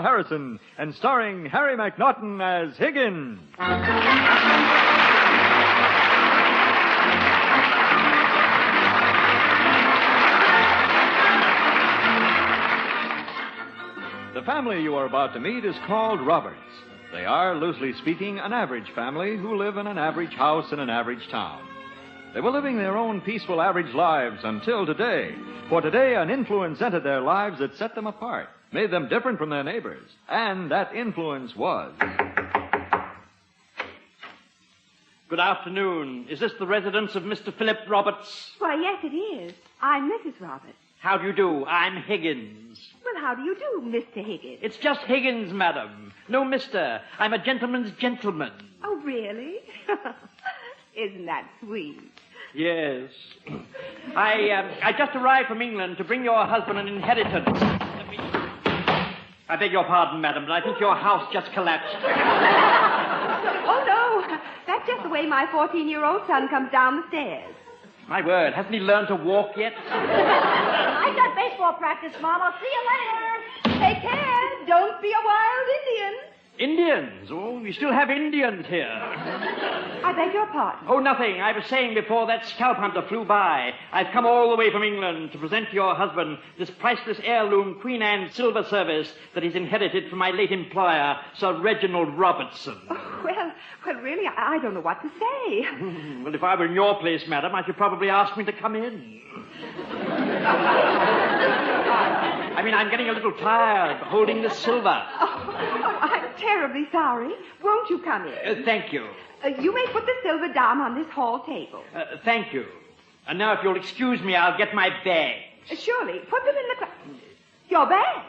Harrison, and starring Harry McNaughton as Higgins. The family you are about to meet is called Roberts. They are, loosely speaking, an average family who live in an average house in an average town. They were living their own peaceful average lives until today. For today, an influence entered their lives that set them apart, made them different from their neighbors. And that influence was... Good afternoon. Is this the residence of Mr. Philip Roberts? Why, yes, it is. I'm Mrs. Roberts. How do you do? I'm Higgins. Well, how do you do, Mr. Higgins? It's just Higgins, madam. No, mister. I'm a gentleman's gentleman. Oh, really? Isn't that sweet? Yes. I just arrived from England to bring your husband an inheritance. I beg your pardon, madam, but I think your house just collapsed. Oh, no. That's just the way my 14-year-old son comes down the stairs. My word, hasn't he learned to walk yet? I got baseball practice, Mom. I'll see you later. Take care. Don't be a wild Indian. Indians? Oh, we still have Indians here. I beg your pardon. Oh, nothing. I was saying before that scalp hunter flew by, I've come all the way from England to present to your husband this priceless heirloom Queen Anne silver service that he's inherited from my late employer, Sir Reginald Robertson. Oh, well, really, I don't know what to say. Well, if I were in your place, madam, I should probably ask me to come in. I mean, I'm getting a little tired holding the silver. Oh, I'm terribly sorry. Won't you come in? Thank you. You may put the silver down on this hall table. Thank you. And now, if you'll excuse me, I'll get my bag. Surely. Put them in the... Your bag?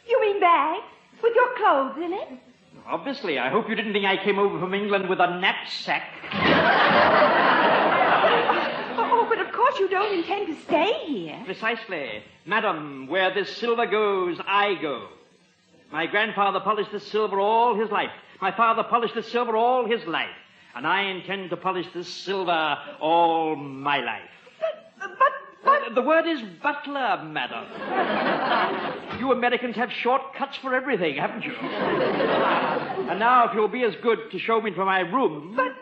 You mean bags? With your clothes in it? Obviously. I hope you didn't think I came over from England with a knapsack. Oh, but of course you don't intend to stay here. Precisely. Madam, where this silver goes, I go. My grandfather polished this silver all his life. My father polished this silver all his life. And I intend to polish this silver all my life. But... The word is butler, madam. You Americans have shortcuts for everything, haven't you? And now, if you'll be as good to show me to my room... But...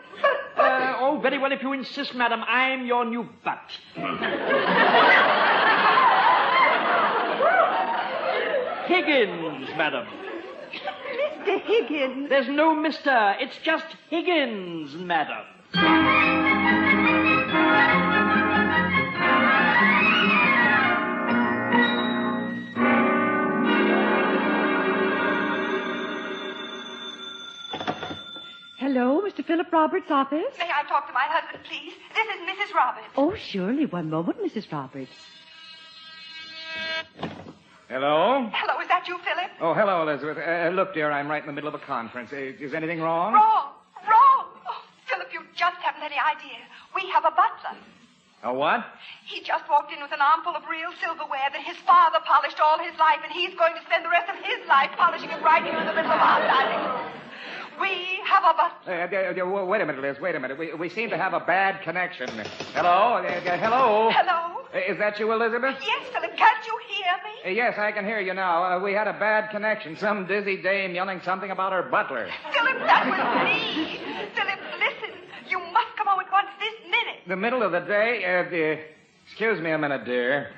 Oh, very well, if you insist, madam. I'm your new butt. Higgins, madam. Mr. Higgins. There's no mister. It's just Higgins, madam. Hello, Mr. Philip Roberts' office? May I talk to my husband, please? This is Mrs. Roberts. Oh, surely. One moment, Mrs. Roberts. Hello? Hello, is that you, Philip? Oh, hello, Elizabeth. Look, dear, I'm right in the middle of a conference. Is anything wrong? Wrong. Oh, Philip, you just haven't any idea. We have a butler. A what? He just walked in with an armful of real silverware that his father polished all his life, and he's going to spend the rest of his life polishing it right here in the middle of our dining room. We have a butler. Wait a minute, Liz. Wait a minute. We seem to have a bad connection. Hello? Hello? Hello? Is that you, Elizabeth? Yes, Philip. Can't you hear me? Yes, I can hear you now. We had a bad connection. Some dizzy dame yelling something about her butler. Philip, that was me. Philip, listen. You must come home at once this minute. The middle of the day? Excuse me a minute, dear.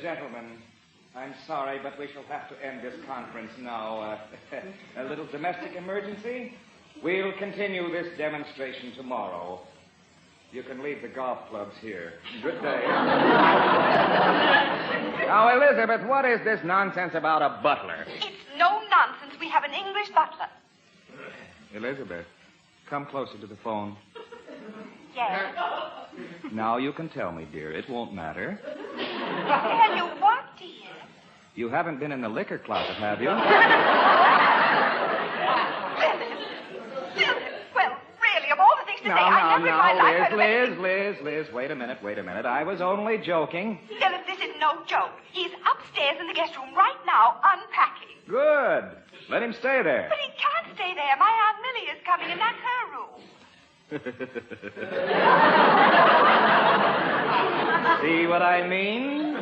Gentlemen, I'm sorry, but we shall have to end this conference now. A little domestic emergency. We'll continue this demonstration tomorrow. You can leave the golf clubs here. Good day. Now, Elizabeth, what is this nonsense about a butler? It's no nonsense. We have an English butler. Elizabeth, come closer to the phone. Yes. Now you can tell me, dear. It won't matter. Tell you what, dear? You haven't been in the liquor closet, have you? Philip. Well, really, of all the things to say, I never in my life heard of anything. Liz, wait a minute. I was only joking. Philip, this is no joke. He's upstairs in the guest room right now, unpacking. Good. Let him stay there. But he can't stay there. My Aunt Millie is coming, and that's her room. See what I mean?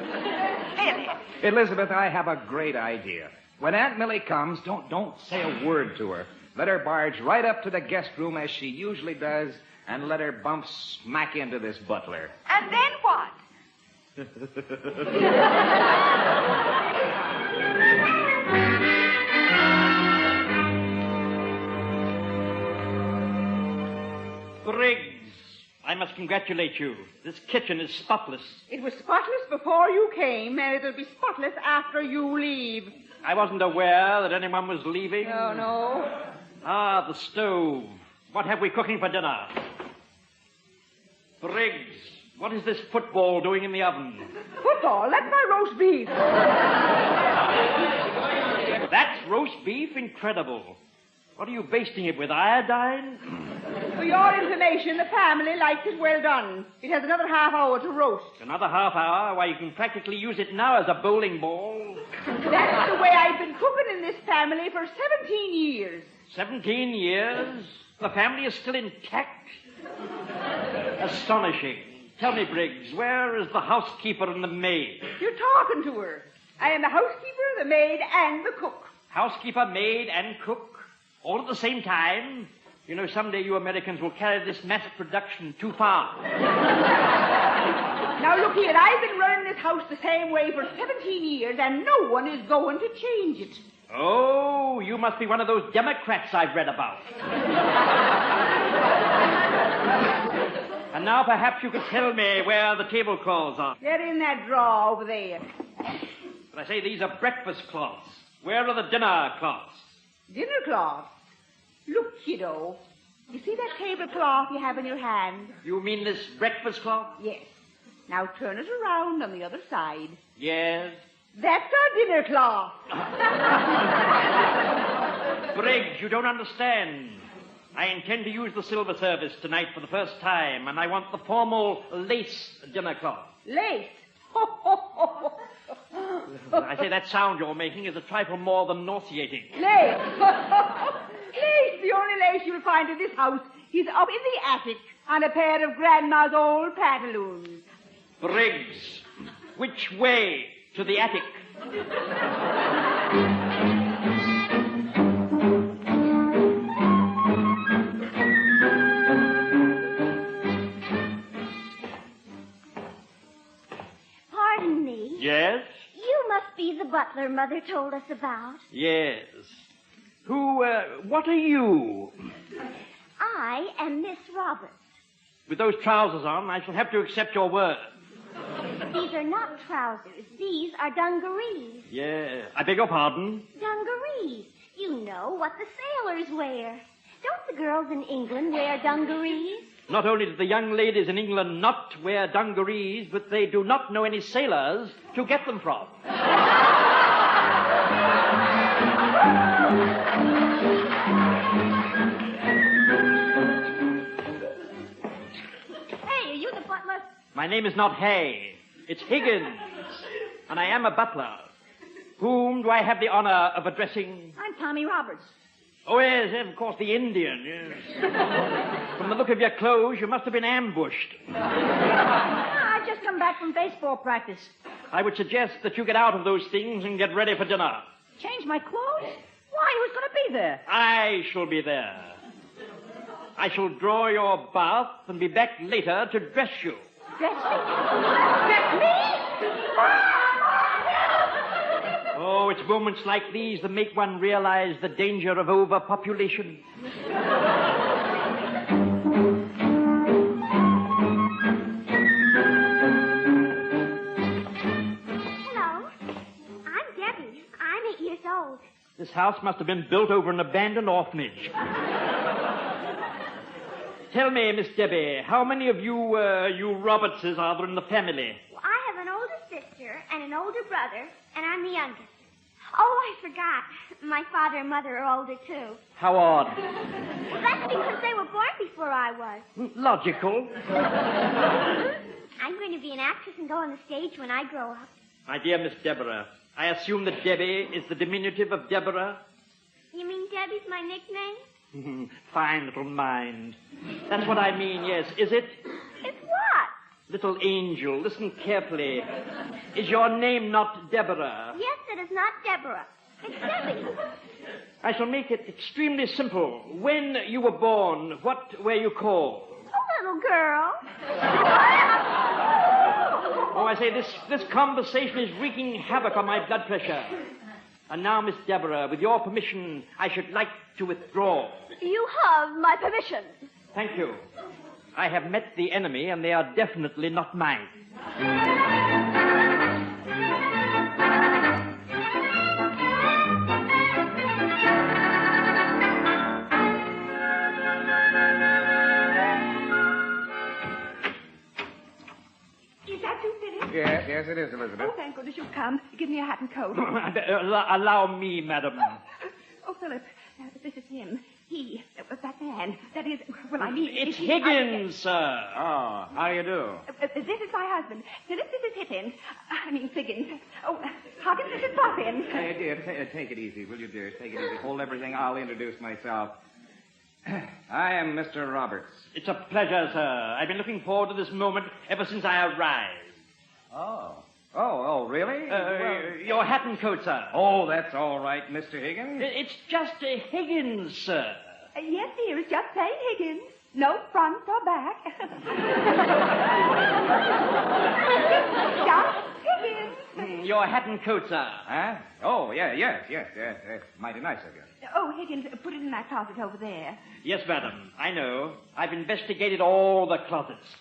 Philip. Elizabeth, I have a great idea. When Aunt Millie comes, don't say a word to her. Let her barge right up to the guest room as she usually does, and let her bump smack into this butler. And then what? Briggs, I must congratulate you. This kitchen is spotless. It was spotless before you came, and it'll be spotless after you leave. I wasn't aware that anyone was leaving. Oh, no. Ah, the stove. What have we cooking for dinner? Briggs, what is this football doing in the oven? Football? That's my roast beef. That's roast beef? Incredible. What are you basting it with, iodine? For your information, the family likes it well done. It has another half hour to roast. Another half hour? Why, you can practically use it now as a bowling ball. That's the way I've been cooking in this family for 17 years. 17 years? The family is still intact? Astonishing. Tell me, Briggs, where is the housekeeper and the maid? You're talking to her. I am the housekeeper, the maid, and the cook. Housekeeper, maid, and cook? All at the same time? You know, someday you Americans will carry this mass production too far. Now, look here. I've been running this house the same way for 17 years, and no one is going to change it. Oh, you must be one of those Democrats I've read about. And now perhaps you could tell me where the tablecloths are. They're in that drawer over there. But I say these are breakfast cloths. Where are the dinner cloths? Dinner cloth? Look, kiddo. You see that tablecloth you have in your hand? You mean this breakfast cloth? Yes. Now turn it around on the other side. Yes. That's our dinner cloth. Briggs, you don't understand. I intend to use the silver service tonight for the first time, and I want the formal lace dinner cloth. Lace? I say that sound you're making is a trifle more than nauseating. Lace. Lace. The only lace you'll find in this house is up in the attic on a pair of Grandma's old pantaloons. Briggs, which way to the attic? Pardon me. Yes? You must be the butler Mother told us about. Yes. What are you? I am Miss Roberts. With those trousers on, I shall have to accept your word. These are not trousers. These are dungarees. Yeah. I beg your pardon? Dungarees. You know what the sailors wear. Don't the girls in England wear dungarees? Not only do the young ladies in England not wear dungarees, but they do not know any sailors to get them from. Hey, are you the butler? My name is not Hay. It's Higgins. And I am a butler. Whom do I have the honor of addressing? I'm Tommy Roberts. Oh, yes, of course, the Indian, yes. From the look of your clothes, you must have been ambushed. I've just come back from baseball practice. I would suggest that you get out of those things and get ready for dinner. Change my clothes? Why? Who's going to be there? I shall be there. I shall draw your bath and be back later to dress you. Dress me? Dress me? Oh, it's moments like these that make one realize the danger of overpopulation. Hello. I'm Debbie. I'm 8 years old. This house must have been built over an abandoned orphanage. Tell me, Miss Debbie, how many of you Robertses are there in the family? Well, I have an older sister and an older brother, and I'm the youngest. Oh, I forgot. My father and mother are older, too. How odd. Well, that's because they were born before I was. Logical. I'm going to be an actress and go on the stage when I grow up. My dear Miss Deborah, I assume that Debbie is the diminutive of Deborah? You mean Debbie's my nickname? Fine little mind. That's what I mean, yes. Is it? It's what? Little angel, listen carefully. Is your name not Deborah? Yes, it is not Deborah. It's silly. I shall make it extremely simple. When you were born, what were you called? A little girl. Oh, I say, this conversation is wreaking havoc on my blood pressure. And now, Miss Deborah, with your permission, I should like to withdraw. You have my permission. Thank you. I have met the enemy, and they are definitely not mine. Is that you, Philip? Yes, it is, Elizabeth. Oh, thank goodness you've come. Give me a hat and coat. Allow me, madam. Oh, Philip, this is him. He, that man, that is, well, I mean... It's Higgins, sir. Oh, how do you do? This is my husband. Philip, this is Higgins. Higgins. Oh, Higgins, this is Poppins. Hey, dear, take it easy, will you, dear? Take it easy. Hold everything. I'll introduce myself. I am Mr. Roberts. It's a pleasure, sir. I've been looking forward to this moment ever since I arrived. Oh, really? Your hat and coat, sir. Oh, that's all right, Mr. Higgins. It's just a Higgins, sir. Yes, dear, it's just plain Higgins. No front or back. Just Higgins. Your hat and coat, sir. Huh? Oh, yes. Mighty nice of you. Oh, Higgins, put it in that closet over there. Yes, madam. I know. I've investigated all the closets.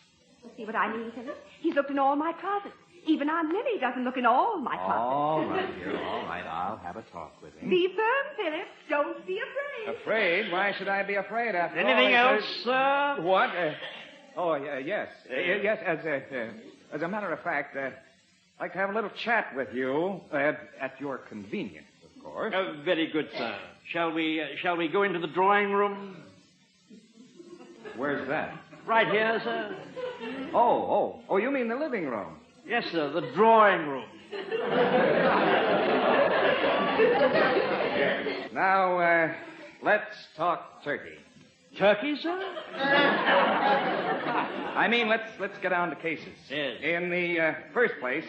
See what I mean, Philip? He's looked in all my closets. Even Aunt Millie doesn't look in all my closets. All right, dear, all right. I'll have a talk with him. Be firm, Philip. Don't be afraid. Afraid? Why should I be afraid after all? Anything else, sir? What? Yes. Yes, as a matter of fact, I'd like to have a little chat with you at your convenience, of course. Very good, sir. Shall we go into the drawing room? Where's that? Right here, sir. Oh, you mean the living room? Yes, sir, the drawing room. Now, let's talk turkey. Turkey, sir? I mean, let's get down to cases. Yes. In the first place,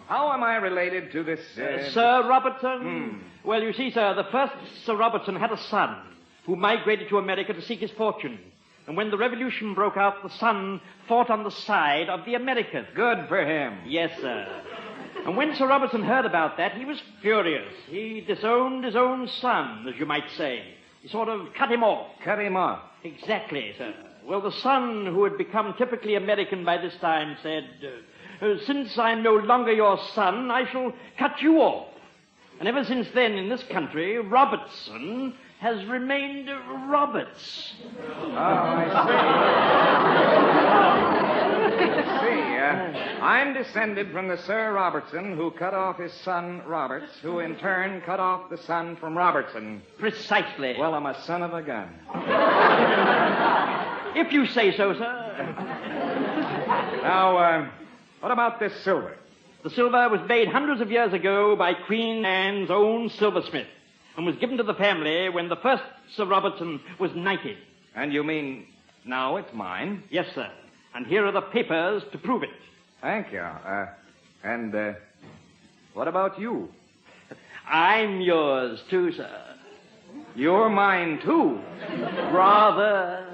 how am I related to this... Sir Robertson? Well, you see, sir, the first Sir Robertson had a son who migrated to America to seek his fortune. And when the revolution broke out, the son fought on the side of the Americans. Good for him. Yes, sir. And when Sir Robertson heard about that, he was furious. He disowned his own son, as you might say. He sort of cut him off. Cut him off. Exactly, sir. Well, the son, who had become typically American by this time, said, since I'm no longer your son, I shall cut you off. And ever since then, in this country, Robertson has remained Roberts. Oh, I see. I'm descended from the Sir Robertson who cut off his son Roberts, who in turn cut off the son from Robertson. Precisely. Well, I'm a son of a gun. If you say so, sir. Now, what about this silver? The silver was made hundreds of years ago by Queen Anne's own silversmith, and was given to the family when the first Sir Robertson was knighted. And you mean now it's mine? Yes, sir. And here are the papers to prove it. Thank you. And what about you? I'm yours, too, sir. You're mine, too. Rather.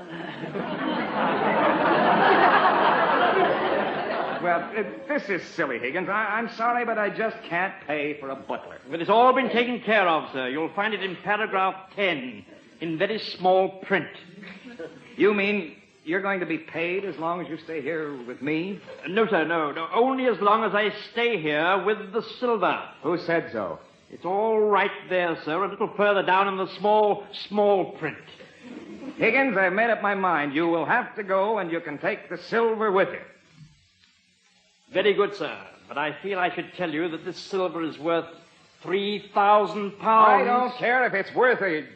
Well, this is silly, Higgins. I'm sorry, but I just can't pay for a butler. But it's all been taken care of, sir. You'll find it in paragraph 10, in very small print. You mean you're going to be paid as long as you stay here with me? No, sir, no. Only as long as I stay here with the silver. Who said so? It's all right there, sir, a little further down in the small print. Higgins, I've made up my mind. You will have to go, and you can take the silver with you. Very good, sir. But I feel I should tell you that this silver is worth 3,000 pounds. I don't care if it's worth a...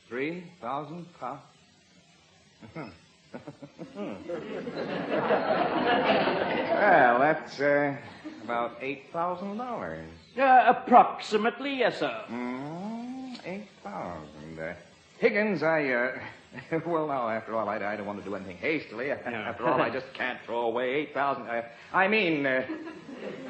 3,000 pounds? Well, that's about $8,000. Approximately, yes, sir. 8,000. Higgins, well, no, after all, I don't want to do anything hastily. After all, I just can't throw away 8,000.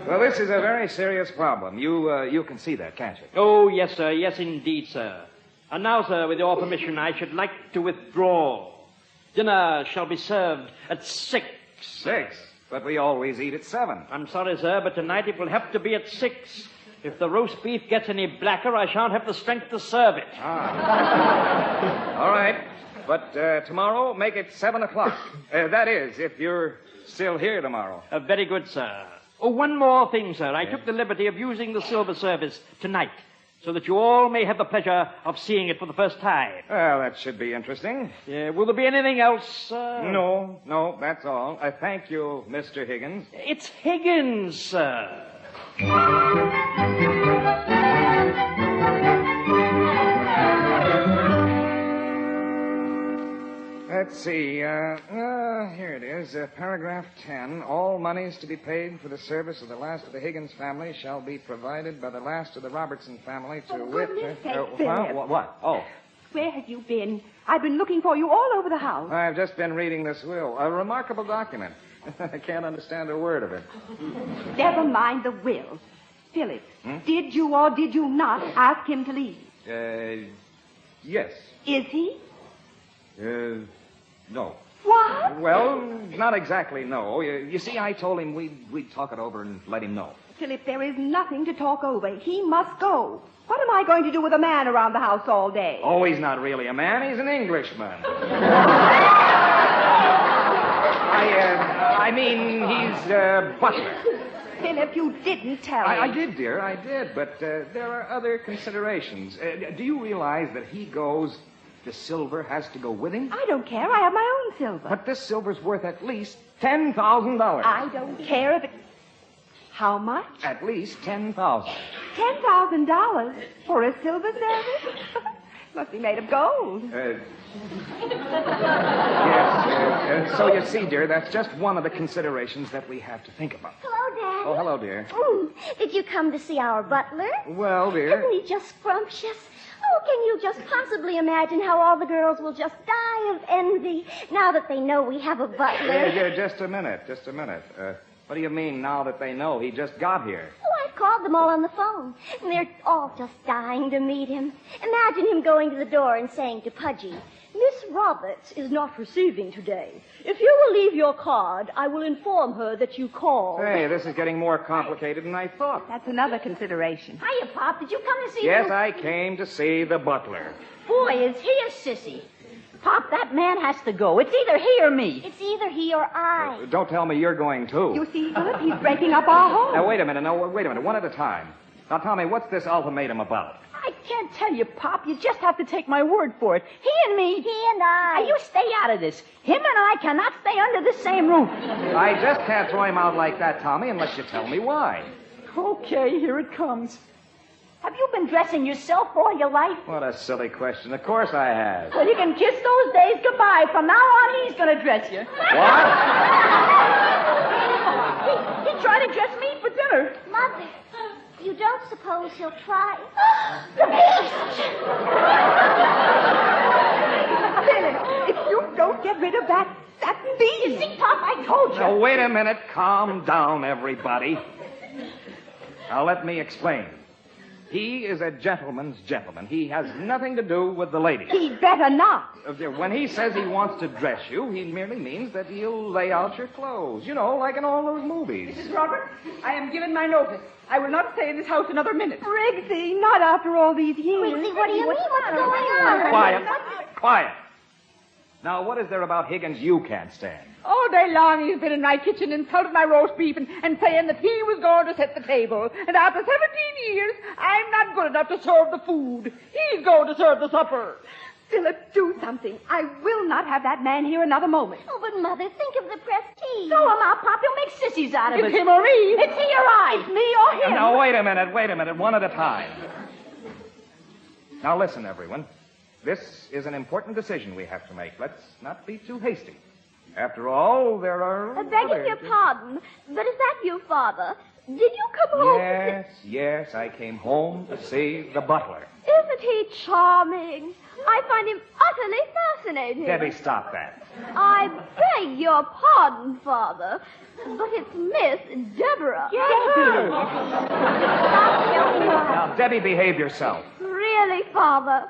Well, this is a very serious problem. You can see that, can't you? Oh, yes, sir. Yes, indeed, sir. And now, sir, with your permission, I should like to withdraw. Dinner shall be served at 6. 6? But we always eat at 7. I'm sorry, sir, but tonight it will have to be at 6. If the roast beef gets any blacker, I shan't have the strength to serve it. All right. But tomorrow, make it 7 o'clock. That is, if you're still here tomorrow. Very good, sir. Oh, one more thing, sir. I took the liberty of using the silver service tonight, so that you all may have the pleasure of seeing it for the first time. Well, that should be interesting. Will there be anything else, sir? No, that's all. Thank you, Mr. Higgins. It's Higgins, sir. Let's see. Here it is. Paragraph 10. All monies to be paid for the service of the last of the Higgins family shall be provided by the last of the Robertson family to wit... What? Oh. Where have you been? I've been looking for you all over the house. I've just been reading this will. A remarkable document. I can't understand a word of it. Never mind the will. Philip, did you or did you not ask him to leave? Yes. Is he? No. What? Well, not exactly no. You see, I told him we'd talk it over and let him know. Philip, there is nothing to talk over. He must go. What am I going to do with a man around the house all day? Oh, he's not really a man. He's an Englishman. I mean, he's a butler. Philip, you didn't tell me. I did, dear, I did. But there are other considerations. Do you realize that he goes... The silver has to go with him? I don't care. I have my own silver. But this silver's worth at least $10,000. I don't care if it... How much? At least $10,000. $10,000 for a silver service? Must be made of gold. Yes. So you see, dear, that's just one of the considerations that we have to think about. Hello, Dad. Oh, hello, dear. Did you come to see our butler? Well, dear... Isn't he just scrumptious? Oh, can you just possibly imagine how all the girls will just die of envy now that they know we have a butler? Just a minute. What do you mean now that they know he just got here? Oh, I've called them all on the phone, and they're all just dying to meet him. Imagine him going to the door and saying to Pudgy, Miss Roberts is not receiving today. If you will leave your card, I will inform her that you called. Hey, this is getting more complicated than I thought. That's another consideration. Hiya, Pop. Did you come to see Yes, I came to see the butler. Boy, is he a sissy. Pop, that man has to go. It's either he or me. It's either he or I. Don't tell me you're going, too. You see, Philip, he's breaking up our home. Now, wait a minute. One at a time. Now, Tommy, what's this ultimatum about? I can't tell you, Pop. You just have to take my word for it. He and me. He and I. Now, you stay out of this. Him and I cannot stay under the same roof. I just can't throw him out like that, Tommy, unless you tell me why. Okay, here it comes. Have you been dressing yourself all your life? What a silly question. Of course I have. Well, you can kiss those days goodbye. From now on, he's going to dress you. What? He tried to dress me for dinner. Mother, you don't suppose he'll try? Philip, if you don't get rid of that beast. You see, Pop, I told you. Now, wait a minute. Calm down, everybody. Now, let me explain. He is a gentleman's gentleman. He has nothing to do with the ladies. He'd better not. When he says he wants to dress you, he merely means that he'll lay out your clothes. You know, like in all those movies. Mrs. Roberts, I am given my notice. I will not stay in this house another minute. Briggsy, not after all these years. Briggsy, what do you mean? What's going on? Quiet. Now, what is there about Higgins you can't stand? All day long he's been in my kitchen, insulted my roast beef, and saying that he was going to set the table. And after 17 years, I'm not good enough to serve the food. He's going to serve the supper. Philip, do something. I will not have that man here another moment. Oh, but Mother, think of the prestige. Throw him out, Pop. He'll make sissies out of It's us. him or me. It's he or I. It's me or him. Now, wait a minute. One at a time. Now, listen, everyone. This is an important decision we have to make. Let's not be too hasty. After all, there are... Begging your pardon, but is that you, Father? Did you come home? Yes, I came home to see the butler. Isn't he charming? I find him utterly fascinating. Debbie, stop that. I beg your pardon, Father, but it's Miss Deborah. Debbie! Now, Debbie, behave yourself. Really, Father?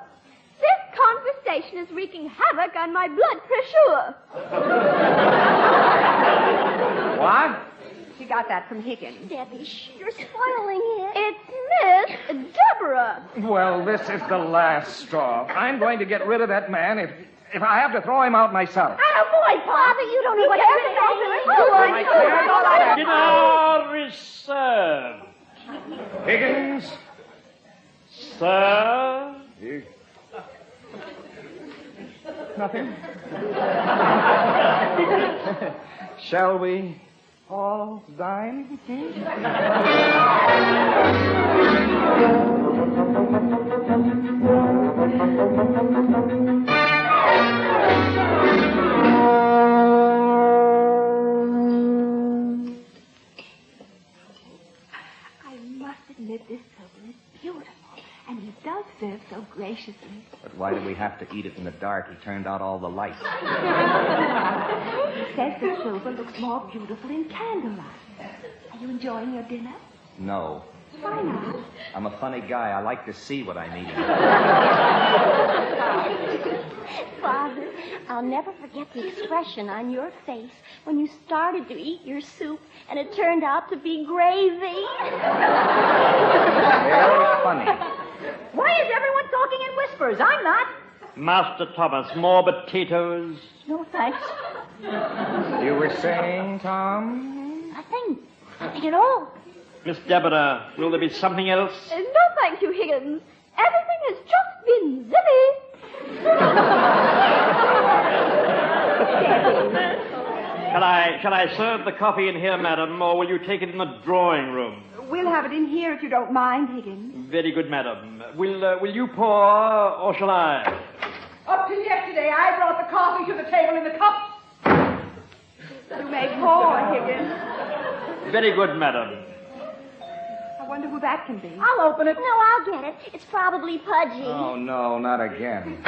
This conversation is wreaking havoc on my blood pressure. What? She got that from Higgins. Debbie, you're spoiling it. It's Miss Deborah. Well, this is the last straw. I'm going to get rid of that man if I have to throw him out myself. Boy, Father, you don't know what Dinner is served. Higgins? Sir? Nothing. Shall we all dine? I must admit this silver is beautiful, and he does serve so graciously. But why did we have to eat it in the dark? He turned out all the lights. He says the silver looks more beautiful in candlelight. Are you enjoying your dinner? No. Why not? I'm a funny guy. I like to see what I'm eating. Father, I'll never forget the expression on your face when you started to eat your soup and it turned out to be gravy. Very funny. Why is everyone talking in whispers? I'm not. Master Thomas, more potatoes? No, thanks. You were saying, Tom? Nothing at all. Miss Deborah, will there be something else? No, thank you, Higgins. Everything has just been zilly. Shall I serve the coffee in here, madam, or will you take it in the drawing room? We'll have it in here if you don't mind, Higgins. Very good, madam. Will you pour, or shall I? Up till yesterday, I brought the coffee to the table in the cups. You may pour, Higgins. Very good, madam. I wonder who that can be. I'll open it. No, I'll get it. It's probably Pudgy. Oh, no, not again.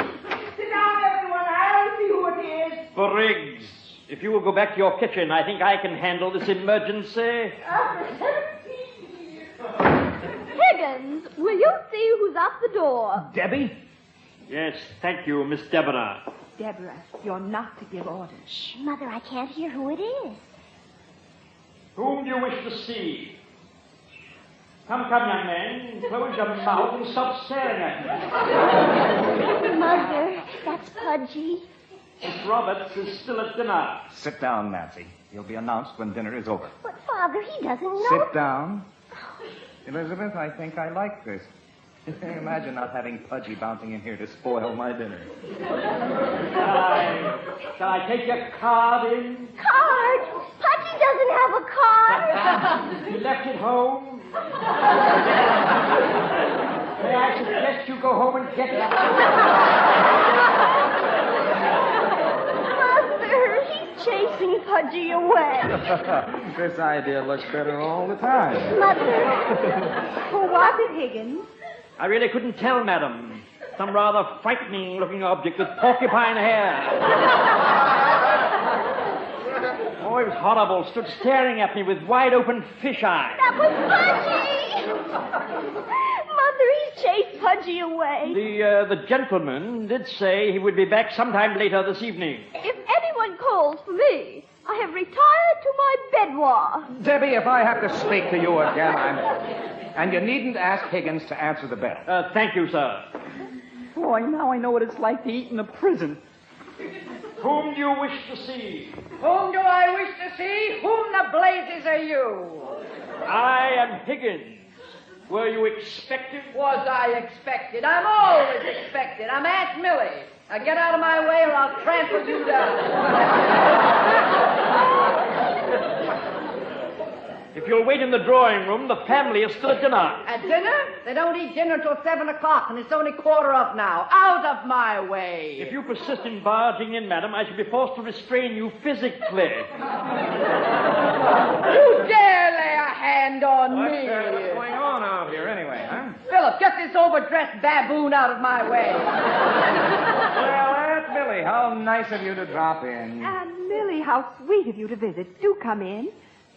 Sit down, everyone. I'll see who it is. Briggs, if you will go back to your kitchen, I think I can handle this emergency. After 17 years. Higgins, will you see who's at the door? Debbie? Yes, thank you, Miss Deborah. Deborah, you're not to give orders. Shh, Mother, I can't hear who it is. Whom do you wish to see? Come, young man. Close your mouth and stop staring at me. Mother, that's Pudgy. Miss Roberts is still at dinner. Sit down, Nancy. He'll be announced when dinner is over. But, Father, he doesn't know. Sit down. Elizabeth, I think I like this. Imagine not having Pudgy bouncing in here to spoil my dinner. Shall I take your card in? Card? Pudgy doesn't have a card. He left it home. May I suggest you go home and get it? Mother, he's chasing Pudgy away. This idea looks better all the time. Mother. Who was it, Higgins? I really couldn't tell, madam. Some rather frightening-looking object with porcupine hair. Oh, it was horrible. Stood staring at me with wide-open fish eyes. That was Pudgy. Mother, he's chased Pudgy away. The gentleman did say he would be back sometime later this evening. If anyone calls for me, I have retired to my boudoir. Debbie, if I have to speak to you again, And you needn't ask Higgins to answer the bell. Thank you, sir. Boy, now I know what it's like to eat in a prison. Whom do you wish to see? Whom do I wish to see? Whom the blazes are you? I am Higgins. Were you expected? Was I expected? I'm always expected. I'm Aunt Millie. Now get out of my way or I'll trample you down. If you'll wait in the drawing room, the family is still at dinner. At dinner? They don't eat dinner till 7 o'clock, and it's only 7:15 now. Out of my way. If you persist in barging in, madam, I shall be forced to restrain you physically. You dare lay a hand on me. What's going on out here anyway, huh? Philip, get this overdressed baboon out of my way. Well, Aunt Millie, how nice of you to drop in. Millie, how sweet of you to visit. Do come in.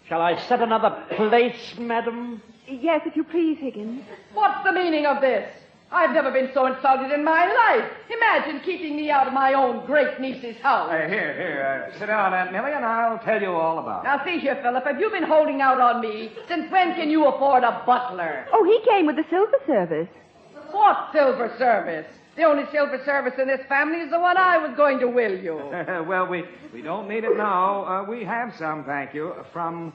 Shall I set another place, madam? Yes, if you please, Higgins. What's the meaning of this? I've never been so insulted in my life. Imagine keeping me out of my own great niece's house. Here, sit down, Aunt Millie, and I'll tell you all about it. Now, see here, Philip, have you been holding out on me? Since when can you afford a butler? Oh, he came with the silver service. What silver service? The only silver service in this family is the one I was going to will you. Well, we don't need it now. We have some, thank you, from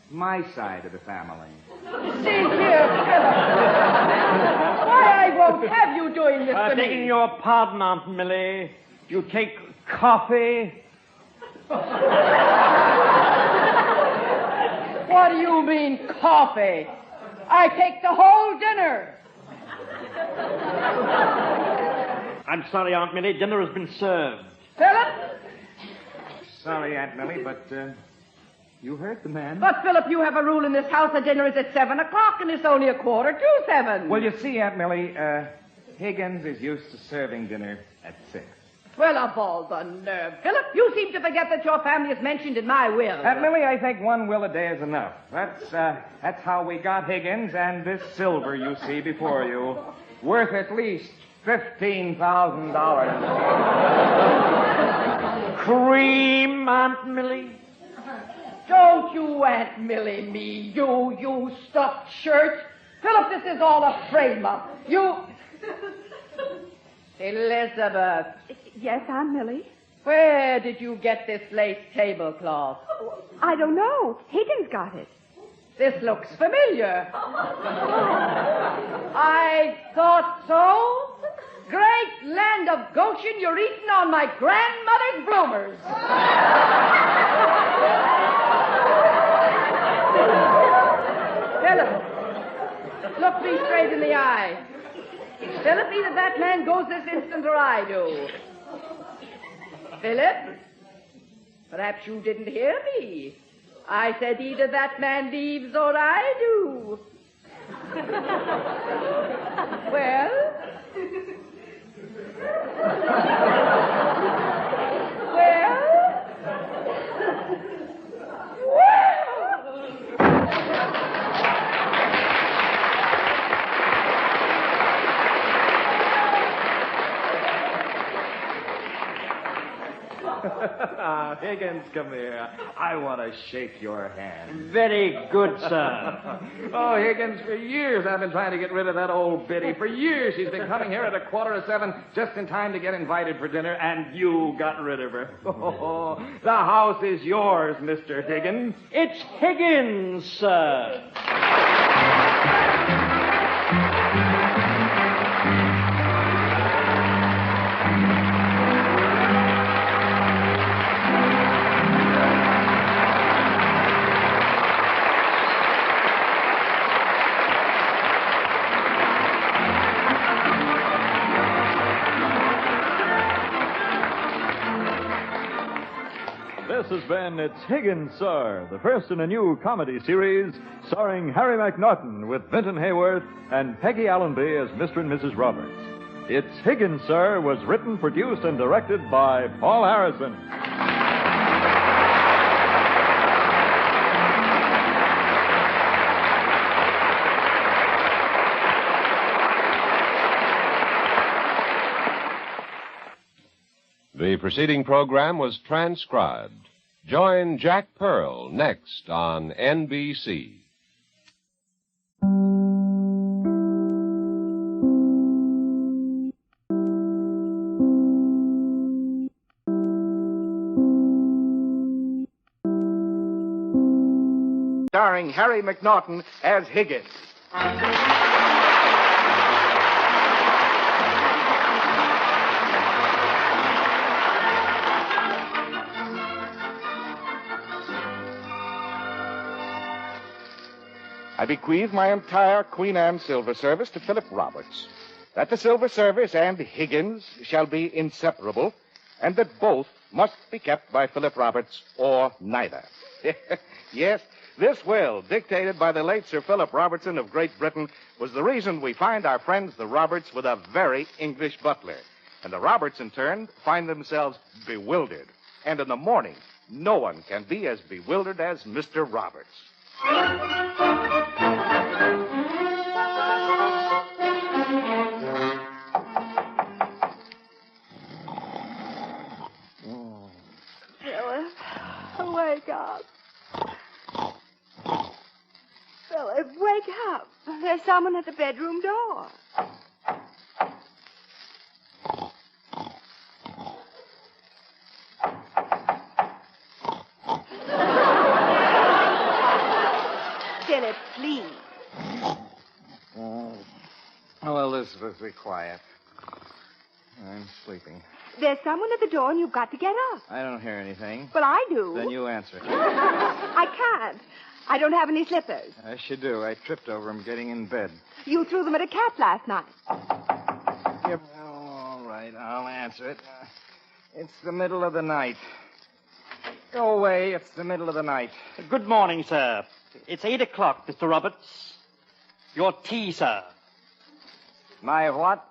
my side of the family. See here, Philip. Why I won't have you doing this to me? Taking your pardon, Aunt Millie, you take coffee? What do you mean, coffee? I take the whole dinner. I'm sorry, Aunt Millie, dinner has been served. Philip? Sorry, Aunt Millie, but you heard the man. But, Philip, you have a rule in this house that dinner is at 7 o'clock, and it's only 7:15. Well, you see, Aunt Millie, Higgins is used to serving dinner at 6. Well, of all the nerve. Philip, you seem to forget that your family is mentioned in my will. Aunt Millie, I think one will a day is enough. That's how we got Higgins and this silver you see before you, worth at least $15,000. Cream, Aunt Millie? Don't you Aunt Millie me, you stuffed shirt. Philip, this is all a frame-up. Elizabeth. Yes, Aunt Millie. Where did you get this lace tablecloth? I don't know. Higgins got it. This looks familiar. I thought so. Great land of Goshen, you're eating on my grandmother's bloomers. Philip, look me straight in the eye. Philip, either that man goes this instant or I do. Philip, perhaps you didn't hear me. I said either that man leaves or I do. Well? Higgins, come here. I want to shake your hand. Very good, sir. Oh, Higgins, for years I've been trying to get rid of that old biddy. For years she's been coming here at 7:15 just in time to get invited for dinner, and you got rid of her. Oh, the house is yours, Mr. Higgins. It's Higgins, sir. This has been It's Higgins, Sir, the first in a new comedy series starring Harry McNaughton with Vinton Hayworth and Peggy Allenby as Mr. and Mrs. Roberts. It's Higgins, Sir was written, produced, and directed by Paul Harrison. The preceding program was transcribed. Join Jack Pearl next on NBC. Starring Harry McNaughton as Higgins. I bequeath my entire Queen Anne silver service to Philip Roberts, that the silver service and Higgins shall be inseparable, and that both must be kept by Philip Roberts or neither. Yes, This will, dictated by the late Sir Philip Robertson of Great Britain, was the reason we find our friends the Roberts with a very English butler. And the Roberts, in turn, find themselves bewildered. And in the morning, no one can be as bewildered as Mr. Roberts. Philip, wake up. Philip, wake up. There's someone at the bedroom door. Philip, please. Oh, Elizabeth, be quiet. I'm sleeping. There's someone at the door and you've got to get up. I don't hear anything. Well, I do. Then you answer. I can't. I don't have any slippers. Yes, you do. I tripped over them getting in bed. You threw them at a cat last night. Yep. Oh, all right, I'll answer it. It's the middle of the night. Go away. It's the middle of the night. Good morning, sir. It's 8 o'clock, Mr. Roberts. Your tea, sir. My what?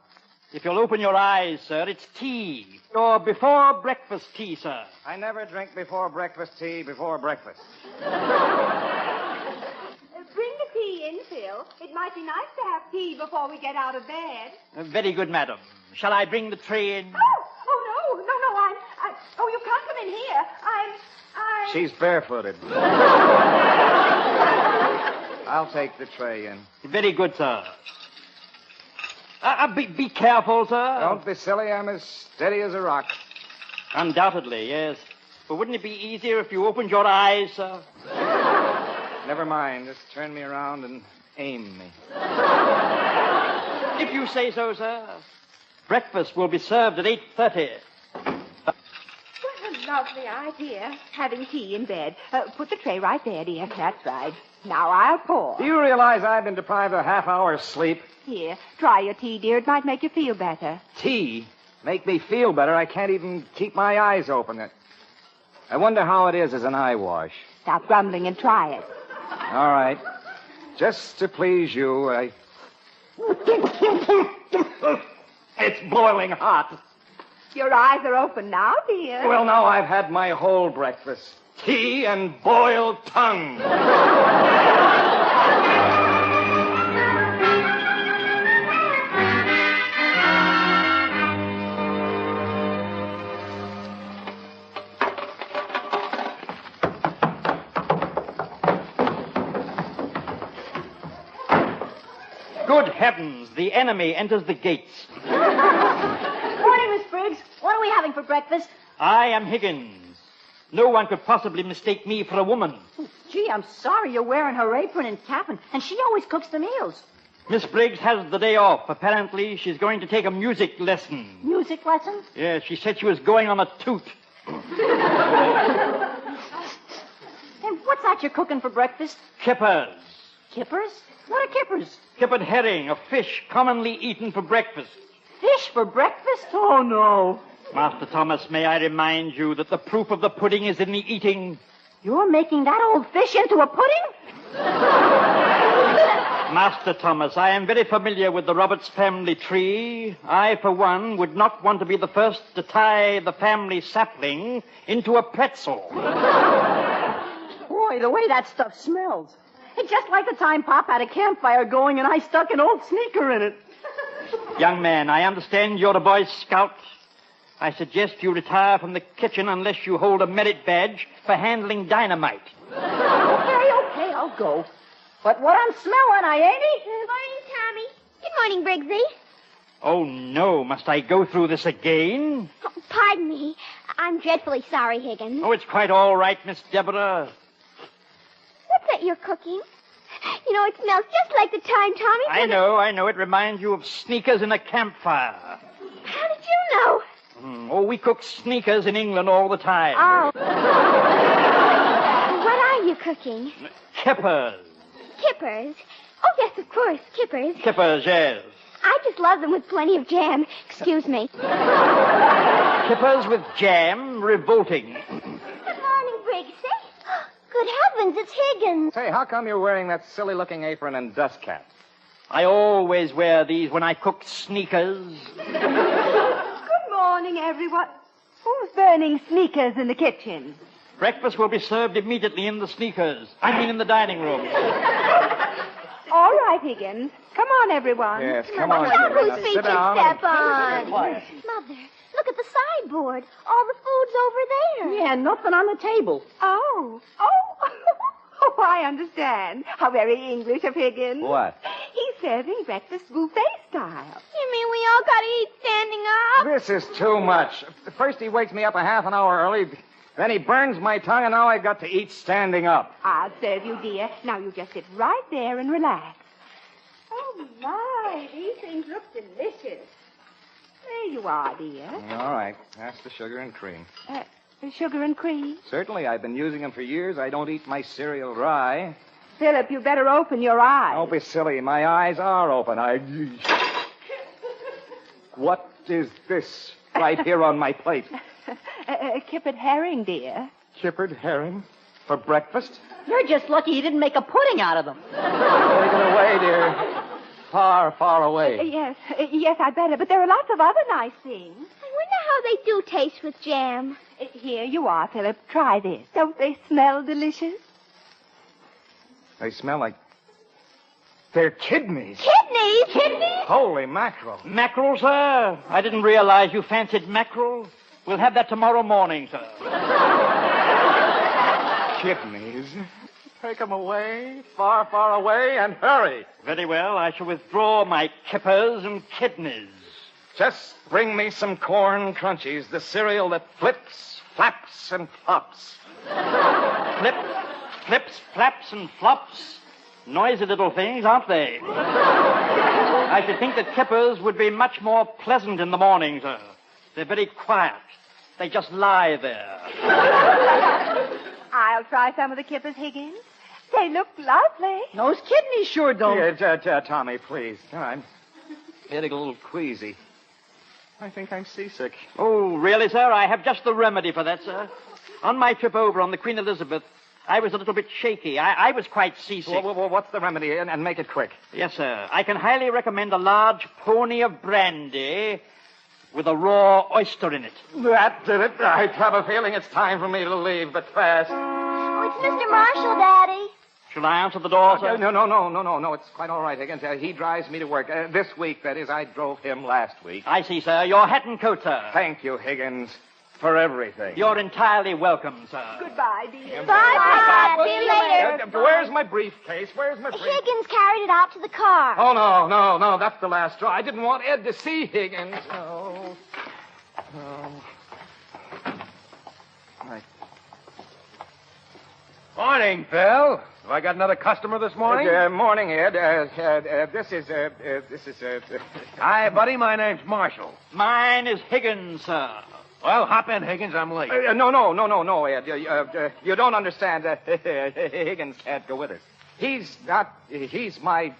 If you'll open your eyes, sir, it's tea. Your before breakfast tea, sir. I never drink before breakfast tea before breakfast. Bring the tea in, Phil. It might be nice to have tea before we get out of bed. Very good, madam. Shall I bring the tray in? Oh, no, oh, you can't come in here. She's barefooted. I'll take the tray in. Very good, sir. Be careful, sir. Don't be silly. I'm as steady as a rock. Undoubtedly, yes. But wouldn't it be easier if you opened your eyes, sir? Never mind. Just turn me around and aim me. If you say so, sir. Breakfast will be served at 8:30. What a lovely idea, having tea in bed. Put the tray right there, dear. That's right. Now I'll pour. Do you realize I've been deprived of a half hour's sleep? Here, try your tea, dear. It might make you feel better. Tea? Make me feel better? I can't even keep my eyes open. I wonder how it is as an eye wash. Stop grumbling and try it. All right. Just to please you, It's boiling hot. Your eyes are open now, dear. Well, now I've had my whole breakfast. Tea and boiled tongue. Good heavens, the enemy enters the gates. Morning, Miss Briggs. What are we having for breakfast? I am Higgins. No one could possibly mistake me for a woman. Gee, I'm sorry you're wearing her apron and cap, and she always cooks the meals. Miss Briggs has the day off. Apparently, she's going to take a music lesson. Music lessons? Yes, she said she was going on a toot. And what's that you're cooking for breakfast? Kippers. Kippers? What are kippers? Kippered herring, a fish commonly eaten for breakfast. Fish for breakfast? Oh, no. Master Thomas, may I remind you that the proof of the pudding is in the eating. You're making that old fish into a pudding? Master Thomas, I am very familiar with the Roberts family tree. I, for one, would not want to be the first to tie the family sapling into a pretzel. Boy, the way that stuff smells. It's just like the time Pop had a campfire going and I stuck an old sneaker in it. Young man, I understand you're a Boy Scout. I suggest you retire from the kitchen unless you hold a merit badge for handling dynamite. Okay, I'll go. But what I'm smelling, I ain't he? Good morning, Tommy. Good morning, Briggsy. Oh, no. Must I go through this again? Oh, pardon me. I'm dreadfully sorry, Higgins. Oh, it's quite all right, Miss Deborah. What's that you're cooking? You know, it smells just like the time Tommy... I know. It reminds you of sneakers in a campfire. How did you know? Oh, we cook sneakers in England all the time. Oh. What are you cooking? Kippers. Kippers? Oh, yes, of course, kippers. Kippers, yes. I just love them with plenty of jam. Excuse me. Kippers with jam, revolting. Good morning, Briggsy. Good heavens, it's Higgins. Say, how come you're wearing that silly-looking apron and dust cap? I always wear these when I cook sneakers. Good morning, everyone. Who's burning sneakers in the kitchen? Breakfast will be served immediately in the sneakers. I mean in the dining room. All right, Higgins. Come on, everyone. Yes, come on. Now whose Higgins. feet Sit you down. step on? Quiet. Mother, look at the sideboard. All the food's over there. Yeah, nothing on the table. Oh, I understand. How very English of Higgins. What? He's serving breakfast buffet style. You mean we all gotta eat standing up? This is too much. First he wakes me up a half an hour early, then he burns my tongue, and now I've got to eat standing up. I'll serve you, dear. Now you just sit right there and relax. Oh, my. These things look delicious. There you are, dear. All right. That's the sugar and cream. Sugar and cream. Certainly, I've been using them for years. I don't eat my cereal dry. Philip, you better open your eyes. Don't be silly. My eyes are open. What is this right here on my plate? Kippered herring, dear. Kippered herring? For breakfast? You're just lucky you didn't make a pudding out of them. Take it away, dear. Far, far away. Yes, I better. But there are lots of other nice things. I wonder how they do taste with jam. Here you are, Philip. Try this. Don't they smell delicious? They smell like... They're kidneys. Kidneys? Kidneys? Holy mackerel. Mackerel, sir? I didn't realize you fancied mackerel. We'll have that tomorrow morning, sir. Kidneys. Take them away, far, far away, and hurry. Very well. I shall withdraw my kippers and kidneys. Just bring me some corn crunchies, the cereal that flips, flaps, and flops. Flips, flaps, and flops. Noisy little things, aren't they? I should think that kippers would be much more pleasant in the morning, sir. They're very quiet. They just lie there. I'll try some of the kippers, Higgins. They look lovely. Those kidneys sure don't. Yeah, Tommy, please. I'm getting a little queasy. I think I'm seasick. Oh, really, sir? I have just the remedy for that, sir. On my trip over on the Queen Elizabeth, I was a little bit shaky. I was quite seasick. Well, what's the remedy? And make it quick. Yes, sir. I can highly recommend a large pony of brandy with a raw oyster in it. That did it. I have a feeling it's time for me to leave, but fast. Oh, it's Mr. Marshall, Daddy. Shall I answer the door, sir? No. It's quite all right, Higgins. He drives me to work. This week, that is. I drove him last week. I see, sir. Your hat and coat, sir. Thank you, Higgins, for everything. You're entirely welcome, sir. Goodbye, dear. Bye. See you later. Where's my briefcase? Higgins carried it out to the car. Oh, no. That's the last straw. I didn't want Ed to see Higgins. Oh. Right. Morning, Phil. Have I got another customer this morning? Morning, Ed. This is. Hi, buddy. My name's Marshall. Mine is Higgins, sir. Well, hop in, Higgins. I'm late. No, Ed. You don't understand. Higgins can't go with us. He's my...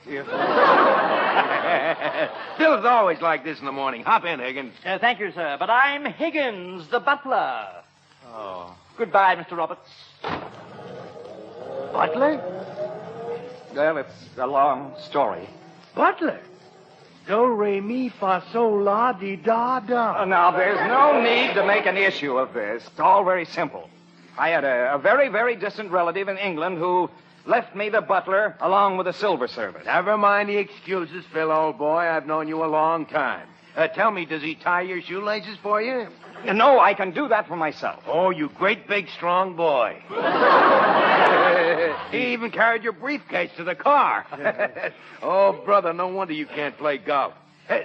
Phil's always like this in the morning. Hop in, Higgins. Thank you, sir. But I'm Higgins, the butler. Oh. Goodbye, Mr. Roberts. Butler? Well, it's a long story. Butler? Do, re, mi, fa, sol, la, di, da, da. Now, there's no need to make an issue of this. It's all very simple. I had a very, very distant relative in England who left me the butler along with the silver service. Never mind the excuses, Phil, old boy. I've known you a long time. Tell me, does he tie your shoelaces for you? No, I can do that for myself. Oh, you great, big, strong boy. He even carried your briefcase to the car. Oh, brother, no wonder you can't play golf.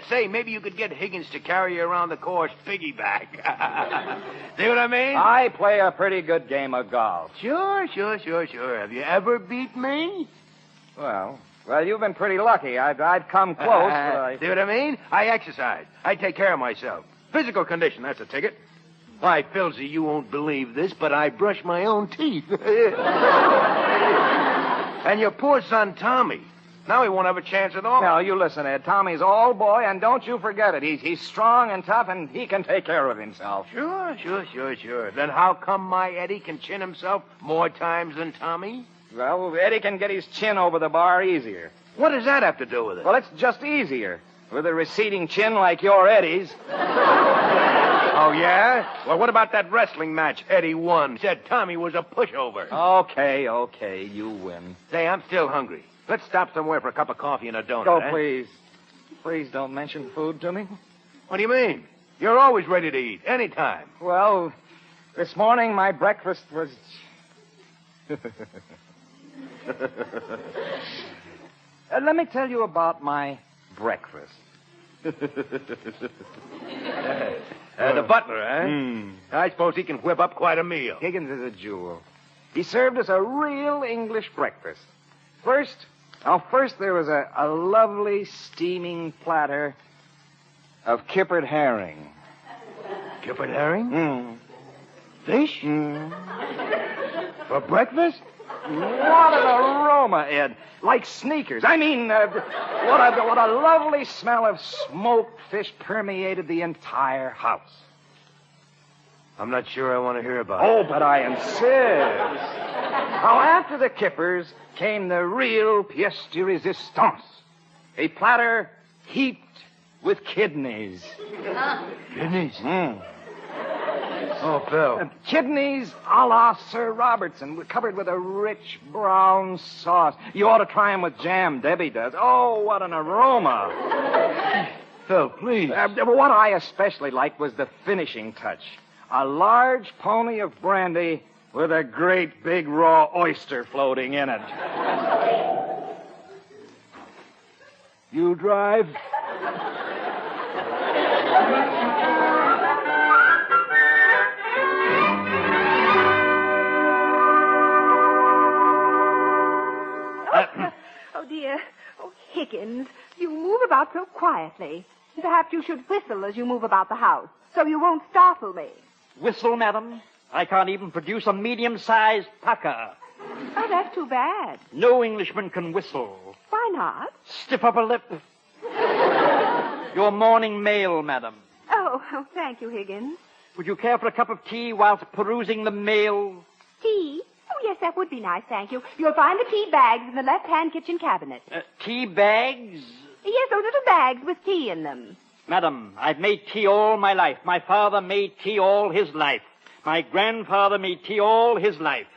Say, maybe you could get Higgins to carry you around the course piggyback. See what I mean? I play a pretty good game of golf. Sure. Have you ever beat me? Well, you've been pretty lucky. I'd come close, but I... See what I mean? I exercise. I take care of myself. Physical condition, that's a ticket. Why, Philsy, you won't believe this, but I brush my own teeth. And your poor son, Tommy. Now he won't have a chance at all. Now, you listen, Ed. Tommy's all boy, and don't you forget it. He's strong and tough, and he can take care of himself. Sure. Then how come my Eddie can chin himself more times than Tommy? Well, Eddie can get his chin over the bar easier. What does that have to do with it? Well, it's just easier. With a receding chin like your Eddie's. Oh, yeah? Well, what about that wrestling match Eddie won? Said Tommy was a pushover. Okay, you win. Say, I'm still hungry. Let's stop somewhere for a cup of coffee and a donut. Go, eh? please. Please don't mention food to me. What do you mean? You're always ready to eat, anytime. Well, this morning my breakfast was... let me tell you about my breakfast. The butler, eh? I suppose he can whip up quite a meal. Higgins is a jewel. He served us a real English breakfast. First there was a lovely steaming platter of kippered herring. Kippered herring? Mm. Fish? For breakfast? What an aroma, Ed. Like sneakers. I mean, what a lovely smell of smoked fish permeated the entire house. I'm not sure I want to hear about Oh, it. but I insist. Now, after the kippers came the real pièce de résistance. A platter heaped with kidneys. Kidneys? Mm. Oh, Phil. Kidneys a la Sir Robertson, covered with a rich brown sauce. You ought to try them with jam. Debbie does. Oh, what an aroma. Phil, please. What I especially liked was the finishing touch. A large pony of brandy with a great big raw oyster floating in it. You drive? Oh, dear. Oh, Higgins, you move about so quietly. Perhaps you should whistle as you move about the house, so you won't startle me. Whistle, madam? I can't even produce a medium-sized pucker. Oh, that's too bad. No Englishman can whistle. Why not? Stiff upper lip. Your morning mail, madam. Oh, thank you, Higgins. Would you care for a cup of tea whilst perusing the mail? Tea? Oh, yes, that would be nice, thank you. You'll find the tea bags in the left-hand kitchen cabinet. Tea bags? Yes, those little bags with tea in them. Madam, I've made tea all my life. My father made tea all his life. My grandfather made tea all his life.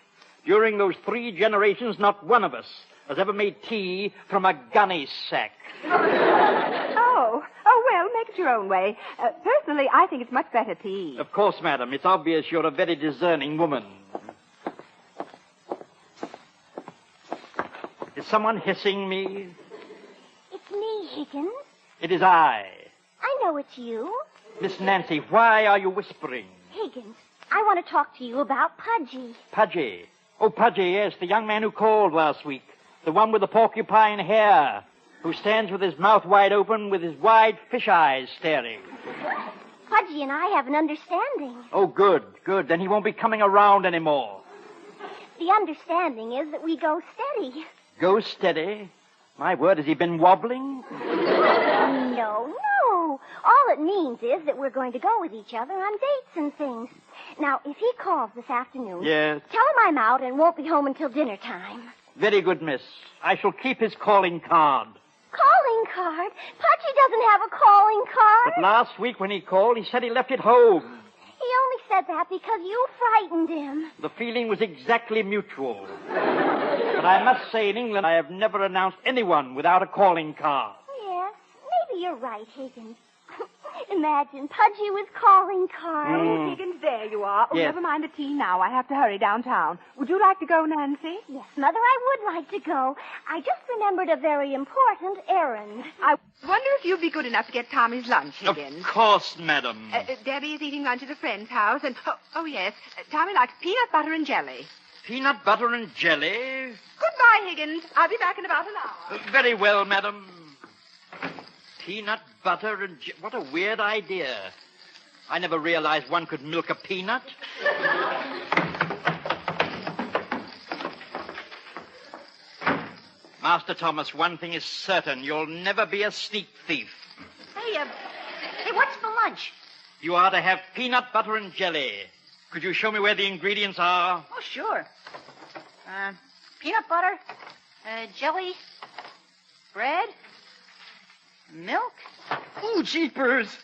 During those 3 generations, not one of us has ever made tea from a gunny sack. Oh, well, make it your own way. Personally, I think it's much better tea. Of course, madam. It's obvious you're a very discerning woman. Is someone hissing me? It's me, Higgins. It is I. I know it's you. Miss Nancy, why are you whispering? Higgins, I want to talk to you about Pudgy. Pudgy. Oh, Pudgy, yes, the young man who called last week. The one with the porcupine hair, who stands with his mouth wide open with his wide fish eyes staring. Pudgy and I have an understanding. Oh, good. Then he won't be coming around anymore. The understanding is that we go steady. Go steady? My word, has he been wobbling? No. All it means is that we're going to go with each other on dates and things. Now, if he calls this afternoon... Yes? Tell him I'm out and won't be home until dinner time. Very good, miss. I shall keep his calling card. Calling card? Pudgy doesn't have a calling card. But last week when he called, he said he left it home. He only said that because you frightened him. The feeling was exactly mutual. But I must say, in England, I have never announced anyone without a calling card. Yes, maybe you're right, Higgins. Imagine Pudgy with calling card. Oh, Higgins, there you are. Oh, Yes. never mind the tea now. I have to hurry downtown. Would you like to go, Nancy? Yes, Mother, I would like to go. I just remembered a very important errand. I wonder if you'd be good enough to get Tommy's lunch, Higgins. Of course, madam. Debbie is eating lunch at a friend's house, and... Oh, yes. Tommy likes peanut butter and jelly. Peanut butter and jelly? Goodbye, Higgins. I'll be back in about an hour. Very well, madam. Peanut butter and jelly. What a weird idea. I never realized one could milk a peanut. Master Thomas, one thing is certain. You'll never be a sneak thief. Hey, what's for lunch? You are to have peanut butter and jelly. Could you show me where the ingredients are? Oh, sure. Peanut butter, jelly, bread, milk. Oh, jeepers.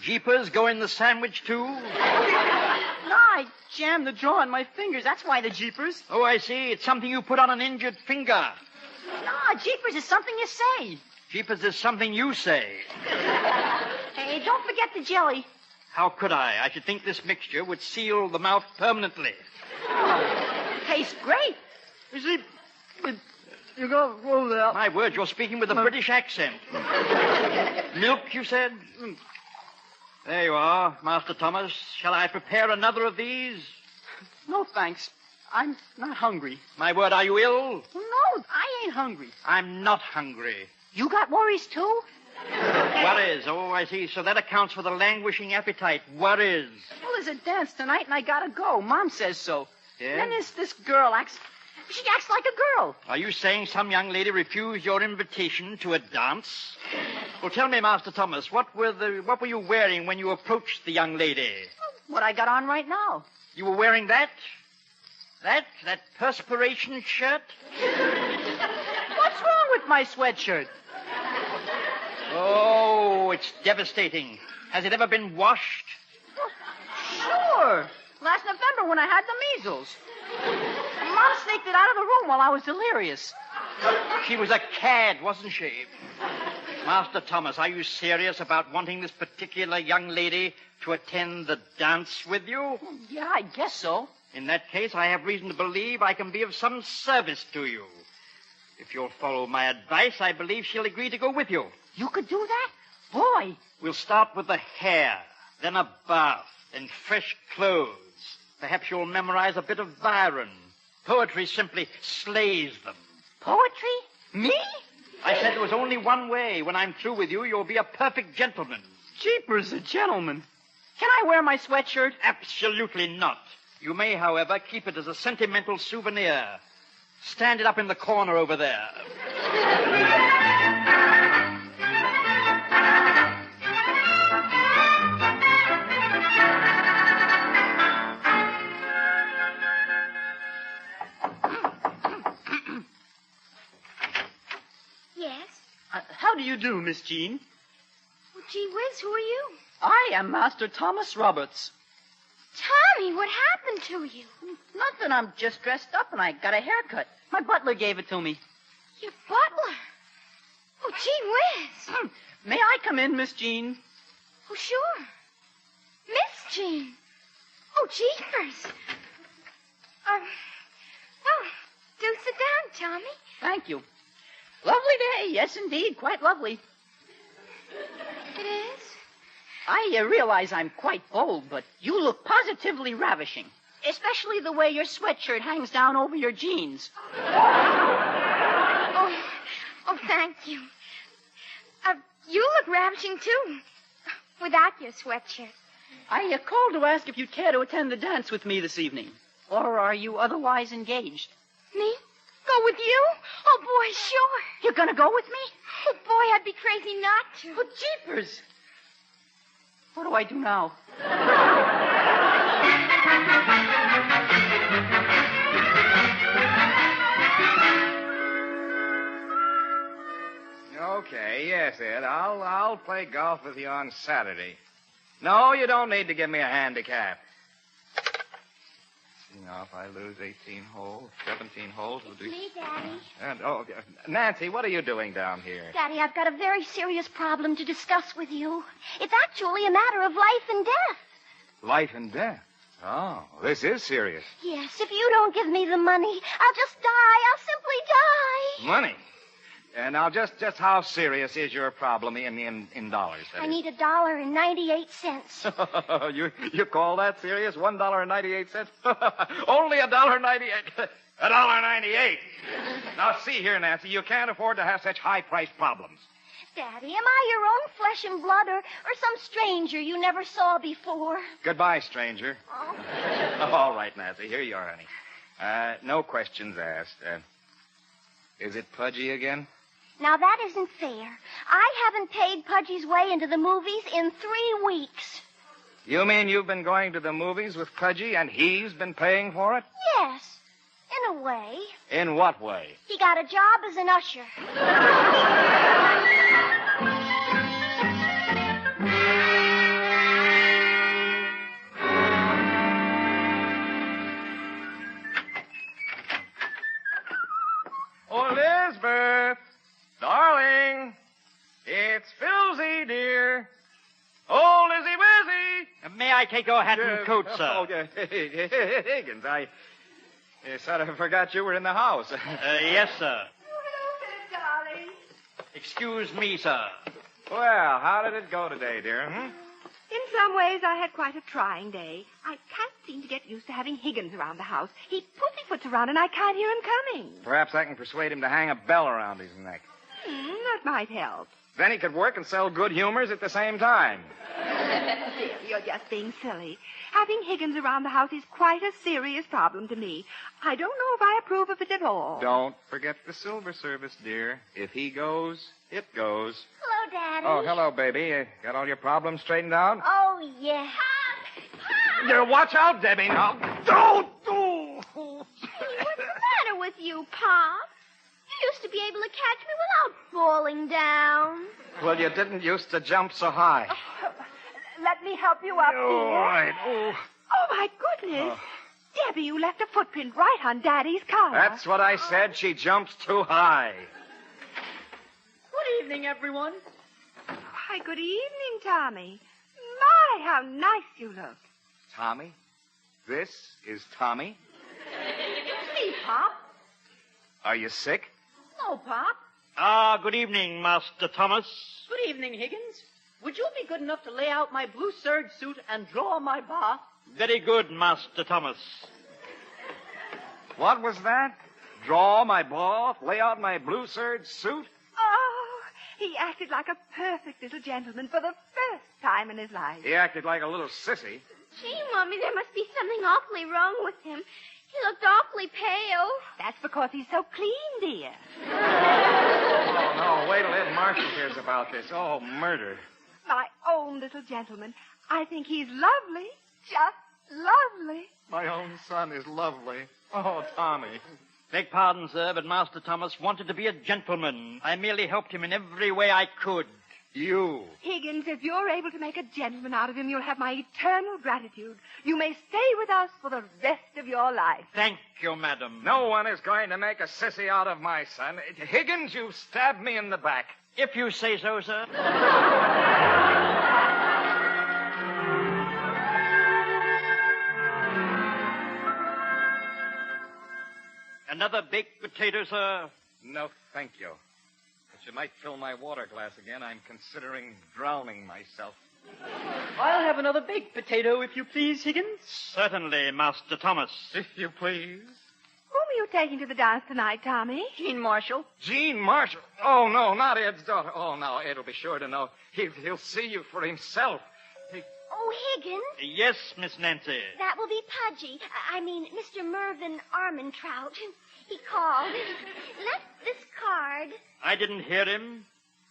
Jeepers go in the sandwich, too? No, I jammed the jaw on my fingers. That's why the jeepers. Oh, I see. It's something you put on an injured finger. No, jeepers is something you say. Jeepers is something you say. Hey, don't forget the jelly. How could I? I should think this mixture would seal the mouth permanently. Tastes great. You see, you go roll out. My word, you're speaking with a British accent. Milk, you said? There you are, Master Thomas. Shall I prepare another of these? No, thanks. I'm not hungry. My word, are you ill? No, I ain't hungry. I'm not hungry. You got worries, too? Worries. Oh, I see. So that accounts for the languishing appetite. Worries. Well, there's a dance tonight, and I gotta go. Mom says so. Yeah? And then this girl she acts like a girl. Are you saying some young lady refused your invitation to a dance? Well, tell me, Master Thomas, what were you wearing when you approached the young lady? What I got on right now. You were wearing that? That perspiration shirt? What's wrong with my sweatshirt? Oh, it's devastating. Has it ever been washed? Sure. Last November when I had the measles. Mom sneaked it out of the room while I was delirious. She was a cad, wasn't she? Master Thomas, are you serious about wanting this particular young lady to attend the dance with you? Yeah, I guess so. In that case, I have reason to believe I can be of some service to you. If you'll follow my advice, I believe she'll agree to go with you. You could do that? Boy. We'll start with the hair, then a bath, then fresh clothes. Perhaps you'll memorize a bit of Byron. Poetry simply slays them. Poetry? Me? I said there was only one way. When I'm through with you, you'll be a perfect gentleman. Jeepers, a gentleman. Can I wear my sweatshirt? Absolutely not. You may, however, keep it as a sentimental souvenir. Stand it up in the corner over there. Yes? How do you do, Miss Jean? Well, gee whiz, who are you? I am Master Thomas Roberts. Tommy, what happened to you? Nothing. I'm just dressed up and I got a haircut. My butler gave it to me. Your butler? Oh, gee whiz. May I come in, Miss Jean? Oh, sure. Miss Jean. Oh, jeepers. Do sit down, Tommy. Thank you. Lovely day. Yes, indeed. Quite lovely. It is? I realize I'm quite bold, but you look positively ravishing. Especially the way your sweatshirt hangs down over your jeans. Oh, thank you. You look ravishing, too. Without your sweatshirt. I called to ask if you'd care to attend the dance with me this evening. Or are you otherwise engaged? Me? Go with you? Oh, boy, sure. You're going to go with me? Oh, boy, I'd be crazy not to. Oh, jeepers. What do I do now? Okay, yes, Ed. I'll play golf with you on Saturday. No, you don't need to give me a handicap. See, now, if I lose 18 holes, 17 holes, we'll do... It's me, Daddy. And, Nancy, what are you doing down here? Daddy, I've got a very serious problem to discuss with you. It's actually a matter of life and death. Life and death? Oh, this is serious. Yes, if you don't give me the money, I'll just die. I'll simply die. Money? Now, just how serious is your problem in dollars? I need $1.98. You call that serious? $1.98? Only $1.98. $1.98. Now, see here, Nancy, you can't afford to have such high-priced problems. Daddy, am I your own flesh and blood or some stranger you never saw before? Goodbye, stranger. Oh. All right, Nancy, here you are, honey. No questions asked. Is it Pudgy again? Now, that isn't fair. I haven't paid Pudgy's way into the movies in 3 weeks. You mean you've been going to the movies with Pudgy and he's been paying for it? Yes, in a way. In what way? He got a job as an usher. Oh, Elizabeth, darling, it's Philzy, dear. Oh, Lizzie Wizzy. May I take your hat and coat, sir? Oh, yeah. Higgins, I sort of forgot you were in the house. Yes, sir. Hello, Philip, darling. Excuse me, sir. Well, how did it go today, dear? In some ways, I had quite a trying day. I can't seem to get used to having Higgins around the house. He pussyfoots around and I can't hear him coming. Perhaps I can persuade him to hang a bell around his neck. That might help. Then he could work and sell good humors at the same time. Dear, you're just being silly. Having Higgins around the house is quite a serious problem to me. I don't know if I approve of it at all. Don't forget the silver service, dear. If he goes, it goes. Hello, Daddy. Oh, hello, baby. Got all your problems straightened out? Oh, yeah. Watch out, Debbie, now. Don't! What's the matter with you, Pop? You used to be able to catch me without falling down. Well, you didn't used to jump so high. Let me help you up, dear. All right. Oh. Oh, my goodness. Debbie, you left a footprint right on Daddy's car. That's what I said. She jumps too high. Good evening, everyone. Why, good evening, Tommy. My, how nice you look. Tommy? This is Tommy? It's me, Pop. Are you sick? No, Pop. Good evening, Master Thomas. Good evening, Higgins. Would you be good enough to lay out my blue serge suit and draw my bath? Very good, Master Thomas. What was that? Draw my bath, lay out my blue serge suit? Oh, he acted like a perfect little gentleman for the first time in his life. He acted like a little sissy. Gee, Mommy, there must be something awfully wrong with him. He looked awfully pale. That's because he's so clean, dear. Oh, no, wait till Ed Marshall hears about this. Oh, murder. My own little gentleman. I think he's lovely. Just lovely. My own son is lovely. Oh, Tommy. Beg pardon, sir, but Master Thomas wanted to be a gentleman. I merely helped him in every way I could. You. Higgins, if you're able to make a gentleman out of him, you'll have my eternal gratitude. You may stay with us for the rest of your life. Thank you, madam. No one is going to make a sissy out of my son. Higgins, you stabbed me in the back. If you say so, sir. Another baked potato, sir? No, thank you. But you might fill my water glass again. I'm considering drowning myself. I'll have another baked potato, if you please, Higgins. Certainly, Master Thomas. If you please. Whom are you taking to the dance tonight, Tommy? Jean Marshall. Jean Marshall? Oh, no, not Ed's daughter. Oh, no, Ed will be sure to know. He'll see you for himself. Oh, Higgins. Yes, Miss Nancy. That will be Pudgy. I mean, Mr. Mervyn Armentrout. He called. Left this card. I didn't hear him.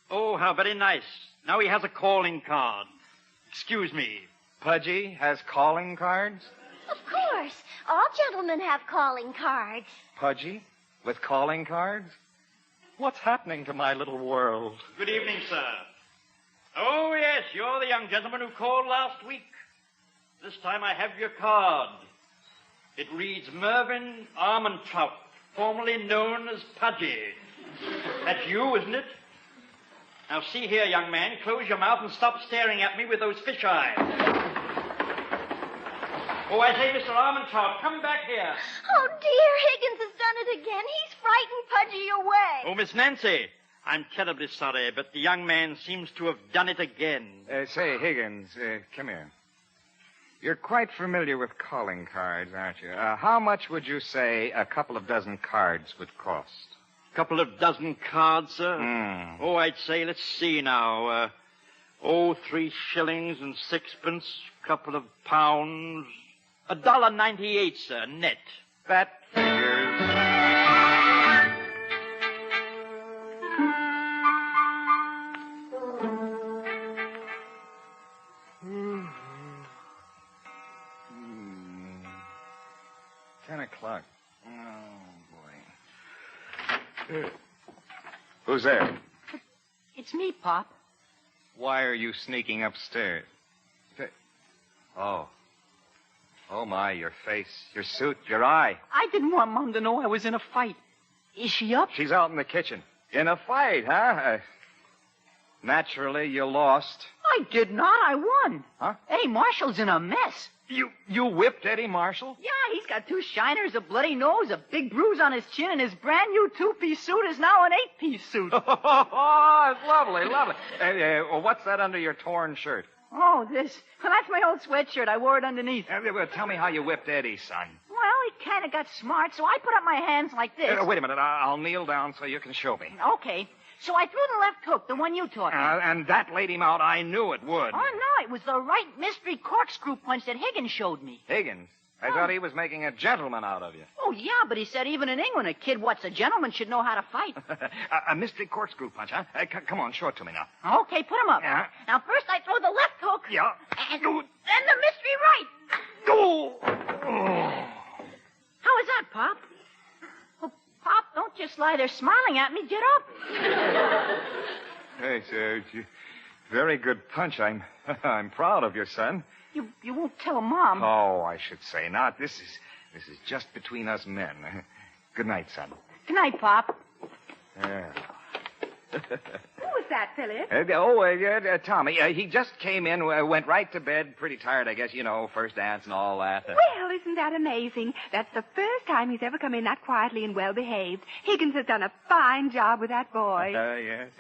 Oh, how very nice. Now he has a calling card. Excuse me. Pudgy has calling cards? Of course. All gentlemen have calling cards. Pudgy with calling cards? What's happening to my little world? Good evening, sir. Oh, yes, you're the young gentleman who called last week. This time I have your card. It reads Mervyn Armentrout, formerly known as Pudgy. That's you, isn't it? Now, see here, young man, close your mouth and stop staring at me with those fish eyes. Oh, I say, Mr. Armentrout, come back here. Oh, dear, Higgins has done it again. He's frightened Pudgy away. Oh, Miss Nancy, I'm terribly sorry, but the young man seems to have done it again. Say, Higgins, come here. You're quite familiar with calling cards, aren't you? How much would you say a couple of dozen cards would cost? Couple of dozen cards, sir? Oh, I'd say, let's see now. 3 shillings and 6pence, couple of pounds. $1.98, sir, net. That figures. $10 o'clock. Oh, boy. Who's there? It's me, Pop. Why are you sneaking upstairs? Oh. Oh, my, your face, your suit, your eye. I didn't want Mom to know I was in a fight. Is she up? She's out in the kitchen. In a fight, huh? Naturally, you lost. I did not. I won. Huh? Eddie Marshall's in a mess. You whipped Eddie Marshall? Yeah, he's got 2 shiners, a bloody nose, a big bruise on his chin, and his brand new 2-piece suit is now an 8-piece suit. Oh, it's lovely, lovely. What's that under your torn shirt? Oh, this. Well, that's my old sweatshirt. I wore it underneath. Well, tell me how you whipped Eddie, son. Well, he kind of got smart, so I put up my hands like this. Wait a minute. I'll kneel down so you can show me. Okay. So I threw the left hook, the one you taught me. And that laid him out. I knew it would. Oh, no, it was the right mystery corkscrew punch that Higgins showed me. Higgins? I thought he was making a gentleman out of you. Oh, yeah, but he said even in England, a kid what's a gentleman should know how to fight. A mystery corkscrew punch, huh? Come on, show it to me now. Okay, put him up. Yeah. Now, first I throw the left hook. Yeah. And then the mystery right. Oh. How is that, Pop? Oh, Pop, don't just lie there smiling at me. Get up. Hey, sir, very good punch. I'm proud of your son. You won't tell Mom. Oh, I should say not. This is just between us men. Good night, son. Good night, Pop. Yeah. Who was that, Philip? Tommy. He just came in, went right to bed, pretty tired, I guess. You know, first dance and all that. Well, isn't that amazing? That's the first time he's ever come in that quietly and well-behaved. Higgins has done a fine job with that boy.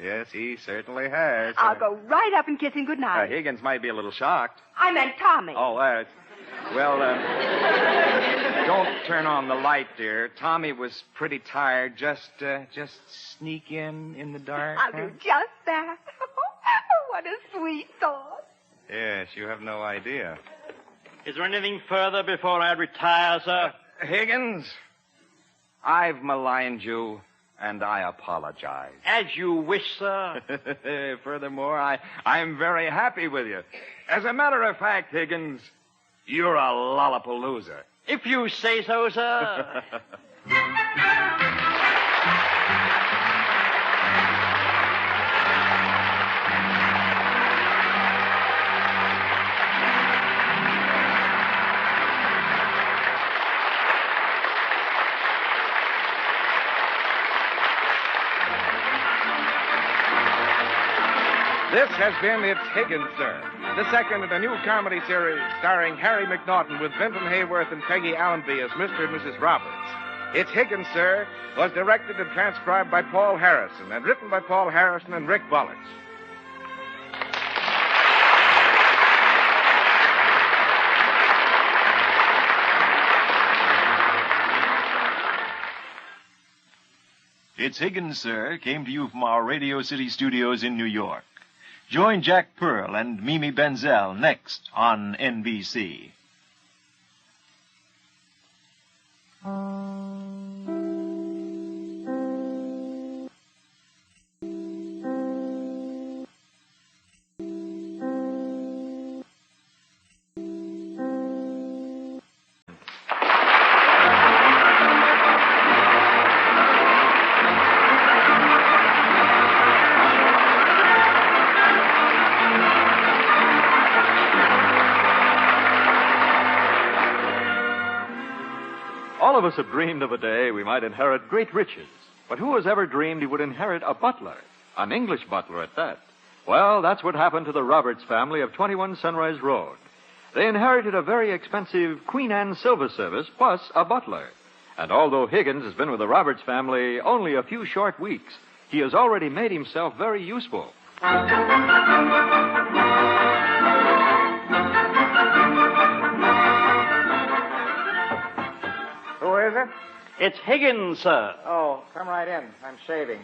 Yes, he certainly has. I'll go right up and kiss him goodnight. Higgins might be a little shocked. I meant Tommy. Oh, well, don't turn on the light, dear. Tommy was pretty tired. Just sneak in the dark. I'll do just that. Oh, what a sweet thought. Yes, you have no idea. Is there anything further before I retire, sir? Higgins, I've maligned you, and I apologize. As you wish, sir. Furthermore, I'm very happy with you. As a matter of fact, Higgins, you're a lollapalooza. If you say so, sir. This has been It's Higgins, Sir, the second in a new comedy series starring Harry McNaughton with Vinton Hayworth and Peggy Allenby as Mr. and Mrs. Roberts. It's Higgins, Sir was directed and transcribed by Paul Harrison and written by Paul Harrison and Rick Bullets. It's Higgins, Sir, came to you from our Radio City studios in New York. Join Jack Pearl and Mimi Benzel next on NBC. All of us have dreamed of a day we might inherit great riches. But who has ever dreamed he would inherit a butler? An English butler at that. Well, that's what happened to the Roberts family of 21 Sunrise Road. They inherited a very expensive Queen Anne silver service plus a butler. And although Higgins has been with the Roberts family only a few short weeks, he has already made himself very useful. Who is it? It's Higgins, sir. Oh, come right in. I'm shaving.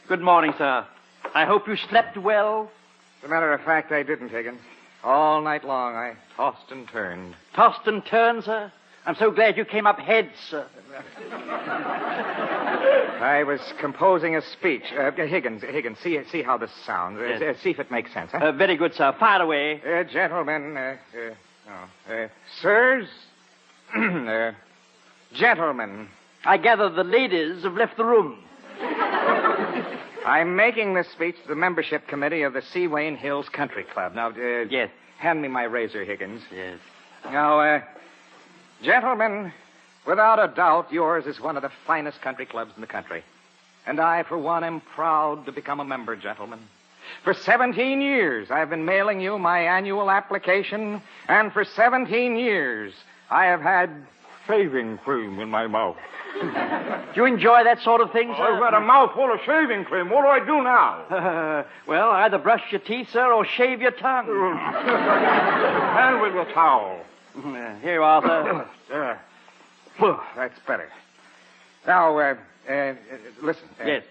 Good morning, sir. I hope you slept well. As a matter of fact, I didn't, Higgins. All night long, I tossed and turned. Tossed and turned, sir? I'm so glad you came up heads, sir. I was composing a speech. Higgins, see how this sounds. Yes. See if it makes sense, huh? Very good, sir. Fire away. Gentlemen, sirs, gentlemen. I gather the ladies have left the room. I'm making this speech to the membership committee of the Seawain Hills Country Club. Now, yes. Hand me my razor, Higgins. Yes. Now, gentlemen, without a doubt, yours is one of the finest country clubs in the country. And I, for one, am proud to become a member, gentlemen. For 17 years, I've been mailing you my annual application, and for 17 years, I have had shaving cream in my mouth. Do you enjoy that sort of thing, sir? I've got a mouth full of shaving cream. What do I do now? Well, either brush your teeth, sir, or shave your tongue. And with your towel. Here you are, sir. That's better. Now, listen. Yes.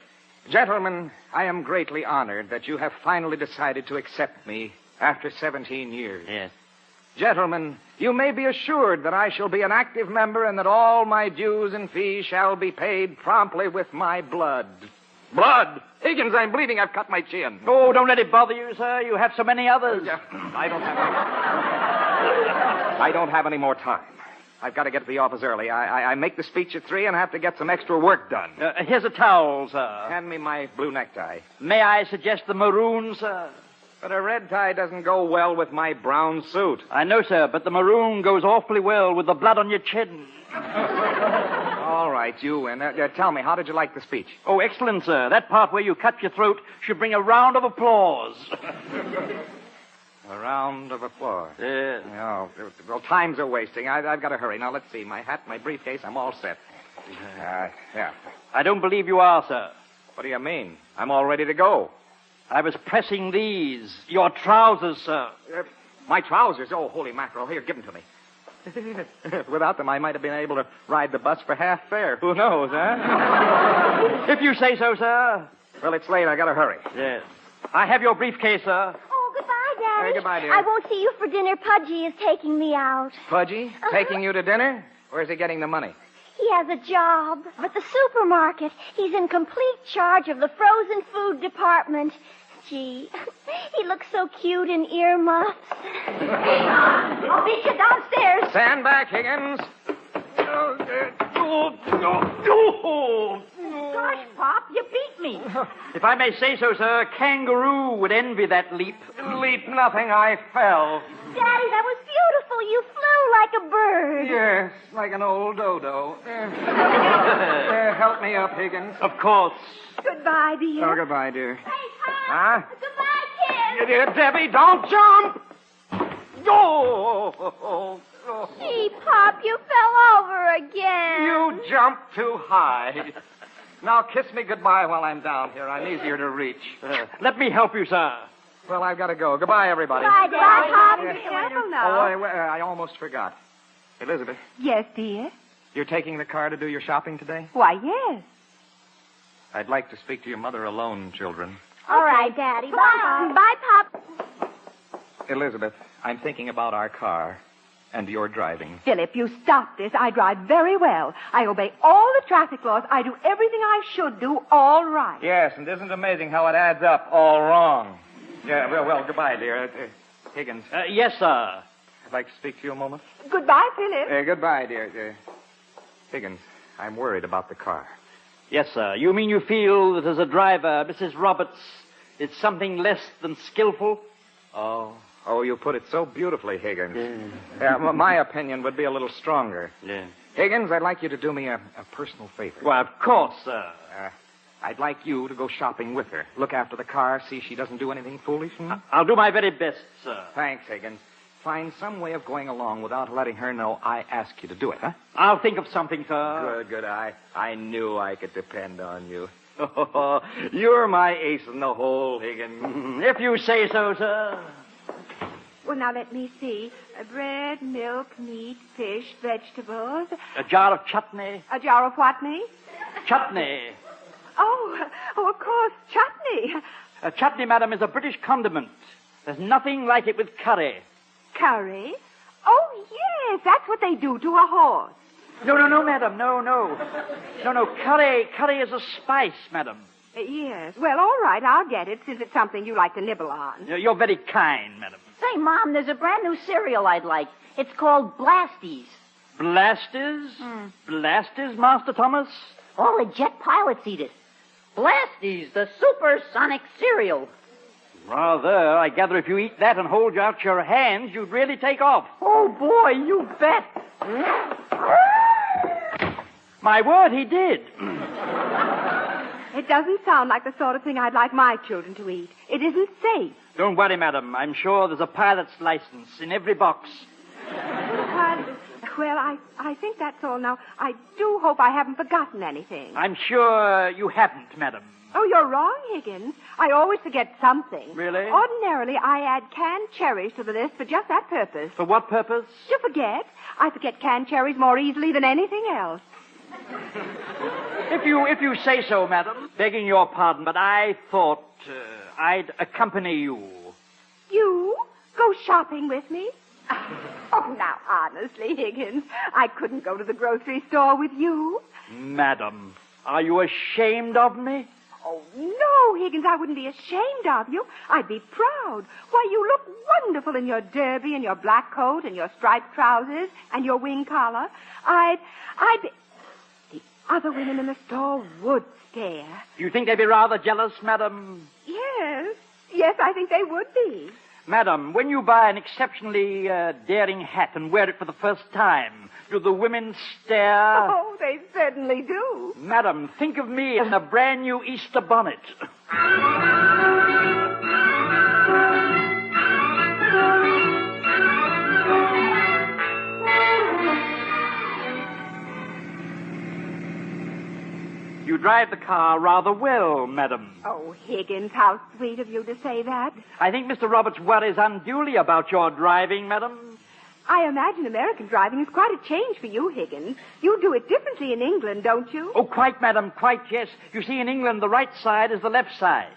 Gentlemen, I am greatly honored that you have finally decided to accept me after 17 years. Yes. Gentlemen, you may be assured that I shall be an active member and that all my dues and fees shall be paid promptly with my blood. Blood? Higgins, I'm bleeding. I've cut my chin. Oh, don't let it bother you, sir. You have so many others. I don't have any more time. I've got to get to the office early. I make the speech at 3 and have to get some extra work done. Here's a towel, sir. Hand me my blue necktie. May I suggest the maroon, sir? But a red tie doesn't go well with my brown suit. I know, sir, but the maroon goes awfully well with the blood on your chin. All right, you win. Tell me, how did you like the speech? Oh, excellent, sir. That part where you cut your throat should bring a round of applause. A round of applause. Yes. Oh, well, time's a wasting. I've got to hurry. Now, let's see. My hat, my briefcase, I'm all set. Yeah. I don't believe you are, sir. What do you mean? I'm all ready to go. I was pressing these. Your trousers, sir. My trousers? Oh, holy mackerel. Here, give them to me. Without them, I might have been able to ride the bus for half fare. Who knows, huh? If you say so, sir. Well, it's late. I got to hurry. Yes. I have your briefcase, sir. Oh, goodbye, Daddy. Goodbye, dear. I won't see you for dinner. Pudgy is taking me out. Pudgy? Taking you to dinner? Where's he getting the money? He has a job at the supermarket. He's in complete charge of the frozen food department. Gee, he looks so cute in earmuffs. I'll meet you downstairs. Stand back, Higgins. Gosh, Pop, you beat me. If I may say so, sir, a kangaroo would envy that leap. Leap nothing, I fell. Daddy, that was beautiful. You flew like a bird. Yes, like an old dodo. Help me up, Higgins. Of course. Goodbye, dear. Oh, goodbye, dear. Hey, Pop. Huh? Goodbye, kid. Dear Debbie, don't jump! Oh! Gee, Pop, you fell over again. You jumped too high. Now kiss me goodbye while I'm down here. I'm easier to reach. Let me help you, sir. Well, I've got to go. Goodbye, everybody. Bye, Dad. Pop. Be careful Oh, now. I almost forgot. Elizabeth, Yes, dear. you're taking the car to do your shopping today? Why, yes. I'd like to speak to your mother alone, children. All right, Daddy. Bye. Bye, Pop. Elizabeth, I'm thinking about our car and your driving. Philip, you stop this. I drive very well. I obey all the traffic laws. I do everything I should do all right. Yes, and isn't it amazing how it adds up all wrong? Yeah, well, goodbye, dear. Higgins. Yes, sir. I'd like to speak to you a moment. Goodbye, Philip. Goodbye, dear. Higgins, I'm worried about the car. Yes, sir. You mean you feel that as a driver, Mrs. Roberts is something less than skillful? Oh, you put it so beautifully, Higgins. Yeah, my opinion would be a little stronger. Yeah. Higgins, I'd like you to do me a personal favor. Why, of course, sir. I'd like you to go shopping with her. Look after the car, see she doesn't do anything foolish. I'll do my very best, sir. Thanks, Higgins. Find some way of going along without letting her know I asked you to do it, huh? I'll think of something, sir. Good. I knew I could depend on you. You're my ace in the hole, Higgins. If you say so, sir. Well, now let me see. Bread, milk, meat, fish, vegetables. A jar of chutney. A jar of what, me? Chutney. Oh, of course, chutney. Chutney, madam, is a British condiment. There's nothing like it with curry. Curry? Oh, yes, that's what they do to a horse. No, madam. No. Curry is a spice, madam. Yes. Well, all right, I'll get it, since it's something you like to nibble on. You're very kind, madam. Say, Mom, there's a brand new cereal I'd like. It's called Blasties. Blasters? Blasters, Master Thomas? All the jet pilots eat it. Blasties, the supersonic cereal. Rather. I gather if you eat that and hold out your hands, you'd really take off. Oh, boy, you bet. My word, he did. It doesn't sound like the sort of thing I'd like my children to eat. It isn't safe. Don't worry, madam. I'm sure there's a pilot's license in every box. Well, I think that's all now. I do hope I haven't forgotten anything. I'm sure you haven't, madam. Oh, you're wrong, Higgins. I always forget something. Really? Ordinarily, I add canned cherries to the list for just that purpose. For what purpose? To forget. I forget canned cherries more easily than anything else. If you say so, madam. Begging your pardon, but I thought I'd accompany you. You? Go shopping with me? Oh, now, honestly, Higgins, I couldn't go to the grocery store with you. Madam, are you ashamed of me? Oh, no, Higgins, I wouldn't be ashamed of you. I'd be proud. Why, you look wonderful in your derby and your black coat and your striped trousers and your wing collar. I'd be... The other women in the store would stare. You think they'd be rather jealous, madam? Yes, I think they would be. Madam, when you buy an exceptionally daring hat and wear it for the first time, do the women stare? Oh, they certainly do. Madam, think of me in a brand new Easter bonnet. You drive the car rather well, madam. Oh, Higgins, how sweet of you to say that. I think Mr. Roberts worries unduly about your driving, madam. I imagine American driving is quite a change for you, Higgins. You do it differently in England, don't you? Oh, quite, madam, quite, yes. You see, in England, the right side is the left side.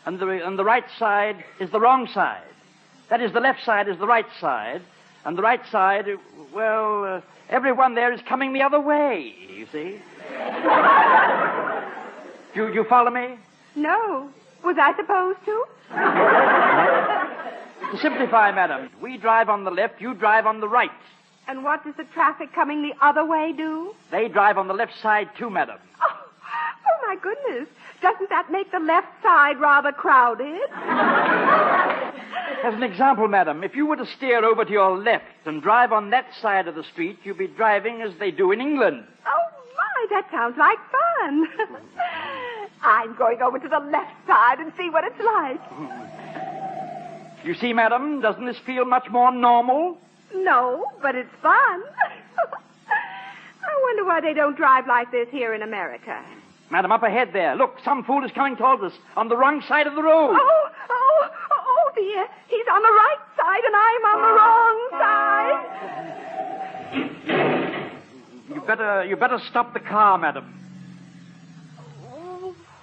And the right side is the wrong side. That is, the left side is the right side. And the right side, well, everyone there is coming the other way, you see. Do you follow me? No. Was I supposed to? To simplify, madam, we drive on the left, you drive on the right. And what does the traffic coming the other way do? They drive on the left side, too, madam. Oh, my goodness. Doesn't that make the left side rather crowded? As an example, madam, if you were to steer over to your left and drive on that side of the street, you'd be driving as they do in England. Oh, my, that sounds like fun. I'm going over to the left side and see what it's like. You see, madam, doesn't this feel much more normal? No, but it's fun. I wonder why they don't drive like this here in America. Madam, up ahead there. Look, some fool is coming towards us on the wrong side of the road. Oh, dear. He's on the right side and I'm on the wrong side. You better stop the car, madam.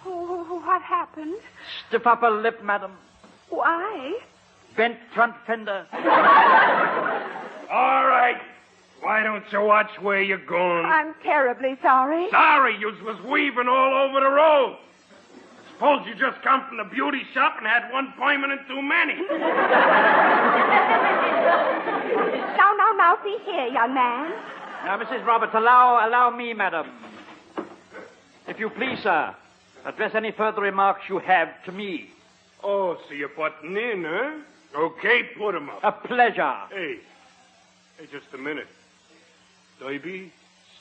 Oh, what happened? Stiff upper lip, madam. Why? Bent front fender. All right. Why don't you watch where you're going? I'm terribly sorry. Sorry, you was weaving all over the road. Suppose you just come from the beauty shop and had one appointment too many. Now, see here, young man. Now, Mrs. Roberts, allow me, madam. If you please, sir, address any further remarks you have to me. Oh, so you're butting in, huh? Okay, put 'em up. A pleasure. Hey, just a minute. Derby,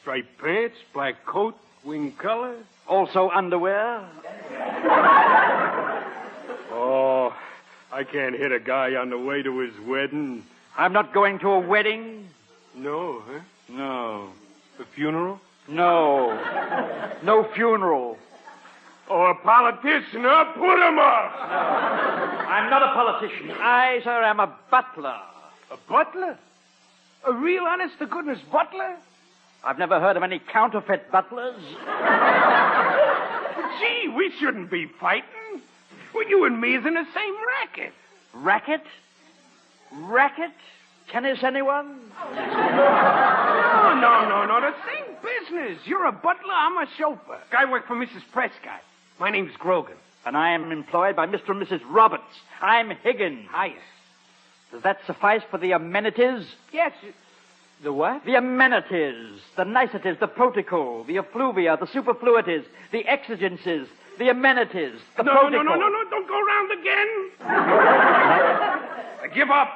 striped pants, black coat, wing color. Also underwear? Oh, I can't hit a guy on the way to his wedding. I'm not going to a wedding. No, huh? No. A funeral? No. No funeral. Oh, a politician, huh? Put him up! I'm not a politician. I, sir, am a butler. A butler? A real honest-to-goodness butler? I've never heard of any counterfeit butlers. Gee, we shouldn't be fighting. Well, you and me is in the same racket. Racket? Racket? tennis, anyone? No. The same business. You're a butler, I'm a chauffeur. I work for Mrs. Prescott. My name's Grogan. And I am employed by Mr. and Mrs. Roberts. I'm Higgins. Hiya. Does that suffice for the amenities? Yes. The what? The amenities, the niceties, the protocol, the effluvia, the superfluities, the exigencies, the amenities, the protocol. No. Don't go around again. I give up.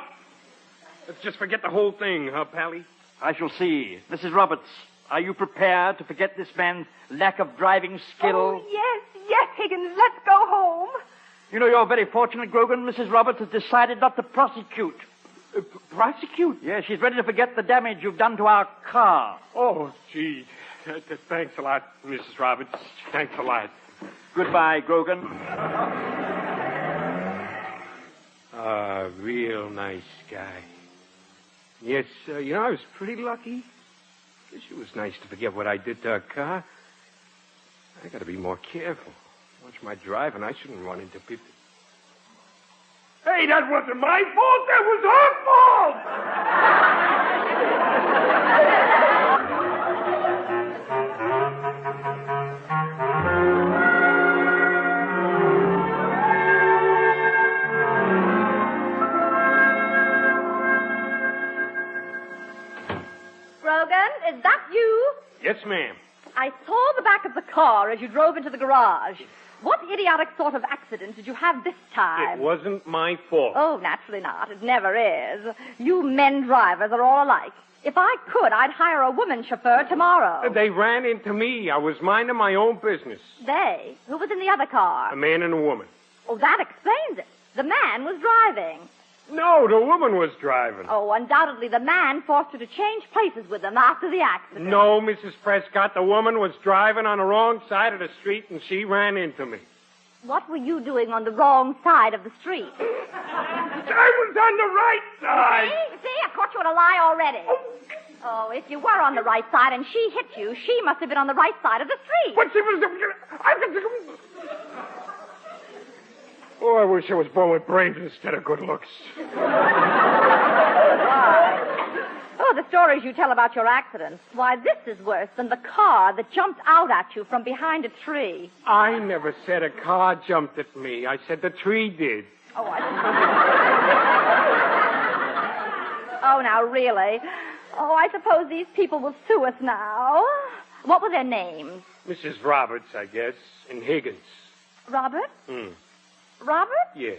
Let's just forget the whole thing, huh, Pally? I shall see. Mrs. Roberts, are you prepared to forget this man's lack of driving skill? Oh, yes, Higgins, let's go home. You know, you're very fortunate, Grogan. Mrs. Roberts has decided not to prosecute. Prosecute? Yes, she's ready to forget the damage you've done to our car. Oh, gee. Thanks a lot, Mrs. Roberts. Thanks a lot. Goodbye, Grogan. Real nice guy. Yes, I was pretty lucky. Guess it was nice to forget what I did to her car. I gotta be more careful. Watch my driving. I shouldn't run into people. Hey, that wasn't my fault. That was her fault. Grogan, is that you? Yes, ma'am. I saw the back of the car as you drove into the garage. What idiotic sort of accident did you have this time? It wasn't my fault. Oh, naturally not. It never is. You men drivers are all alike. If I could, I'd hire a woman chauffeur tomorrow. They ran into me. I was minding my own business. They? Who was in the other car? A man and a woman. Oh, that explains it. The man was driving. No, the woman was driving. Oh, undoubtedly the man forced her to change places with them after the accident. No, Mrs. Prescott, the woman was driving on the wrong side of the street and she ran into me. What were you doing on the wrong side of the street? I was on the right side. See, I caught you in a lie already. Oh, if you were on the right side and she hit you, she must have been on the right side of the street. But she was... Oh, I wish I was born with brains instead of good looks. Oh, the stories you tell about your accidents. Why, this is worse than the car that jumped out at you from behind a tree. I never said a car jumped at me. I said the tree did. Oh, Oh, now, really? Oh, I suppose these people will sue us now. What were their names? Mrs. Roberts, I guess, and Higgins. Robert? Hmm. Robert? Yeah.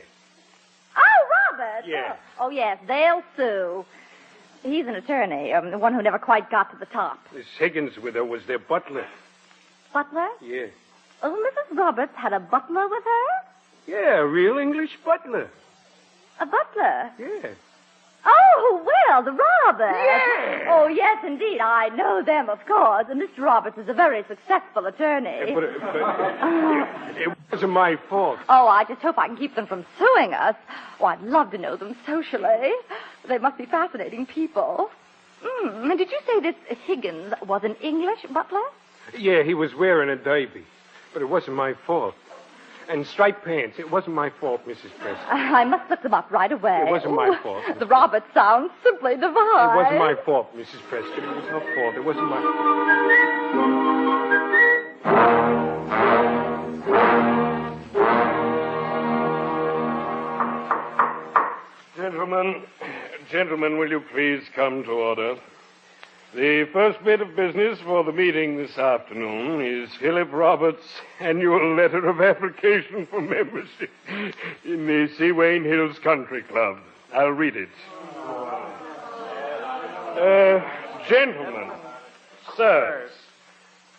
Oh, Robert! Yeah. Oh, yes, they'll sue. He's an attorney, the one who never quite got to the top. Miss Higgins with her was their butler. Butler? Yeah. Oh, Mrs. Roberts had a butler with her? Yeah, a real English butler. A butler? Yeah. Oh, well, the Roberts. Yeah. Oh, yes, indeed. I know them, of course. And Mr. Roberts is a very successful attorney. But it wasn't my fault. Oh, I just hope I can keep them from suing us. Oh, I'd love to know them socially. They must be fascinating people. And did you say this Higgins was an English butler? Yeah, he was wearing a derby. But it wasn't my fault. And striped pants. It wasn't my fault, Mrs. Preston. I must look them up right away. It wasn't my fault. The Roberts sound simply divine. It wasn't my fault, Mrs. Preston. It was her fault. It wasn't my Gentlemen, will you please come to order? The first bit of business for the meeting this afternoon is Philip Roberts' annual letter of application for membership in the Seawain Hills Country Club. I'll read it. Gentlemen, sirs,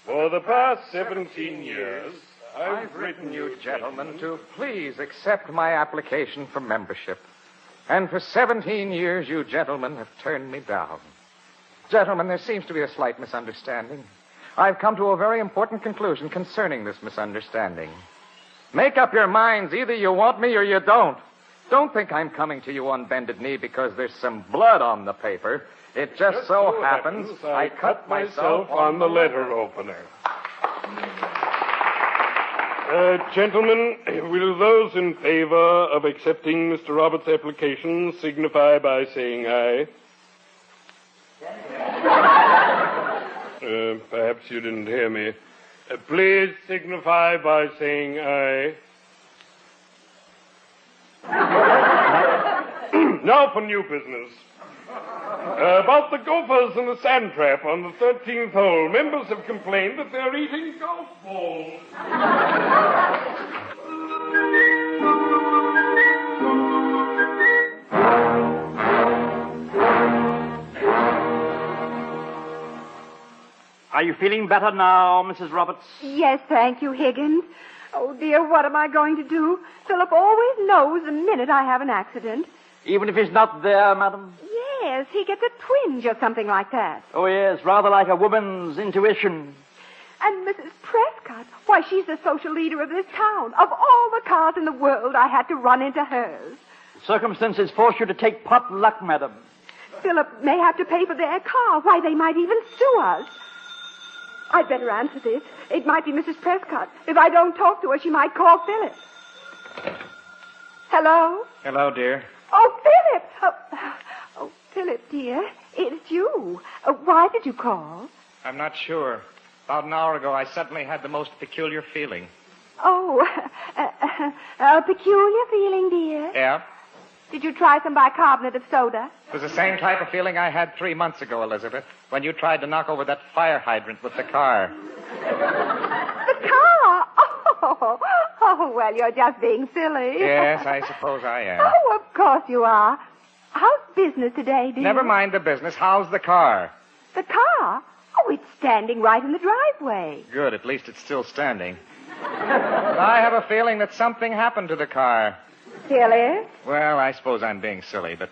for the past 17 years, I've written you gentlemen to please accept my application for membership. And for 17 years, you gentlemen have turned me down. Gentlemen, there seems to be a slight misunderstanding. I've come to a very important conclusion concerning this misunderstanding. Make up your minds. Either you want me or you don't. Don't think I'm coming to you on bended knee because there's some blood on the paper. It just so happens I cut myself on the letter opener. Gentlemen, will those in favor of accepting Mr. Roberts' application signify by saying aye? Perhaps you didn't hear me. Please signify by saying aye. Now for new business. About the gophers and the sand trap on the 13th hole. Members have complained that they're eating golf balls. Are you feeling better now, Mrs. Roberts? Yes, thank you, Higgins. Oh, dear, what am I going to do? Philip always knows the minute I have an accident. Even if he's not there, madam? Yes, he gets a twinge or something like that. Oh, yes, rather like a woman's intuition. And Mrs. Prescott, why, she's the social leader of this town. Of all the cars in the world, I had to run into hers. Circumstances force you to take pot luck, madam. Philip may have to pay for their car. Why, they might even sue us. I'd better answer this. It might be Mrs. Prescott. If I don't talk to her, she might call Philip. Hello? Hello, dear. Oh, Philip! Oh, Philip, dear, it's you. Why did you call? I'm not sure. About an hour ago, I suddenly had the most peculiar feeling. Oh, a peculiar feeling, dear. Yeah? Did you try some bicarbonate of soda? It was the same type of feeling I had 3 months ago, Elizabeth, when you tried to knock over that fire hydrant with the car. The car? Oh, well, you're just being silly. Yes, I suppose I am. Oh, of course you are. How's business today, dear? Never mind the business. How's the car? The car? Oh, it's standing right in the driveway. Good. At least it's still standing. I have a feeling that something happened to the car. Silly? Well, I suppose I'm being silly, but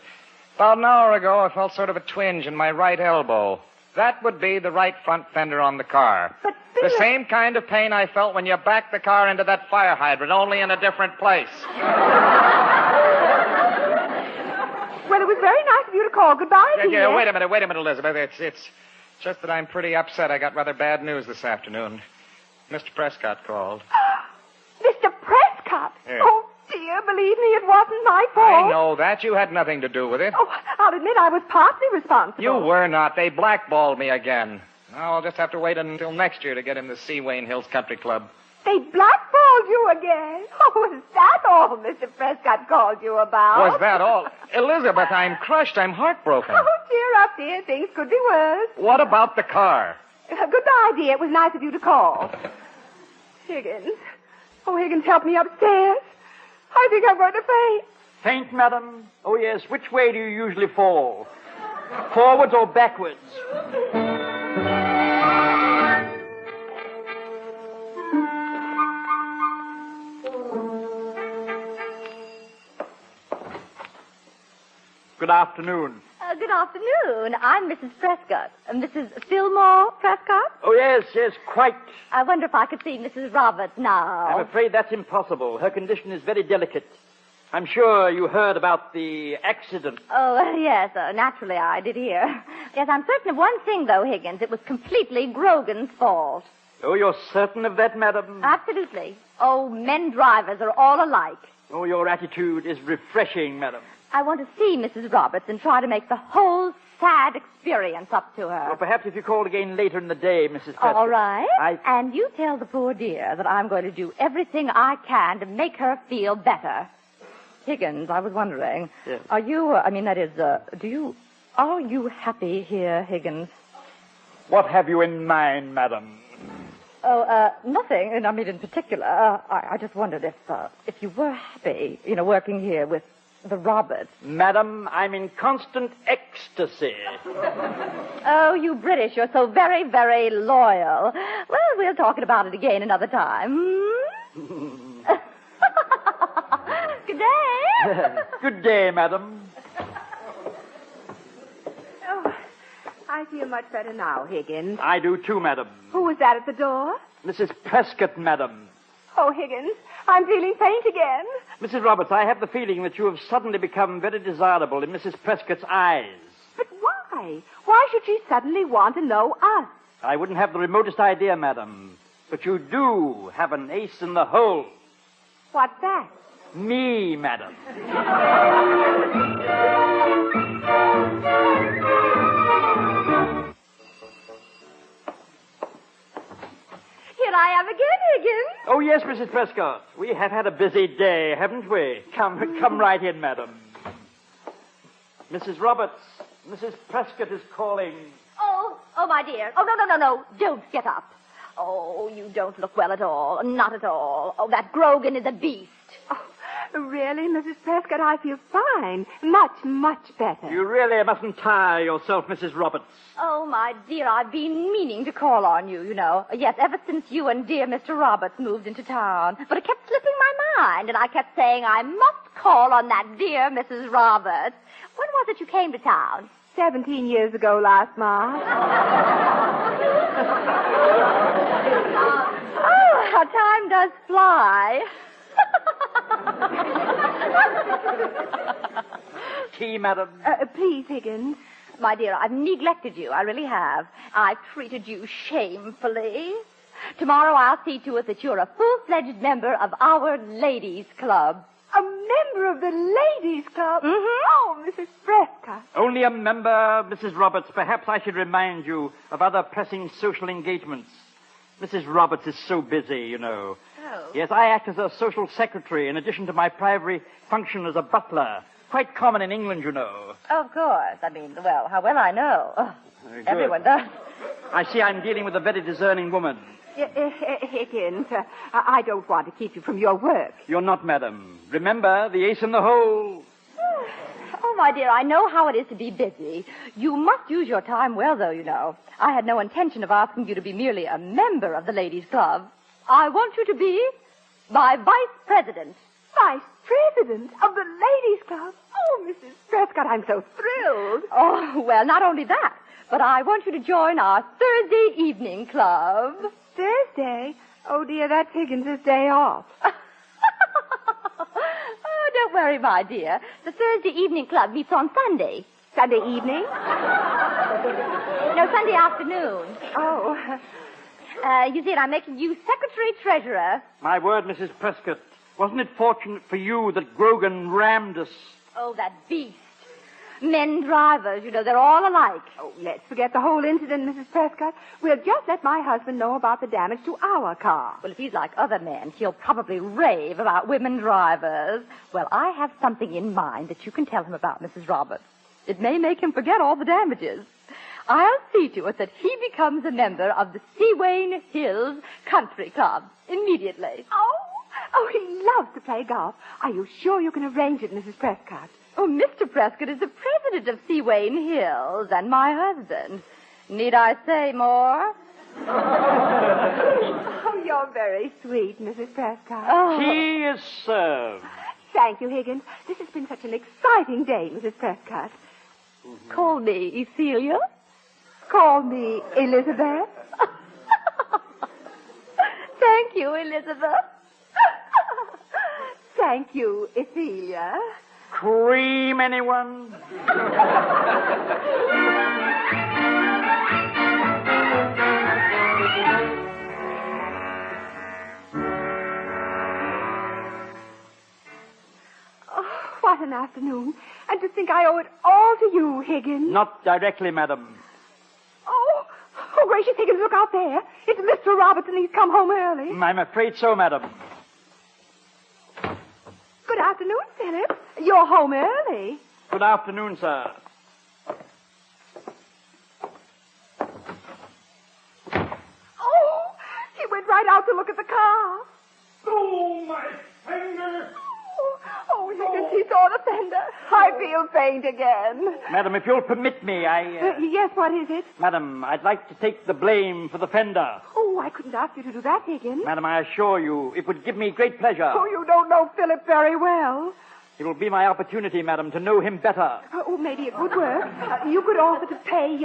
about an hour ago, I felt sort of a twinge in my right elbow. That would be the right front fender on the car. But the same kind of pain I felt when you backed the car into that fire hydrant, only in a different place. Well, it was very nice of you to call. Goodbye, dear. Yeah, wait a minute, Elizabeth. It's just that I'm pretty upset. I got rather bad news this afternoon. Mr. Prescott called. Mr. Prescott? Yes. Oh, dear, believe me, it wasn't my fault. I know that. You had nothing to do with it. Oh, I'll admit I was partly responsible. You were not. They blackballed me again. Now I'll just have to wait until next year to get him to see Wayne Hills Country Club. They blackballed you again? Oh, was that all Mr. Prescott called you about? Was that all? Elizabeth, I'm crushed. I'm heartbroken. Oh, cheer up, dear. Things could be worse. What about the car? Goodbye, dear. It was nice of you to call. Higgins. Oh, Higgins, help me upstairs. I think I'm going to faint. Faint, madam? Oh, yes. Which way do you usually fall? Forwards or backwards? Good afternoon. Good afternoon. I'm Mrs. Prescott. Mrs. Fillmore Prescott? Oh, yes, quite. I wonder if I could see Mrs. Roberts now. I'm afraid that's impossible. Her condition is very delicate. I'm sure you heard about the accident. Oh, yes, naturally I did hear. Yes, I'm certain of one thing, though, Higgins. It was completely Grogan's fault. Oh, you're certain of that, madam? Absolutely. Oh, men drivers are all alike. Oh, your attitude is refreshing, madam. I want to see Mrs. Roberts and try to make the whole sad experience up to her. Well, perhaps if you called again later in the day, Mrs. Prescott. All right. And you tell the poor dear that I'm going to do everything I can to make her feel better. Higgins, I was wondering, yes. Are you, are you happy here, Higgins? What have you in mind, madam? Oh, nothing, and I mean in particular. I just wondered if you were happy, working here with the Roberts. Madam, I'm in constant ecstasy. Oh, you British, you're so very, very loyal. Well, we'll talk about it again another time. Good day. Good day, madam. Oh, I feel much better now, Higgins. I do too, madam. Who was that at the door? Mrs. Prescott, madam. Oh, Higgins, I'm feeling faint again. Mrs. Roberts, I have the feeling that you have suddenly become very desirable in Mrs. Prescott's eyes. But why? Why should she suddenly want to know us? I wouldn't have the remotest idea, madam. But you do have an ace in the hole. What's that? Me, madam. Here I am again, Higgins. Oh, yes, Mrs. Prescott. We have had a busy day, haven't we? Come right in, madam. Mrs. Roberts, Mrs. Prescott is calling. Oh, my dear. Oh, no. Don't get up. Oh, you don't look well at all. Not at all. Oh, that Grogan is a beast. Oh, really, Mrs. Prescott, I feel fine. Much better. You really mustn't tire yourself, Mrs. Roberts. Oh, my dear, I've been meaning to call on you, you know. Yes, ever since you and dear Mr. Roberts moved into town. But it kept slipping my mind, and I kept saying I must call on that dear Mrs. Roberts. When was it you came to town? 17 years ago last March. Oh, how time does fly. Tea, madam? Please, Higgins. My dear, I've neglected you. I really have. I've treated you shamefully. Tomorrow I'll see to it that you're a full-fledged member of our ladies' club. A member of the ladies' club? Mm-hmm. Oh, Mrs. Prescott. Only a member, Mrs. Roberts. Perhaps I should remind you of other pressing social engagements. Mrs. Roberts is so busy, you know. Oh. Yes, I act as a social secretary in addition to my primary function as a butler. Quite common in England, you know. Of course. I mean, well, how well I know. Oh, Very good. everyone does. I see I'm dealing with a very discerning woman. Higgins, I don't want to keep you from your work. You're not, madam. Remember, the ace in the hole. Oh, my dear, I know how it is to be busy. You must use your time well, though, you know. I had no intention of asking you to be merely a member of the ladies' club. I want you to be my vice president. Vice president of the ladies' club? Oh, Mrs. Prescott, I'm so thrilled. Oh, well, not only that, but I want you to join our Thursday evening club. Thursday? Oh, dear, that's Higgins' day off. Oh, don't worry, my dear. The Thursday evening club meets on Sunday. Sunday evening? No, Sunday afternoon. Oh. You see, I'm making you secretary-treasurer. My word, Mrs. Prescott. Wasn't it fortunate for you that Grogan rammed us? Oh, that beast. Men drivers, you know, they're all alike. Oh, let's forget the whole incident, Mrs. Prescott. We'll just let my husband know about the damage to our car. Well, if he's like other men, he'll probably rave about women drivers. Well, I have something in mind that you can tell him about, Mrs. Roberts. It may make him forget all the damages. I'll see to it that he becomes a member of the Seawain Hills Country Club immediately. Oh, he loves to play golf. Are you sure you can arrange it, Mrs. Prescott? Oh, Mr. Prescott is the president of Seawain Hills and my husband. Need I say more? Oh, you're very sweet, Mrs. Prescott. Oh. Tea is served. Thank you, Higgins. This has been such an exciting day, Mrs. Prescott. Call me Celia. Call me Elizabeth. Thank you, Elizabeth. Thank you, Ophelia. Cream, anyone? Oh, what an afternoon. And to think I owe it all to you, Higgins. Not directly, madam. Oh, gracious, Higgins, look out there. It's Mr. Robertson. He's come home early. I'm afraid so, madam. Good afternoon, Philip. You're home early. Good afternoon, sir. Oh, he went right out to look at the car. Oh, my finger! Oh, Higgins, he saw the fender. I feel faint again. Madam, if you'll permit me, Yes, what is it? Madam, I'd like to take the blame for the fender. Oh, I couldn't ask you to do that, Higgins. Madam, I assure you, it would give me great pleasure. Oh, you don't know Philip very well. It will be my opportunity, madam, to know him better. Oh, maybe it would work. You could offer to pay,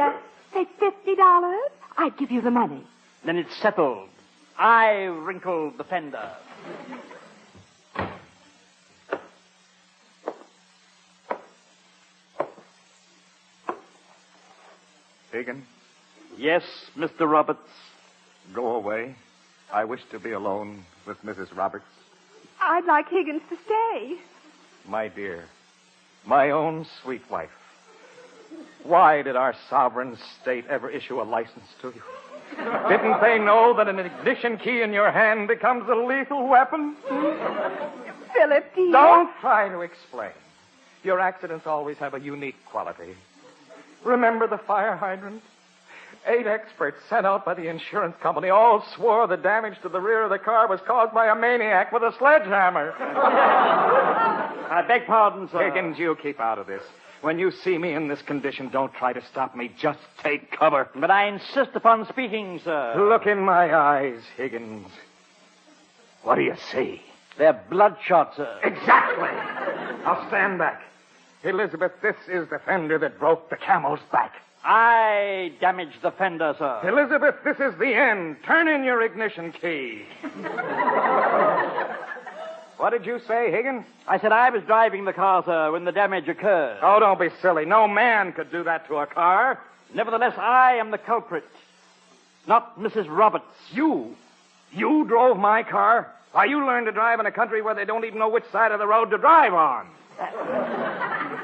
say, $50. I'd give you the money. Then it's settled. I wrinkled the fender. Higgins? Yes, Mr. Roberts. Go away. I wish to be alone with Mrs. Roberts. I'd like Higgins to stay. My dear, my own sweet wife, why did our sovereign state ever issue a license to you? Didn't they know that an ignition key in your hand becomes a lethal weapon? Philip, dear. Don't try to explain. Your accidents always have a unique quality. Remember the fire hydrant? 8 experts sent out by the insurance company all swore the damage to the rear of the car was caused by a maniac with a sledgehammer. I beg pardon, sir. Higgins, you keep out of this. When you see me in this condition, don't try to stop me. Just take cover. But I insist upon speaking, sir. Look in my eyes, Higgins. What do you see? They're bloodshot, sir. Exactly. Now stand back. Elizabeth, this is the fender that broke the camel's back. I damaged the fender, sir. Elizabeth, this is the end. Turn in your ignition key. What did you say, Higgins? I said I was driving the car, sir, when the damage occurred. Oh, don't be silly. No man could do that to a car. Nevertheless, I am the culprit, not Mrs. Roberts. You drove my car? Why, you learned to drive in a country where they don't even know which side of the road to drive on.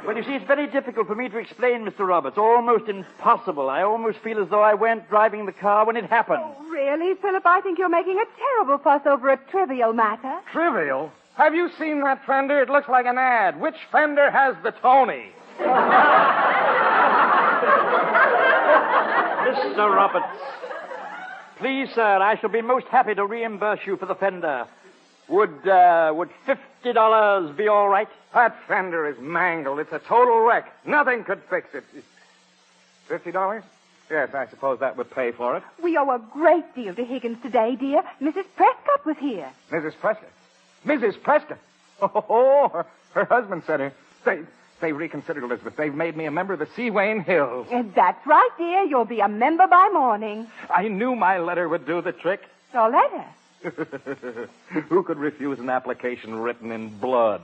Well, you see, it's very difficult for me to explain, Mr. Roberts. Almost impossible. I almost feel as though I weren't driving the car when it happened. Oh, really, Philip? I think you're making a terrible fuss over a trivial matter. Trivial? Have you seen that fender? It looks like an ad. Which fender has the Tony? Mr. Roberts, please, sir, I shall be most happy to reimburse you for the fender. Would $50 be all right? That fender is mangled. It's a total wreck. Nothing could fix it. $50? Yes, I suppose that would pay for it. We owe a great deal to Higgins today, dear. Mrs. Prescott was here. Mrs. Prescott? Mrs. Prescott? Oh, her husband said her. They reconsidered, Elizabeth. They've made me a member of the Seawain Hills. That's right, dear. You'll be a member by morning. I knew my letter would do the trick. Your letter? Who could refuse an application written in blood?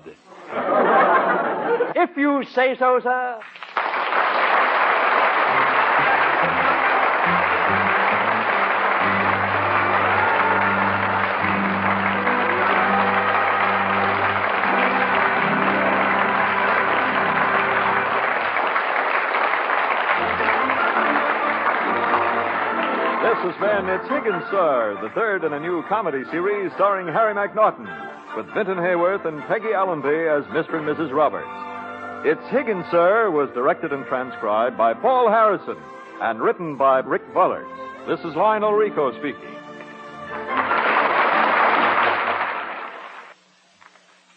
If you say so, sir. This has been It's Higgins, Sir, the third in a new comedy series starring Harry McNaughton, with Vinton Hayworth and Peggy Allenby as Mr. and Mrs. Roberts. It's Higgins, Sir was directed and transcribed by Paul Harrison and written by Rick Bullard. This is Lionel Rico speaking.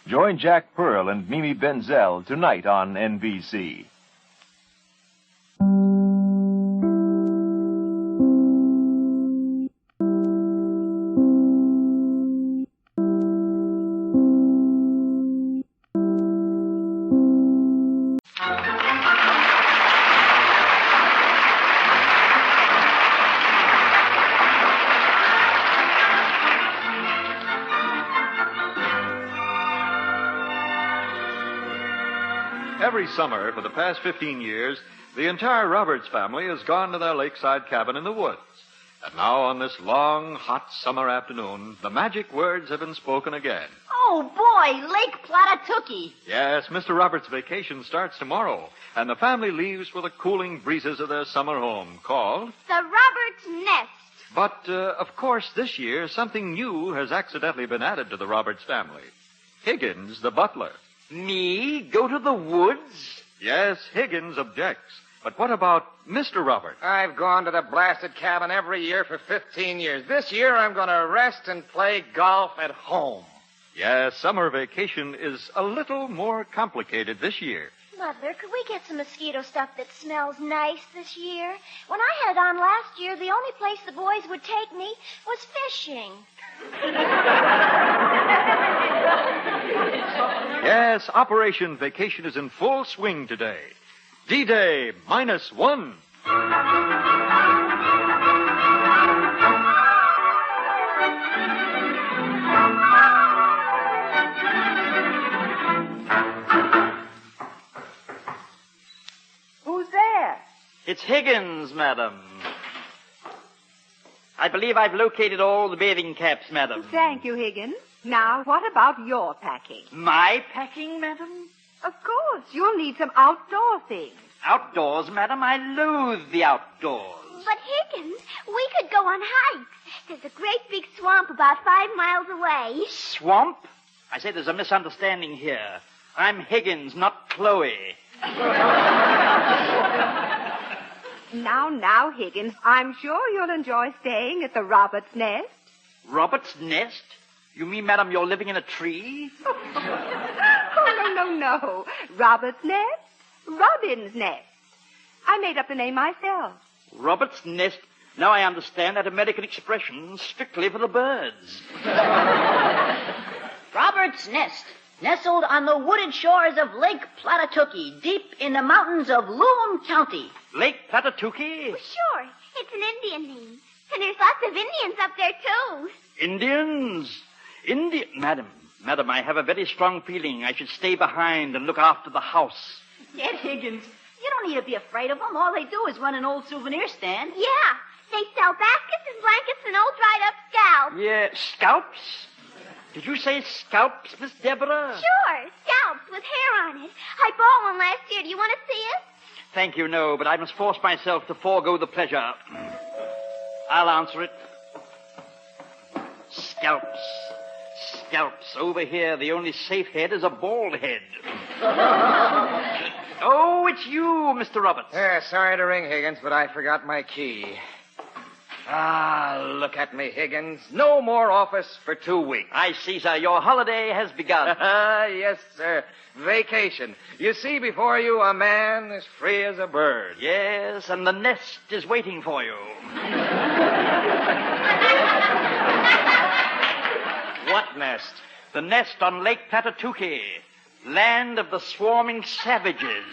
Join Jack Pearl and Mimi Benzel tonight on NBC. Every summer for the past 15 years, the entire Roberts family has gone to their lakeside cabin in the woods. And now on this long, hot summer afternoon, the magic words have been spoken again. Oh, boy, Lake Platatuki. Yes, Mr. Roberts' vacation starts tomorrow, and the family leaves for the cooling breezes of their summer home called The Roberts Nest. But, of course, this year, something new has accidentally been added to the Roberts family. Higgins, the butler. Me? Go to the woods? Yes, Higgins objects. But what about Mr. Roberts? I've gone to the blasted cabin every year for 15 years. This year, I'm going to rest and play golf at home. Yes, summer vacation is a little more complicated this year. Mother, could we get some mosquito stuff that smells nice this year? When I had it on last year, the only place the boys would take me was fishing. Yes, Operation Vacation is in full swing today. D-Day -1. Who's there? It's Higgins, madam. I believe I've located all the bathing caps, madam. Thank you, Higgins. Now, what about your packing? My packing, madam? Of course. You'll need some outdoor things. Outdoors, madam? I loathe the outdoors. But, Higgins, we could go on hikes. There's a great big swamp about 5 miles away. Swamp? I say there's a misunderstanding here. I'm Higgins, not Chloe. Now, Higgins, I'm sure you'll enjoy staying at the Roberts' Nest. Robert's Nest? You mean, madam, you're living in a tree? Oh, no. Roberts' Nest? Robin's Nest. I made up the name myself. Robert's Nest? Now I understand that American expression strictly for the birds. Robert's Nest, nestled on the wooded shores of Lake Platatuki, deep in the mountains of Loon County. Lake Platatuki? Well, sure. It's an Indian name. And there's lots of Indians up there, too. Indians? Madam, I have a very strong feeling I should stay behind and look after the house. Yet, Higgins, you don't need to be afraid of them. All they do is run an old souvenir stand. Yeah. They sell baskets and blankets and old dried-up scalps. Yeah, scalps? Did you say scalps, Miss Deborah? Sure, scalps with hair on it. I bought one last year. Do you want to see it? Thank you, no, but I must force myself to forego the pleasure. I'll answer it. Scalps. Over here, the only safe head is a bald head. Oh, it's you, Mr. Roberts. Yeah, sorry to ring, Higgins, but I forgot my key. Look at me, Higgins. No more office for 2 weeks. I see, sir. Your holiday has begun. Yes, sir. Vacation. You see before you a man as free as a bird. Yes, and the nest is waiting for you. What nest? The nest on Lake Platatuki, land of the swarming savages.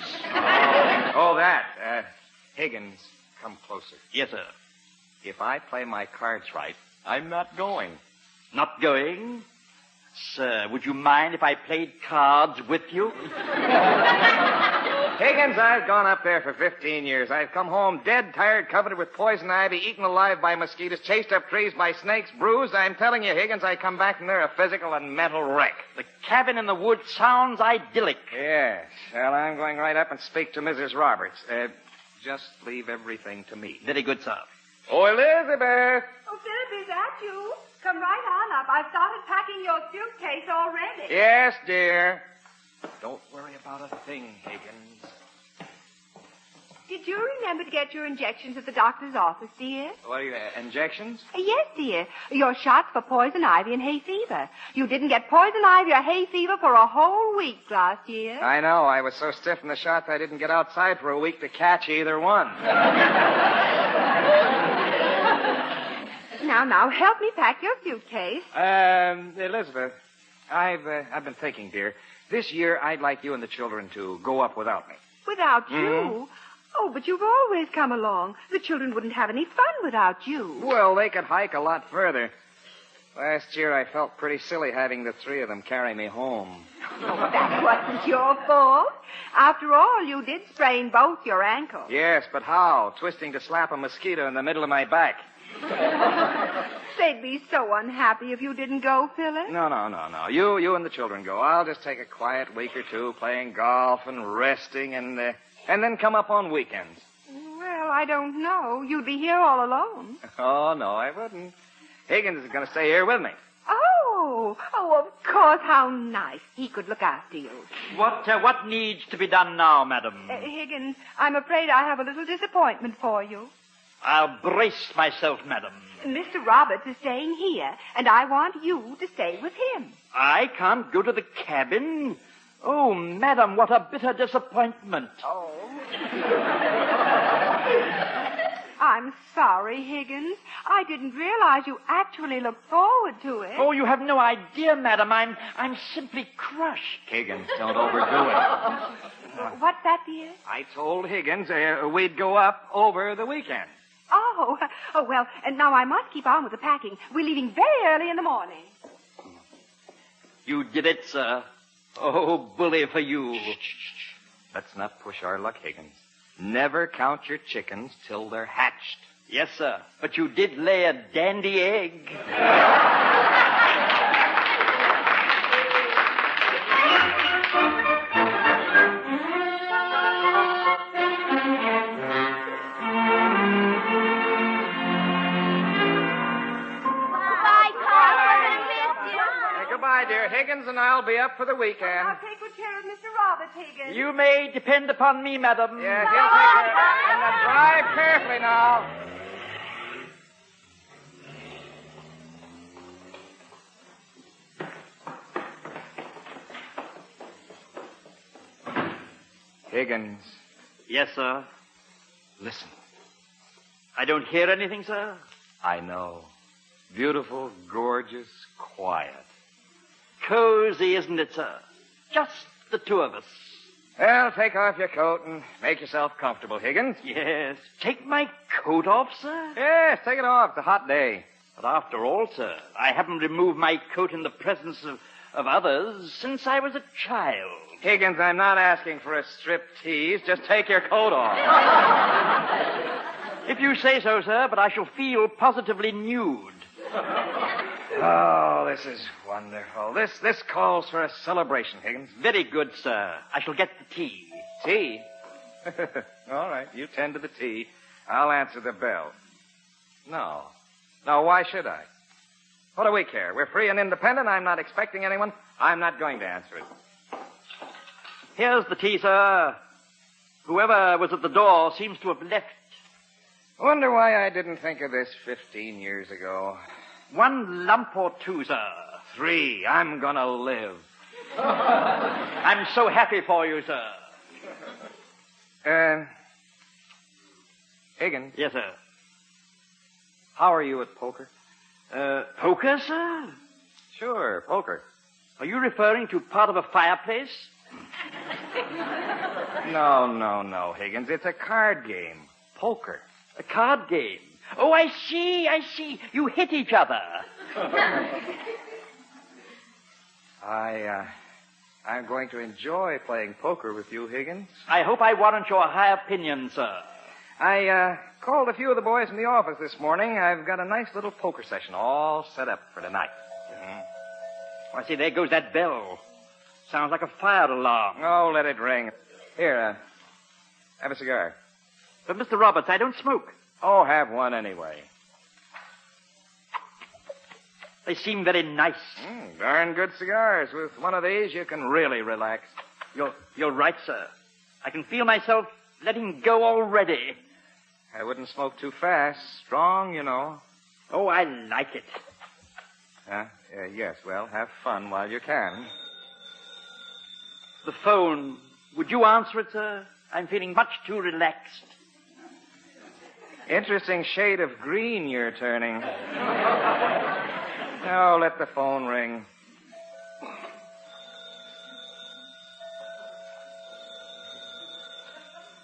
Oh, that. Higgins, come closer. Yes, sir. If I play my cards right, I'm not going. Not going? Sir, would you mind if I played cards with you? Higgins, I've gone up there for 15 years. I've come home dead, tired, covered with poison ivy, eaten alive by mosquitoes, chased up trees by snakes, bruised. I'm telling you, Higgins, I come back from there a physical and mental wreck. The cabin in the woods sounds idyllic. Yes. Well, I'm going right up and speak to Mrs. Roberts. Just leave everything to me. Very good, sir. Oh, Elizabeth! Oh, Philip, is that you? Come right on up. I've started packing your suitcase already. Yes, dear. Don't worry about a thing, Higgins. Did you remember to get your injections at the doctor's office, dear? What are you, injections? Yes, dear. Your shots for poison ivy and hay fever. You didn't get poison ivy or hay fever for a whole week last year. I know. I was so stiff in the shots I didn't get outside for a week to catch either one. Now, help me pack your suitcase. Elizabeth, I've been thinking, dear. This year, I'd like you and the children to go up without me. Without you? Mm-hmm. Oh, but you've always come along. The children wouldn't have any fun without you. Well, they could hike a lot further. Last year, I felt pretty silly having the 3 of them carry me home. Oh, that wasn't your fault. After all, you did sprain both your ankles. Yes, but how? Twisting to slap a mosquito in the middle of my back. They'd be so unhappy if you didn't go, Philip. No. You and the children go. I'll just take a quiet week or 2 playing golf and resting and then come up on weekends. Well, I don't know. You'd be here all alone. Oh, no, I wouldn't. Higgins is going to stay here with me. Oh, of course. How nice. He could look after you. What needs to be done now, madam? Higgins, I'm afraid I have a little disappointment for you. I'll brace myself, madam. Mr. Roberts is staying here, and I want you to stay with him. I can't go to the cabin? Oh, madam, what a bitter disappointment. Oh. I'm sorry, Higgins. I didn't realize you actually looked forward to it. Oh, you have no idea, madam. I'm simply crushed. Higgins, don't overdo it. What's that, dear? I told Higgins we'd go up over the weekend. Oh, well, and now I must keep on with the packing. We're leaving very early in the morning. You did it, sir. Oh, bully for you. Let's not push our luck, Higgins. Never count your chickens till they're hatched. Yes, sir. But you did lay a dandy egg. Goodbye, dear. Higgins and I'll be up for the weekend. I'll take good care of Mr. Roberts, Higgins. You may depend upon me, madam. Yes, he'll take care of it. And now drive carefully now. Higgins. Yes, sir. Listen. I don't hear anything, sir. I know. Beautiful, gorgeous, quiet. Cozy, isn't it, sir? Just the two of us. Well, take off your coat and make yourself comfortable, Higgins. Yes. Take my coat off, sir? Yes, take it off. It's a hot day. But after all, sir, I haven't removed my coat in the presence of others since I was a child. Higgins, I'm not asking for a striptease. Just take your coat off. If you say so, sir, but I shall feel positively nude. Oh, this is wonderful. This calls for a celebration, Higgins. Very good, sir. I shall get the tea. Tea? All right, you tend to the tea. I'll answer the bell. No. No, why should I? What do we care? We're free and independent. I'm not expecting anyone. I'm not going to answer it. Here's the tea, sir. Whoever was at the door seems to have left. Wonder why I didn't think of this 15 years ago. 1 lump or 2, sir. 3. I'm gonna live. I'm so happy for you, sir. Higgins. Yes, sir. How are you at poker? Poker, sir? Sure, poker. Are you referring to part of a fireplace? No, Higgins. It's a card game. Poker. A card game? Oh, I see. You hit each other. I'm going to enjoy playing poker with you, Higgins. I hope I warrant your high opinion, sir. I called a few of the boys in the office this morning. I've got a nice little poker session all set up for tonight. Oh, I see, there goes that bell. Sounds like a fire alarm. Oh, let it ring. Here, have a cigar. But, Mr. Roberts, I don't smoke. Oh, have one anyway. They seem very nice. Darn good cigars. With one of these, you can really relax. You're right, sir. I can feel myself letting go already. I wouldn't smoke too fast. Strong, you know. Oh, I like it. Yes, well, have fun while you can. The phone. Would you answer it, sir? I'm feeling much too relaxed. Interesting shade of green you're turning. Oh, let the phone ring.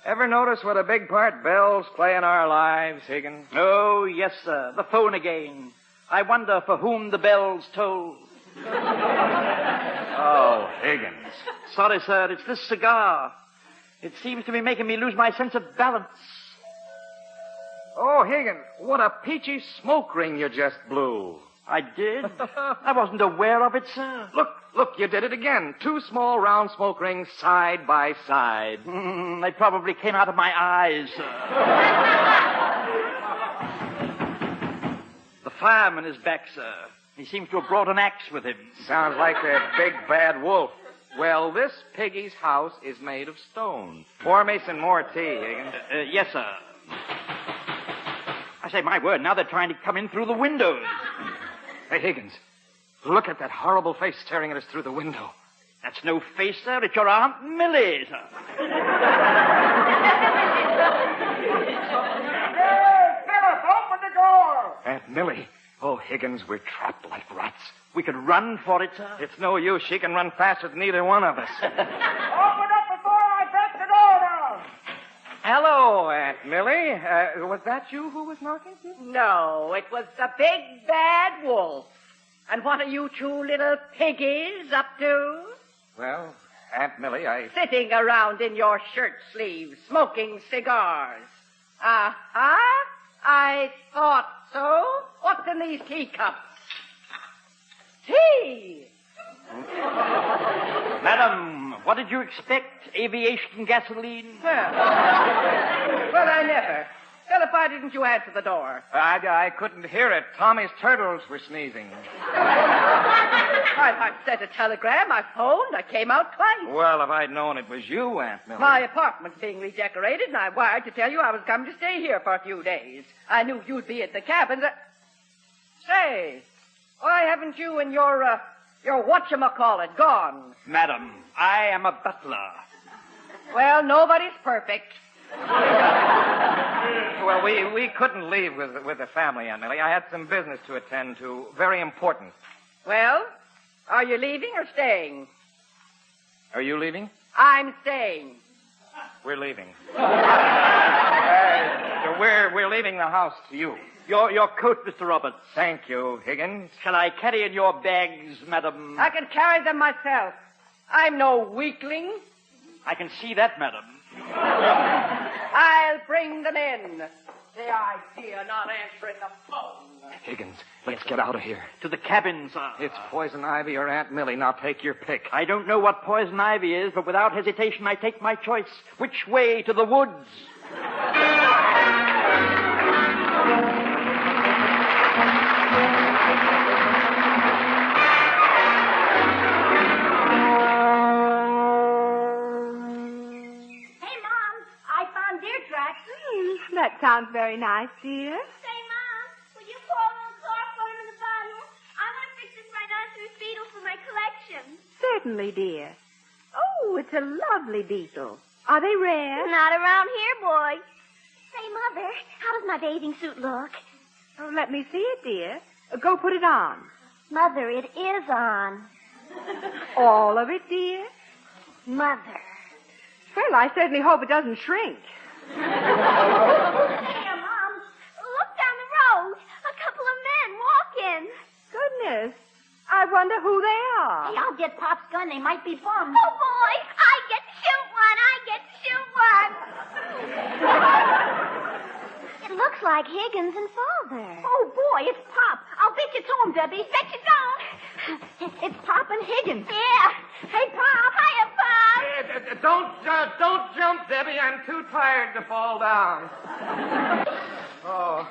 Ever notice what a big part bells play in our lives, Higgins? Oh, yes, sir. The phone again. I wonder for whom the bells toll. Oh, Higgins. Sorry, sir. It's this cigar. It seems to be making me lose my sense of balance. Oh, Higgins, what a peachy smoke ring you just blew. I did? I wasn't aware of it, sir. Look, you did it again. 2 small round smoke rings side by side. They probably came out of my eyes, sir. The fireman is back, sir. He seems to have brought an axe with him. Sounds like a big bad wolf. Well, this piggy's house is made of stone. Pour me some more tea, Higgins. Yes, sir. I say, my word, now they're trying to come in through the windows. Hey, Higgins, look at that horrible face staring at us through the window. That's no face, sir. It's your Aunt Millie, sir. Hey, Philip, open the door! Aunt Millie. Oh, Higgins, we're trapped like rats. We could run for it, sir. It's no use. She can run faster than either one of us. Open up before I break the door down! Hello, Aunt Millie. Was that you who was knocking? No, it was the big bad wolf. And what are you 2 little piggies up to? Well, Aunt Millie, Sitting around in your shirt sleeves, smoking cigars. Uh-huh. I these teacups. Tea! Madam, what did you expect? Aviation gasoline? Well, I never. Philip, why didn't you answer the door? I couldn't hear it. Tommy's turtles were sneezing. I sent a telegram, I phoned, I came out twice. Well, if I'd known it was you, Aunt Millie. My apartment's being redecorated, and I wired to tell you I was coming to stay here for a few days. I knew you'd be at the cabin. Say, why haven't you and your whatchamacallit gone? Madam, I am a butler. Well, nobody's perfect. Well, we couldn't leave with the family, Aunt Millie. I had some business to attend to. Very important. Well, are you leaving or staying? Are you leaving? I'm staying. We're leaving. We're leaving the house to you. Your coat, Mr. Roberts. Thank you, Higgins. Shall I carry in your bags, madam? I can carry them myself. I'm no weakling. I can see that, madam. I'll bring them in. The idea not answering the phone. Higgins, let's get out of here. To the cabin, sir. It's Poison Ivy or Aunt Millie. Now take your pick. I don't know what poison ivy is, but without hesitation I take my choice. Which way? To the woods. That sounds very nice, dear. Say, Mom, will you pour a little chloroform in the bottle? I want to fix this rhinoceros beetle for my collection. Certainly, dear. Oh, it's a lovely beetle. Are they rare? Not around here, boy. Say, Mother, how does my bathing suit look? Oh, let me see it, dear. Go put it on. Mother, it is on. All of it, dear? Mother. Well, I certainly hope it doesn't shrink. Here, Mom. Look down the road. A couple of men walking. Goodness. I wonder who they are. Hey, I'll get Pop's gun. They might be bums. Oh, boy. I get to shoot one. It looks like Higgins and Father. Oh, boy, it's Pop. I'll bet you to him, Debbie. Bet you don't. It's Pop and Higgins. Yeah. Hey, Pop. Hiya, Pop. Don't jump, Debbie. I'm too tired to fall down. Oh,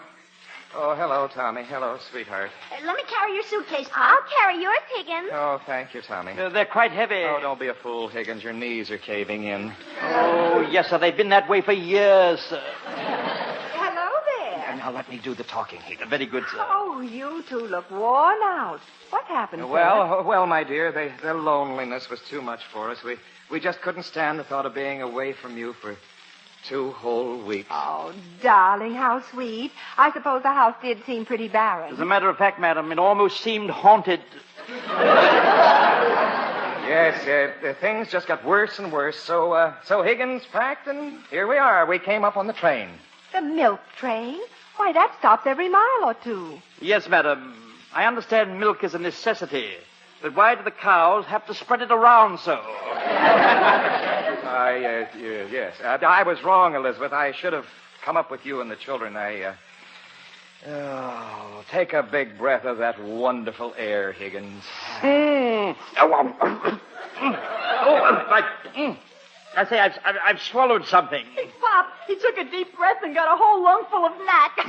hello, Tommy. Hello, sweetheart. Let me carry your suitcase, Pop. I'll carry yours, Higgins. Oh, thank you, Tommy. They're quite heavy. Oh, don't be a fool, Higgins. Your knees are caving in. Oh, yes, sir. They've been that way for years, sir. Hello there. Now let me do the talking, Higgins. Very good, sir. Oh, you two look worn out. What happened, sir? Well, my dear, the loneliness was too much for us. We just couldn't stand the thought of being away from you for 2 whole weeks. Oh, darling, how sweet. I suppose the house did seem pretty barren. As a matter of fact, madam, it almost seemed haunted. Yes, the things just got worse and worse. So Higgins packed, and here we are. We came up on the train. The milk train? Why, that stops every mile or two. Yes, madam. I understand milk is a necessity. But why do the cows have to spread it around so? Yes. I was wrong, Elizabeth. I should have come up with you and the children. Take a big breath of that wonderful air, Higgins. I say, I've swallowed something. Hey, Pop, he took a deep breath and got a whole lungful of gnats.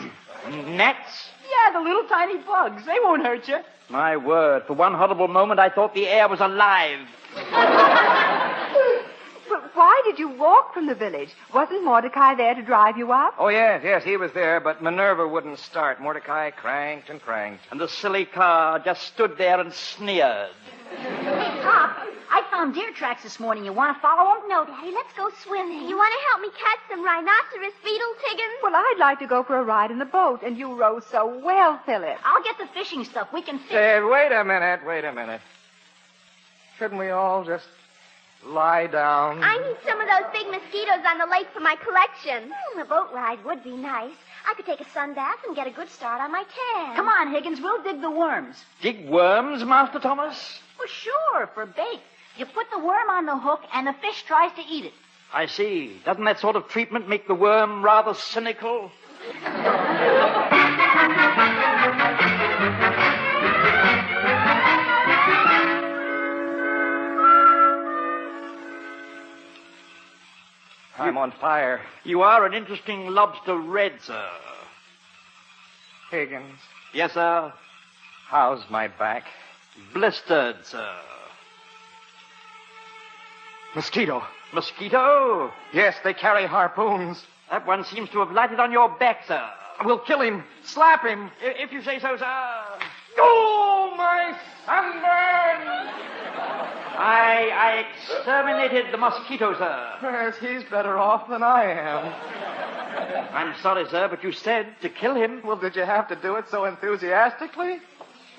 Gnats? Yeah, the little tiny bugs. They won't hurt you. My word, for one horrible moment I thought the air was alive. But why did you walk from the village? Wasn't Mordecai there to drive you up? Oh, yes, he was there, but Minerva wouldn't start. Mordecai cranked and cranked. And the silly car just stood there and sneered. Hey, Pop, I found deer tracks this morning. You want to follow them? No, Daddy, let's go swimming. You want to help me catch some rhinoceros beetles, Higgins? Well, I'd like to go for a ride in the boat, and you row so well, Philip. I'll get the fishing stuff. We can fish. Wait a minute. Shouldn't we all just lie down? I need some of those big mosquitoes on the lake for my collection. A boat ride would be nice. I could take a sunbath and get a good start on my tan. Come on, Higgins. We'll dig the worms. Dig worms, Master Thomas? Well, sure, for bait. You put the worm on the hook, and the fish tries to eat it. I see. Doesn't that sort of treatment make the worm rather cynical? on fire. You are an interesting lobster red, sir. Higgins, Yes, sir. how's my back? Blistered, sir. Mosquito. Mosquito? Yes, they carry harpoons. That one seems to have lighted on your back, sir. We'll kill him. Slap him. If you say so, sir. Oh, my sunburn! I exterminated the mosquito, sir. Yes, he's better off than I am. I'm sorry, sir, but you said to kill him. Well, did you have to do it so enthusiastically?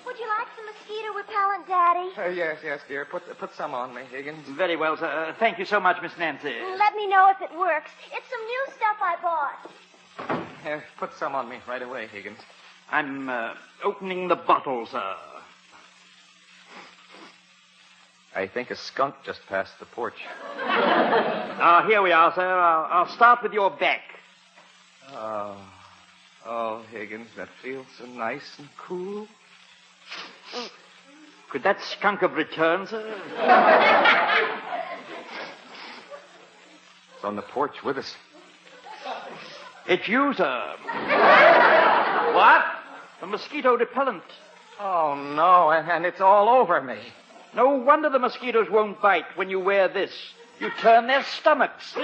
Would you like some mosquito repellent, Daddy? Yes, dear. Put some on me, Higgins. Very well, sir. Thank you so much, Miss Nancy. Let me know if it works. It's some new stuff I bought. Put some on me right away, Higgins. I'm opening the bottle, sir. I think a skunk just passed the porch. Here we are, sir. I'll start with your back. Oh, Higgins, that feels so nice and cool. Could that skunk have returned, sir? It's on the porch with us. It's you, sir. What? The mosquito repellent. Oh, no, and it's all over me. No wonder the mosquitoes won't bite when you wear this. You turn their stomachs.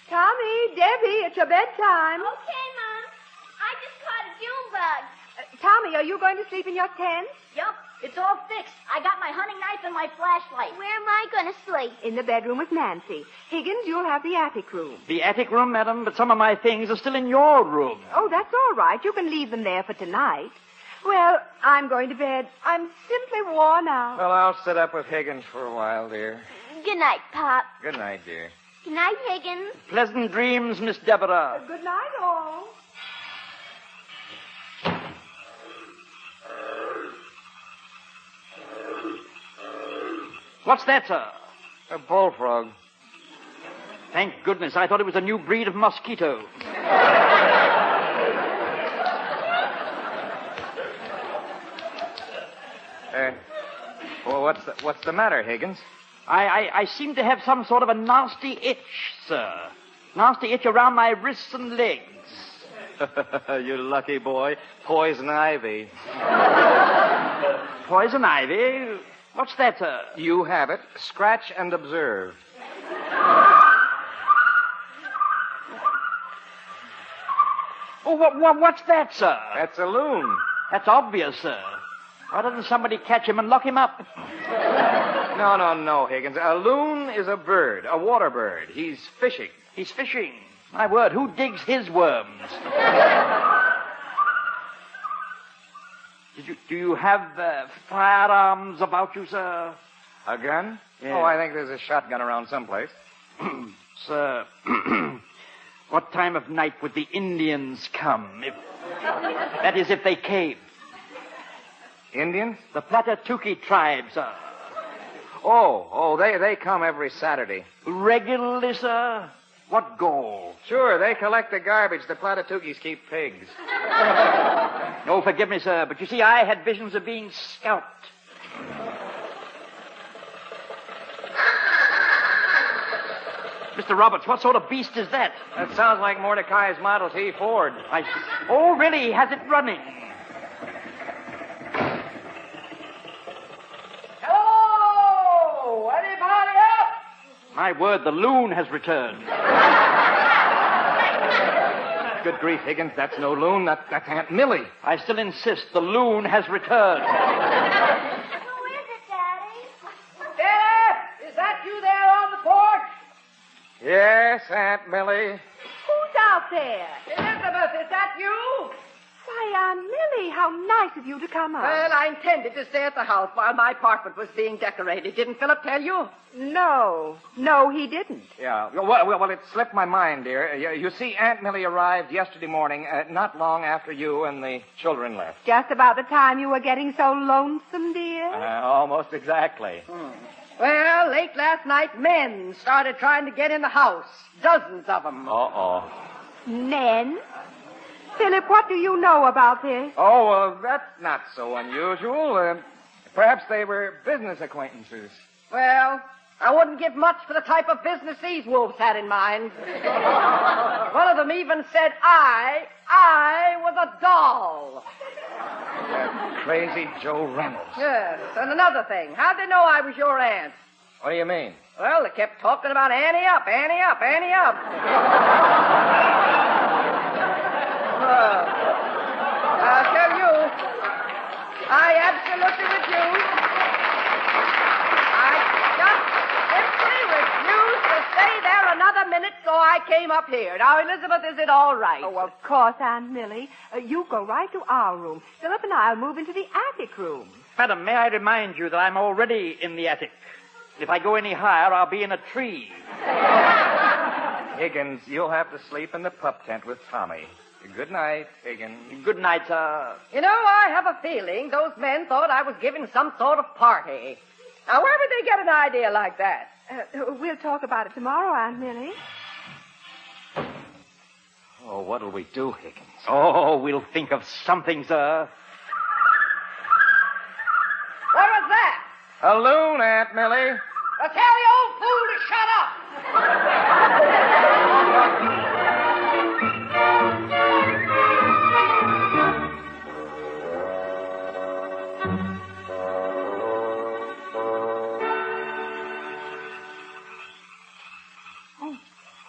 Tommy, Debbie, it's your bedtime. Okay, Mom. I just caught a June bug. Tommy, are you going to sleep in your tent? Yup, it's all fixed. I got my hunting knife and my flashlight. Where am I going to sleep? In the bedroom with Nancy. Higgins, you'll have the attic room. The attic room, madam, but some of my things are still in your room. Oh, that's all right. You can leave them there for tonight. Well, I'm going to bed. I'm simply worn out. Well, I'll sit up with Higgins for a while, dear. Good night, Pop. Good night, dear. Good night, Higgins. Pleasant dreams, Miss Deborah. Good night, all. What's that, sir? A bullfrog. Thank goodness. I thought it was a new breed of mosquito. Well, what's the matter, Higgins? I seem to have some sort of a nasty itch, sir. Nasty itch around my wrists and legs. You lucky boy. Poison ivy. Poison ivy? What's that, sir? You have it. Scratch and observe. Oh, what's that, sir? That's a loon. That's obvious, sir. Why doesn't somebody catch him and lock him up? No, Higgins. A loon is a bird, a water bird. He's fishing. He's fishing. My word, who digs his worms? Do you have firearms about you, sir? A gun? Yeah. Oh, I think there's a shotgun around someplace. Sir, what time of night would the Indians come? That is, if they came. Indians? The Platatuki tribe, sir. Oh, they come every Saturday. Regularly, sir? What goal? Sure, they collect the garbage. The Platatukis keep pigs. Oh, forgive me, sir, but you see, I had visions of being scalped. Mr. Roberts, what sort of beast is that? That sounds like Mordecai's Model T Ford. Oh, really? He has it running. Hello! Anybody up? My word, the loon has returned. Good grief, Higgins, that's no loon. That's Aunt Millie. I still insist, the loon has returned. Who is it, Daddy? Dad, is that you there on the porch? Yes, Aunt Millie. Who's out there? Elizabeth, is that you? Why, Aunt Millie, how nice of you to come up. Well, I intended to stay at the house while my apartment was being decorated. Didn't Philip tell you? No, he didn't. Yeah, well, it slipped my mind, dear. You see, Aunt Millie arrived yesterday morning, not long after you and the children left. Just about the time you were getting so lonesome, dear. Almost exactly. Well, late last night, men started trying to get in the house. Dozens of them. Uh-oh. Men? Philip, what do you know about this? Oh, well, that's not so unusual. Perhaps they were business acquaintances. Well, I wouldn't give much for the type of business these wolves had in mind. One of them even said I was a doll. That crazy Joe Reynolds. Yes, and another thing. How'd they know I was your aunt? What do you mean? Well, they kept talking about Annie up, Annie up, Annie up. I'll tell you, I absolutely refuse. I just simply refuse to stay there another minute, so I came up here. Now, Elizabeth, is it all right? Oh, of course, Aunt Millie. You go right to our room. Philip and I'll move into the attic room. Madam, may I remind you that I'm already in the attic. If I go any higher, I'll be in a tree. Higgins, you'll have to sleep in the pup tent with Tommy. Good night, Higgins. Good night, sir. You know, I have a feeling those men thought I was giving some sort of party. Now, where would they get an idea like that? We'll talk about it tomorrow, Aunt Millie. Oh, what'll we do, Higgins? Oh, we'll think of something, sir. What was that? A loon, Aunt Millie. Tell the old fool to shut up.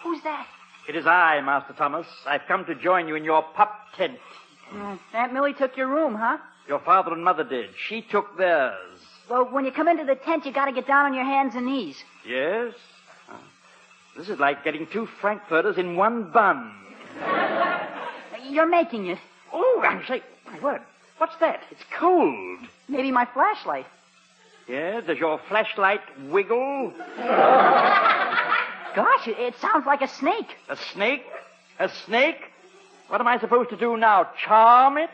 Who's that? It is I, Master Thomas. I've come to join you in your pup tent. Aunt Millie took your room, huh? Your father and mother did. She took theirs. Well, when you come into the tent, you gotta get down on your hands and knees. Yes? This is like getting two frankfurters in one bun. You're making it. Oh, I say, my word. What's that? It's cold. Maybe my flashlight. Yeah, does your flashlight wiggle? Gosh, it sounds like a snake. A snake? A snake? What am I supposed to do now? Charm it?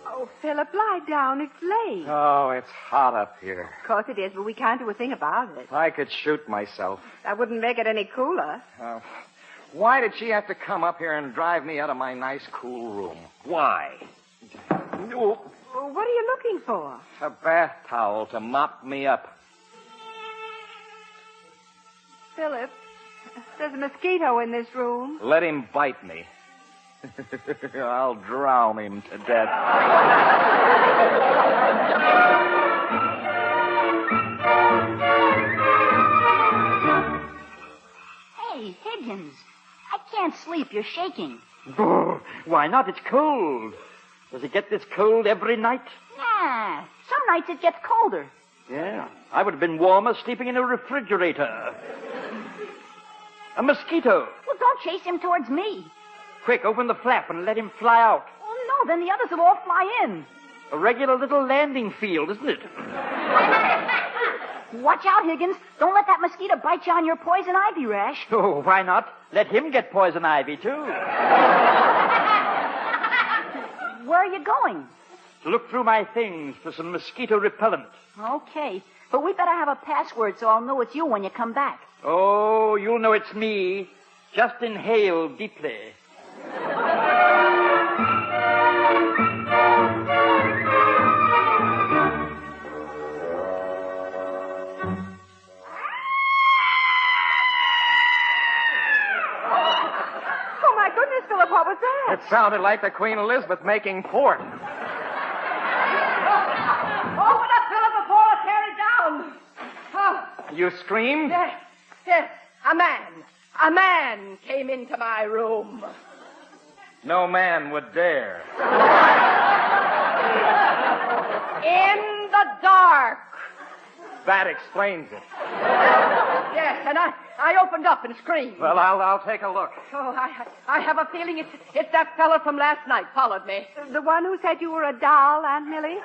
Oh, Philip, lie down. It's late. Oh, it's hot up here. Of course it is, but we can't do a thing about it. I could shoot myself. That wouldn't make it any cooler. Why did she have to come up here and drive me out of my nice, cool room? Why? What are you looking for? A bath towel to mop me up. Philip, there's a mosquito in this room. Let him bite me. I'll drown him to death. Hey, Higgins, I can't sleep. You're shaking. Why not? It's cold. Does it get this cold every night? Nah, some nights it gets colder. Yeah, I would have been warmer sleeping in a refrigerator. A mosquito. Well, don't chase him towards me. Quick, open the flap and let him fly out. Oh, no, then the others will all fly in. A regular little landing field, isn't it? Watch out, Higgins. Don't let that mosquito bite you on your poison ivy rash. Oh, why not? Let him get poison ivy, too. Where are you going? To look through my things for some mosquito repellent. Okay, but we better have a password so I'll know it's you when you come back. Oh, you'll know it's me. Just inhale deeply. Oh, my goodness, Philip, what was that? It sounded like the Queen Elizabeth making port. Open up, Philip, before I tear it down. Oh. You screamed? Yes, a man came into my room. No man would dare. In the dark. That explains it. Yes, and I opened up and screamed. Well, I'll take a look. Oh, I have a feeling it's that fella from last night followed me. The one who said you were a doll, Aunt Millie?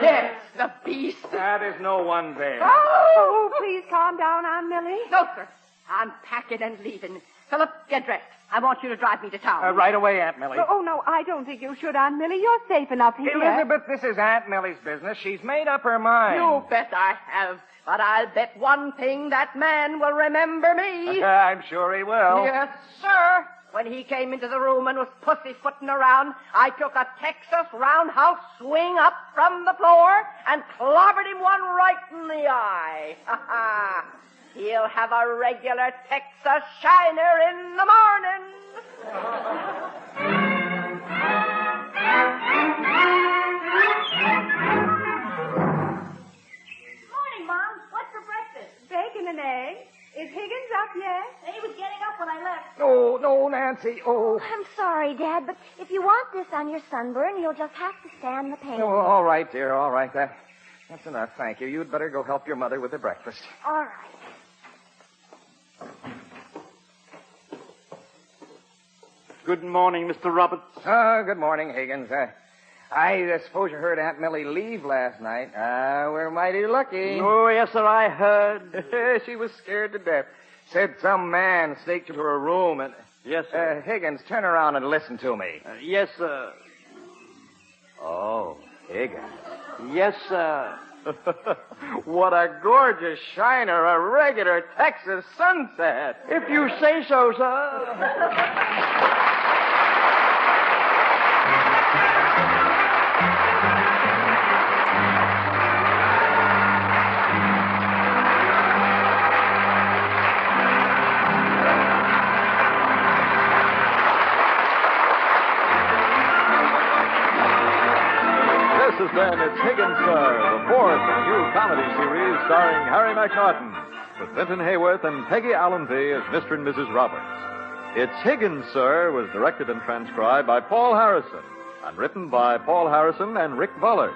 Yes, the beast. That is no one there. Oh, please calm down, Aunt Millie. No, sir. I'm packing and leaving. Philip, get dressed. I want you to drive me to town. Right away, Aunt Millie. Oh, no, I don't think you should, Aunt Millie. You're safe enough here. Elizabeth, this is Aunt Millie's business. She's made up her mind. You bet I have. But I'll bet one thing, that man will remember me. I'm sure he will. Yes, sir. When he came into the room and was pussyfooting around, I took a Texas roundhouse swing up from the floor and clobbered him one right in the eye. He'll have a regular Texas shiner in the morning. Morning, Mom. What's for breakfast? Bacon and eggs. Is Higgins up yet? He was getting up when I left. No, Nancy. Oh. I'm sorry, Dad, but if you want this on your sunburn, you'll just have to stand the pain. Oh, all right, dear, all right. That's enough, thank you. You'd better go help your mother with the breakfast. All right. Good morning, Mr. Roberts. Good morning, Higgins. I suppose you heard Aunt Millie leave last night. We're mighty lucky. Oh, yes, sir, I heard. She was scared to death. Said some man sneaked into her room and... Yes, sir. Higgins, turn around and listen to me. Yes, sir. Oh, Higgins. Yes, sir. What a gorgeous shiner, a regular Texas sunset. If you say so, sir. This has been It's Higgins, Sir, the fourth in a new comedy series starring Harry McNaughton, with Vinton Hayworth and Peggy Allenby as Mr. and Mrs. Roberts. It's Higgins, Sir was directed and transcribed by Paul Harrison and written by Paul Harrison and Rick Vollers.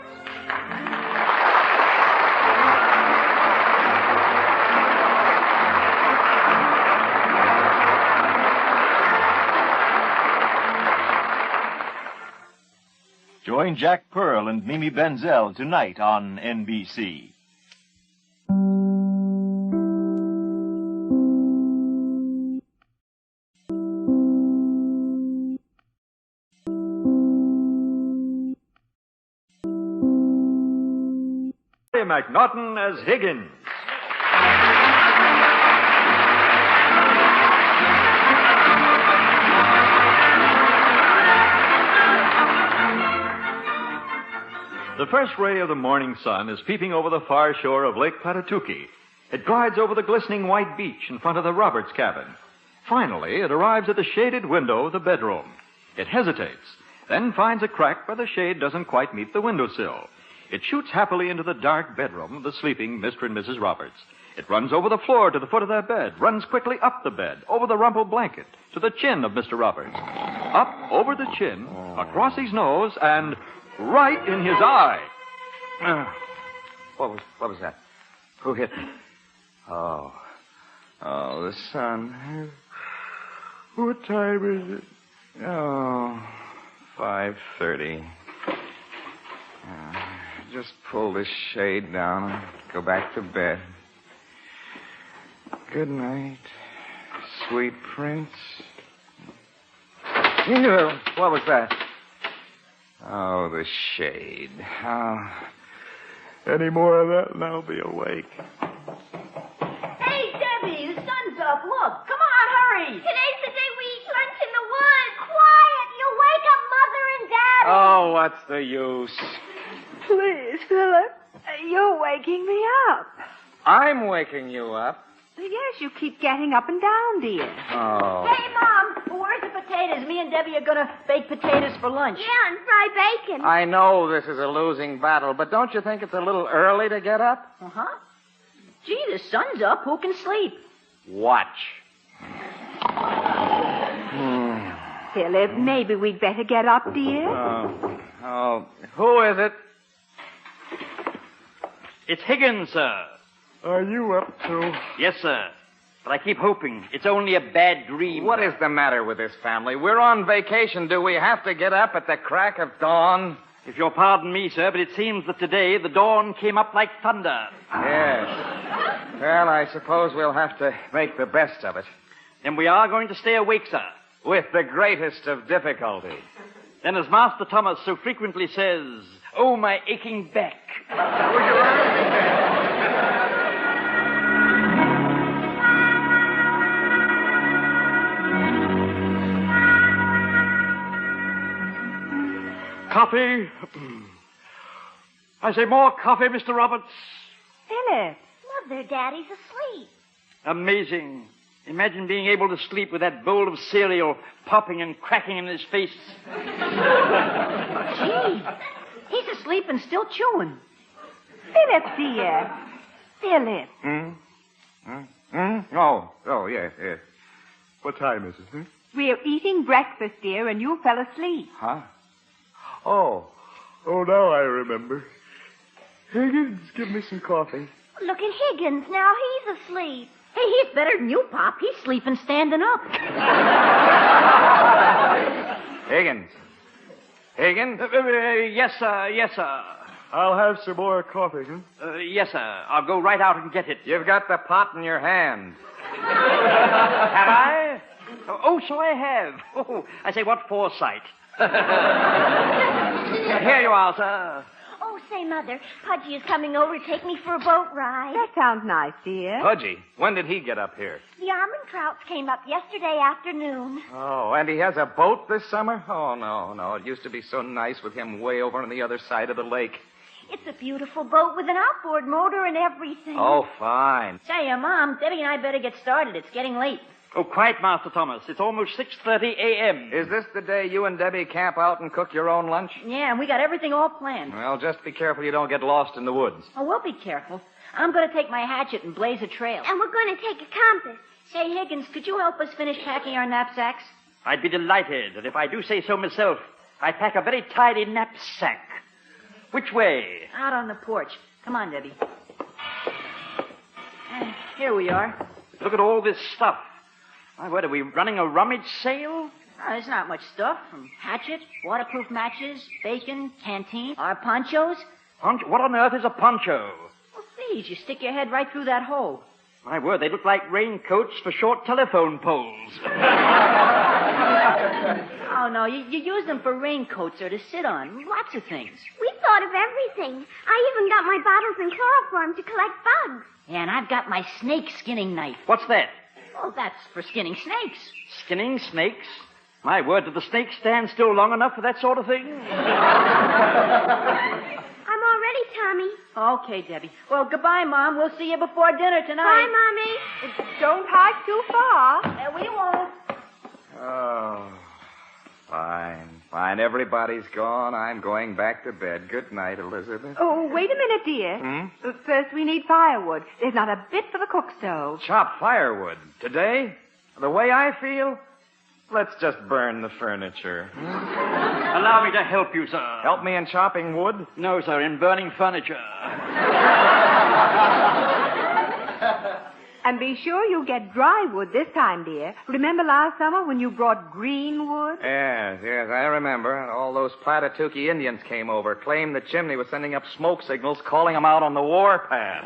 Join Jack Pearl and Mimi Benzel tonight on NBC. Harry McNaughton as Higgins. The first ray of the morning sun is peeping over the far shore of Lake Patatuki. It glides over the glistening white beach in front of the Roberts cabin. Finally, it arrives at the shaded window of the bedroom. It hesitates, then finds a crack where the shade doesn't quite meet the windowsill. It shoots happily into the dark bedroom of the sleeping Mr. and Mrs. Roberts. It runs over the floor to the foot of their bed, runs quickly up the bed, over the rumpled blanket, to the chin of Mr. Roberts. Up over the chin, across his nose, and right in his eye. What was that? Who hit me? Oh, the sun. What time is it? Oh, 5:30. Just pull this shade down and go back to bed. Good night, sweet prince. What was that? Oh, the shade. Any more of that and I'll be awake. Hey, Debbie, the sun's up. Look. Come on, hurry. Today's the day we eat lunch in the woods. Quiet! You'll wake up Mother and Daddy. Oh, what's the use? Please, Philip. You're waking me up. I'm waking you up. Yes, you keep getting up and down, dear. Oh. Hey, Mom, where's the potatoes? Me and Debbie are going to bake potatoes for lunch. Yeah, and fry bacon. I know this is a losing battle, but don't you think it's a little early to get up? Uh-huh. Gee, the sun's up. Who can sleep? Watch. Philip, maybe we'd better get up, dear. Oh, who is it? It's Higgins, sir. Are you up, too? Yes, sir. But I keep hoping it's only a bad dream. What is the matter with this family? We're on vacation. Do we have to get up at the crack of dawn? If you'll pardon me, sir, but it seems that today the dawn came up like thunder. Yes. Well, I suppose we'll have to make the best of it. Then we are going to stay awake, sir. With the greatest of difficulty. Then, as Master Thomas so frequently says, oh, my aching back. Coffee. I say more coffee, Mr. Roberts. Philip. Mother, Daddy's asleep. Amazing. Imagine being able to sleep with that bowl of cereal popping and cracking in his face. Gee, he's asleep and still chewing. Philip, dear. Philip. Oh, yes. What time is it? We're eating breakfast, dear, and you fell asleep. Huh? Oh, now I remember. Higgins, give me some coffee. Look at Higgins. Now he's asleep. Hey, he's better than you, Pop. He's sleeping standing up. Higgins. Higgins? Yes, sir. Yes, sir. I'll have some more coffee, huh? Yes, sir. I'll go right out and get it. You've got the pot in your hand. Have I? Oh, so I have. Oh, I say, what foresight. Here you are, sir. Oh, say, Mother, Pudgy is coming over to take me for a boat ride. That sounds nice, dear. Pudgy, when did he get up here? The Armandkrauts came up yesterday afternoon. Oh, and he has a boat this summer? Oh, no. It used to be so nice with him way over on the other side of the lake. It's a beautiful boat with an outboard motor and everything. Oh, fine. Say, Mom, Debbie and I better get started. It's getting late. Oh, quiet, Master Thomas. It's almost 6:30 a.m. Is this the day you and Debbie camp out and cook your own lunch? Yeah, and we got everything all planned. Well, just be careful you don't get lost in the woods. Oh, we'll be careful. I'm going to take my hatchet and blaze a trail. And we're going to take a compass. Say, Higgins, could you help us finish packing our knapsacks? I'd be delighted, and if I do say so myself, I pack a very tidy knapsack. Which way? Out on the porch. Come on, Debbie. Here we are. Look at all this stuff. My word, are we running a rummage sale? Oh, there's not much stuff. From hatchet, waterproof matches, bacon, canteen, our ponchos. What on earth is a poncho? Well, these. You stick your head right through that hole. My word, they look like raincoats for short telephone poles. Oh, no, you use them for raincoats or to sit on. Lots of things. We thought of everything. I even got my bottles and chloroform to collect bugs. Yeah, and I've got my snake skinning knife. What's that? Oh, that's for skinning snakes. Skinning snakes? My word, do the snakes stand still long enough for that sort of thing? I'm all ready, Tommy. Okay, Debbie. Well, goodbye, Mom. We'll see you before dinner tonight. Bye, Mommy. Don't hike too far. We won't. Oh, fine. Everybody's gone. I'm going back to bed. Good night, Elizabeth. Oh, wait a minute, dear. First, we need firewood. There's not a bit for the cook stove. Chop firewood. Today? The way I feel? Let's just burn the furniture. Allow me to help you, sir. Help me in chopping wood? No, sir, in burning furniture. And be sure you get dry wood this time, dear. Remember last summer when you brought green wood? Yes, I remember. All those Platatuki Indians came over, claimed the chimney was sending up smoke signals, calling them out on the warpath.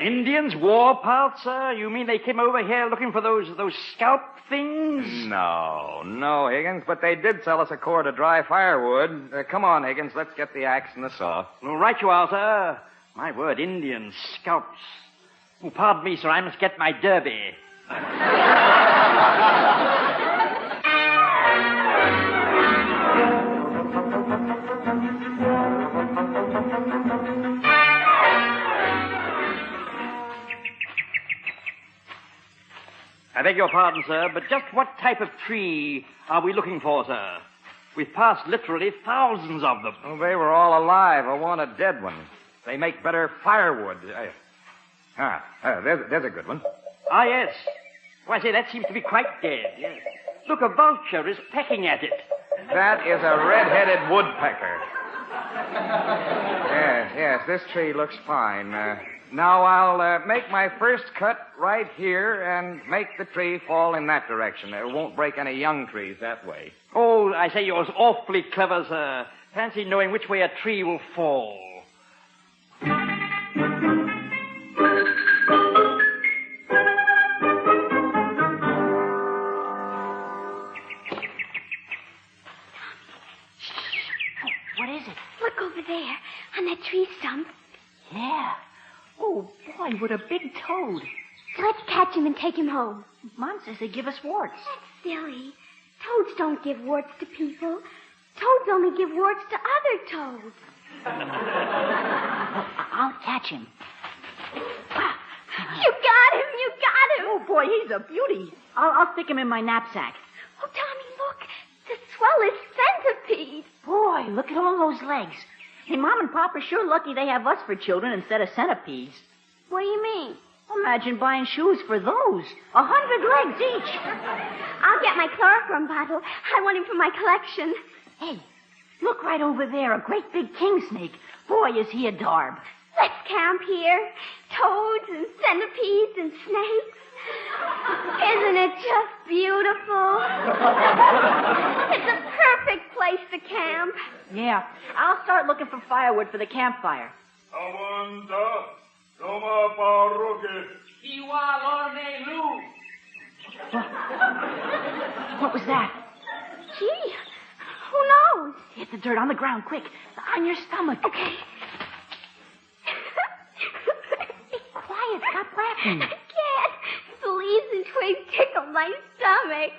Indians? Warpath, sir? You mean they came over here looking for those scalp things? No, Higgins, but they did sell us a cord of dry firewood. Come on, Higgins, let's get the axe and the saw. Well, right you are, sir. My word, Indians, scalps. Oh, pardon me, sir, I must get my derby. I beg your pardon, sir, but just what type of tree are we looking for, sir? We've passed literally thousands of them. Oh, they were all alive. I want a dead one. They make better firewood. There's a good one. Ah, yes. Why, say, that seems to be quite dead. Yes. Look, a vulture is pecking at it. That is a red-headed woodpecker. Yes, this tree looks fine. Now I'll make my first cut right here and make the tree fall in that direction. It won't break any young trees that way. Oh, I say, you're awfully clever, sir. Fancy knowing which way a tree will fall. over there, on that tree stump. Yeah. Oh, boy, what a big toad. Let's catch him and take him home. Mom says they give us warts. That's silly. Toads don't give warts to people. Toads only give warts to other toads. I'll catch him. You got him! You got him! Oh, boy, he's a beauty. I'll stick him in my knapsack. Oh, Tommy, look. The swellest centipede. Boy, look at all those legs. Hey, Mom and Pop are sure lucky they have us for children instead of centipedes. What do you mean? Imagine buying shoes for those. 100 legs each. I'll get my chloroform bottle. I want him for my collection. Hey, look right over there, a great big king snake. Boy, is he a darb. Let's camp here. Toads and centipedes and snakes. Isn't it just beautiful? It's a perfect place to camp. Yeah, I'll start looking for firewood for the campfire. Aguanta, toma parroque. What was that? Gee, who knows? Hit the dirt on the ground, quick. On your stomach. Okay. Be quiet, stop laughing. I can't. The leaves and twigs tickle my stomach.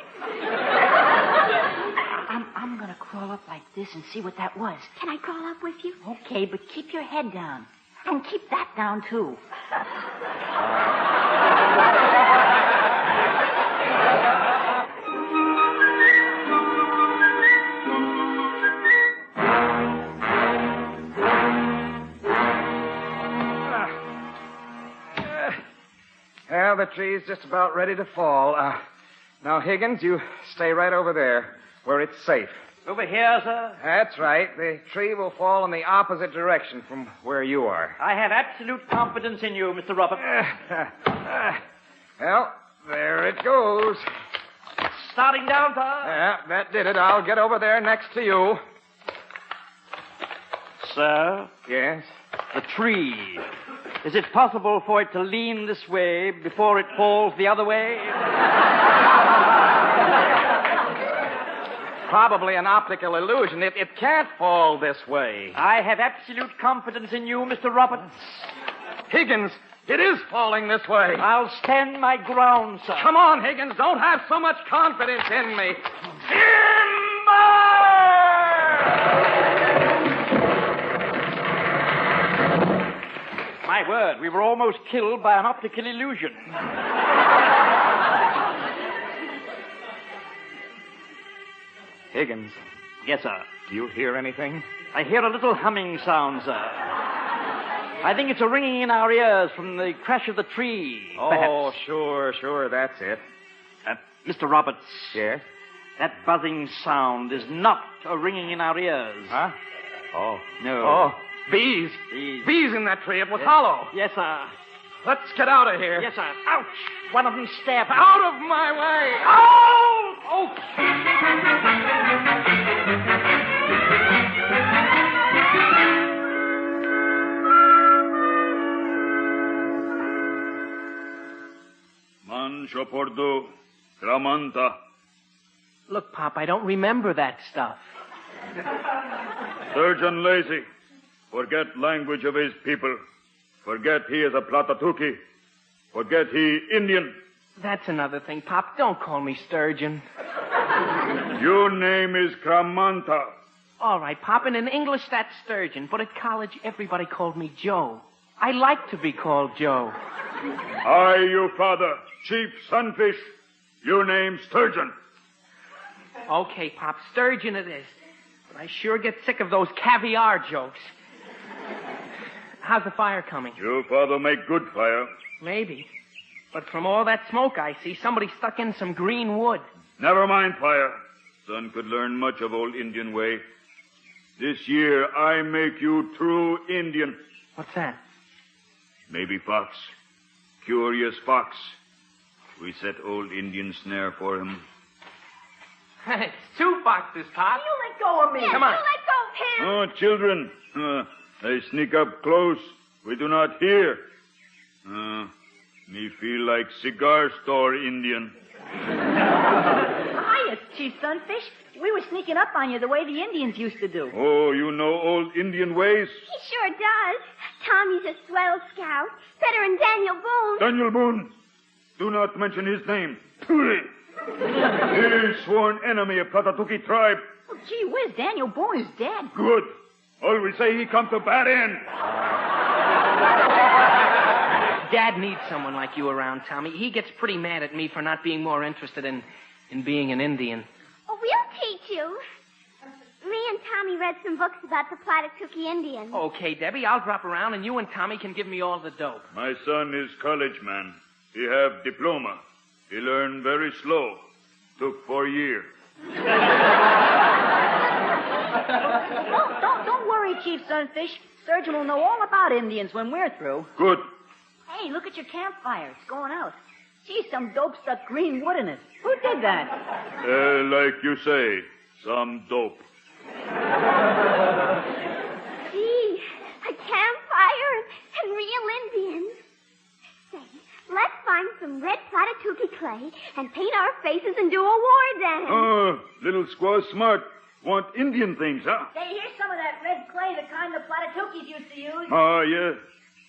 I'm gonna crawl up like this and see what that was. Can I crawl up with you? Okay, but keep your head down. And keep that down, too. Well, the tree's just about ready to fall. Now, Higgins, you stay right over there, where it's safe. Over here, sir? That's right. The tree will fall in the opposite direction from where you are. I have absolute confidence in you, Mr. Robert. Well, there it goes. Starting down, sir? Yeah, that did it. I'll get over there next to you. Sir? Yes? The tree. Is it possible for it to lean this way before it falls the other way? Probably an optical illusion. It can't fall this way. I have absolute confidence in you, Mr. Roberts. Higgins, it is falling this way. I'll stand my ground, sir. Come on, Higgins. Don't have so much confidence in me. My word, we were almost killed by an optical illusion. Higgins. Yes, sir. Do you hear anything? I hear a little humming sound, sir. I think it's a ringing in our ears from the crash of the tree. Oh, perhaps. sure, that's it. Mr. Roberts. Yes? That buzzing sound is not a ringing in our ears. Huh? Oh. No. Oh, bees. Bees in that tree. It was hollow. Yes, sir. Let's get out of here. Yes, sir. Ouch! One of them stabbed me. Out of my way! Oh! Oh! Manchopordo, Gramanta. Look, Pop, I don't remember that stuff. Surgeon Lazy. Forget language of his people. Forget he is a Platatuki. Forget he Indian. That's another thing, Pop. Don't call me Sturgeon. Your name is Kramanta. All right, Pop, and in English that's Sturgeon, but at college everybody called me Joe. I like to be called Joe. I, your father, Chief Sunfish. Your name Sturgeon. Okay, Pop, Sturgeon it is. But I sure get sick of those caviar jokes. How's the fire coming? Your father make good fire. Maybe. But from all that smoke I see, somebody stuck in some green wood. Never mind fire. Son could learn much of old Indian way. This year I make you true Indian. What's that? Maybe fox. Curious fox. We set old Indian snare for him. It's 2 foxes, Pop. You let go of me. Come on. You let go of him. Oh, children. They sneak up close. We do not hear. Me feel like cigar store Indian. Hiya, Chief Sunfish. We were sneaking up on you the way the Indians used to do. Oh, you know old Indian ways? He sure does. Tommy's a swell scout. Better'n Daniel Boone. Daniel Boone. Do not mention his name. He's sworn enemy of Platatuki tribe. Oh, gee whiz, Daniel Boone is dead. Good. Always say he come to bad end. Dad needs someone like you around, Tommy. He gets pretty mad at me for not being more interested in being an Indian. Oh, we'll teach you. Me and Tommy read some books about the Platatuki Indians. Okay, Debbie, I'll drop around and you and Tommy can give me all the dope. My son is college man. He have diploma. He learn very slow. Took 4 years. Don't worry, Chief Sunfish. Surgeon will know all about Indians when we're through. Good. Hey, look at your campfire. It's going out. Gee, some dope stuck green wood in it. Who did that? Like you say, some dope. Gee, a campfire and real Indians. Say, let's find some red Platatuki clay and paint our faces and do a war dance. Oh, little squaw smart. Want Indian things, huh? Say, here's some of that red clay, the kind the Platukis used to use. Oh, yeah.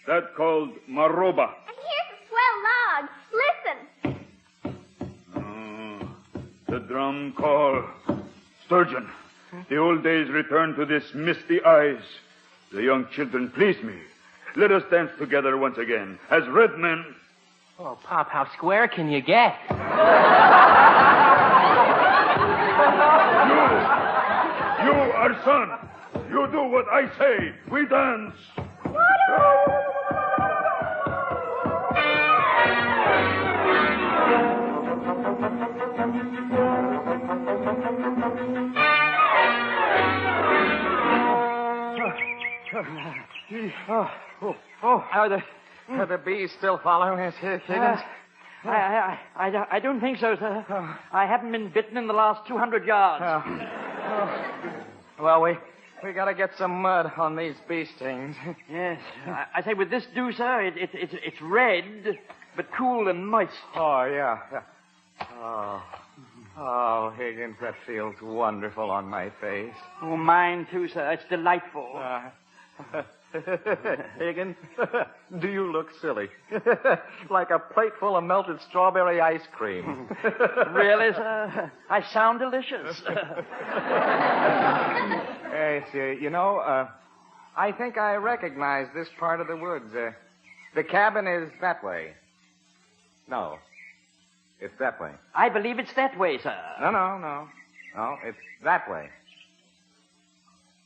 That called maroba. And here's a swell log. Listen. The drum call. Sturgeon, the old days return to this misty eyes. The young children please me. Let us dance together once again as red men. Oh, Pop, how square can you get? You, our son, you do what I say. We dance. Are the bees still following us here, Higgins? I don't think so, sir. I haven't been bitten in the last 200 yards. Well, we got to get some mud on these bee stings. Yes. I say with this dew, sir, it's red, but cool and moist. Oh, yeah. Oh, Higgins, that feels wonderful on my face. Oh, mine too, sir. It's delightful. Higgins, do you look silly? Like a plate full of melted strawberry ice cream. Really, sir? I sound delicious. Yes, you know, I think I recognize this part of the woods. The cabin is that way. No, it's that way. I believe it's that way, sir. No, it's that way.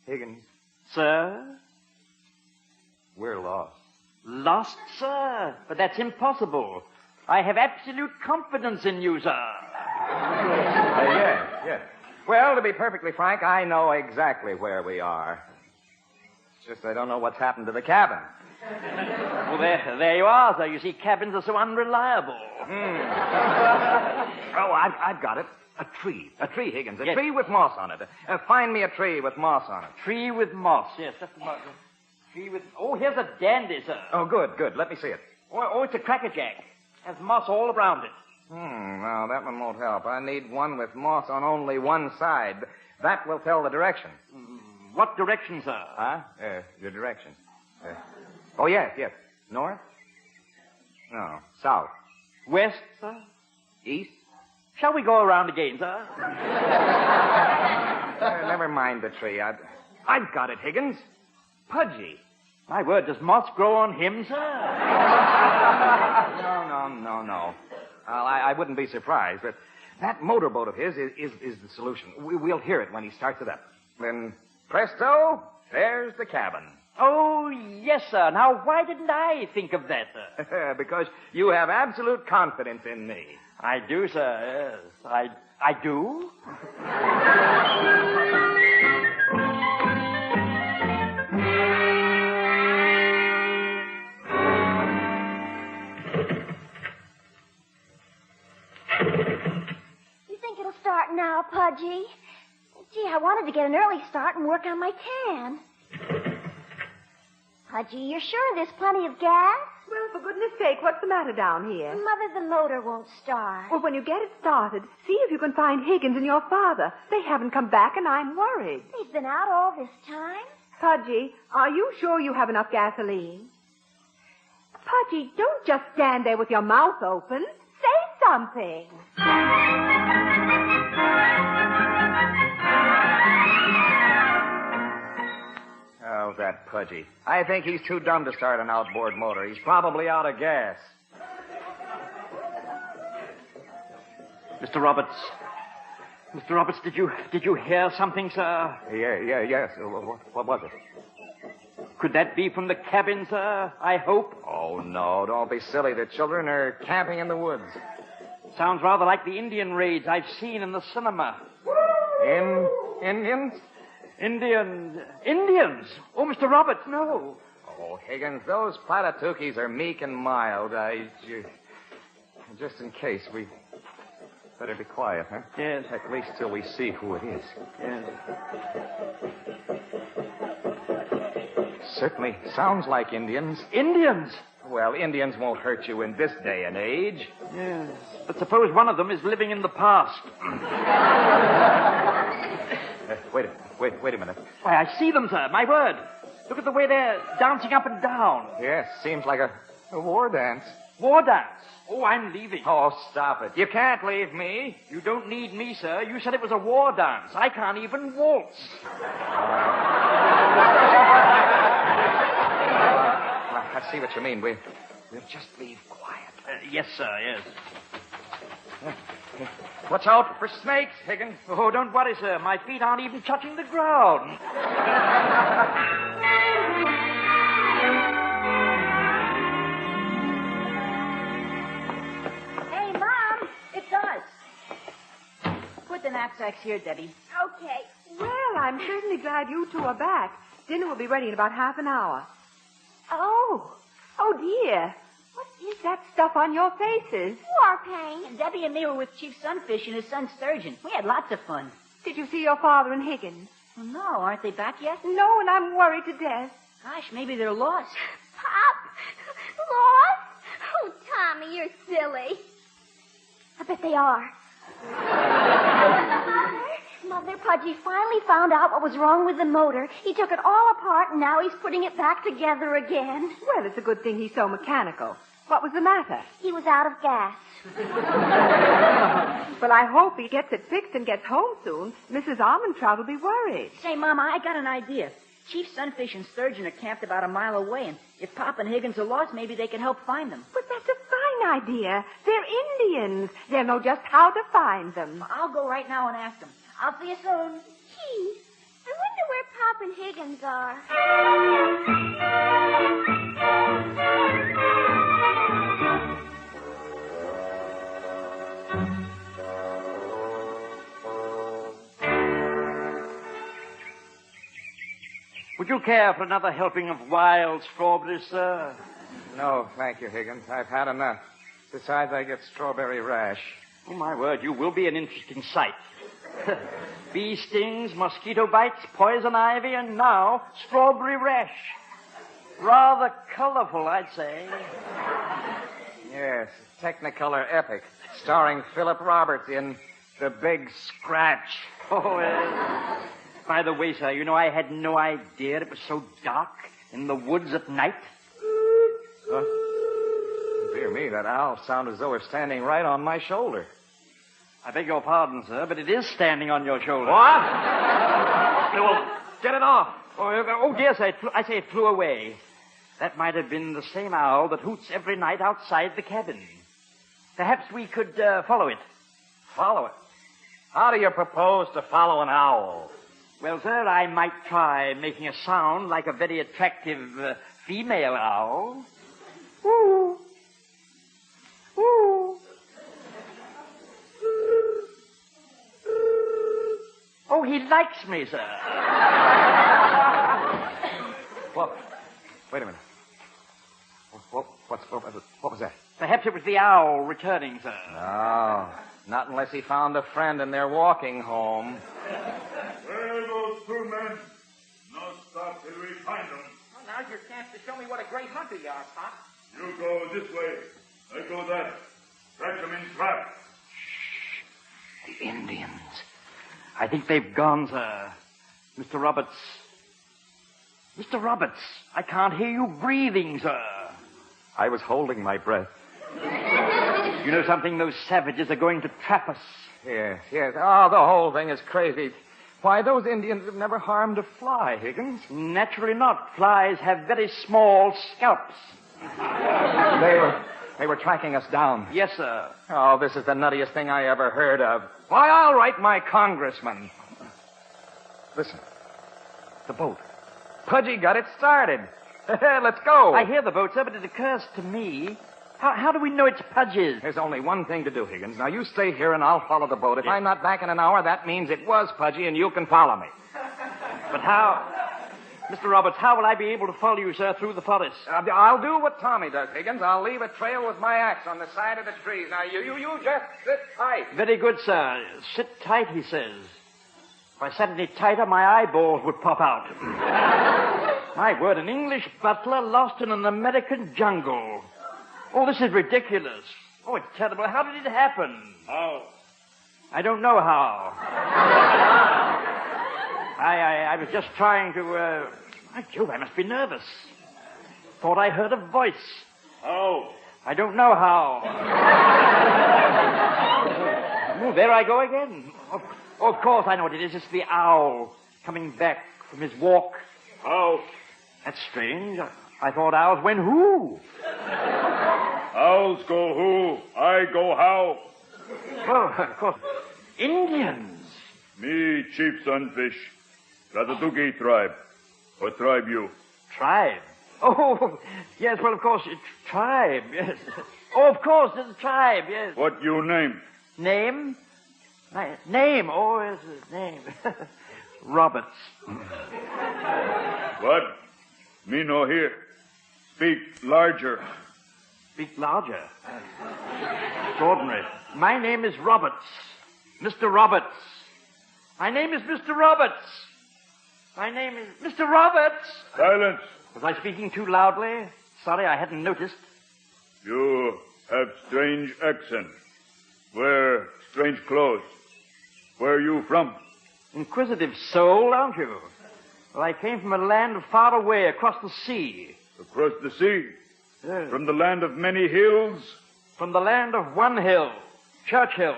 Higgins. Sir? We're lost. Lost, sir? But that's impossible. I have absolute confidence in you, sir. Yes. Well, to be perfectly frank, I know exactly where we are. It's just I don't know what's happened to the cabin. Well, there you are, sir. You see, cabins are so unreliable. Oh, I've got it. A tree, Higgins. A tree with moss on it. Find me a tree with moss on it. Tree with moss, yes. That's about it. Tree with... Oh, here's a dandy, sir. Oh, good. Let me see it. Oh, it's a crackerjack. Has moss all around it. No, that one won't help. I need one with moss on only one side. That will tell the direction. What direction, sir? Huh? The direction. Oh, yes. North? No, south. West, sir? East? Shall we go around again, sir? Never mind the tree. I've got it, Higgins. Pudgy. My word, does moss grow on him, sir? No. Well, I wouldn't be surprised, but that motorboat of his is the solution. We'll hear it when he starts it up. Then, presto, there's the cabin. Oh, yes, sir. Now, why didn't I think of that, sir? Because you have absolute confidence in me. I do, sir, yes. I do? You think it'll start now, Pudgy? Gee, I wanted to get an early start and work on my tan. Pudgy, you're sure there's plenty of gas? Well, for goodness sake, what's the matter down here? Mother, the motor won't start. Well, when you get it started, see if you can find Higgins and your father. They haven't come back, and I'm worried. They've been out all this time. Pudgy, are you sure you have enough gasoline? Pudgy, don't just stand there with your mouth open. Say something. Oh, that Pudgy. I think he's too dumb to start an outboard motor. He's probably out of gas. Mr. Roberts. Mr. Roberts, did you hear something, sir? Yes. What was it? Could that be from the cabin, sir? I hope. Oh, no, don't be silly. The children are camping in the woods. Sounds rather like the Indian raids I've seen in the cinema. Indians? Indians? Oh, Mr. Roberts, no. Oh, Higgins, those Platitookies are meek and mild. Just in case, we better be quiet, huh? Yes. At least till we see who it is. Yes. Certainly sounds like Indians. Indians? Well, Indians won't hurt you in this day and age. Yes. But suppose one of them is living in the past. Wait a minute. Why, I see them, sir. My word. Look at the way they're dancing up and down. Yes, seems like a war dance. War dance? Oh, I'm leaving. Oh, stop it. You can't leave me. You don't need me, sir. You said it was a war dance. I can't even waltz. I see what you mean. We'll just leave quiet. Yes, sir, yes. Watch out for snakes, Higgins. Oh, don't worry, sir. My feet aren't even touching the ground. Hey, Mom, it's us. Put the knapsacks here, Debbie. Okay. Well, I'm certainly glad you two are back. Dinner will be ready in about half an hour. Oh, dear. What is that stuff on your faces? War paint. Debbie and me were with Chief Sunfish and his son Sturgeon. We had lots of fun. Did you see your father and Higgins? Well, no, aren't they back yet? No, and I'm worried to death. Gosh, maybe they're lost. Pop! Lost? Oh, Tommy, you're silly. I bet they are. Mother, Pudgy finally found out what was wrong with the motor. He took it all apart, and now he's putting it back together again. Well, it's a good thing he's so mechanical. What was the matter? He was out of gas. Well, I hope he gets it fixed and gets home soon. Mrs. Armentrout will be worried. Say, Mama, I got an idea. Chief Sunfish and Sturgeon are camped about a mile away, and if Pop and Higgins are lost, maybe they can help find them. But that's a fine idea. They're Indians. They'll know just how to find them. I'll go right now and ask them. I'll see you soon. Gee, I wonder where Pop and Higgins are. Would you care for another helping of wild strawberries, sir? No, thank you, Higgins. I've had enough. Besides, I get strawberry rash. Oh, my word, you will be an interesting sight. Bee stings, mosquito bites, poison ivy, and now strawberry rash. Rather colorful, I'd say. Yes, Technicolor epic, starring Philip Roberts in The Big Scratch. Oh, yes. By the way, sir, you know I had no idea it was so dark in the woods at night. Huh? Dear me, that owl sounded as though it was standing right on my shoulder. I beg your pardon, sir, but it is standing on your shoulder. What? Well, get it off. Oh, dear, sir, it flew away. That might have been the same owl that hoots every night outside the cabin. Perhaps we could follow it. Follow it? How do you propose to follow an owl? Well, sir, I might try making a sound like a very attractive female owl. Ooh. Ooh. Oh, he likes me, sir. Well, wait a minute. What was that? Perhaps it was the owl returning, sir. No, not unless he found a friend and they're walking home. Where are those two men? No stop till we find them. Well, now's your chance to show me what a great hunter you are, Pop. You go this way. I go that. Catch them in trap. The Indians. I think they've gone, sir. Mr. Roberts. Mr. Roberts, I can't hear you breathing, sir. I was holding my breath. You know something? Those savages are going to trap us. Yes. Oh, the whole thing is crazy. Why, those Indians have never harmed a fly, Higgins. Naturally not. Flies have very small scalps. They were tracking us down. Yes, sir. Oh, this is the nuttiest thing I ever heard of. Why, I'll write my congressman. Listen. The boat. Pudgy got it started. Let's go. I hear the boat, sir, but it occurs to me. How do we know it's Pudgy's? There's only one thing to do, Higgins. Now, you stay here and I'll follow the boat. If I'm not back in an hour, that means it was Pudgy and you can follow me. But how... Mr. Roberts, how will I be able to follow you, sir, through the forest? I'll do what Tommy does, Higgins. I'll leave a trail with my axe on the side of the trees. Now, you just sit tight. Very good, sir. Sit tight, he says. If I sat any tighter, my eyeballs would pop out. My word, an English butler lost in an American jungle. Oh, this is ridiculous. Oh, it's terrible. How did it happen? How? I don't know how. I was just trying to, By Jove, I must be nervous. Thought I heard a voice. How? I don't know how. Oh, there I go again. Oh, of course, I know what it is. It's the owl coming back from his walk. How? That's strange. I thought owls went who? Owls go who? I go how? Well, of course. Indians. Me, Chief Sunfish. Ratatugi tribe. What tribe you? Tribe? Oh, yes, well, of course, it's tribe, yes. Oh, of course, it's a tribe, yes. What you name? Name? Name, oh, yes, name. Roberts. What? Me no hear. Speak larger. Speak larger? Extraordinary. My name is Roberts. Mr. Roberts. My name is Mr. Roberts. My name is Mr. Roberts. Silence. Was I speaking too loudly? Sorry, I hadn't noticed. You have strange accent. Wear strange clothes. Where are you from? Inquisitive soul, aren't you? Well, I came from a land far away across the sea. Across the sea? Yes. From the land of many hills? From the land of one hill, Churchill.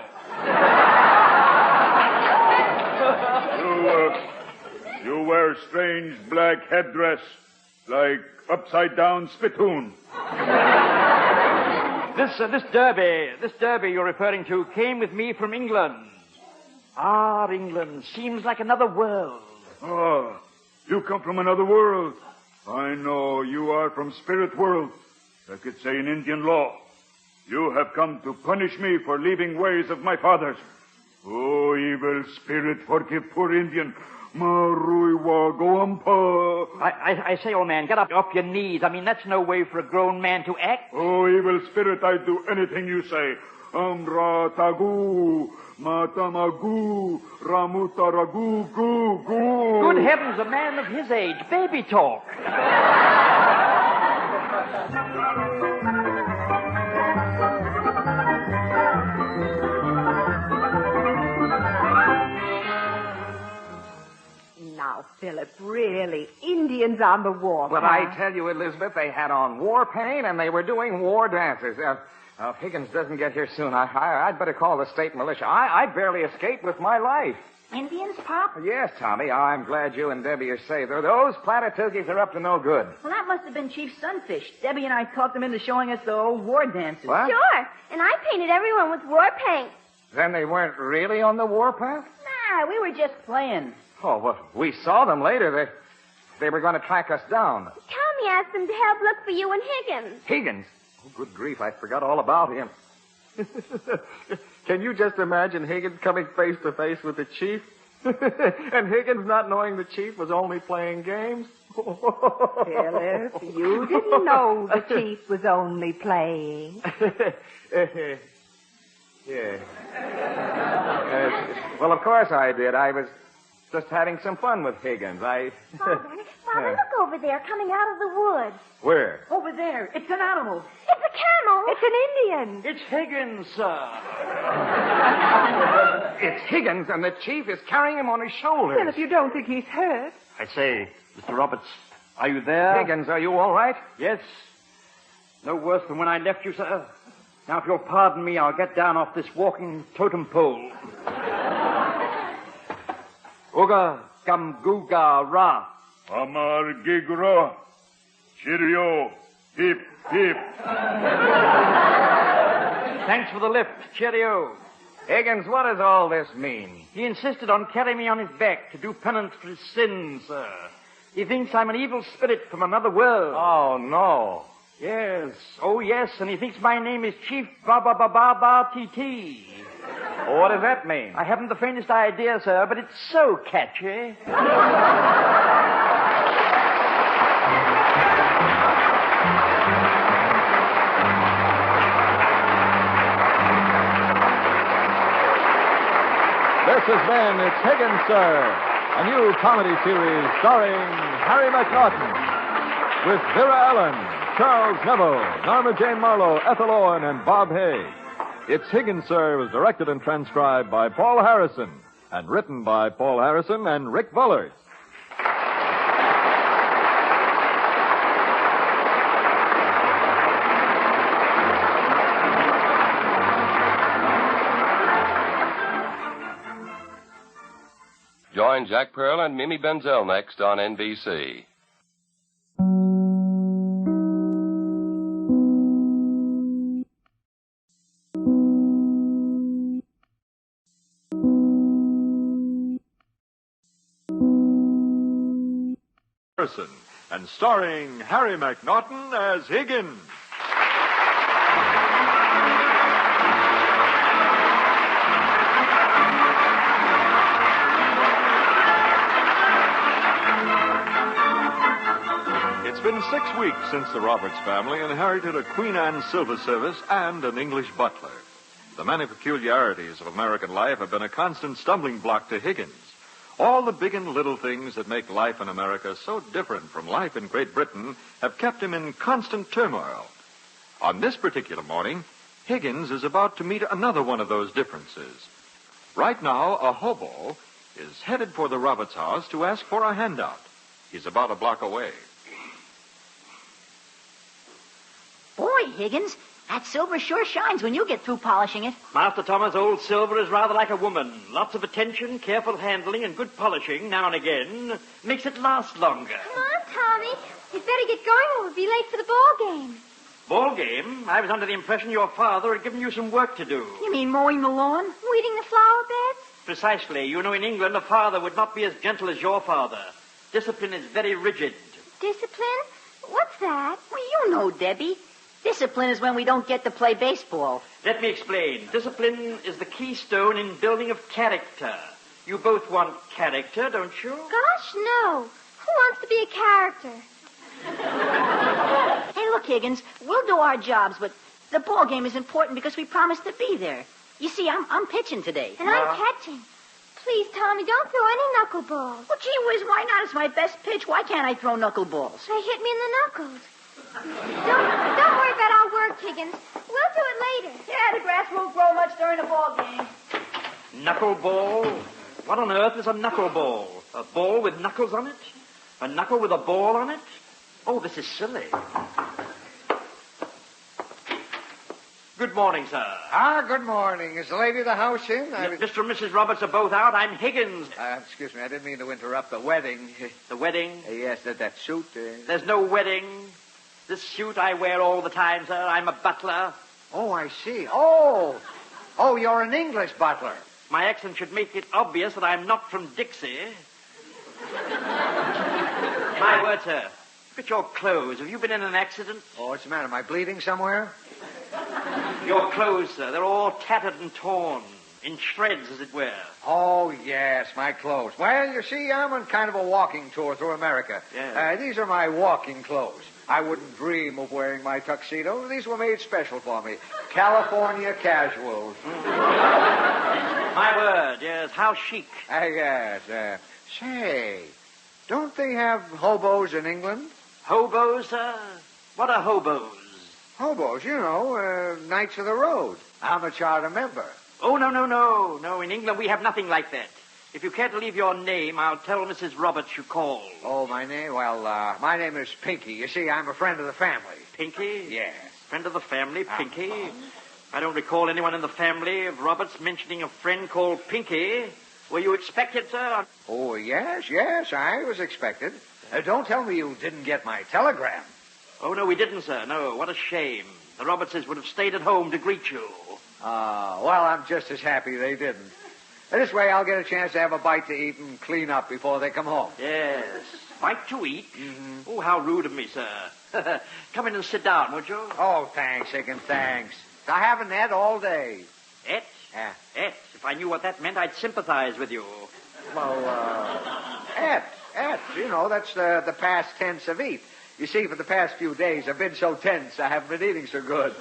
You wear strange black headdress, like upside-down spittoon. This derby you're referring to came with me from England. Ah, England seems like another world. Oh, you come from another world. I know you are from spirit world. I could say in Indian law. You have come to punish me for leaving ways of my fathers. Oh, evil spirit, forgive poor Indian. I say, old man, get up off your knees. I mean, that's no way for a grown man to act. Oh, evil spirit, I'd do anything you say. Amra tagu, matamagu, ramutaragu, goo, goo. Good heavens, a man of his age, baby talk. Now, Philip, really, Indians on the war Well, path. I tell you, Elizabeth, they had on war paint and they were doing war dances. If Higgins doesn't get here soon, I'd better call the state militia. I barely escaped with my life. Indians, Pop? Yes, Tommy. I'm glad you and Debbie are safe. Those Platitookies are up to no good. Well, that must have been Chief Sunfish. Debbie and I talked him into showing us the old war dances. What? Sure. And I painted everyone with war paint. Then they weren't really on the war path? Nah, we were just playing. Oh, well, we saw them later. They were going to track us down. Tommy asked them to help look for you and Higgins. Higgins? Oh, good grief, I forgot all about him. Can you just imagine Higgins coming face to face with the chief? And Higgins not knowing the chief was only playing games? Philip, you didn't know the chief was only playing. Yeah. Well, of course I did. I Just having some fun with Higgins. Father, look over there, coming out of the woods. Where? Over there. It's an animal. It's a camel. It's an Indian. It's Higgins, sir. It's Higgins, and the chief is carrying him on his shoulders. Philip, you don't think he's hurt? I say, Mr. Roberts, are you there? Higgins, are you all right? Yes. No worse than when I left you, sir. Now, if you'll pardon me, I'll get down off this walking totem pole. Uga, gum, googa, ra. Amar gigra. Cheerio. Hip, hip. Thanks for the lift. Cheerio. Higgins, what does all this mean? He insisted on carrying me on his back to do penance for his sins, sir. He thinks I'm an evil spirit from another world. Oh, no. Yes. Oh, yes. And he thinks my name is Chief Ba-Ba-Ba-Ba-Ba-T-T. What does that mean? I haven't the faintest idea, sir, but it's so catchy. This has been It's Higgins, Sir, a new comedy series starring Harry McNaughton with Vera Ellen, Charles Neville, Norma Jane Marlowe, Ethel Owen, and Bob Hay. It's Higgins, Sir was directed and transcribed by Paul Harrison and written by Paul Harrison and Rick Bullard. Join Jack Pearl and Mimi Benzel next on NBC. And starring Harry McNaughton as Higgins. It's been 6 weeks since the Roberts family inherited a Queen Anne silver service and an English butler. The many peculiarities of American life have been a constant stumbling block to Higgins. All the big and little things that make life in America so different from life in Great Britain have kept him in constant turmoil. On this particular morning, Higgins is about to meet another one of those differences. Right now, a hobo is headed for the Roberts house to ask for a handout. He's about a block away. Boy, Higgins, that silver sure shines when you get through polishing it. Master Thomas, old silver is rather like a woman. Lots of attention, careful handling, and good polishing now and again makes it last longer. Come on, Tommy. We'd better get going or we'll be late for the ball game. Ball game? I was under the impression your father had given you some work to do. You mean mowing the lawn? Weeding the flower beds? Precisely. You know, in England, a father would not be as gentle as your father. Discipline is very rigid. Discipline? What's that? Well, you know, Debbie. Discipline is when we don't get to play baseball. Let me explain. Discipline is the keystone in building of character. You both want character, don't you? Gosh, no. Who wants to be a character? Hey, look, Higgins, we'll do our jobs, but the ball game is important because we promised to be there. You see, I'm pitching today. And I'm catching. Please, Tommy, don't throw any knuckleballs. Well, gee whiz, why not? It's my best pitch. Why can't I throw knuckleballs? They hit me in the knuckles. Don't worry about our work, Higgins. We'll do it later. Yeah, the grass won't grow much during the ball game. Knuckleball? What on earth is a knuckleball? A ball with knuckles on it? A knuckle with a ball on it? Oh, this is silly. Good morning, sir. Good morning. Is the lady of the house in? Mr. and Mrs. Roberts are both out. I'm Higgins. Excuse me, I didn't mean to interrupt the wedding. The wedding? Yes, that suit. There's no wedding. This suit I wear all the time, sir. I'm a butler. Oh, I see. Oh, you're an English butler. My accent should make it obvious that I'm not from Dixie. My word, sir. Look at your clothes. Have you been in an accident? Oh, what's the matter? Am I bleeding somewhere? Your clothes, sir. They're all tattered and torn. In shreds, as it were. Oh, yes, my clothes. Well, you see, I'm on kind of a walking tour through America. Yeah. These are my walking clothes. I wouldn't dream of wearing my tuxedo. These were made special for me. California casuals. My word, yes, how chic. Yes. Say, don't they have hobos in England? Hobos, sir? What are hobos? Hobos, you know, Knights of the Road. I'm a charter member. Oh, no. No, in England we have nothing like that. If you care to leave your name, I'll tell Mrs. Roberts you called. Oh, my name? Well, my name is Pinky. You see, I'm a friend of the family. Pinky? Yes. Friend of the family, Pinky? I don't recall anyone in the family of Roberts mentioning a friend called Pinky. Were you expected, sir? Oh, yes, I was expected. Don't tell me you didn't get my telegram. Oh, no, we didn't, sir. No, what a shame. The Robertses would have stayed at home to greet you. Well, I'm just as happy they didn't. This way I'll get a chance to have a bite to eat and clean up before they come home. Yes, bite to eat? Mm-hmm. Oh, how rude of me, sir. Come in and sit down, won't you? Oh, thanks, Higgins, thanks. I haven't ate all day. Et? Et. If I knew what that meant, I'd sympathize with you. Well, et. You know, that's the past tense of eat. You see, for the past few days, I've been so tense, I haven't been eating so good.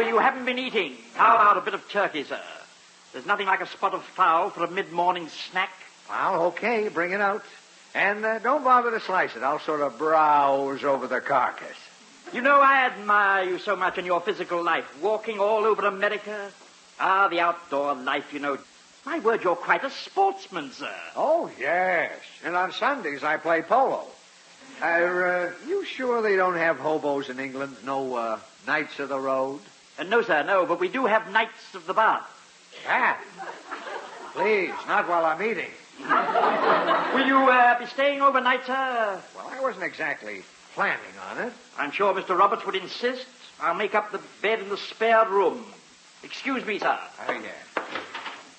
You haven't been eating. How about a bit of turkey, sir? There's nothing like a spot of fowl for a mid-morning snack. Well, okay, bring it out. And don't bother to slice it. I'll sort of browse over the carcass. You know, I admire you so much in your physical life, walking all over America. Ah, the outdoor life, you know. My word, you're quite a sportsman, sir. Oh, yes. And on Sundays, I play polo. Are you sure they don't have hobos in England? No Knights of the Road? No, sir, no, but we do have Knights of the Bath. Ah, please, not while I'm eating. Will you be staying overnight, sir? Well, I wasn't exactly planning on it. I'm sure Mr. Roberts would insist. I'll make up the bed in the spare room. Excuse me, sir. Oh, yeah.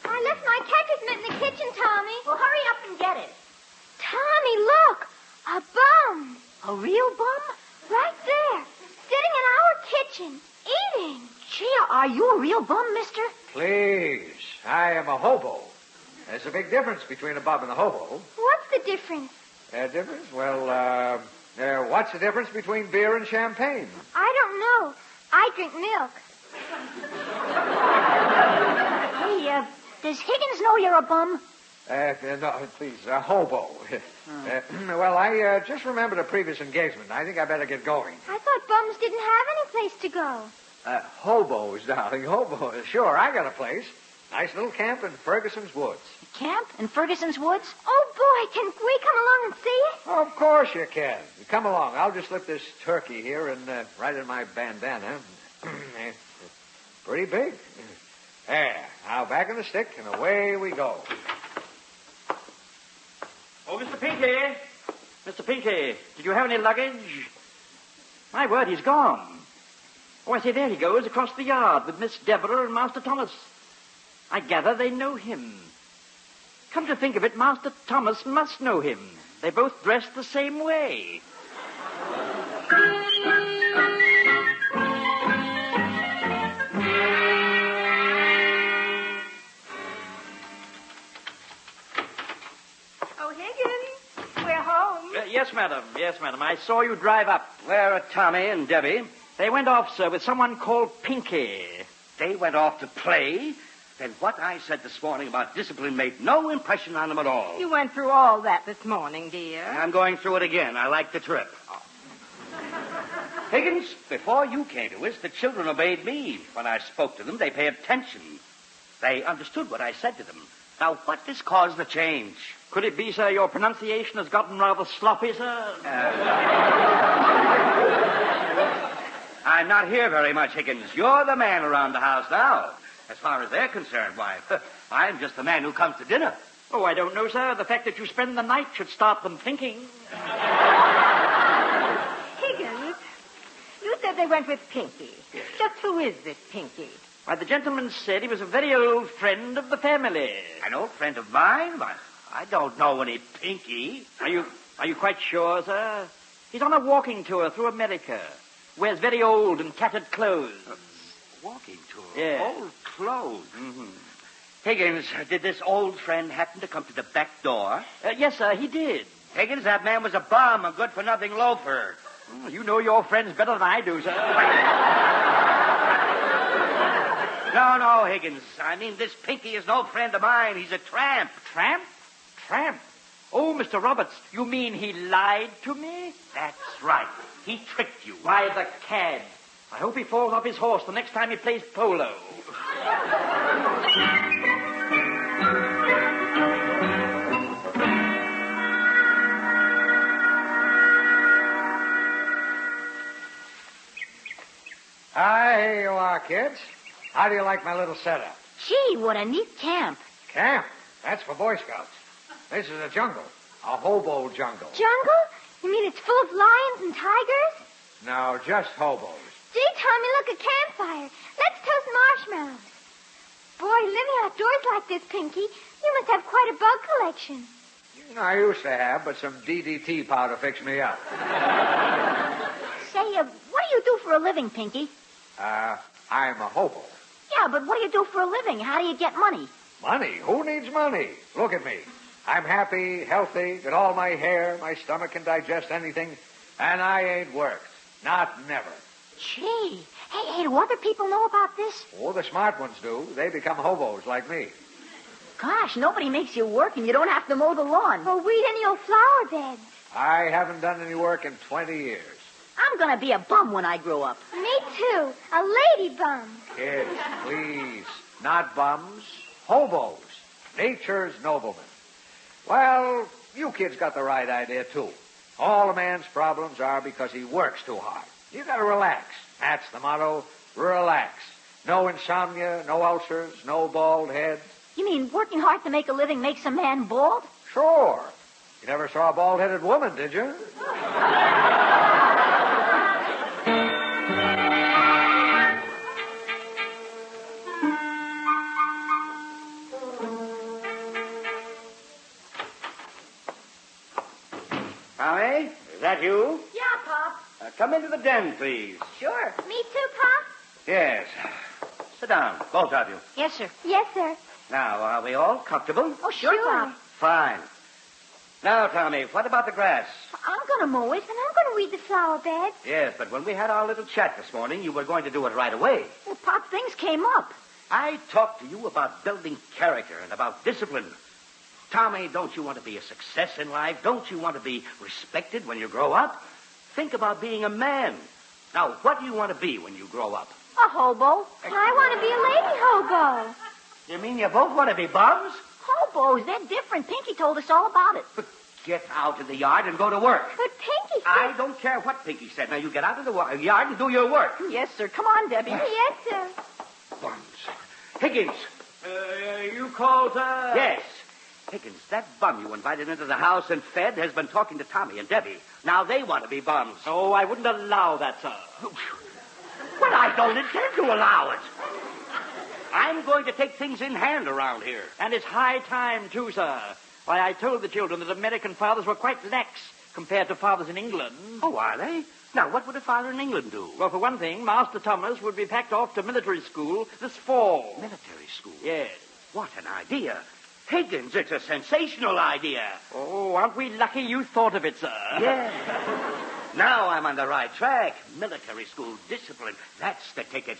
I left my catcher's mitt in the kitchen, Tommy. Well, hurry up and get it. Tommy, look! A bum. A real bum? Right there. Sitting in our kitchen. Eating. Gee, are you a real bum, mister? Please. I am a hobo. There's a big difference between a bum and a hobo. What's the difference? Difference? Well, what's the difference between beer and champagne? I don't know. I drink milk. Hey, does Higgins know you're a bum? No, please, hobo. Well, I just remembered a previous engagement. I think I better get going. I thought bums didn't have any place to go. Hobos, darling, hobos. Sure, I got a place. Nice little camp in Ferguson's Woods. Camp in Ferguson's Woods? Oh, boy, can we come along and see it? Oh, of course you can. Come along. I'll just slip this turkey here and right in my bandana. Pretty big. There. Now back in the stick, and away we go. Oh, Mr. Pinky. Mr. Pinky, did you have any luggage? My word, he's gone. Oh, I say, there he goes across the yard with Miss Deborah and Master Thomas. I gather they know him. Come to think of it, Master Thomas must know him. They both dress the same way. Oh, Higgins, we're home. Yes, madam. Yes, madam. I saw you drive up. Where are Tommy and Debbie? They went off, sir, with someone called Pinky. They went off to play? Then what I said this morning about discipline made no impression on them at all. You went through all that this morning, dear. I'm going through it again. I like the trip. Higgins, before you came to us, the children obeyed me. When I spoke to them, they paid attention. They understood what I said to them. Now, what has caused the change? Could it be, sir, your pronunciation has gotten rather sloppy, sir? I'm not here very much, Higgins. You're the man around the house now. As far as they're concerned, why, I'm just the man who comes to dinner. Oh, I don't know, sir. The fact that you spend the night should start them thinking. Higgins, you said they went with Pinky. Yes. Just who is this Pinky? Why, the gentleman said he was a very old friend of the family. An old friend of mine? Why, I don't know any Pinky. Are you quite sure, sir? He's on a walking tour through America. Wears very old and tattered clothes. Walking tour? Yeah. Old clothes. Mm-hmm. Higgins, did this old friend happen to come to the back door? Yes, sir, he did. Higgins, that man was a bum, a good-for-nothing loafer. You know your friends better than I do, sir. No, Higgins. I mean, this Pinky is no friend of mine. He's a tramp. Tramp? Tramp? Oh, Mr. Roberts, you mean he lied to me? That's right. He tricked you. Why, the cad. I hope he falls off his horse the next time he plays polo. Hi, here you are, kids. How do you like my little setup? Gee, what a neat camp. Camp? That's for Boy Scouts. This is a jungle. A hobo jungle. Jungle? You mean it's full of lions and tigers? No, just hobos. Gee, Tommy, look, a campfire. Let's toast marshmallows. Boy, living outdoors like this, Pinky, you must have quite a bug collection. I used to have, but some DDT powder fixed me up. Say, what do you do for a living, Pinky? I'm a hobo. Yeah, but what do you do for a living? How do you get money? Money? Who needs money? Look at me. I'm happy, healthy, got all my hair, my stomach can digest anything, and I ain't worked. Not never. Gee. Hey, do other people know about this? Oh, the smart ones do. They become hobos like me. Gosh, nobody makes you work and you don't have to mow the lawn. Or weed any old flower beds. I haven't done any work in 20 years. I'm going to be a bum when I grow up. Me too. A lady bum. Kids, please. Not bums. Hobos. Nature's noblemen. Well, you kids got the right idea, too. All a man's problems are because he works too hard. You gotta relax. That's the motto. Relax. No insomnia, no ulcers, no bald head. You mean working hard to make a living makes a man bald? Sure. You never saw a bald-headed woman, did you? Tommy, is that you? Yeah, Pop. Come into the den, please. Sure. Me too, Pop? Yes. Sit down, both of you. Yes, sir. Yes, sir. Now, are we all comfortable? Oh, sure, Pop. Fine. Now, Tommy, what about the grass? I'm going to mow it, and I'm going to weed the flower beds. Yes, but when we had our little chat this morning, you were going to do it right away. Well, Pop, things came up. I talked to you about building character and about discipline. Tommy, don't you want to be a success in life? Don't you want to be respected when you grow up? Think about being a man. Now, what do you want to be when you grow up? A hobo. I want to be a lady hobo. You mean you both want to be bums? Hobos, they're different. Pinky told us all about it. Get out in the yard and go to work. But Pinky said... I don't care what Pinky said. Now, you get out in the yard and do your work. Yes, sir. Come on, Debbie. Yes, sir. Bums. Higgins. You called, Yes. Higgins, that bum you invited into the house and fed has been talking to Tommy and Debbie. Now they want to be bums. Oh, I wouldn't allow that, sir. Well, I don't intend to allow it. I'm going to take things in hand around here. And it's high time, too, sir. Why, I told the children that American fathers were quite lax compared to fathers in England. Oh, are they? Now, what would a father in England do? Well, for one thing, Master Thomas would be packed off to military school this fall. Military school? Yes. What an idea. Higgins, it's a sensational idea. Oh, aren't we lucky you thought of it, sir? Yeah. Now I'm on the right track. Military school discipline. That's the ticket.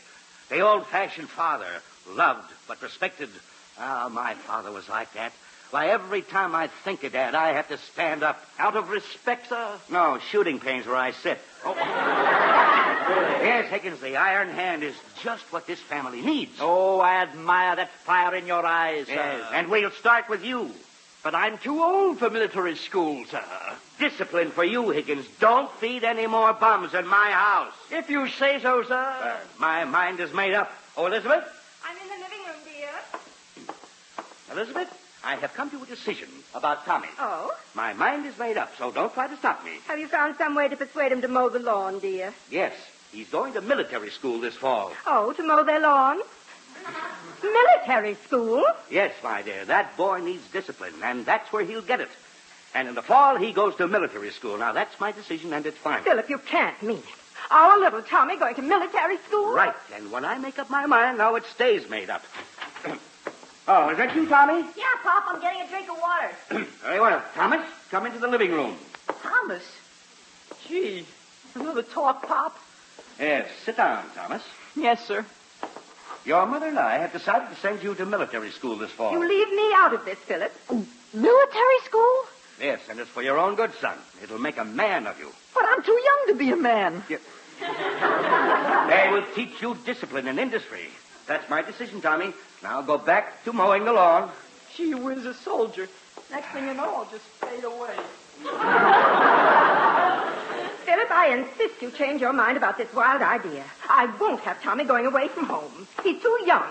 The old-fashioned father, loved but respected. Ah, my father was like that. Why, every time I think of that, I have to stand up. Out of respect, sir? No, shooting pains where I sit. Oh. Yes, Higgins, the iron hand is just what this family needs. Oh, I admire that fire in your eyes, sir. Yes, and we'll start with you. But I'm too old for military school, sir. Discipline for you, Higgins. Don't feed any more bums in my house. If you say so, sir. My mind is made up. Oh, Elizabeth? I'm in the living room, dear. Elizabeth, I have come to a decision about Tommy. Oh? My mind is made up, so don't try to stop me. Have you found some way to persuade him to mow the lawn, dear? Yes, he's going to military school this fall. Oh, to mow their lawn? Military school? Yes, my dear, that boy needs discipline, and that's where he'll get it. And in the fall, he goes to military school. Now, that's my decision, and it's fine. Philip, you can't mean it. Our little Tommy going to military school? Right, and when I make up my mind, now it stays made up. Oh, is that you, Tommy? Yeah, Pop, I'm getting a drink of water. Very well. Thomas, come into the living room. Thomas? Gee, another talk, Pop? Yes, sit down, Thomas. Yes, sir. Your mother and I have decided to send you to military school this fall. You leave me out of this, Philip. Military school? Yes, and it's for your own good, son. It'll make a man of you. But I'm too young to be a man. They will teach you discipline and industry. That's my decision, Tommy. Now go back to mowing the lawn. Gee whiz, a soldier. Next thing you know, I'll just fade away. Philip, I insist you change your mind about this wild idea. I won't have Tommy going away from home. He's too young.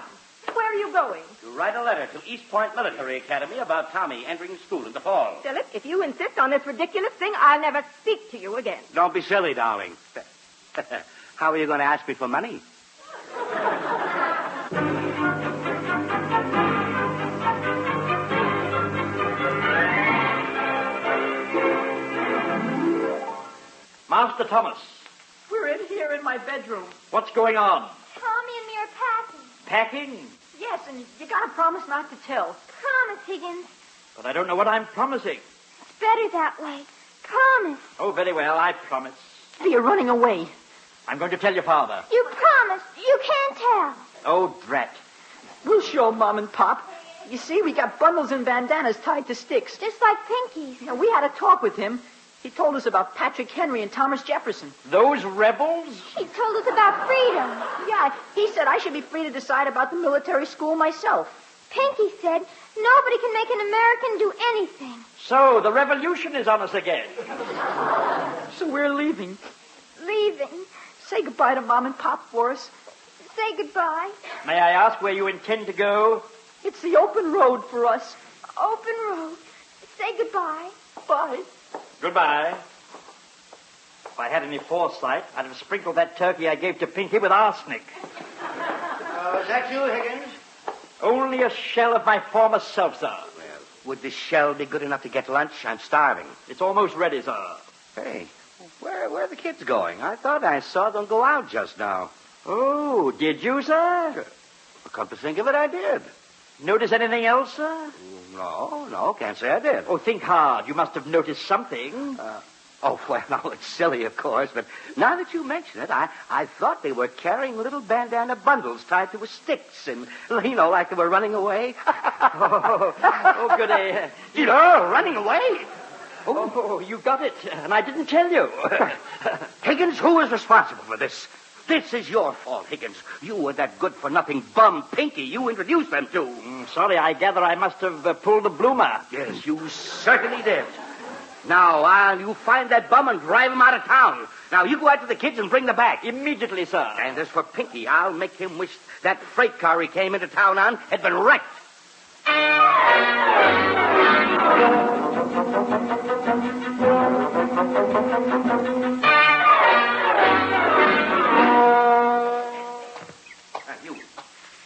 Where are you going? To write a letter to East Point Military Academy about Tommy entering school in the fall. Philip, if you insist on this ridiculous thing, I'll never speak to you again. Don't be silly, darling. How are you going to ask me for money? Master Thomas, We're in here in my bedroom. what's going on? Tommy and me are packing. Packing? Yes, and you gotta promise not to tell. Promise, Higgins. But I don't know what I'm promising. It's better that way. Promise. Oh, very well, I promise. You're running away. I'm going to tell your father. You promised. You can't tell. Oh, drat. We'll show Mom and Pop. You see, we got bundles and bandanas tied to sticks. Just like Pinky's. Now, we had a talk with him. He told us about Patrick Henry and Thomas Jefferson. Those rebels? He told us about freedom. Yeah, he said I should be free to decide about the military school myself. Pinky said nobody can make an American do anything. So, the revolution is on us again. So we're leaving. Leaving. Say goodbye to Mom and Pop for us. Say goodbye. May I ask where you intend to go? It's the open road for us. Open road. Say goodbye. Bye. Goodbye. If I had any foresight, I'd have sprinkled that turkey I gave to Pinky with arsenic. Is that you, Higgins? Only a shell of my former self, sir. Well, would this shell be good enough to get lunch? I'm starving. It's almost ready, sir. Hey, where are the kids going? I thought I saw them go out just now. Oh, did you, sir? Well, come to think of it, I did. Notice anything else, sir? No, can't say I did. Oh, think hard. You must have noticed something. Well, now, it's silly, of course, but now that you mention it, I thought they were carrying little bandana bundles tied to sticks and, like they were running away. Oh, goody. Running away? Oh, you got it, and I didn't tell you. Higgins, who is responsible for this? This is your fault, Higgins. You and that good-for-nothing bum Pinky you introduced them to. Sorry, I gather I must have pulled the bloomer. Yes, you certainly did. Now, you find that bum and drive him out of town. Now, you go out to the kids and bring them back. Immediately, sir. And as for Pinky, I'll make him wish that freight car he came into town on had been wrecked.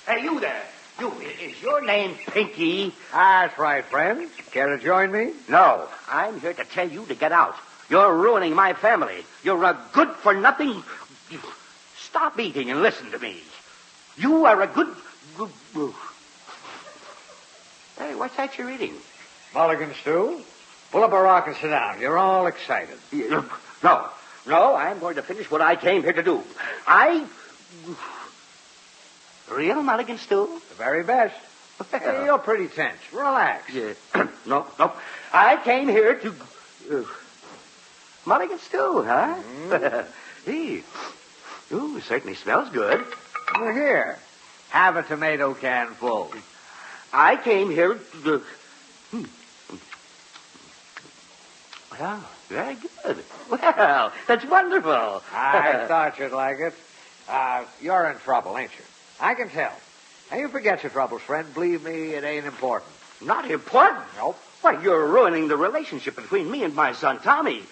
Hey, you there. Is your name Pinky? That's right, friend. Care to join me? No, I'm here to tell you to get out. You're ruining my family. You're a good-for-nothing... Stop eating and listen to me. You are a good... Hey, what's that you're eating? Mulligan stew? Pull up a rock and sit down. You're all excited. No, I'm going to finish what I came here to do. Real Mulligan stew? The very best. Hey, you're pretty tense. Relax. Yeah. No. I came here to... Mulligan stew, huh? Hey. Ooh, certainly smells good. Well, here. Have a tomato can full. I came here to... Well, very good. Well, that's wonderful. I thought you'd like it. You're in trouble, ain't you? I can tell. Now, you forget your troubles, friend. Believe me, it ain't important. Not important? Nope. Why, you're ruining the relationship between me and my son, Tommy.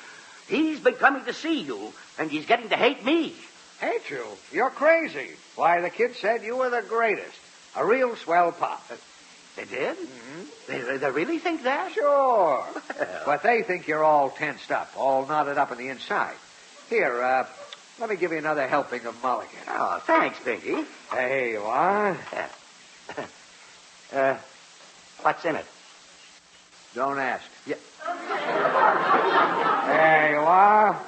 He's been coming to see you, and he's getting to hate me. Hate you? You're crazy. Why, the kids said you were the greatest. A real swell pop. They did? Mm-hmm. They really think that? Sure. But they think you're all tensed up, all knotted up on the inside. Here, let me give you another helping of mulligan. Oh, thanks, Pinky. Here you are. What's in it? Don't ask. Yeah. There you are.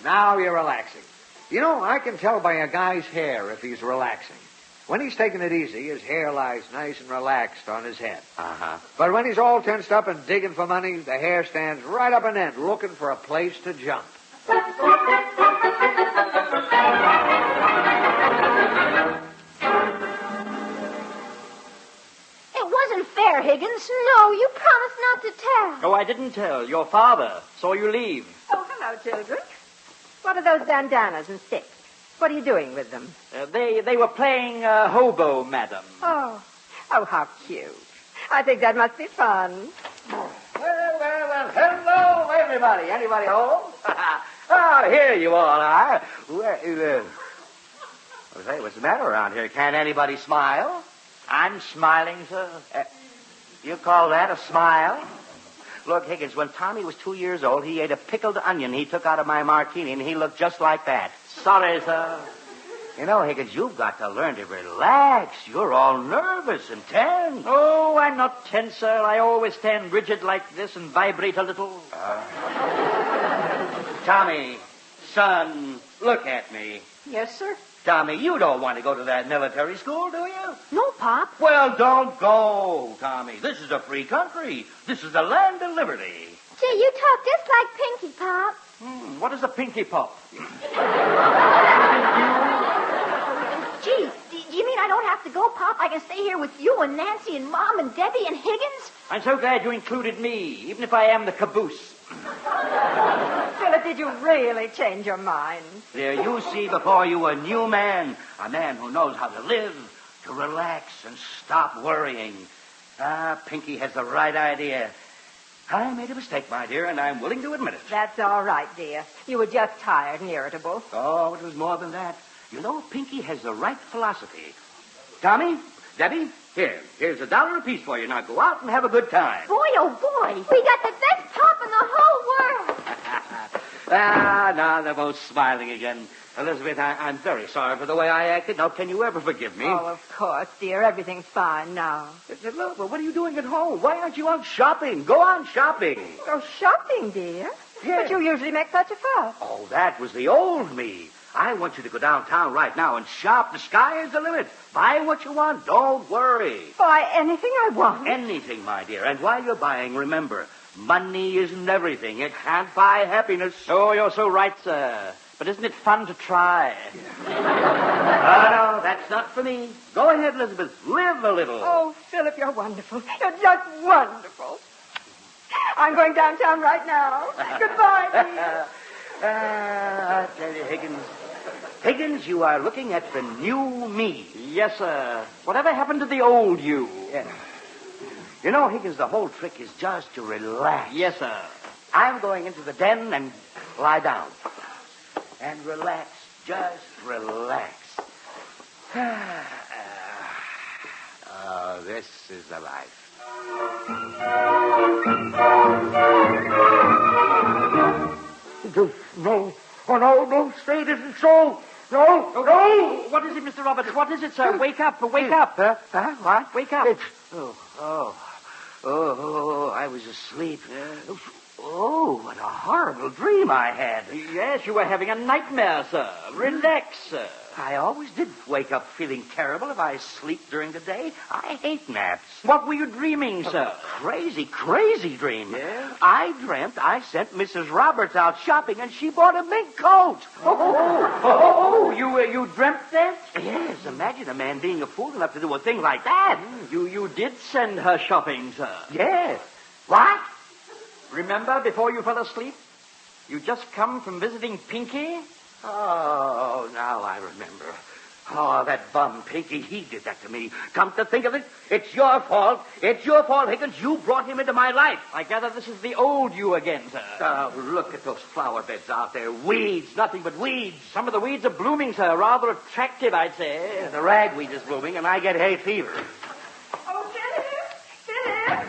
Now you're relaxing. You know, I can tell by a guy's hair if he's relaxing. When he's taking it easy, his hair lies nice and relaxed on his head. Uh-huh. But when he's all tensed up and digging for money, the hair stands right up and end, looking for a place to jump. It wasn't fair, Higgins. No, you promised not to tell. Oh, I didn't tell. Your father saw you leave. Oh, hello, children. What are those bandanas and sticks? What are you doing with them? They were playing hobo, madam. Oh, how cute. I think that must be fun. Well, hello, everybody. Anybody home? Oh, here you all are. What's the matter around here? Can't anybody smile? I'm smiling, sir. You call that a smile? Look, Higgins, when Tommy was 2 years old, he ate a pickled onion he took out of my martini, and he looked just like that. Sorry, sir. You know, Higgins, you've got to learn to relax. You're all nervous and tense. Oh, I'm not tense, sir. I always stand rigid like this and vibrate a little. Tommy, son, look at me. Yes, sir? Tommy, you don't want to go to that military school, do you? No, Pop. Well, don't go, Tommy. This is a free country. This is the land of liberty. Gee, you talk just like Pinky, Pop. What is a pinky pop? Gee, do you mean I don't have to go, Pop? I can stay here with you and Nancy and Mom and Debbie and Higgins? I'm so glad you included me, even if I am the caboose. Philip, did you really change your mind? There you see before you a new man, a man who knows how to live, to relax and stop worrying. Pinky has the right idea. I made a mistake, my dear, and I'm willing to admit it. That's all right, dear. You were just tired and irritable. Oh, it was more than that. You know, Pinky has the right philosophy. Tommy, Debbie, here's $1 apiece for you. Now go out and have a good time. Boy, oh boy, we got the best Pop in the whole world. Now they're both smiling again. Elizabeth, I'm very sorry for the way I acted. Now, can you ever forgive me? Oh, of course, dear. Everything's fine now. Look, but what are you doing at home? Why aren't you out shopping? Go on shopping. Oh, shopping, dear? Yes. But you usually make such a fuss. Oh, that was the old me. I want you to go downtown right now and shop. The sky is the limit. Buy what you want. Don't worry. Buy anything I want? Anything, my dear. And while you're buying, remember, money isn't everything. It can't buy happiness. Oh, you're so right, sir. But isn't it fun to try? No, that's not for me. Go ahead, Elizabeth. Live a little. Oh, Philip, you're wonderful. You're just wonderful. I'm going downtown right now. Goodbye, dear. I tell you, Higgins, you are looking at the new me. Yes, sir. Whatever happened to the old you? Yeah. You know, Higgins, the whole trick is just to relax. Yes, sir. I'm going into the den and lie down. And relax. Just relax. Oh, this is the life. No. Oh, no, stay. This is so. No. What is it, Mr. Roberts? What is it, sir? Wake up. Wake up. What? Wake up. Oh, I was asleep. Oh, what a horrible dream I had. Yes, you were having a nightmare, sir. Relax, sir. I always did wake up feeling terrible if I sleep during the day. I hate naps. What were you dreaming, sir? Crazy dream. Yes? I dreamt I sent Mrs. Roberts out shopping and she bought a mink coat. You dreamt that? Yes, imagine a man being a fool enough to do a thing like that. You did send her shopping, sir. Yes. What? Remember, before you fell asleep, you just come from visiting Pinky? Oh, now I remember. Oh, that bum Pinky, he did that to me. Come to think of it, it's your fault. It's your fault, Higgins. You brought him into my life. I gather this is the old you again, sir. Oh, look at those flower beds out there. Weeds, nothing but weeds. Some of the weeds are blooming, sir. Rather attractive, I'd say. Yeah, the ragweed is blooming, and I get hay fever. Oh, Philip!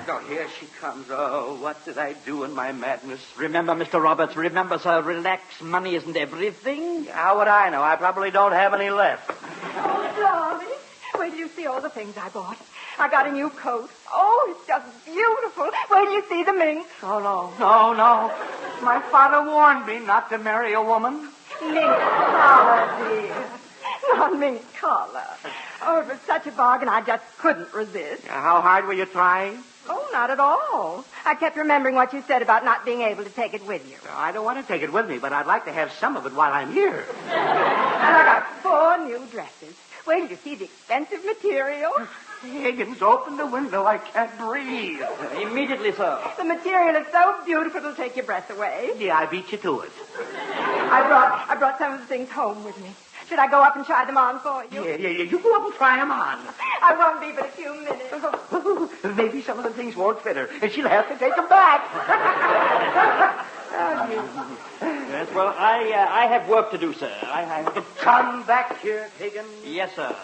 Oh, here she comes. Oh, what did I do in my madness? Remember, Mr. Roberts, remember, sir, relax. Money isn't everything. How would I know? I probably don't have any left. Oh, darling. Wait till you see all the things I bought. I got a new coat. Oh, it's just beautiful. Wait till you see the mink. Oh, no. My father warned me not to marry a woman. Mink collar, dear. Not mink collar. Oh, it was such a bargain, I just couldn't resist. How hard were you trying? Oh, not at all. I kept remembering what you said about not being able to take it with you. I don't want to take it with me, but I'd like to have some of it while I'm here. And I got 4 new dresses. Wait till you see the expensive material. Higgins, open the window. I can't breathe. Immediately, sir. The material is so beautiful it'll take your breath away. Yeah, I beat you to it. I brought some of the things home with me. Should I go up and try them on for you? Yeah. You go up and try them on. I won't be but a few minutes. Maybe some of the things won't fit her, and she'll have to take them back. Yes, well, I have work to do, sir. Come back here, Higgins. Yes, sir.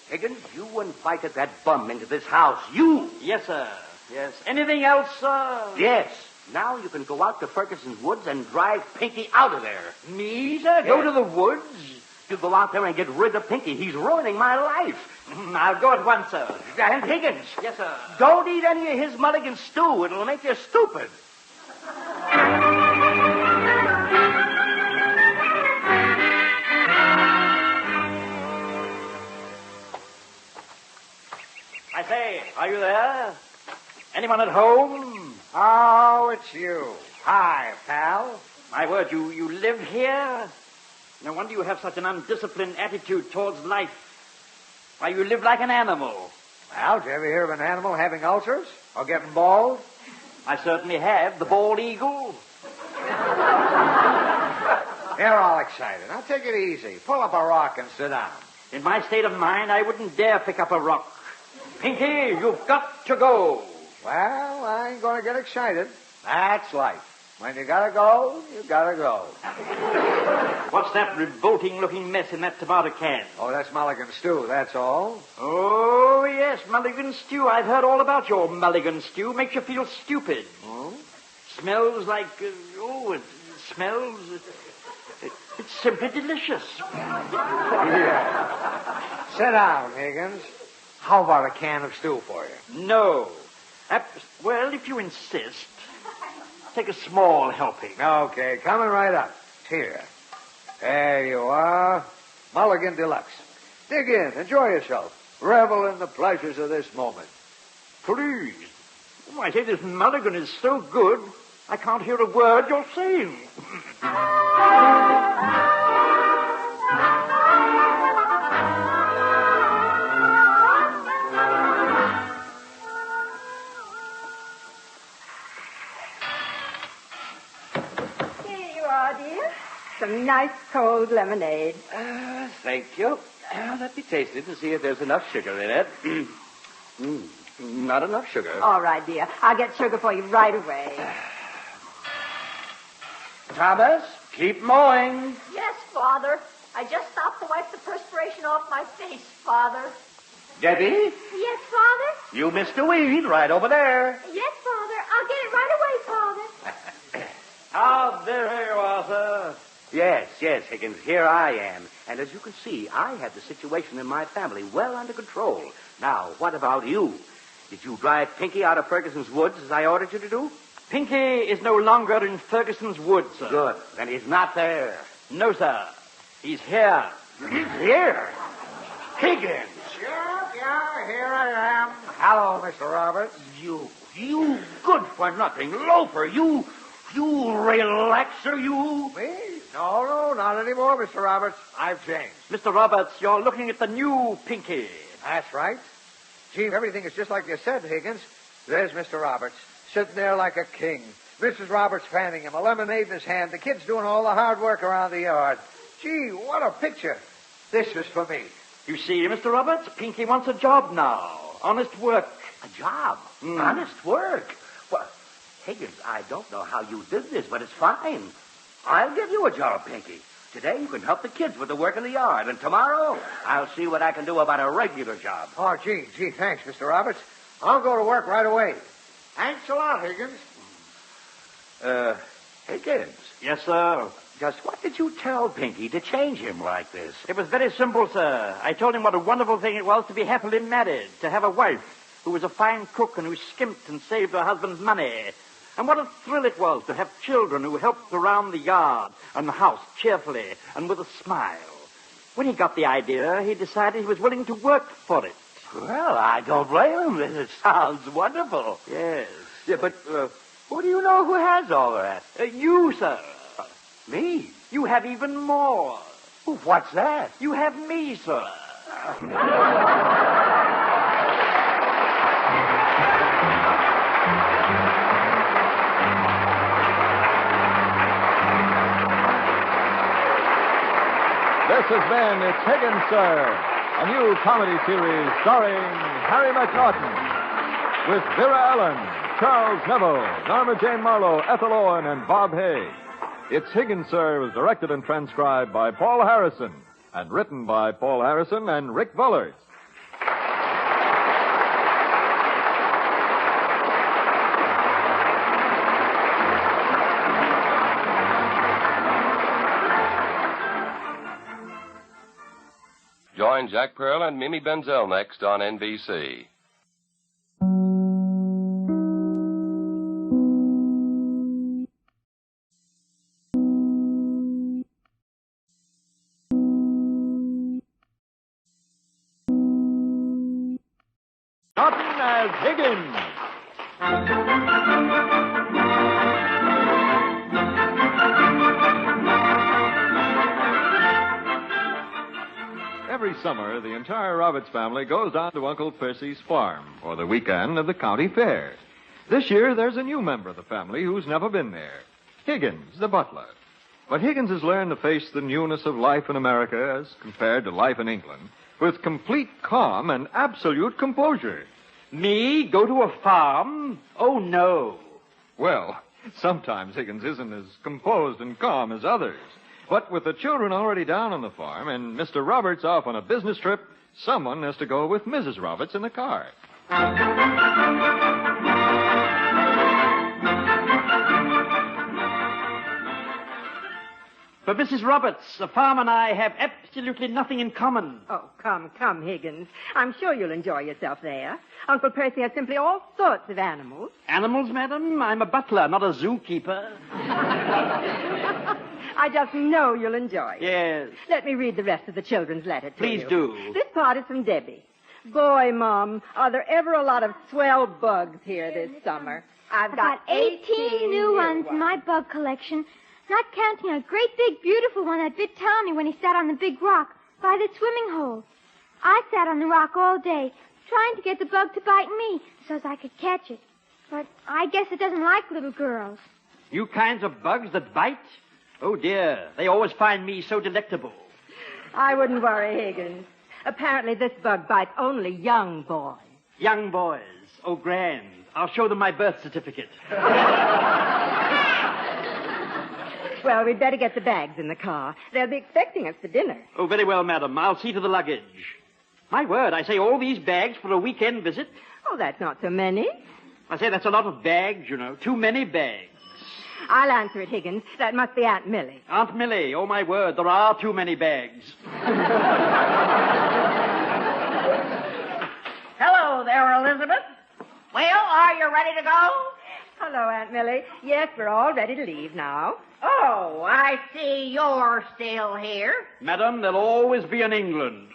Higgins, you invited that bum into this house. You. Yes, sir. Yes. Anything else, sir? Yes. Now you can go out to Ferguson's woods and drive Pinky out of there. Me, sir? Go to the woods? You go out there and get rid of Pinky. He's ruining my life. I'll go at once, sir. And Higgins. Yes, sir. Don't eat any of his mulligan stew. It'll make you stupid. I say, are you there? Anyone at home? Oh, it's you. Hi, pal. My word, you live here? No wonder you have such an undisciplined attitude towards life. Why, you live like an animal. Well, did you ever hear of an animal having ulcers? Or getting bald? I certainly have. The bald eagle. You're all excited. Now, take it easy. Pull up a rock and sit down. In my state of mind, I wouldn't dare pick up a rock. Pinky, you've got to go. Well, I ain't going to get excited. That's life. When you gotta go, you gotta go. What's that revolting-looking mess in that tomato can? Oh, that's mulligan stew, that's all. Oh, yes, mulligan stew. I've heard all about your mulligan stew. Makes you feel stupid. Oh? Smells like... it smells... It's simply delicious. Yeah. Sit down, Higgins. How about a can of stew for you? No. Well, if you insist... Take a small helping. Okay, coming right up. Here. There you are. Mulligan Deluxe. Dig in. Enjoy yourself. Revel in the pleasures of this moment. Please. Oh, I say this mulligan is so good, I can't hear a word you're saying. Some nice cold lemonade. Thank you. Let me taste it and see if there's enough sugar in it. Not enough sugar. All right, dear. I'll get sugar for you right away. Thomas, keep mowing. Yes, Father. I just stopped to wipe the perspiration off my face, Father. Debbie, Yes, Father? you missed a weed right over there. Yes, Father. I'll get it right away, Father. Ah, there you are, sir. Yes, Higgins, here I am. And as you can see, I have the situation in my family well under control. Now, what about you? Did you drive Pinky out of Ferguson's woods as I ordered you to do? Pinky is no longer in Ferguson's woods, sir. Good. Then he's not there. No, sir. He's here. He's here? Higgins! Yeah, here I am. Hello, Mr. Roberts. You good-for-nothing loafer. You relaxer, you. Me? No, not anymore, Mr. Roberts. I've changed. Mr. Roberts, you're looking at the new Pinky. That's right. Chief, everything is just like you said, Higgins. There's Mr. Roberts, sitting there like a king. Mrs. Roberts fanning him, a lemonade in his hand. The kids doing all the hard work around the yard. Gee, what a picture. This is for me. You see, Mr. Roberts, Pinky wants a job now. Honest work. A job? Honest work? Well, Higgins, I don't know how you did this, but it's fine. I'll give you a job, Pinky. Today you can help the kids with the work in the yard, and tomorrow I'll see what I can do about a regular job. Oh, gee, thanks, Mr. Roberts. I'll go to work right away. Thanks a lot, Higgins. Higgins. Yes, sir. Just what did you tell Pinky to change him like this? It was very simple, sir. I told him what a wonderful thing it was to be happily married, to have a wife who was a fine cook and who skimped and saved her husband's money. And what a thrill it was to have children who helped around the yard and the house cheerfully and with a smile. When he got the idea, he decided he was willing to work for it. Well, I don't blame him. It sounds wonderful. Yes. Yeah, but who do you know who has all that? You, sir. Me? You have even more. What's that? You have me, sir. This has been It's Higgins, Sir, a new comedy series starring Harry McNaughton, with Vera Ellen, Charles Neville, Norma Jane Marlowe, Ethel Owen, and Bob Hay. It's Higgins, Sir was directed and transcribed by Paul Harrison and written by Paul Harrison and Rick Bullard. Join Jack Pearl and Mimi Benzel next on NBC. Norton as Higgins. Every summer, the entire Roberts family goes down to Uncle Percy's farm for the weekend of the county fair. This year, there's a new member of the family who's never been there, Higgins, the butler. But Higgins has learned to face the newness of life in America as compared to life in England with complete calm and absolute composure. Me go to a farm? Oh, no. Well, sometimes Higgins isn't as composed and calm as others. But with the children already down on the farm and Mr. Roberts off on a business trip, someone has to go with Mrs. Roberts in the car. But Mrs. Roberts, the farm and I have absolutely nothing in common. Oh, come, Higgins. I'm sure you'll enjoy yourself there. Uncle Percy has simply all sorts of animals. Animals, madam? I'm a butler, not a zookeeper. I just know you'll enjoy it. Yes. Let me read the rest of the children's letter to Please you. do. This part is from Debbie. Boy, Mom, are there ever a lot of swell bugs here this summer. I've got 18 new ones in my bug collection, not counting a great big beautiful one that bit Tommy when he sat on the big rock by the swimming hole. I sat on the rock all day, trying to get the bug to bite me so as I could catch it. But I guess it doesn't like little girls. New kinds of bugs that bite? Oh, dear. They always find me so delectable. I wouldn't worry, Higgins. Apparently this bug bites only young boys. Young boys. Oh, grand. I'll show them my birth certificate. Well, we'd better get the bags in the car. They'll be expecting us for dinner. Oh, very well, madam. I'll see to the luggage. My word, I say all these bags for a weekend visit? Oh, that's not so many. I say that's a lot of bags, you know. Too many bags. I'll answer it, Higgins. That must be Aunt Millie. Aunt Millie, oh, my word, there are too many bags. Hello there, Elizabeth. Well, are you ready to go? Hello, Aunt Millie. Yes, we're all ready to leave now. Oh, I see you're still here. Madam, there'll always be an England.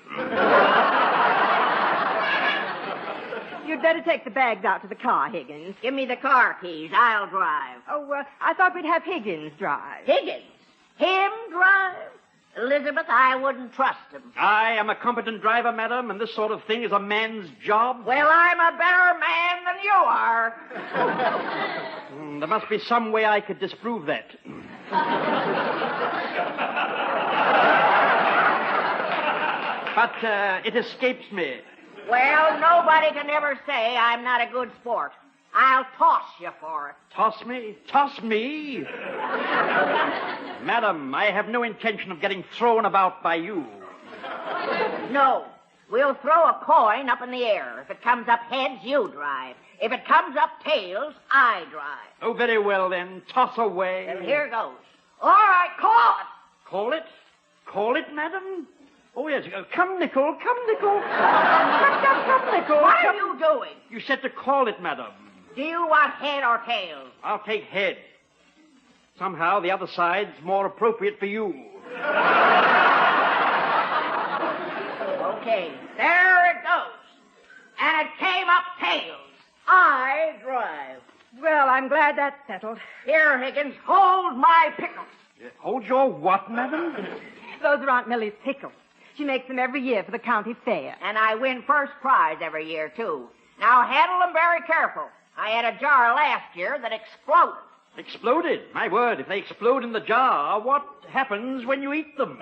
You'd better take the bags out to the car, Higgins. Give me the car keys. I'll drive. Oh, I thought we'd have Higgins drive. Higgins? Him drive? Elizabeth, I wouldn't trust him. I am a competent driver, madam, and this sort of thing is a man's job. Well, I'm a better man than you are. There must be some way I could disprove that. But it escapes me. Well, nobody can ever say I'm not a good sport. I'll toss you for it. Toss me? Toss me? Madam, I have no intention of getting thrown about by you. No. We'll throw a coin up in the air. If it comes up heads, you drive. If it comes up tails, I drive. Oh, very well, then. Toss away. Well, here goes. All right, call it. Call it? Call it, madam? Oh, yes. Come, Nickel. Come, Nickel. Come, Nickel. What are you doing? You said to call it, madam. Do you want head or tails? I'll take head. Somehow the other side's more appropriate for you. Okay, there it goes. And it came up tails. I drive. Well, I'm glad that's settled. Here, Higgins, hold my pickles. Hold your what, madam? Those are Aunt Millie's pickles. She makes them every year for the county fair. And I win first prize every year, too. Now, handle them very careful. I had a jar last year that exploded. Exploded? My word, if they explode in the jar, what happens when you eat them?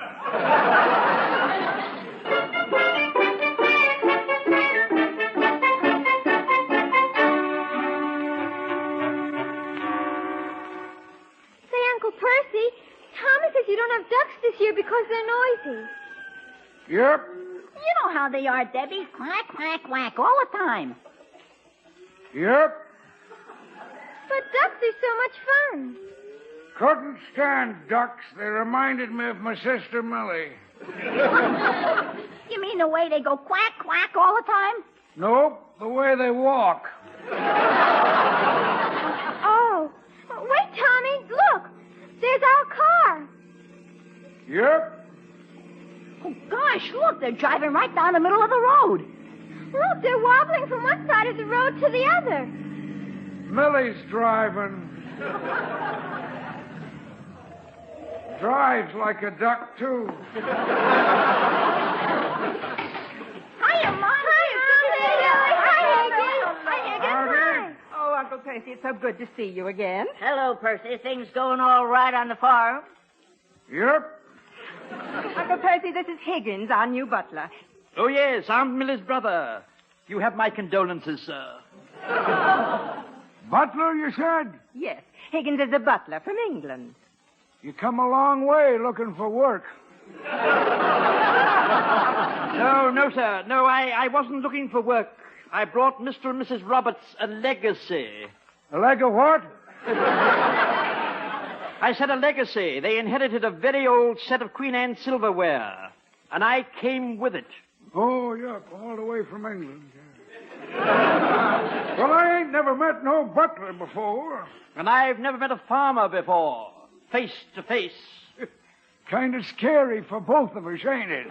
Say, Uncle Percy, Thomas says you don't have ducks this year because they're noisy. Yep. You know how they are, Debbie. Quack, quack, quack all the time. Yep. But ducks are so much fun. Couldn't stand ducks. They reminded me of my sister Millie. You mean the way they go quack, quack all the time? Nope, the way they walk. Oh. Wait, Tommy. Look. There's our car. Yep. Oh, gosh, look, they're driving right down the middle of the road. Look, they're wobbling from one side of the road to the other. Millie's driving. Drives like a duck, too. Hiya, Mom. Hi. Oh, Uncle Percy, it's so good to see you again. Hello, Percy. Things going all right on the farm? Yep. Uncle Percy, this is Higgins, our new butler. Oh, yes, Aunt Millie's brother. You have my condolences, sir. Butler, you said? Yes, Higgins is a butler from England. You come a long way looking for work. No, sir. No, I wasn't looking for work. I brought Mr. and Mrs. Roberts a legacy. A leg of what? I said a legacy. They inherited a very old set of Queen Anne silverware, and I came with it. Oh, yeah, all the way from England. Yeah. Well, I ain't never met no butler before. And I've never met a farmer before, face to face. Kind of scary for both of us, ain't it?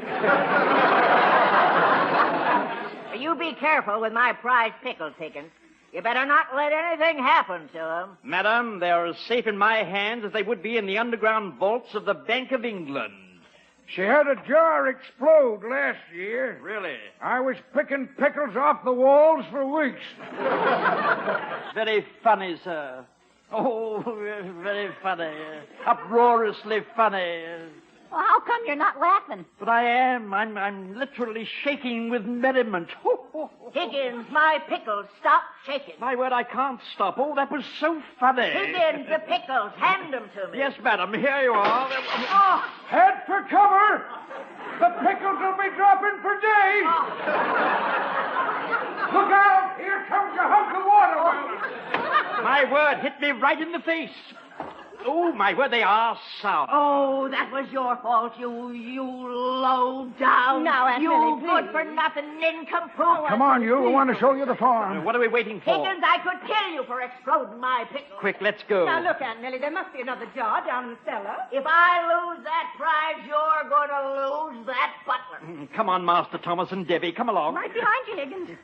You be careful with my prize pickles, Higgins. You better not let anything happen to them. Madam, they are as safe in my hands as they would be in the underground vaults of the Bank of England. She had a jar explode last year. Really? I was picking pickles off the walls for weeks. Very funny, sir. Oh, very funny. Uproariously funny. Well, how come you're not laughing? But I am. I'm literally shaking with merriment. Higgins, my pickles, stop shaking. My word, I can't stop. Oh, that was so funny. Higgins, the pickles, hand them to me. Yes, madam, here you are. Oh. Head for cover. The pickles will be dropping for days. Oh. Look out. Here comes a hunk of watermelon. My word, hit me right in the face. Oh, my word, they are sour. Oh, that was your fault, you low down. Now, Aunt Millie, please. Good for nothing nincompoop. Come on, you. We want to show you the farm. What are we waiting for? Higgins, I could kill you for exploding my pickles. Quick, let's go. Now, look, Aunt Millie, there must be another jar down in the cellar. If I lose that prize, you're going to lose that butler. Come on, Master Thomas and Debbie. Come along. Right behind you, Higgins.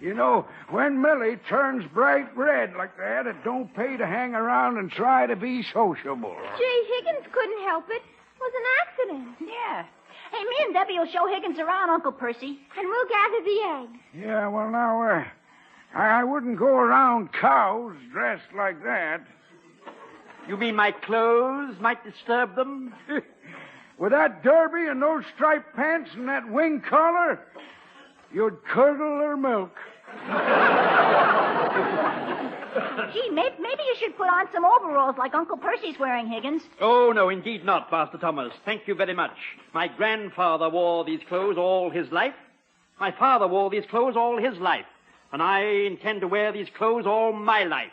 You know, when Millie turns bright red like that, it don't pay to hang around and try to be sociable. Gee, Higgins couldn't help it. It was an accident. Yeah. Hey, me and Debbie will show Higgins around, Uncle Percy. And we'll gather the eggs. Yeah, well, now, I wouldn't go around cows dressed like that. You mean my clothes might disturb them? With that derby and those striped pants and that wing collar, you'd curdle their milk. Gee, maybe you should put on some overalls like Uncle Percy's wearing, Higgins. Oh, no, indeed not, Master Thomas. Thank you very much. My grandfather wore these clothes all his life. My father wore these clothes all his life. And I intend to wear these clothes all my life.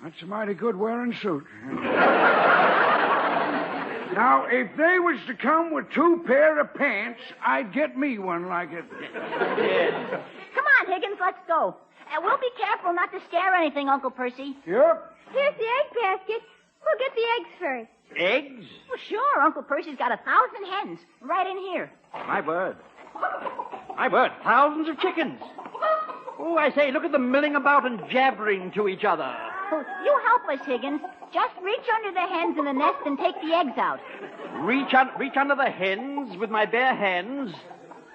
That's a mighty good wearing suit. Now, if they was to come with 2 pair of pants, I'd get me one like it. Yes. Come on, Higgins, let's go. We'll be careful not to scare anything, Uncle Percy. Yep. Here's the egg basket. We'll get the eggs first. Eggs? Well, sure. Uncle Percy's got 1,000 hens right in here. My word. My word, thousands of chickens. Oh, I say, look at them milling about and jabbering to each other. Oh, you help us, Higgins. Just reach under the hens in the nest and take the eggs out. Reach under the hens with my bare hands?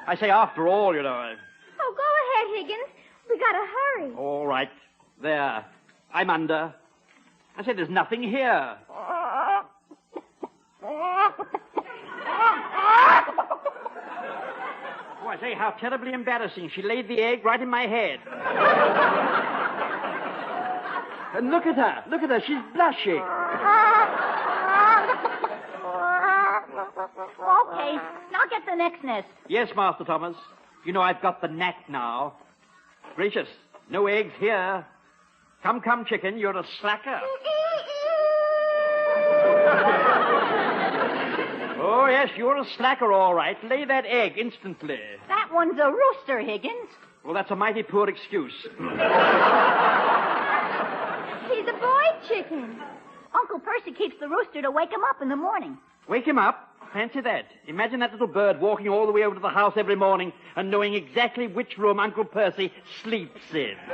I say, after all, you know. Oh, go ahead, Higgins. We gotta hurry. All right. There. I'm under. I say, there's nothing here. Oh, I say, how terribly embarrassing. She laid the egg right in my head. And look at her. Look at her. She's blushing. Okay, now get the next nest. Yes, Master Thomas. You know I've got the knack now. Gracious, no eggs here. Come, chicken, you're a slacker. Oh, yes, you're a slacker, all right. Lay that egg instantly. That one's a rooster, Higgins. Well, that's a mighty poor excuse. He's a boy chicken. Uncle Percy keeps the rooster to wake him up in the morning. Wake him up? Fancy that. Imagine that little bird walking all the way over to the house every morning and knowing exactly which room Uncle Percy sleeps in. He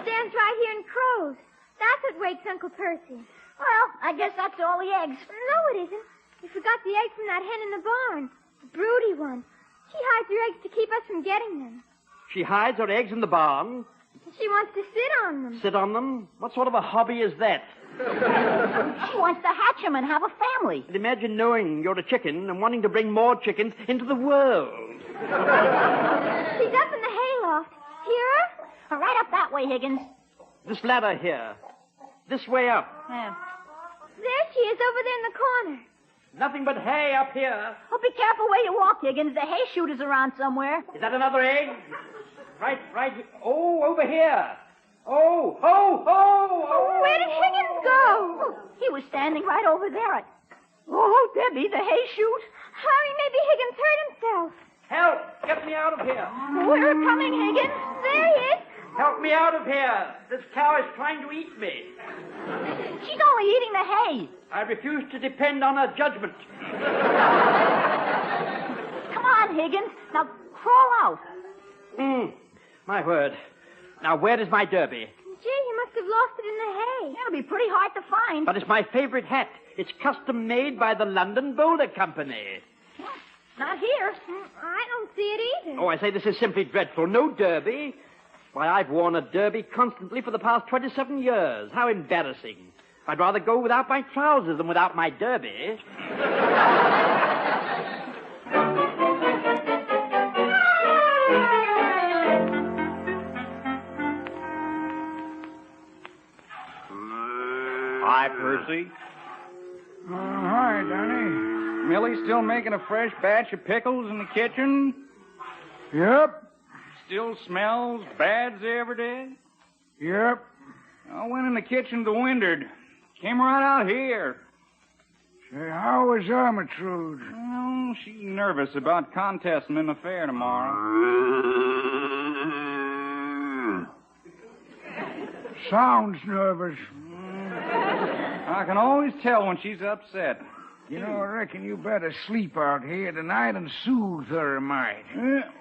stands right here and crows. That's what wakes Uncle Percy. Well, I guess that's all the eggs. No, it isn't. You forgot the eggs from that hen in the barn. The broody one. She hides her eggs to keep us from getting them. She hides her eggs in the barn? She wants to sit on them. Sit on them? What sort of a hobby is that? She wants to hatch them and have a family. And imagine knowing you're a chicken and wanting to bring more chickens into the world. She's up in the hayloft. Hear her? Right up that way, Higgins. This ladder here. This way up. Yeah. There she is over there in the corner. Nothing but hay up here. Oh, be careful where you walk, Higgins. The hay chute is around somewhere. Is that another egg? Right. Oh, over here. Oh. Where did Higgins go? Oh, he was standing right over there. Oh, Debbie, the hay chute. Hurry, maybe Higgins hurt himself. Help! Get me out of here. We're coming, Higgins. There he is. Help me out of here. This cow is trying to eat me. She's only eating the hay. I refuse to depend on her judgment. Come on, Higgins. Now crawl out. My word. Now, where is my derby? Gee, you must have lost it in the hay. It'll be pretty hard to find. But it's my favorite hat. It's custom made by the London Boulder Company. Not here. I don't see it either. Oh, I say, this is simply dreadful. No derby. Why, I've worn a derby constantly for the past 27 years. How embarrassing. I'd rather go without my trousers than without my derby. Hi, Percy. Hi, Danny. Millie still making a fresh batch of pickles in the kitchen? Yep. Still smells bad as they ever did? Yep. I went in the kitchen to windward. Came right out here. Say, how is Ermentrude? Well, she's nervous about contesting in the fair tomorrow. Sounds nervous. I can always tell when she's upset. You know, I reckon you better sleep out here tonight and soothe her a mite.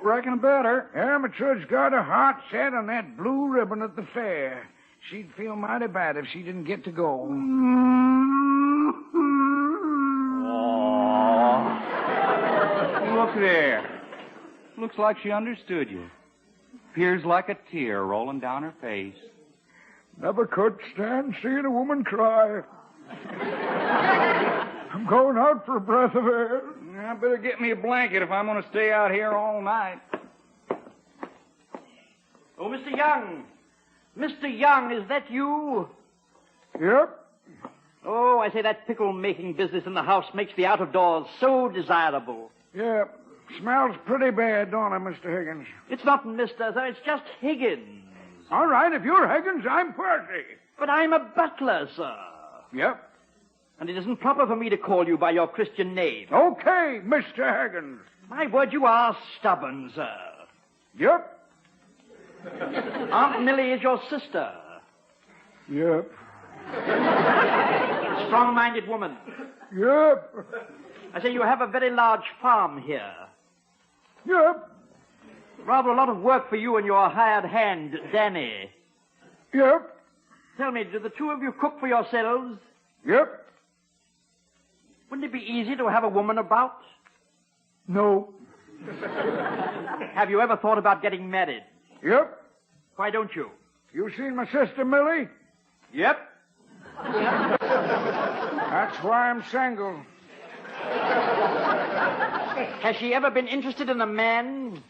Reckon better. Ermentrude's got her heart set on that blue ribbon at the fair. She'd feel mighty bad if she didn't get to go. Look there. Looks like she understood you. Appears like a tear rolling down her face. Never could stand seeing a woman cry. I'm going out for a breath of air. I better get me a blanket if I'm going to stay out here all night. Oh, Mr. Young. Mr. Young, is that you? Yep. Oh, I say that pickle-making business in the house makes the out-of-doors so desirable. Yep. Smells pretty bad, don't it, Mr. Higgins? It's not Mr., sir. It's just Higgins. All right, if you're Higgins, I'm Percy. But I'm a butler, sir. Yep. And it isn't proper for me to call you by your Christian name. Okay, Mr. Higgins. My word, you are stubborn, sir. Yep. Aunt Millie is your sister. Yep. A strong-minded woman. Yep. I say you have a very large farm here. Yep. Rather a lot of work for you and your hired hand, Danny. Yep. Tell me, do the two of you cook for yourselves? Yep. Wouldn't it be easy to have a woman about? No. Have you ever thought about getting married? Yep. Why don't you? You seen my sister, Millie? Yep. That's why I'm single. Has she ever been interested in a man?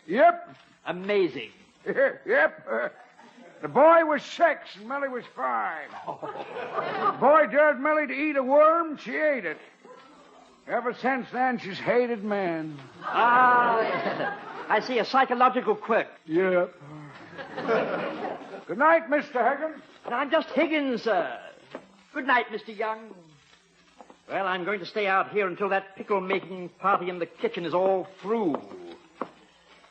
Yep. Amazing. Yep. The boy was 6 and Millie was 5. The boy dared Millie to eat a worm, she ate it. Ever since then, she's hated men. Ah, I see a psychological quirk. Yep. Good night, Mr. Higgins. I'm just Higgins, sir. Good night, Mr. Young. Well, I'm going to stay out here until that pickle-making party in the kitchen is all through.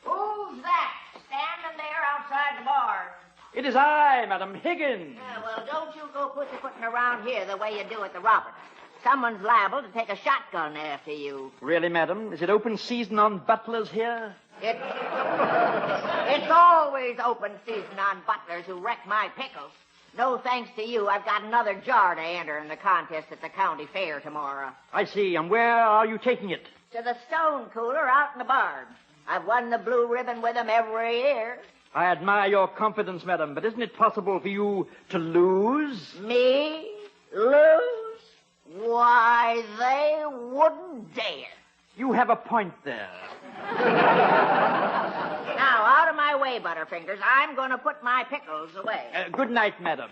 Who's that standing there outside the bar? It is I, Madam Higgins. Well, don't you go pussyfooting around here the way you do at the Roberts. Someone's liable to take a shotgun after you. Really, madam? Is it open season on butlers here? It's always open season on butlers who wreck my pickles. No thanks to you, I've got another jar to enter in the contest at the county fair tomorrow. I see. And where are you taking it? To the stone cooler out in the barn. I've won the blue ribbon with them every year. I admire your confidence, madam, but isn't it possible for you to lose? Me? Lose? Why, they wouldn't dare. You have a point there. Now, out of my way, Butterfingers. I'm going to put my pickles away. Good night, madam.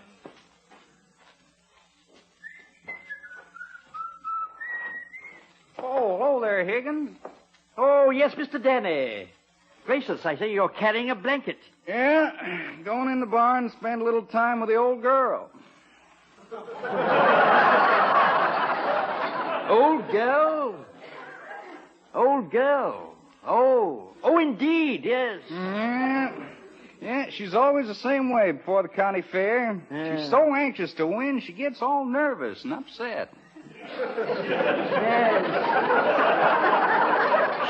Oh, hello there, Higgins. Oh, yes, Mr. Danny. Gracious, I say you're carrying a blanket. Yeah, going in the barn and spend a little time with the old girl. Old girl? Old girl. Oh, indeed, yes. Yeah, she's always the same way before the county fair. Yeah. She's so anxious to win, she gets all nervous and upset.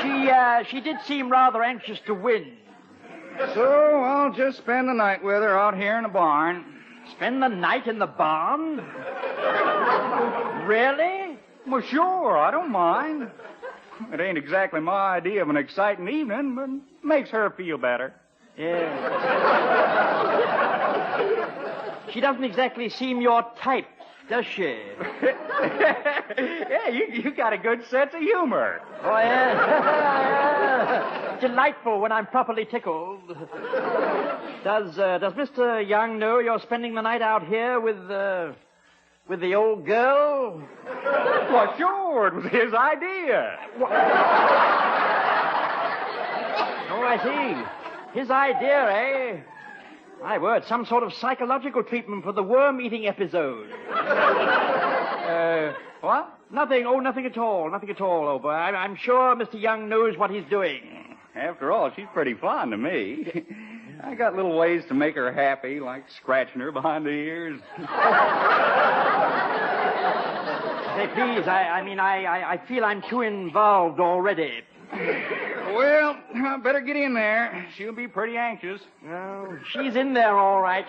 Yes. She did seem rather anxious to win. So I'll just spend the night with her out here in the barn. Spend the night in the barn? Really? Well, sure, I don't mind. It ain't exactly my idea of an exciting evening, but it makes her feel better. Yeah. She doesn't exactly seem your type, does she? Yeah, you got a good sense of humor. Oh, yeah. Delightful when I'm properly tickled. Does Mr. Young know you're spending the night out here with the old girl? Well, sure, it was his idea. Oh, I see. His idea, eh? My word, some sort of psychological treatment for the worm-eating episode. What? Nothing. Oh, nothing at all. Nothing at all, Obo. I'm sure Mr. Young knows what he's doing. After all, she's pretty fond of me. I got little ways to make her happy, like scratching her behind the ears. Say, please, I feel I'm too involved already. Well, I better get in there. She'll be pretty anxious. Oh, she's in there all right.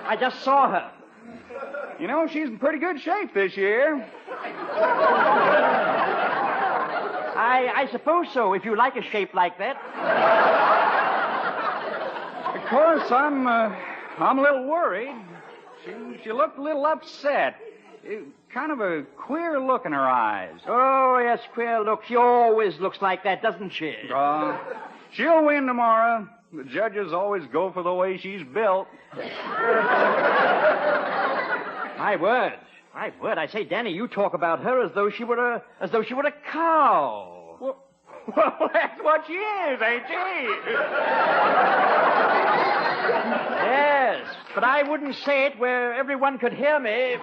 I just saw her. You know, she's in pretty good shape this year. I suppose so, if you like a shape like that. Of course, I'm a little worried. She looked a little upset. Kind of a queer look in her eyes. Oh, yes, queer look. She always looks like that, doesn't she? She'll win tomorrow. The judges always go for the way she's built. My word. I say, Danny, you talk about her as though she were a cow. Well, that's what she is, ain't she? Yes, but I wouldn't say it where everyone could hear me.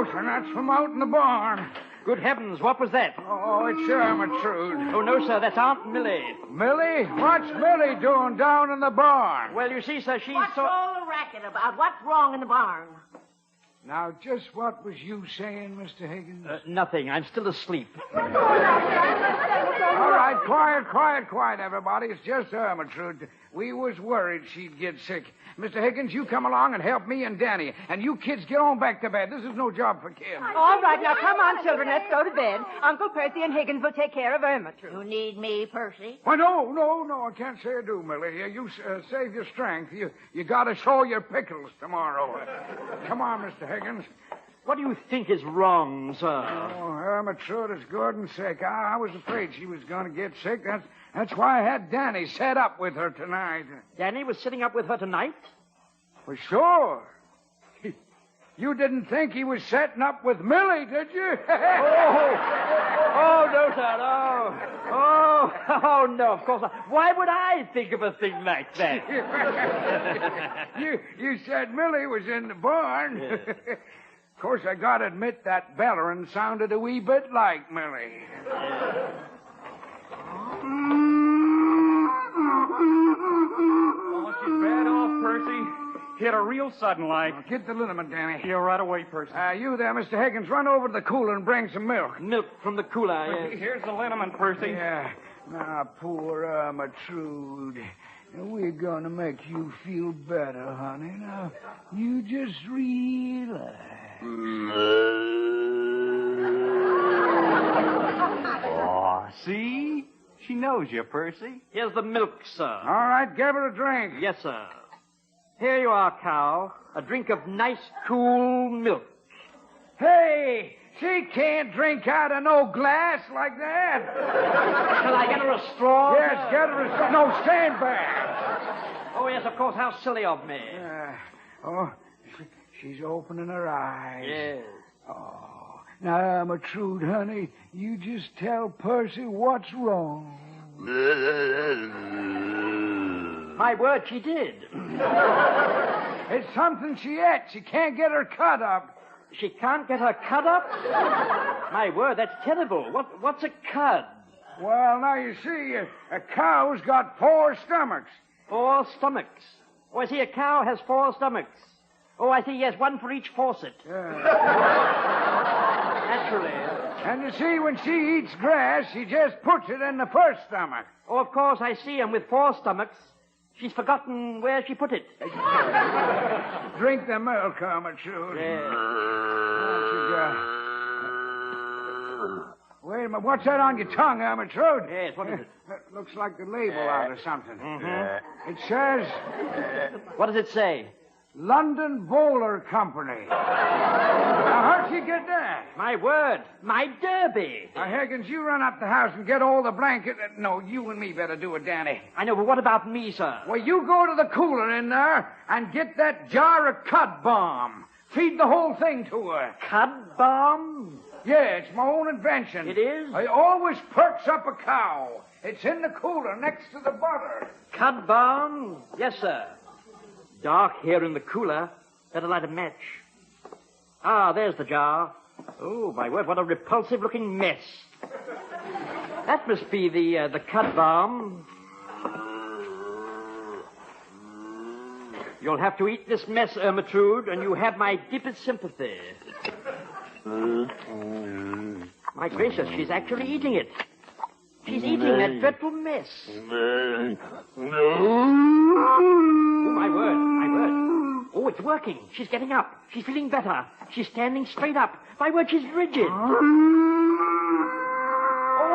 no, sir. That's from out in the barn. Good heavens, what was that? Oh, it's Ermentrude. Oh, no, sir, that's Aunt Millie. Millie? What's Millie doing down in the barn? Well, you see, sir, she's What's all the racket about? What's wrong in the barn? Now, just what was you saying, Mr. Higgins? Nothing. I'm still asleep. All right, quiet, everybody. It's just Ermentrude. We was worried she'd get sick. Mr. Higgins, you come along and help me and Danny. And you kids get on back to bed. This is no job for kids. All right, now come on, children. Let's go to bed. Uncle Percy and Higgins will take care of Ermentrude. You need me, Percy? Why, no. I can't say I do, Millie. You save your strength. You got to show your pickles tomorrow. Come on, Mr. Higgins. What do you think is wrong, sir? Oh, Ermentrude is good and sick. I was afraid she was going to get sick. That's why I had Danny set up with her tonight. Danny was sitting up with her tonight? For sure. You didn't think he was setting up with Millie, did you? Oh, no, sir, no. Oh, no, of course not. Why would I think of a thing like that? You said Millie was in the barn. Yeah. Of course, I gotta admit that bellerin' sounded a wee bit like Millie. Oh, she's bad off, Percy. Hit her real sudden like. Get the liniment, Danny. Yeah, right away, Percy. You there, Mr. Higgins. Run over to the cooler and bring some milk. Milk from the cooler, yes. Here's the liniment, Percy. Yeah. Now, poor Ermentrude. We're gonna make you feel better, honey. Now, you just relax. Oh, see? She knows you, Percy. Here's the milk, sir. All right, give her a drink. Yes, sir. Here you are, cow. A drink of nice, cool milk. Hey, she can't drink out of no glass like that. Shall I get her a straw? Yes, get her a straw. No, stand back. Oh, yes, of course. How silly of me. She's opening her eyes. Yes. Oh, now, Ermentrude, honey, you just tell Percy what's wrong. My word, she did. It's something she ate. She can't get her cut up. She can't get her cud up? My word, that's terrible. What's a cud? Well, now, you see, a cow's got 4 stomachs. 4 stomachs? Oh, I see, a cow has 4 stomachs. Oh, I see, yes, 1 for each faucet. Naturally. And you see, when she eats grass, she just puts it in the first stomach. Oh, of course, I see, and with 4 stomachs, she's forgotten where she put it. Drink the milk, Ermentrude. Yeah. Wait a minute. What's that on your tongue, Ermentrude? Yes, what is it? Looks like the label out or something. Mm-hmm. It says... What does it say? London Bowler Company. Now, how'd you get that? My word, my derby. Now, Higgins, you run up the house and get all the blanket. No, you and me better do it, Danny. I know, but what about me, sir? Well, you go to the cooler in there and get that jar of cud bomb. Feed the whole thing to her. Cud bomb? Yeah, it's my own invention. It is? I always perks up a cow. It's in the cooler next to the butter. Cud bomb? Yes, sir. Dark here in the cooler. Better light a match. Ah, there's the jar. Oh, my word, what a repulsive-looking mess. That must be the cud bomb. You'll have to eat this mess, Ermentrude, and you have my deepest sympathy. My gracious, she's actually eating it. She's eating that dreadful mess. Oh, my word, my word. Oh, it's working. She's getting up. She's feeling better. She's standing straight up. My word, she's rigid. Oh,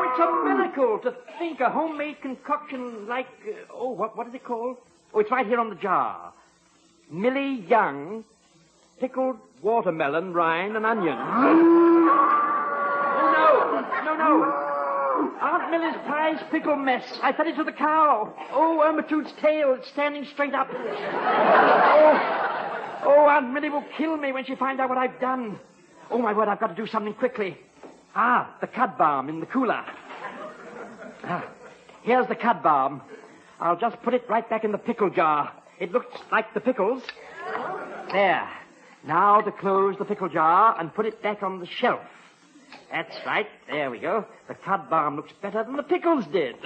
it's a miracle to think a homemade concoction like... what is it called? Oh, it's right here on the jar. Millie Young, pickled watermelon, rind, and onion. Oh, no. Aunt Millie's prize pickle mess. I fed it to the cow. Oh, Ermentrude's tail. It's standing straight up. Oh, Aunt Millie will kill me when she finds out what I've done. Oh, my word, I've got to do something quickly. Ah, the cud bomb in the cooler. Here's the cud bomb. I'll just put it right back in the pickle jar. It looks like the pickles. There. Now to close the pickle jar and put it back on the shelf. That's right. There we go. The cod balm looks better than the pickles did.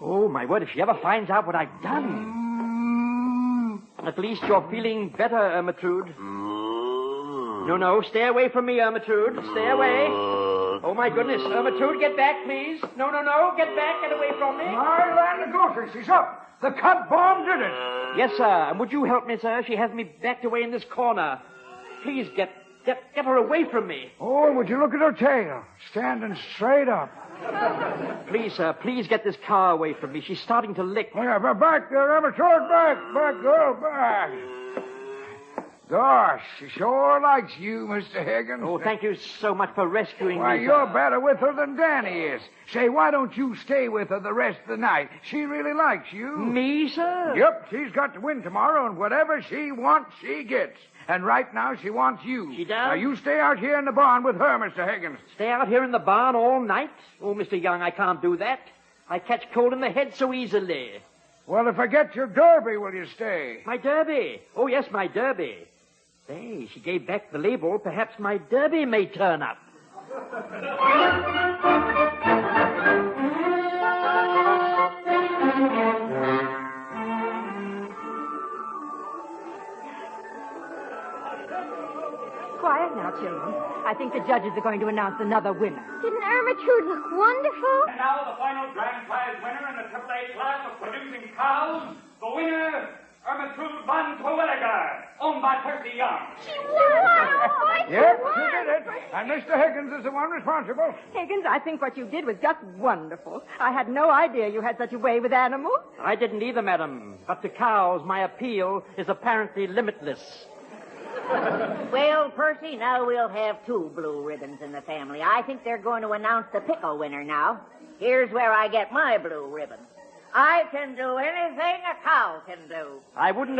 Oh, my word, if she ever finds out what I've done. At least you're feeling better, Ermentrude. No, stay away from me, Ermentrude. Stay away. Oh, my goodness. Ermentrude, get back, please. No. Get back. Get away from me. My land of gophers, she's up. The cod bomb did it. Yes, sir. And would you help me, sir? She has me backed away in this corner. Please get her away from me. Oh, would you look at her tail? Standing straight up. Please, sir, please get this car away from me. She's starting to lick. Yeah, but back there, Ermentrude. Back, girl, back. Gosh, she sure likes you, Mr. Higgins. Oh, thank you so much for rescuing Why, me, you're sir. better with her than Danny is. Say, why don't you stay with her the rest of the night? She really likes you. Me, sir? Yep, she's got to win tomorrow, and whatever she wants, she gets. And right now, she wants you. She does? Now, you stay out here in the barn with her, Mr. Higgins. Stay out here in the barn all night? Oh, Mr. Young, I can't do that. I catch cold in the head so easily. Well, if I get your derby, will you stay? My derby? Oh, yes, my derby. Say, she gave back the label. Perhaps my derby may turn up. Quiet now, children. I think the judges are going to announce another winner. Didn't Ermentrude look wonderful? And now the final grand prize winner in the AAA class of producing cows. The winner, Ermentrude van Terwilliger, owned by Percy Young. She won! Yep, she did it. And Mr. Higgins is the one responsible. Higgins, I think what you did was just wonderful. I had no idea you had such a way with animals. I didn't either, madam. But to cows, my appeal is apparently limitless. Well, Percy, now we'll have 2 blue ribbons in the family. I think they're going to announce the pickle winner now. Here's where I get my blue ribbon. I can do anything a cow can do. I wouldn't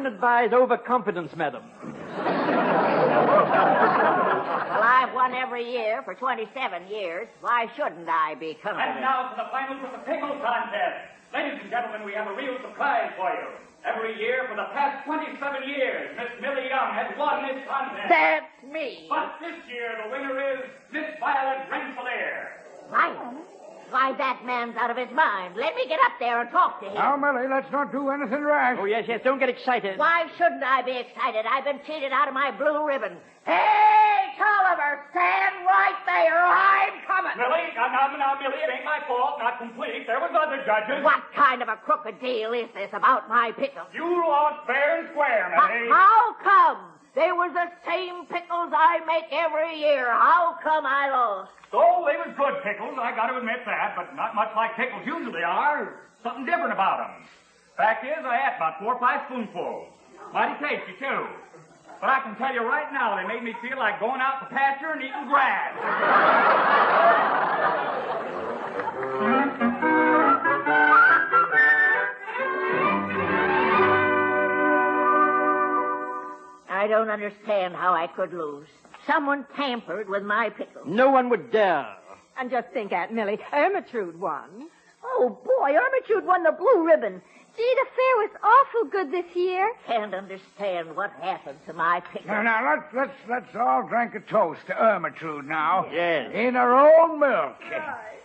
advise overconfidence, madam. Well, I've won every year for 27 years. Why shouldn't I be confident? And now for the finals of the pickle contest. Ladies and gentlemen, we have a real surprise for you. Every year for the past 27 years, Miss Millie Young has won this contest. That's me. But this year, the winner is Miss Violet Rensselaer. Why, that man's out of his mind. Let me get up there and talk to him. Now, Millie, let's not do anything rash. Oh, yes, don't get excited. Why shouldn't I be excited? I've been cheated out of my blue ribbon. Hey, Tolliver, stand right there. I'm coming. Millie, now, Millie, it ain't my fault. Not complete. There was other judges. What kind of a crooked deal is this about my pickles? You lost fair and square, Millie. How come? They were the same pickles I make every year. How come I lost? So, they was good pickles, I got to admit that, but not much like pickles usually are. Something different about them. Fact is, I ate about 4 or 5 spoonfuls. Mighty tasty, too. But I can tell you right now, they made me feel like going out to pasture and eating grass. I don't understand how I could lose. Someone tampered with my pickles. No one would dare. And just think, Aunt Millie, Ermentrude won. Oh, boy, Ermentrude won the blue ribbon. Gee, the fair was awful good this year. Can't understand what happened to my pickles. Now, let's all drink a toast to Ermentrude now. Yes. In her own milk.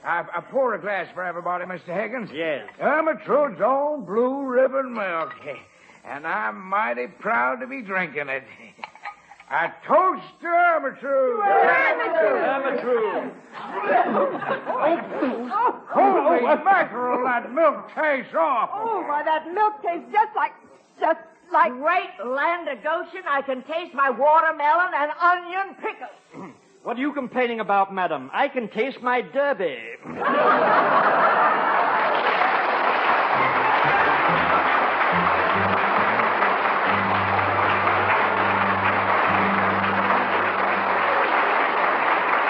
I pour a glass for everybody, Mr. Higgins. Yes. Ermentrude's own blue ribbon milk. And I'm mighty proud to be drinking it. A toast to Ermentrude. Ermentrude. Holy mackerel, that milk tastes awful. Oh, why, that milk tastes just like... Great land of Goshen, I can taste my watermelon and onion pickles. What are you complaining about, madam? I can taste my derby.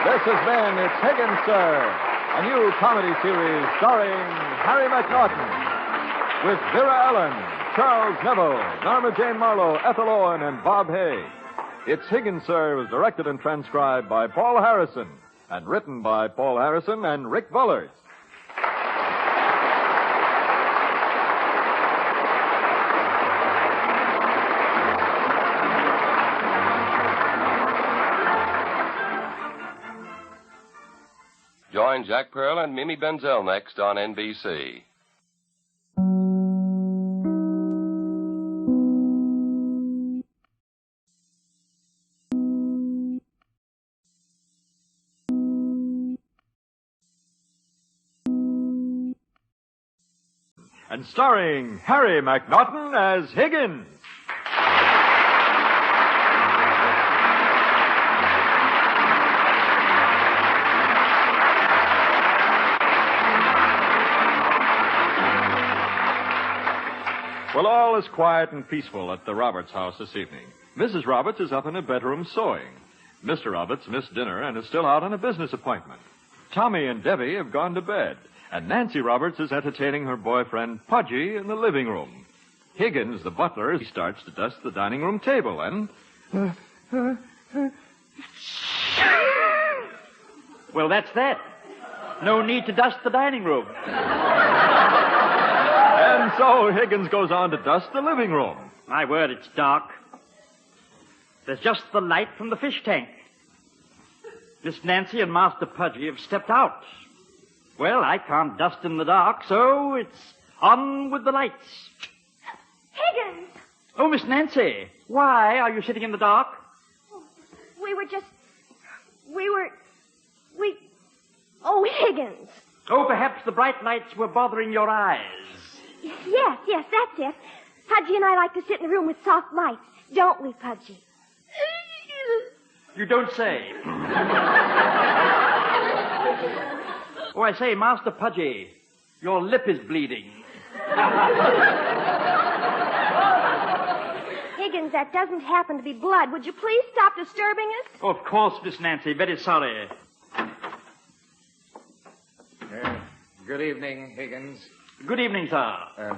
This has been It's Higgins, Sir, a new comedy series starring Harry McNaughton, with Vera Ellen, Charles Neville, Norma Jane Marlowe, Ethel Owen, and Bob Hay. It's Higgins, Sir was directed and transcribed by Paul Harrison and written by Paul Harrison and Rick Bullard. Join Jack Pearl and Mimi Benzel next on NBC. And starring Harry McNaughton as Higgins. Well, all is quiet and peaceful at the Roberts house this evening. Mrs. Roberts is up in her bedroom sewing. Mr. Roberts missed dinner and is still out on a business appointment. Tommy and Debbie have gone to bed, and Nancy Roberts is entertaining her boyfriend Pudgy in the living room. Higgins, the butler, starts to dust the dining room table and... Well, that's that. No need to dust the dining room. And so Higgins goes on to dust the living room. My word, it's dark. There's just the light from the fish tank. Miss Nancy and Master Pudgy have stepped out. Well, I can't dust in the dark, so it's on with the lights. Higgins! Oh, Miss Nancy, why are you sitting in the dark? Oh, Higgins. Oh, perhaps the bright lights were bothering your eyes. Yes, that's it. Pudgy and I like to sit in a room with soft lights, don't we, Pudgy? You don't say. Oh, I say, Master Pudgy, your lip is bleeding. Higgins, that doesn't happen to be blood. Would you please stop disturbing us? Oh, of course, Miss Nancy. Very sorry. Good evening, Higgins. Good evening, sir.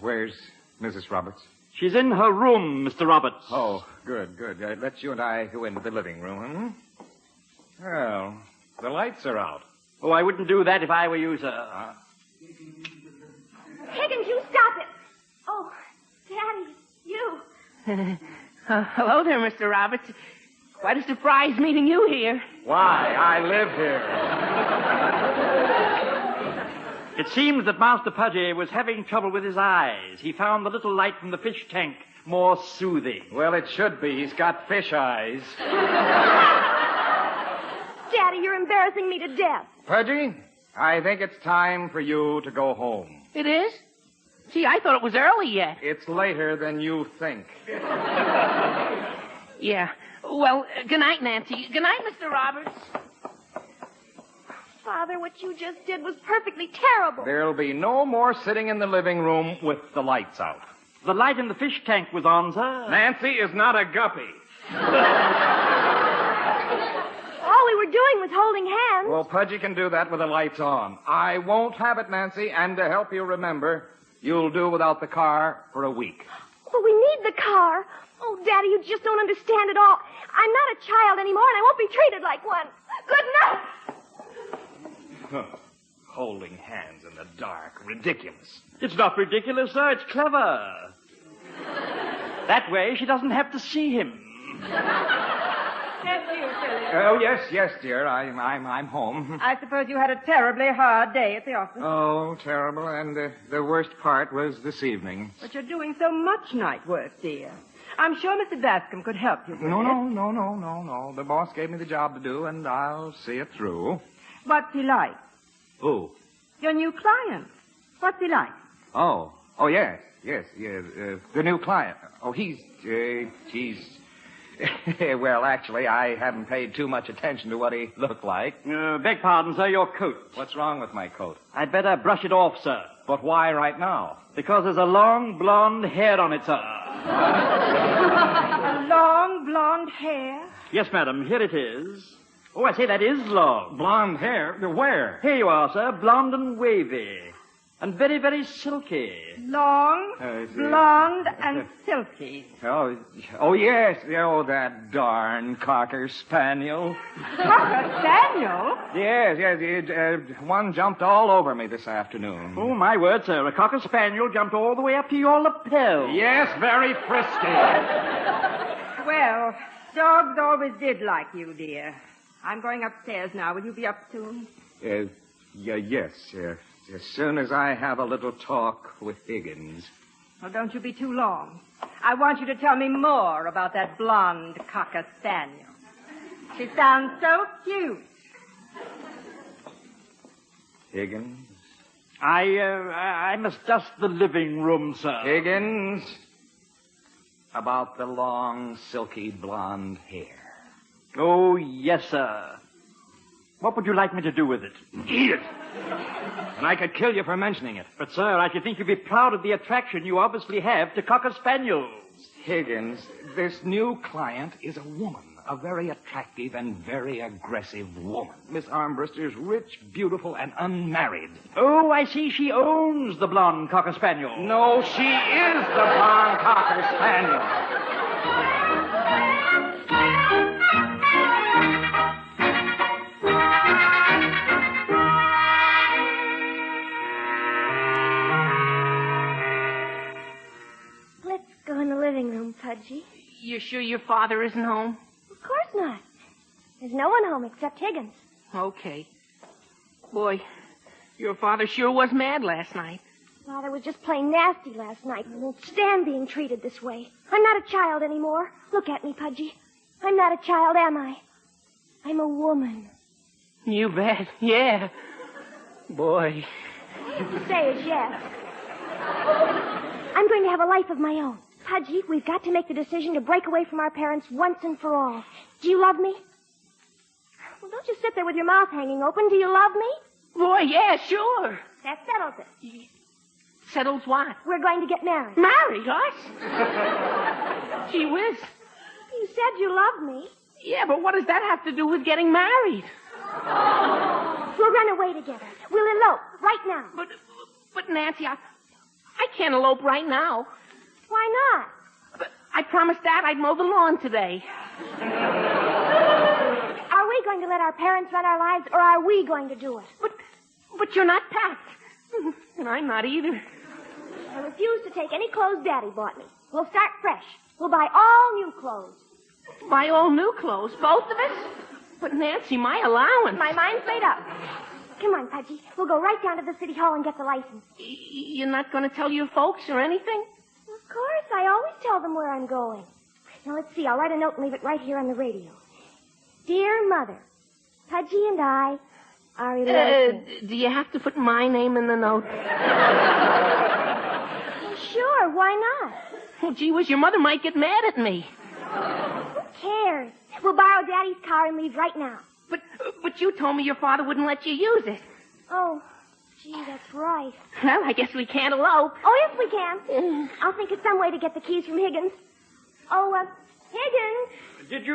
Where's Mrs. Roberts? She's in her room, Mr. Roberts. Oh, good. Let's you and I go into the living room, Well, the lights are out. Oh, I wouldn't do that if I were you, sir. Higgins, you stop it. Oh, Daddy, you. Hello there, Mr. Roberts. Quite a surprise meeting you here. Why? I live here. It seems that Master Pudgy was having trouble with his eyes. He found the little light from the fish tank more soothing. Well, it should be. He's got fish eyes. Daddy, you're embarrassing me to death. Pudgy, I think it's time for you to go home. It is? Gee, I thought it was early yet. It's later than you think. Yeah. Well, good night, Nancy. Good night, Mr. Roberts. Father, what you just did was perfectly terrible. There'll be no more sitting in the living room with the lights out. The light in the fish tank was on, sir. Nancy is not a guppy. All we were doing was holding hands. Well, Pudgy can do that with the lights on. I won't have it, Nancy, and to help you remember, you'll do without the car for a week. But we need the car. Oh, Daddy, you just don't understand at all. I'm not a child anymore, and I won't be treated like one. Good night. Holding hands in the dark. Ridiculous. It's not ridiculous, sir. It's clever. That way she doesn't have to see him. Oh, yes, dear. I'm home. I suppose you had a terribly hard day at the office. Oh, terrible. And the worst part was this evening. But you're doing so much night work, dear. I'm sure Mr. Bascom could help you with it. No. The boss gave me the job to do, and I'll see it through. What's he like? Who? Your new client. What's he like? Oh, yes. The new client. Oh, he's... Well, actually, I haven't paid too much attention to what he looked like. Beg pardon, sir, your coat. What's wrong with my coat? I'd better brush it off, sir. But why right now? Because there's a long blonde hair on it, sir. Long blonde hair? Yes, madam, here it is. Oh, I say that is long. Blonde hair? Where? Here you are, sir. Blonde and wavy. And very, very silky. Long, blonde, and silky. Oh, yes. Oh, that darn Cocker Spaniel. Cocker Spaniel? Yes. One jumped all over me this afternoon. Oh, my word, sir. A Cocker Spaniel jumped all the way up to your lapel. Yes, very frisky. Well, dogs always did like you, dear. I'm going upstairs now. Will you be up soon? Yes. As soon as I have a little talk with Higgins. Well, don't you be too long. I want you to tell me more about that blonde cocker spaniel. She sounds so cute. Higgins? I must dust the living room, sir. Higgins? About the long, silky blonde hair. Oh, yes, sir. What would you like me to do with it? Eat it! And I could kill you for mentioning it. But, sir, I should think you'd be proud of the attraction you obviously have to cocker spaniels. Higgins, this new client is a woman. A very attractive and very aggressive woman. Miss Armbruster is rich, beautiful, and unmarried. Oh, I see. She owns the blonde cocker spaniel. No, she is the blonde cocker spaniel. Let's go in the living room, Pudgy. You sure your father isn't home? Of course not. There's no one home except Higgins. Okay. Boy, your father sure was mad last night. Father was just plain nasty last night. I won't stand being treated this way. I'm not a child anymore. Look at me, Pudgy. I'm not a child, am I? I'm a woman. You bet. Yeah. Boy. All you have to say is yes. I'm going to have a life of my own. Pudgy, we've got to make the decision to break away from our parents once and for all. Do you love me? Well, don't just sit there with your mouth hanging open. Do you love me? Boy, yeah, sure. That settles it. Settles what? We're going to get married. Married, us? Gee whiz. You said you loved me. Yeah, but what does that have to do with getting married? We'll run away together. We'll elope right now. But Nancy, I can't elope right now. Why not? But I promised Dad I'd mow the lawn today. Are we going to let our parents run our lives, or are we going to do it? But you're not packed. And I'm not either. I refuse to take any clothes Daddy bought me. We'll start fresh. We'll buy all new clothes. Buy all new clothes, both of us? But Nancy, my allowance. My mind's made up. Come on, Pudgy. We'll go right down to the city hall and get the license. You're not going to tell your folks or anything? Of course. I always tell them where I'm going. Now, let's see. I'll write a note and leave it right here on the radio. Dear Mother, Pudgy and I are eloping. Do you have to put my name in the note? Well, sure. Why not? Well, gee whiz, your mother might get mad at me. Who cares? We'll borrow Daddy's car and leave right now. But you told me your father wouldn't let you use it. Oh, gee, that's right. Well, I guess we can't elope. Oh, yes, we can. I'll think of some way to get the keys from Higgins. Oh, Higgins. Did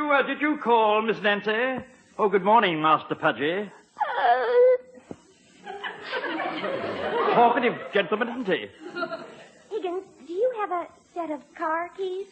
you call, Miss Nancy? Oh, good morning, Master Pudgy. Talkative gentleman, isn't he? Higgins, do you have a set of car keys?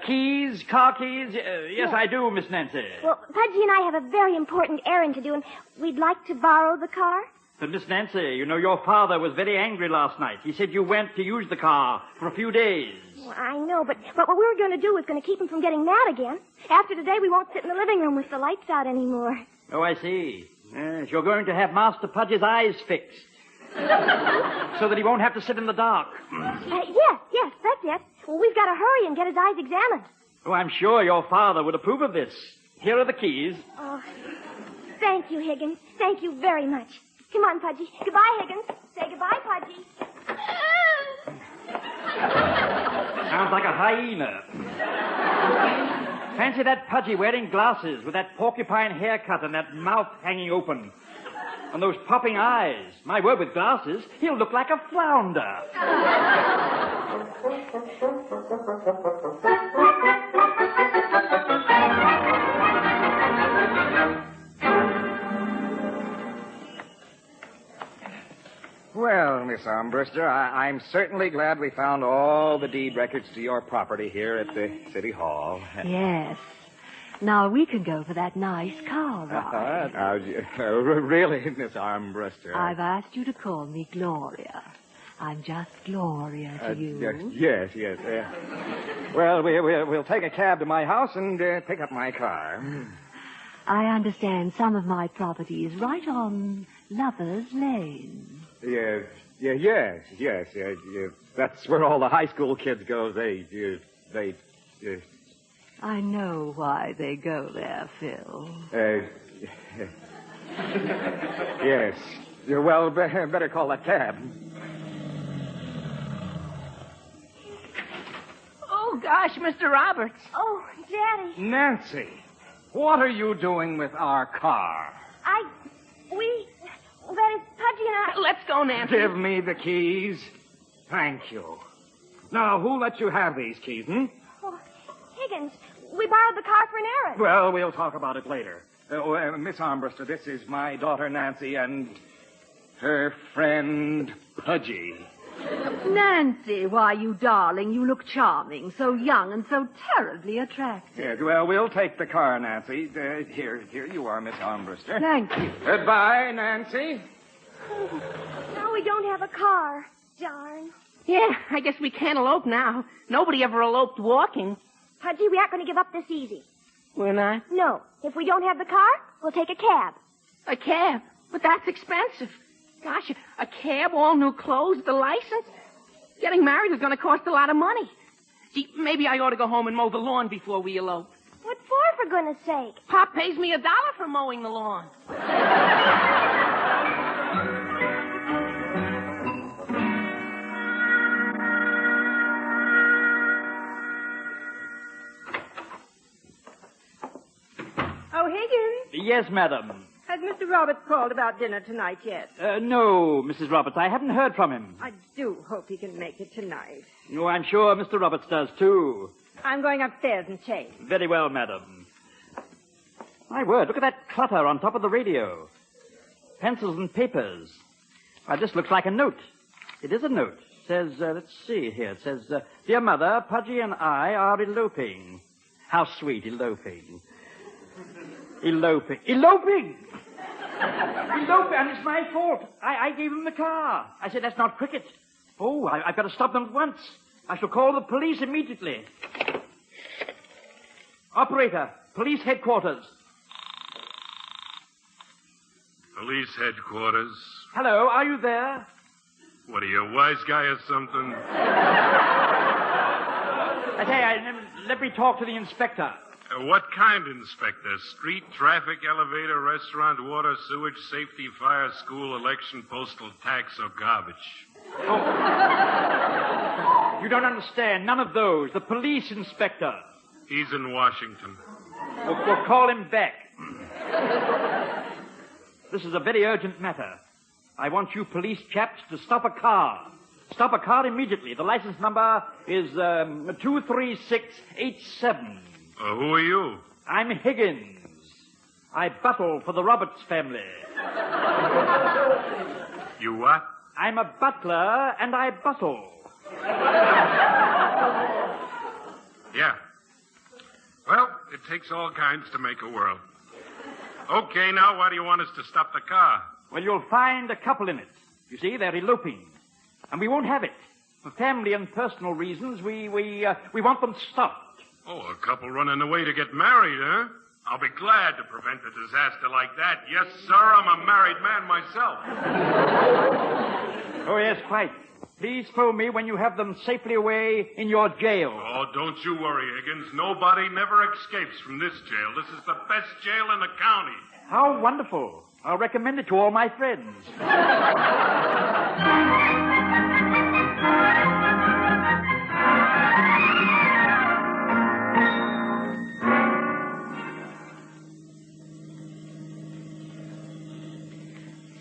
Keys? Car keys? Yes, I do, Miss Nancy. Well, Pudgy and I have a very important errand to do, and we'd like to borrow the car. But, Miss Nancy, you know your father was very angry last night. He said you went to use the car for a few days. Well, I know, but what we were going to do was going to keep him from getting mad again. After today, we won't sit in the living room with the lights out anymore. Oh, I see. Yes, you're going to have Master Pudgy's eyes fixed. So that he won't have to sit in the dark. Yes, that's it. Well, we've got to hurry and get his eyes examined. Oh, I'm sure your father would approve of this. Here are the keys. Oh, thank you, Higgins. Thank you very much. Come on, Pudgy. Goodbye, Higgins. Say goodbye, Pudgy. Sounds like a hyena. Fancy that Pudgy wearing glasses with that porcupine haircut and that mouth hanging open. And those popping eyes. My word, with glasses, he'll look like a flounder. Well, Miss Armbruster, I'm certainly glad we found all the deed records to your property here at the City Hall. Yes. Now we can go for that nice car ride. Really, Miss Armbruster? I've asked you to call me Gloria. I'm just Gloria to you. Yes. Well, we'll take a cab to my house and pick up my car. I understand some of my property is right on Lover's Lane. Yes. That's where all the high school kids go. They. I know why they go there, Phil. Yes. Well, better call that cab. Oh, gosh, Mr. Roberts. Oh, Daddy. Nancy, what are you doing with our car? That is Pudgy and I... Let's go, Nancy. Give me the keys. Thank you. Now, who let you have these keys, Oh, Higgins, we borrowed the car for an errand. Well, we'll talk about it later. Miss Armbruster, this is my daughter Nancy and her friend Pudgy. Nancy, why, you darling, you look charming, so young and so terribly attractive. Yes, well, we'll take the car, Nancy. Here you are, Miss Armbruster. Thank you. Goodbye, Nancy. Oh, now we don't have a car. Darn. Yeah, I guess we can't elope now. Nobody ever eloped walking. Pudgy, we aren't going to give up this easy. We're not? No. If we don't have the car, we'll take a cab. A cab? But that's expensive. Gosh, a cab, all new clothes, the license. Getting married is going to cost a lot of money. Gee, maybe I ought to go home and mow the lawn before we elope. What for goodness sake? Pop pays me $1 for mowing the lawn. Oh, Higgins, Yes, madam. has Mr. Roberts called about dinner tonight yet? No, Mrs. Roberts, I haven't heard from him. I do hope he can make it tonight. Oh, I'm sure Mr. Roberts does, too. I'm going upstairs and change. Very well, madam. My word, look at that clutter on top of the radio. Pencils and papers. Why, this looks like a note. It is a note. It says, let's see here. It says, Dear Mother, Pudgy and I are eloping. How sweet, eloping. Eloping. Eloping! Eloping, and it's my fault. I gave him the car. I said, that's not cricket. Oh, I've got to stop them at once. I shall call the police immediately. Operator, police headquarters. Police headquarters. Hello, are you there? What are you, a wise guy or something? I say, let me talk to the inspector. What kind, Inspector? Street, traffic, elevator, restaurant, water, sewage, safety, fire, school, election, postal tax, or garbage? Oh. You don't understand. None of those. The police inspector. He's in Washington. We'll call him back. This is a very urgent matter. I want you police chaps to stop a car. Stop a car immediately. The license number is 23687. Who are you? I'm Higgins. I buttle for the Roberts family. You what? I'm a butler, and I buttle. Yeah. Well, it takes all kinds to make a world. Okay, now why do you want us to stop the car? Well, you'll find a couple in it. You see, they're eloping. And we won't have it. For family and personal reasons, we want them stopped. Oh, a couple running away to get married, huh? I'll be glad to prevent a disaster like that. Yes, sir, I'm a married man myself. Oh, yes, quite. Please phone me when you have them safely away in your jail. Oh, don't you worry, Higgins. Nobody never escapes from this jail. This is the best jail in the county. How wonderful. I'll recommend it to all my friends.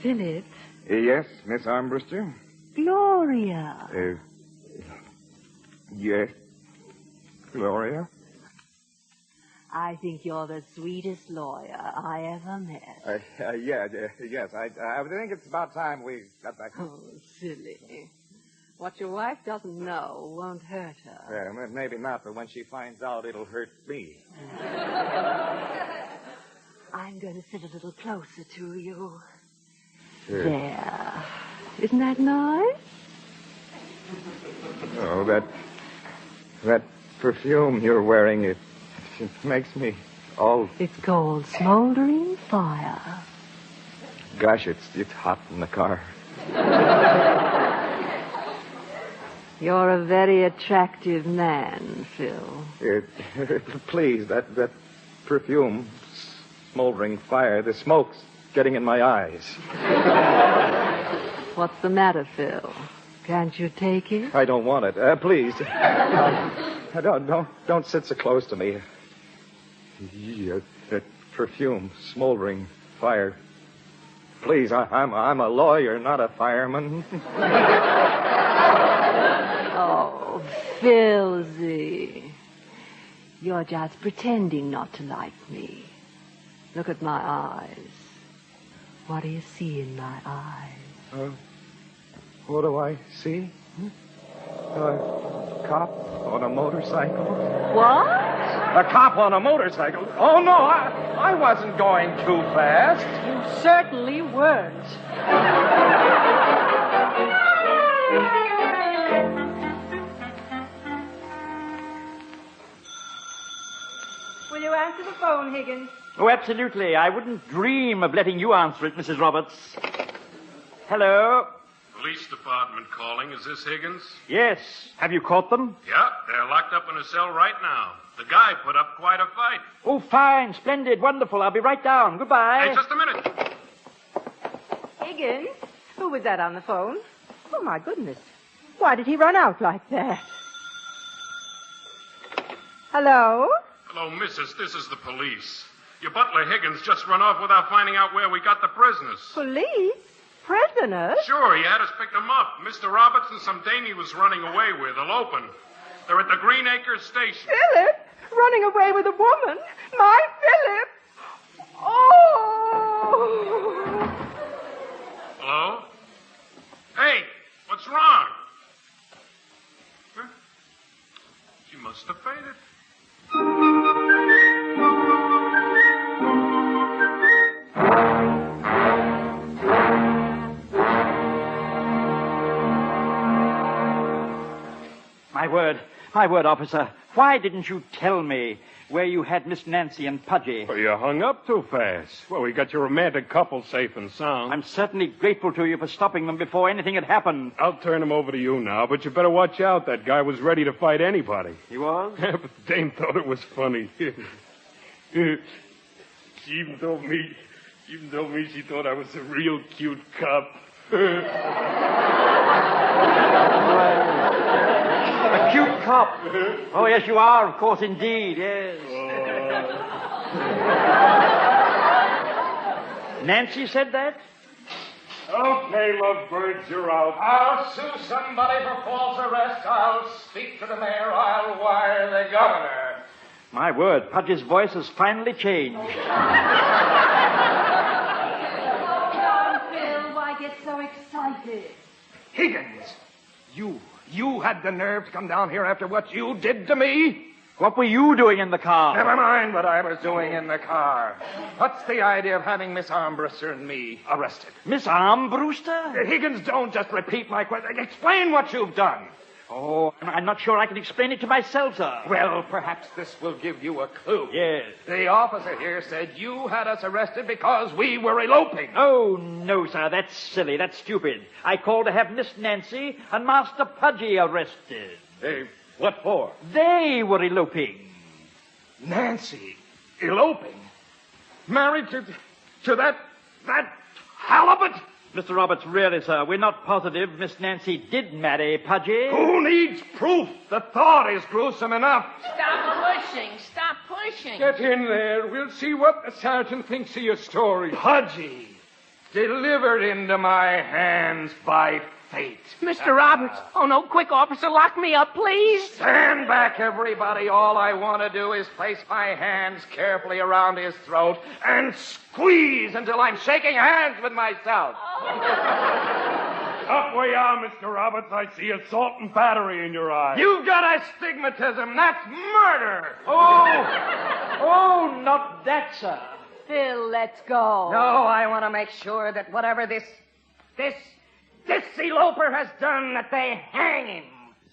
Philip. Yes, Miss Armbruster? Gloria. Yes. Gloria? I think you're the sweetest lawyer I ever met. Yes. I think it's about time we got back. Oh, silly. What your wife doesn't know won't hurt her. Well, maybe not, but when she finds out, it'll hurt me. I'm going to sit a little closer to you. Sure. There. Isn't that nice? Oh, that perfume you're wearing, it makes me Oh, It's called Smoldering Fire. gosh, it's hot in the car. You're a very attractive man, Phil. Please, that perfume, smoldering fire, the smoke's getting in my eyes. What's the matter, Phil? Can't you take it? I don't want it. Please. Don't sit so close to me. That perfume, smoldering fire. Please, I'm a lawyer, not a fireman. Oh, Philzy. You're just pretending not to like me. Look at my eyes. What do you see in my eyes? What do I see? A cop on a motorcycle. What? A cop on a motorcycle? Oh, no, I wasn't going too fast. You certainly weren't. Will you answer the phone, Higgins? Oh, absolutely. I wouldn't dream of letting you answer it, Mrs. Roberts. Hello? Police department calling. Is this Higgins? Yes. Have you caught them? Yeah, they're locked up in a cell right now. The guy put up quite a fight. Oh, fine. Splendid. Wonderful. I'll be right down. Goodbye. Hey, just a minute. Higgins? Who was that on the phone? Oh, my goodness. Why did he run out like that? Hello? Hello, missus. This is the police. Your butler Higgins just run off without finding out where we got the prisoners. Police? Prisoners? Sure, he had us pick them up. Mr. Roberts and some dame he was running away with, eloping. They're at the Green Acres station. Philip? Running away with a woman? My Philip? Oh! Hello? Hey, what's wrong? Huh? She must have fainted. My word, officer. Why didn't you tell me where you had Miss Nancy and Pudgy? Well, you hung up too fast. Well, we got your romantic couple safe and sound. I'm certainly grateful to you for stopping them before anything had happened. I'll turn him over to you now, but you better watch out. That guy was ready to fight anybody. He was? But the dame thought it was funny. She even told me she thought I was a real cute cop. A cute cop. Oh, yes, you are, of course, indeed, yes. Nancy said that? Okay, lovebirds, you're out. I'll sue somebody for false arrest. I'll speak to the mayor. I'll wire the governor. My word, Pudgy's voice has finally changed. Phil, why get so excited? Higgins, you had the nerve to come down here after what you did to me? What were you doing in the car? Never mind what I was doing in the car. What's the idea of having Miss Armbruster and me arrested? Miss Armbruster? Higgins, don't just repeat my question. Explain what you've done. Oh, I'm not sure I can explain it to myself, sir. Well, perhaps this will give you a clue. Yes. The officer here said you had us arrested because we were eloping. Oh, no, sir. That's silly. That's stupid. I called to have Miss Nancy and Master Pudgy arrested. Hey, what for? They were eloping. Nancy, eloping? Married to that halibut? Mr. Roberts, really, sir, we're not positive Miss Nancy did marry Pudgy. Who needs proof? The thought is gruesome enough. Stop pushing. Stop pushing. Get in there. We'll see what the sergeant thinks of your story. Pudgy, delivered into my hands by fate. Mr. Roberts. Oh, no, quick, officer, lock me up, please. Stand back, everybody. All I want to do is place my hands carefully around his throat and squeeze until I'm shaking hands with myself. Up where you are, Mr. Roberts. I see assault and battery in your eyes. You've got astigmatism. That's murder. Oh, not that, sir. Phil, let's go. No, I want to make sure that whatever this eloper has done, that they hang him.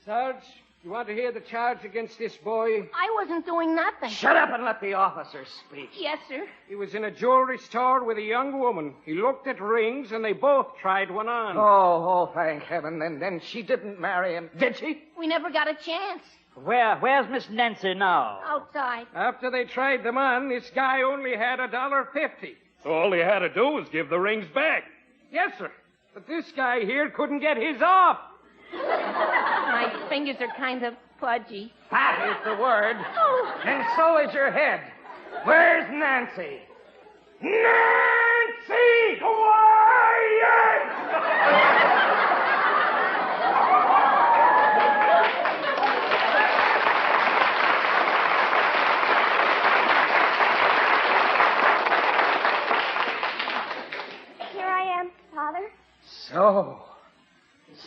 Sarge, You want to hear the charge against this boy? I wasn't doing nothing. Shut up and let the officer speak. Yes, sir. He was in a jewelry store with a young woman. He looked at rings, and they both tried one on. Oh, thank heaven. Then she didn't marry him, did she? We never got a chance. Where's Miss Nancy now? Outside. After they tried them on, this guy only had $1.50. So all he had to do was give the rings back. Yes, sir. But this guy here couldn't get his off. My fingers are kind of pudgy. That is the word. And so is your head. Where's Nancy? Nancy! Quiet! Here I am, Father.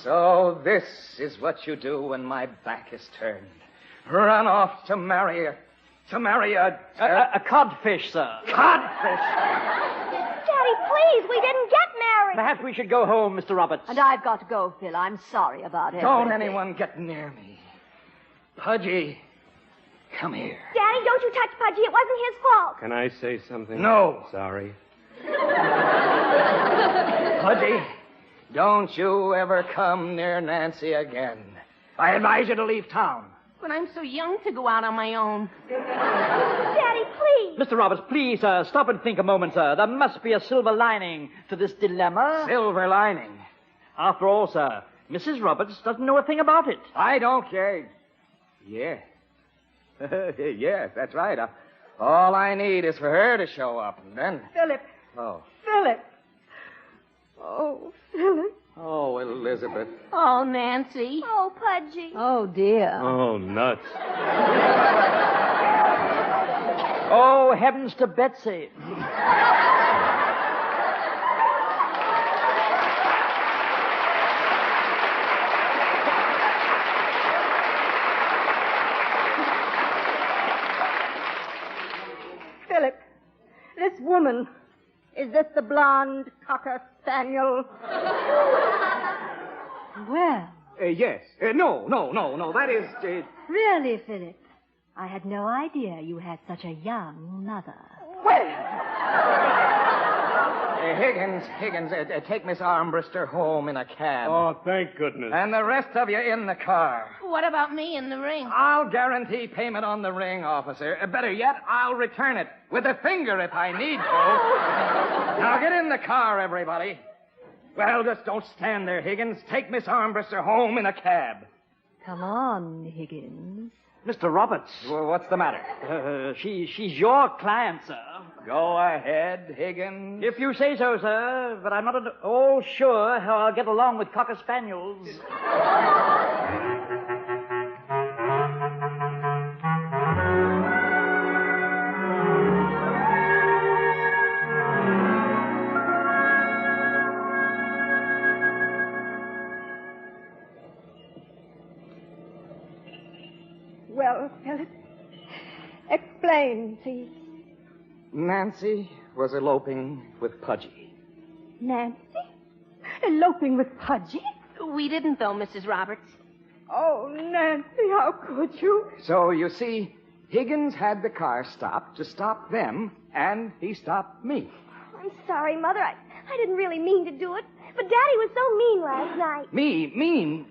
So this is what you do when my back is turned. Run off to marry a codfish, sir. Codfish? Daddy, please, we didn't get married. Perhaps we should go home, Mr. Roberts. And I've got to go, Phil. I'm sorry about it. Don't anyone get near me. Pudgy, come here. Daddy, don't you touch Pudgy. It wasn't his fault. Can I say something? No. Sorry. Pudgy, don't you ever come near Nancy again. I advise you to leave town. But I'm so young to go out on my own. Daddy, please. Mr. Roberts, please, stop and think a moment, sir. There must be a silver lining to this dilemma. Silver lining? After all, sir, Mrs. Roberts doesn't know a thing about it. I don't care. Yeah. Yes, that's right. All I need is for her to show up, and then... Philip. Oh. Philip. Oh, Philip. Oh, Elizabeth. Oh, Nancy. Oh, Pudgy. Oh, dear. Oh, nuts. Oh, heavens to Betsy. Philip, this woman, is this the blonde cocker spaniel? Well. Yes. No. That is... Really, Philip? I had no idea you had such a young mother. Higgins, take Miss Armbruster home in a cab. Oh, thank goodness. And the rest of you in the car. What about me in the ring? I'll guarantee payment on the ring, officer. Better yet, I'll return it with a finger if I need to. Now get in the car, everybody. Well, just don't stand there, Higgins. Take Miss Armbruster home in a cab. Come on, Higgins. Mr. Roberts. Well, what's the matter? She's your client, sir. Go ahead, Higgins. If you say so, sir, but I'm not at all sure how I'll get along with cocker spaniels. Well, Philip, explain, please. Nancy was eloping with Pudgy. Nancy? Eloping with Pudgy? We didn't, though, Mrs. Roberts. Oh, Nancy, how could you? So, you see, Higgins had the car stopped to stop them, and he stopped me. I'm sorry, Mother. I didn't really mean to do it. But Daddy was so mean last night. Me? Mean?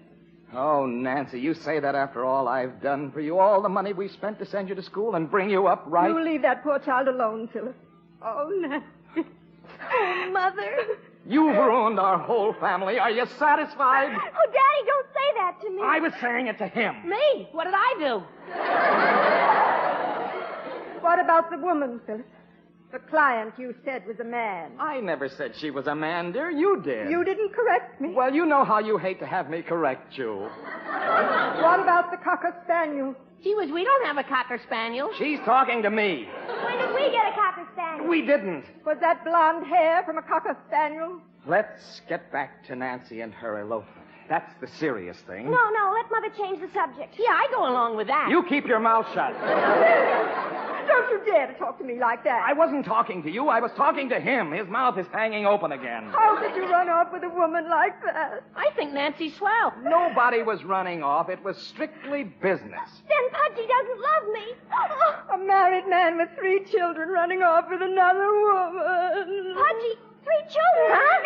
Oh, Nancy, you say that after all I've done for you, all the money we spent to send you to school and bring you up right... You leave that poor child alone, Philip. Oh, Nancy. Oh, Mother. You've ruined our whole family. Are you satisfied? Oh, Daddy, don't say that to me. I was saying it to him. Me? What did I do? What about the woman, Philip? The client you said was a man. I never said she was a man, dear. You did. You didn't correct me. Well, you know how you hate to have me correct you. What about the cocker spaniel? Gee whiz, we don't have a cocker spaniel. She's talking to me. When did we get a cocker spaniel? We didn't. Was that blonde hair from a cocker spaniel? Let's get back to Nancy and her elopement. That's the serious thing. No, let Mother change the subject. Yeah, I go along with that. You keep your mouth shut. Don't you dare to talk to me like that. I wasn't talking to you. I was talking to him. His mouth is hanging open again. How could you run off with a woman like that? I think Nancy's swell. Nobody was running off. It was strictly business. Then Pudgy doesn't love me. A married man with 3 children running off with another woman. Pudgy, 3 children? Huh?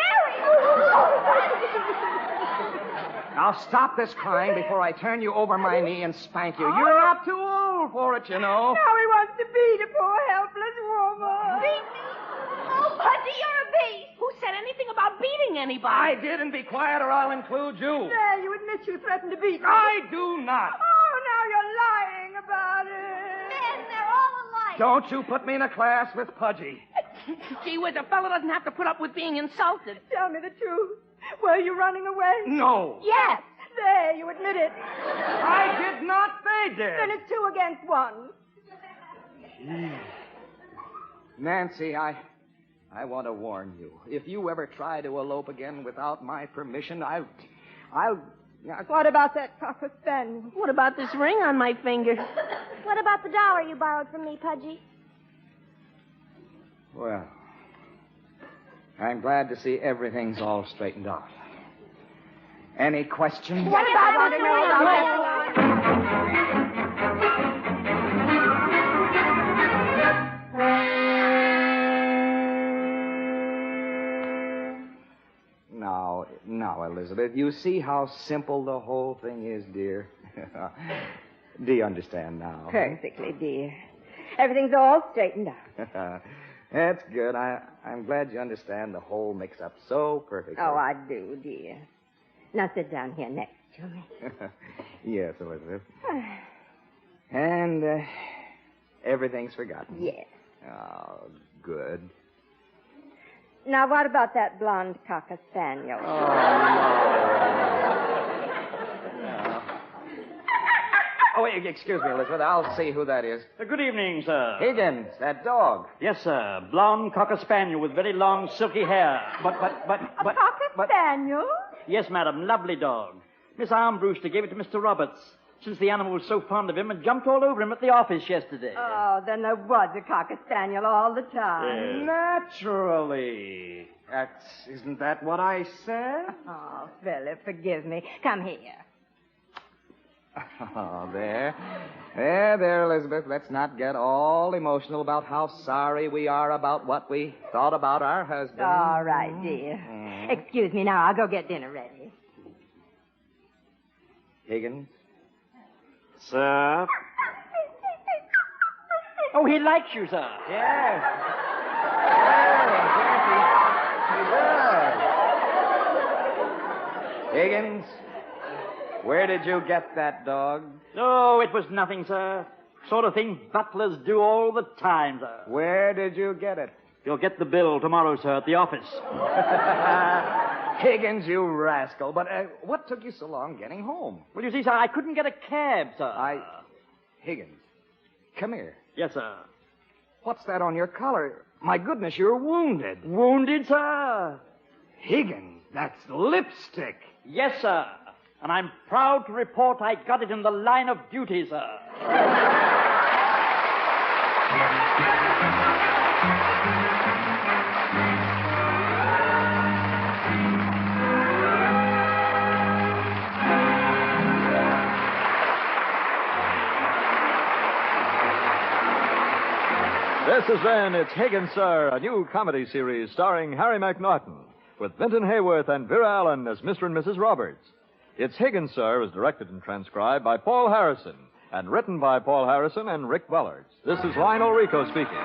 Now stop this crying before I turn you over my knee and spank you. You're not too old for it, you know. Now he wants to beat a poor helpless woman. Beat me? Oh, Pudgy, you're a beast. Who said anything about beating anybody? I did, and be quiet or I'll include you. There, you admit you threatened to beat me. I do not. Oh, now you're lying about it. Men, they're all alike. Don't you put me in a class with Pudgy. Gee whiz, a fellow doesn't have to put up with being insulted. Tell me the truth. Were you running away? No. Yes. There, you admit it. I did not. They did. Then it's 2 against 1. Nancy, I want to warn you. If you ever try to elope again without my permission, I'll... What about that cocker spaniel? What about this ring on my finger? What about the $1 you borrowed from me, Pudgy? Well, I'm glad to see everything's all straightened out. Any questions? What about want to know about Now, Elizabeth, you see how simple the whole thing is, dear. Do you understand now? Perfectly, dear. Everything's all straightened out. That's good. I'm glad you understand the whole mix-up so perfectly. Oh, I do, dear. Now sit down here next to me. Yes, Elizabeth. And everything's forgotten. Yes. Oh, good. Now, what about that blonde cocker spaniel? Oh, no. Oh, wait, excuse me, Elizabeth. I'll see who that is. Good evening, sir. Higgins, that dog. Yes, sir. Blonde cocker spaniel with very long, silky hair. But. Cocker spaniel? Yes, madam. Lovely dog. Miss Armbruster gave it to Mr. Roberts, since the animal was so fond of him and jumped all over him at the office yesterday. Oh, then there was a cocker spaniel all the time. Naturally. Isn't that what I said? Oh, Philip, forgive me. Come here. Oh, there. There, Elizabeth. Let's not get all emotional about how sorry we are about what we thought about our husband. All right, dear. Excuse me now. I'll go get dinner ready. Higgins? Sir? Oh, he likes you, sir. Yes. He does. Higgins, where did you get that dog? Oh, it was nothing, sir. Sort of thing butlers do all the time, sir. Where did you get it? You'll get the bill tomorrow, sir, at the office. Higgins, you rascal. But what took you so long getting home? Well, you see, sir, I couldn't get a cab, sir. Higgins, come here. Yes, sir. What's that on your collar? My goodness, you're wounded. Wounded, sir? Higgins, that's lipstick. Yes, sir. And I'm proud to report I got it in the line of duty, sir. This has been It's Higgins, Sir, a new comedy series starring Harry McNaughton, with Vinton Hayworth and Vera Allen as Mr. and Mrs. Roberts. It's Higgins, Sir is directed and transcribed by Paul Harrison and written by Paul Harrison and Rick Bullards. This is Lionel Rico speaking.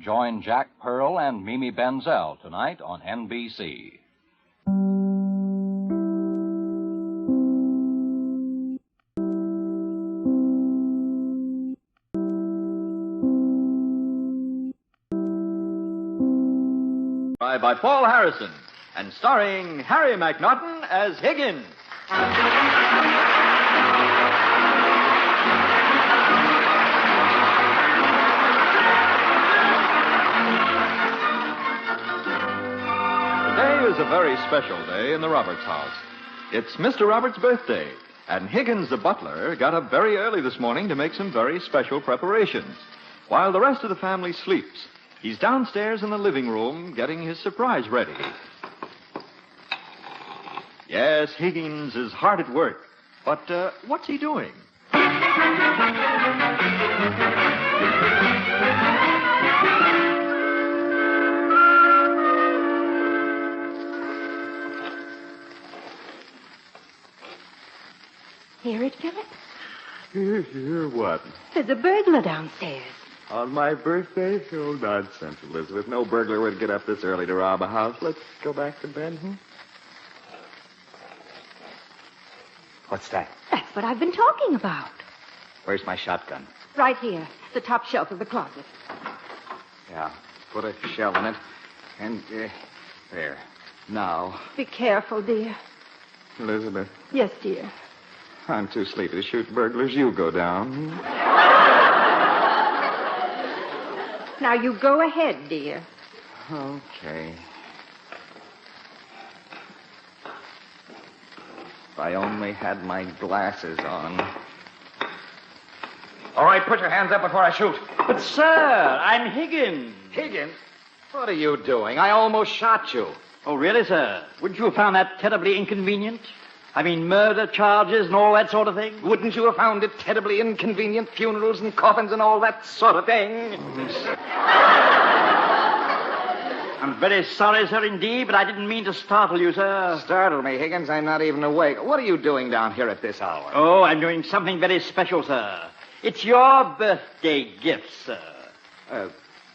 Join Jack Pearl and Mimi Benzel tonight on NBC. By Paul Harrison and starring Harry McNaughton as Higgins. Today is a very special day in the Roberts house. It's Mr. Roberts' birthday, and Higgins the butler got up very early this morning to make some very special preparations. While the rest of the family sleeps, he's downstairs in the living room getting his surprise ready. Yes, Higgins is hard at work, but what's he doing? Hear it, Philip? Hear what? There's a burglar downstairs. On my birthday? Oh, nonsense, Elizabeth. No burglar would get up this early to rob a house. Let's go back to bed, What's that? That's what I've been talking about. Where's my shotgun? Right here, the top shelf of the closet. Yeah, put a shell in it. And, there. Now, Be careful, dear. Elizabeth, Yes, dear. I'm too sleepy to shoot burglars. You go down. Now you go ahead, dear. Okay. If I only had my glasses on. All right, put your hands up before I shoot. But, sir, I'm Higgins. Higgins? What are you doing? I almost shot you. Oh, really, sir? Wouldn't you have found that terribly inconvenient? I mean, murder charges and all that sort of thing? Wouldn't you have found it terribly inconvenient? Funerals and coffins and all that sort of thing? I'm very sorry, sir, indeed, but I didn't mean to startle you, sir. Startle me, Higgins. I'm not even awake. What are you doing down here at this hour? Oh, I'm doing something very special, sir. It's your birthday gift, sir.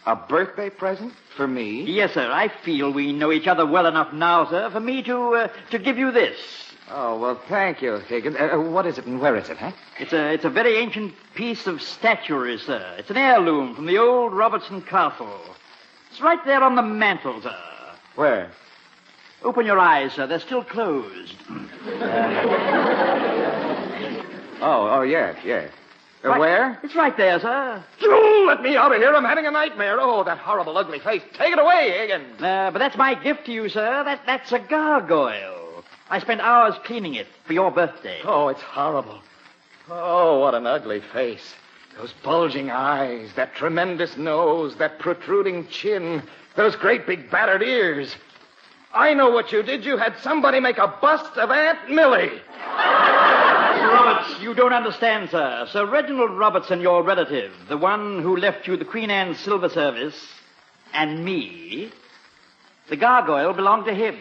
A birthday present for me? Yes, sir. I feel we know each other well enough now, sir, for me to give you this. Oh, well, thank you, Higgins. What is it and where is it, huh? It's a very ancient piece of statuary, sir. It's an heirloom from the old Robertson Castle. It's right there on the mantel, sir. Where? Open your eyes, sir. They're still closed. Yes. Right. Where? It's right there, sir. You let me out of here. I'm having a nightmare. Oh, that horrible, ugly face. Take it away, Higgins. But that's my gift to you, sir. That's a gargoyle. I spent hours cleaning it for your birthday. Oh, it's horrible. Oh, what an ugly face. Those bulging eyes, that tremendous nose, that protruding chin, those great big battered ears. I know what you did. You had somebody make a bust of Aunt Millie. Mr. Roberts, you don't understand, sir. Sir Reginald Robertson, your relative, the one who left you the Queen Anne Silver Service, and me, the gargoyle belonged to him.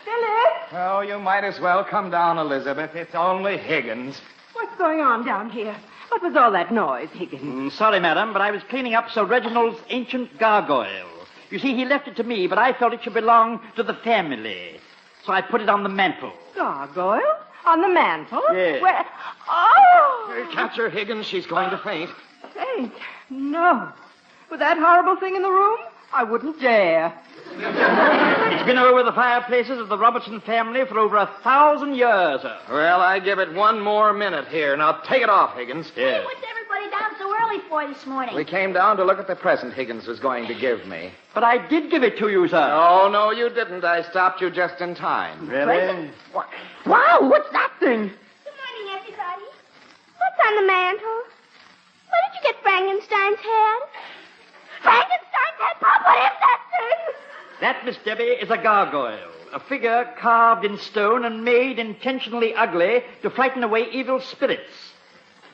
Philip! Oh, you might as well come down, Elizabeth. It's only Higgins. What's going on down here? What was all that noise, Higgins? Sorry, madam, but I was cleaning up Sir Reginald's ancient gargoyle. You see, he left it to me, but I felt it should belong to the family. So I put it on the mantel. Gargoyle? On the mantel? Yes. Where? Oh! Catch her, Higgins. She's going to faint. Faint? No. With that horrible thing in the room, I wouldn't dare. It's been over the fireplaces of the Robertson family for over 1,000 years, sir. Well, I give it one more minute here. Now, take it off, Higgins. Hey, what's everybody down so early for this morning? We came down to look at the present Higgins was going to give me. But I did give it to you, sir. No, you didn't. I stopped you just in time. Really? What? Wow, what's that thing? Good morning, everybody. What's on the mantel? Where did you get Frankenstein's head? Frankenstein's head, Pop, what is that thing? That, Miss Debbie, is a gargoyle. A figure carved in stone and made intentionally ugly to frighten away evil spirits.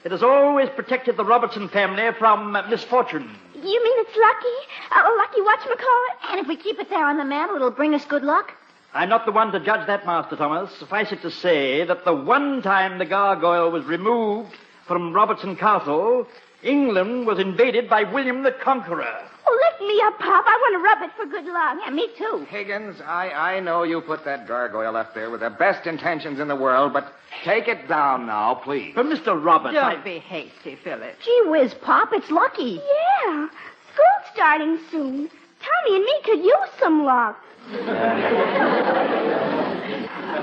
It has always protected the Robertson family from misfortune. You mean it's lucky? A lucky whatchamacallit? And if we keep it there on the mantel, it'll bring us good luck? I'm not the one to judge that, Master Thomas. Suffice it to say that the one time the gargoyle was removed from Robertson Castle, England was invaded by William the Conqueror. Oh, lift me up, Pop. I want to rub it for good luck. Yeah, me too. Higgins, I know you put that gargoyle up there with the best intentions in the world, but take it down now, please. But, Mr. Roberts, Don't be hasty, Philip. Gee whiz, Pop, it's lucky. Yeah. School's starting soon. Tommy and me could use some luck.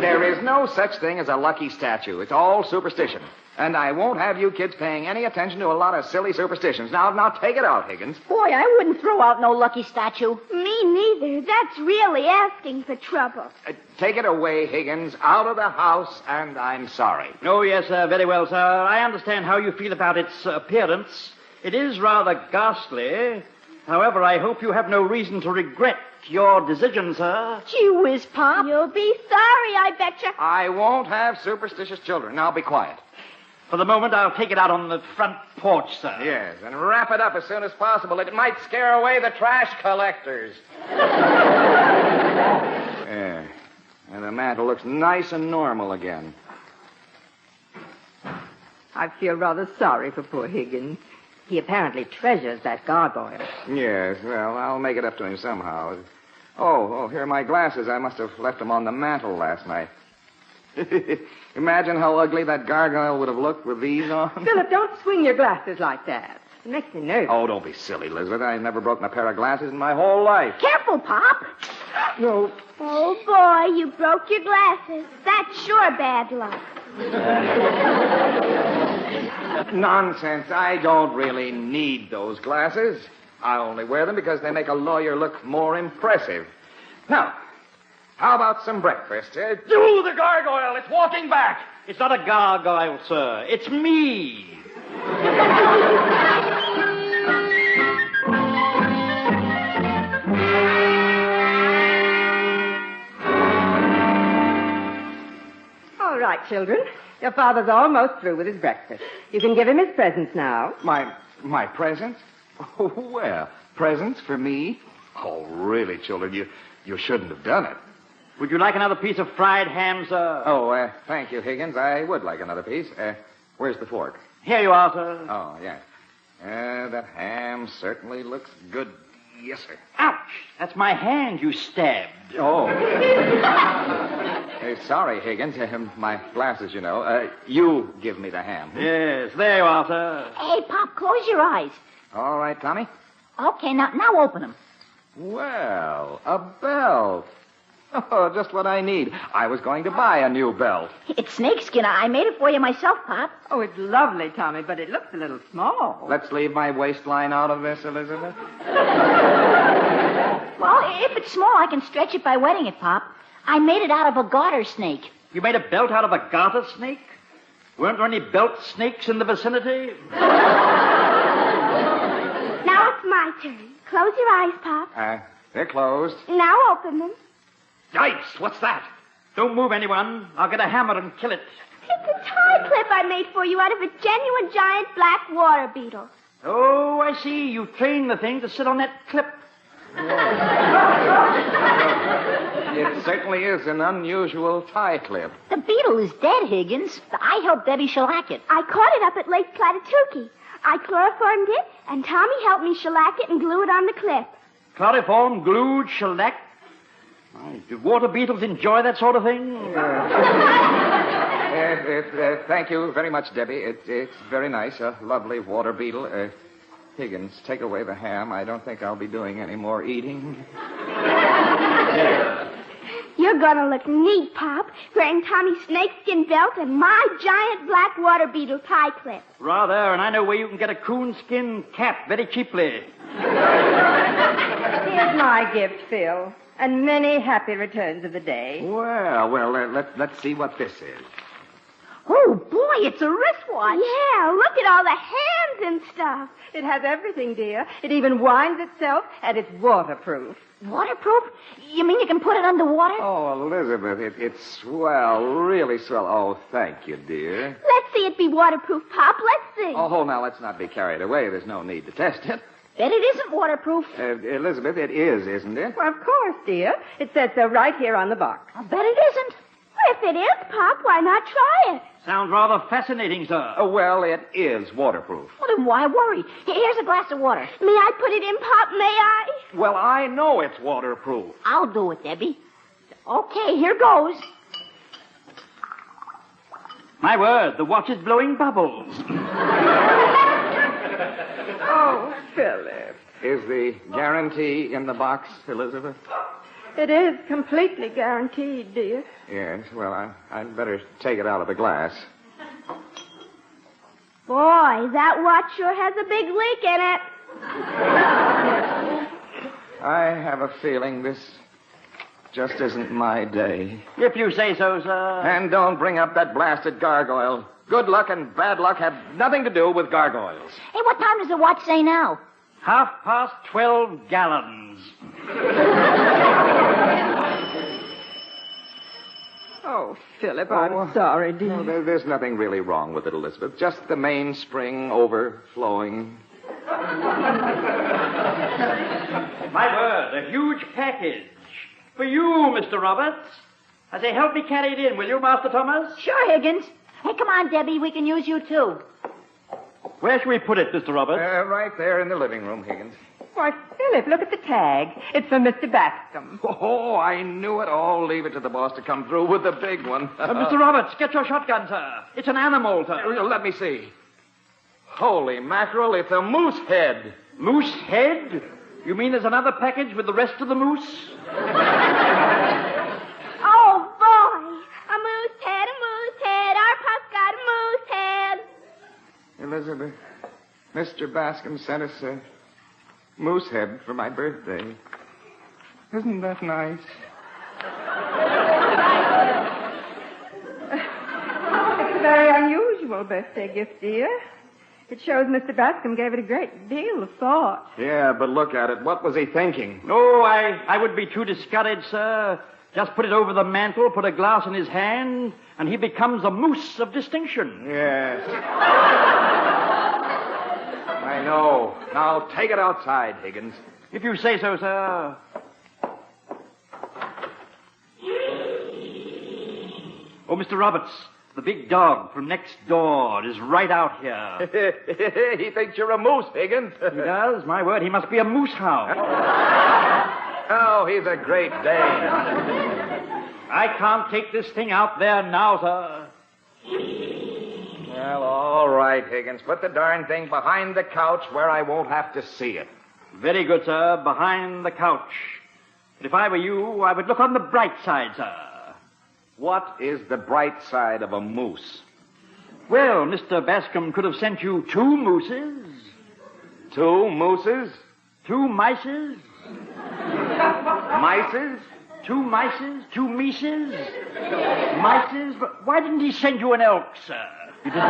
There is no such thing as a lucky statue. It's all superstition. And I won't have you kids paying any attention to a lot of silly superstitions. Now take it out, Higgins. Boy, I wouldn't throw out no lucky statue. Me neither. That's really asking for trouble. Take it away, Higgins, out of the house, and I'm sorry. Oh, yes, very well, sir. I understand how you feel about its appearance. It is rather ghastly. However, I hope you have no reason to regret your decision, sir. Gee whiz, Pop. You'll be sorry, I betcha. I won't have superstitious children. Now be quiet. For the moment, I'll take it out on the front porch, sir. Yes, and wrap it up as soon as possible. It might scare away the trash collectors. Yeah. And the mantle looks nice and normal again. I feel rather sorry for poor Higgins. He apparently treasures that gargoyle. Yes, well, I'll make it up to him somehow. Oh, here are my glasses. I must have left them on the mantle last night. Imagine how ugly that gargoyle would have looked with these on. Philip, don't swing your glasses like that. It makes me nervous. Oh, don't be silly, Elizabeth. I've never broken a pair of glasses in my whole life. Careful, Pop. No. Oh, boy, you broke your glasses. That's sure bad luck. Nonsense. I don't really need those glasses. I only wear them because they make a lawyer look more impressive. Now, how about some breakfast? Do the gargoyle. It's walking back. It's not a gargoyle, sir. It's me. All right, children. Your father's almost through with his breakfast. You can give him his presents now. My presents? Oh, well, presents for me? Oh, really, children, you shouldn't have done it. Would you like another piece of fried ham, sir? Oh, thank you, Higgins. I would like another piece. Where's the fork? Here you are, sir. Oh, yeah. That ham certainly looks good. Yes, sir. Ouch! That's my hand you stabbed. Oh. Sorry, Higgins. My glasses, you know. You give me the ham. Yes, there you are, sir. Hey, Pop, close your eyes. All right, Tommy. Okay, now open them. Well, a belt. Oh, just what I need. I was going to buy a new belt. It's snakeskin. I made it for you myself, Pop. Oh, it's lovely, Tommy, but it looks a little small. Let's leave my waistline out of this, Elizabeth. Well, if it's small, I can stretch it by wetting it, Pop. I made it out of a garter snake. You made a belt out of a garter snake? Weren't there any belt snakes in the vicinity? Now it's my turn. Close your eyes, Pop. They're closed. Now open them. Yikes, what's that? Don't move, anyone. I'll get a hammer and kill it. It's a tie clip I made for you out of a genuine giant black water beetle. Oh, I see. You trained the thing to sit on that clip. It certainly is an unusual tie clip. The beetle is dead, Higgins. I helped Debbie shellac it. I caught it up at Lake Platatuki. I chloroformed it, and Tommy helped me shellac it and glue it on the clip. Chloroform, glued, shellac? Do water beetles enjoy that sort of thing? Thank you very much, Debbie. It's very nice. A lovely water beetle. Higgins, take away the ham. I don't think I'll be doing any more eating. You're gonna look neat, Pop, wearing Tommy's snakeskin belt and my giant black water beetle tie clip. Rather, and I know where you can get a coonskin cap very cheaply. Here's my gift, Phil, and many happy returns of the day. Well, let's see what this is. Oh, boy, it's a wristwatch. Yeah, look at all the hands and stuff. It has everything, dear. It even winds itself, and it's waterproof. Waterproof? You mean you can put it underwater? Oh, Elizabeth, it's swell, really swell. Oh, thank you, dear. Let's see it be waterproof, Pop. Let's see. Oh, now, let's not be carried away. There's no need to test it. Bet it isn't waterproof. Elizabeth, it is, isn't it? Well, of course, dear. It says so right here on the box. I bet it isn't. If it is, Pop, why not try it? Sounds rather fascinating, sir. Oh, well, it is waterproof. Well, then why worry? Here's a glass of water. May I put it in, Pop? May I? Well, I know it's waterproof. I'll do it, Debbie. Okay, here goes. My word, the watch is blowing bubbles. Oh, Philip. Is the guarantee in the box, Elizabeth? It is completely guaranteed, dear. Yes, well, I'd better take it out of the glass. Boy, that watch sure has a big leak in it. I have a feeling this just isn't my day. If you say so, sir. And don't bring up that blasted gargoyle. Good luck and bad luck have nothing to do with gargoyles. Hey, what time does the watch say now? 12 gallons. Oh, Philip, I'm sorry, dear. No, there's nothing really wrong with it, Elizabeth. Just the mainspring overflowing. My word, a huge package. For you, Mr. Roberts. I say, help me carry it in, will you, Master Thomas? Sure, Higgins. Hey, come on, Debbie. We can use you, too. Where shall we put it, Mr. Roberts? Right there in the living room, Higgins. Why, Philip, look at the tag. It's for Mr. Bascom. Oh, I knew it. Oh, leave it to the boss to come through with the big one. Mr. Roberts, get your shotgun, sir. It's an animal, sir. Let me see. Holy mackerel, it's a moose head. Moose head? You mean there's another package with the rest of the moose? Oh, boy. A moose head, a moose head. Our pup's got a moose head. Elizabeth, Mr. Bascom sent us a moose head for my birthday. Isn't that nice? It's a very unusual birthday gift, dear. It shows Mr. Bascom gave it a great deal of thought. Yeah, but look at it. What was he thinking? No, I would be too discouraged, sir. Just put it over the mantel, put a glass in his hand, and he becomes a moose of distinction. Yes. I know. Now take it outside, Higgins. If you say so, sir. Oh, Mr. Roberts, the big dog from next door is right out here. He thinks you're a moose, Higgins. He does? My word, he must be a moose hound. Oh, he's a great Dane. I can't take this thing out there now, sir. Well, all right, Higgins. Put the darn thing behind the couch where I won't have to see it. Very good, sir. Behind the couch. But if I were you, I would look on the bright side, sir. What is the bright side of a moose? Well, Mr. Bascom could have sent you 2 mooses. 2 mooses? 2 mices. Mices? 2 mices, 2 mices. Mices, but why didn't he send you an elk, sir? You didn't know?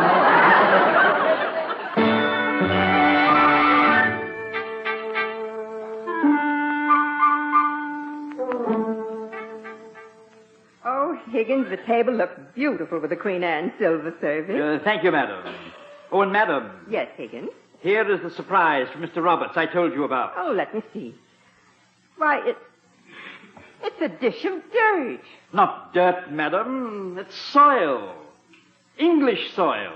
Oh, Higgins, the table looks beautiful with the Queen Anne silver service. Thank you, madam. Oh, and madam. Yes, Higgins. Here is the surprise from Mr. Roberts I told you about. Oh, let me see. Why, it's a dish of dirt. Not dirt, madam. It's soil. English soil.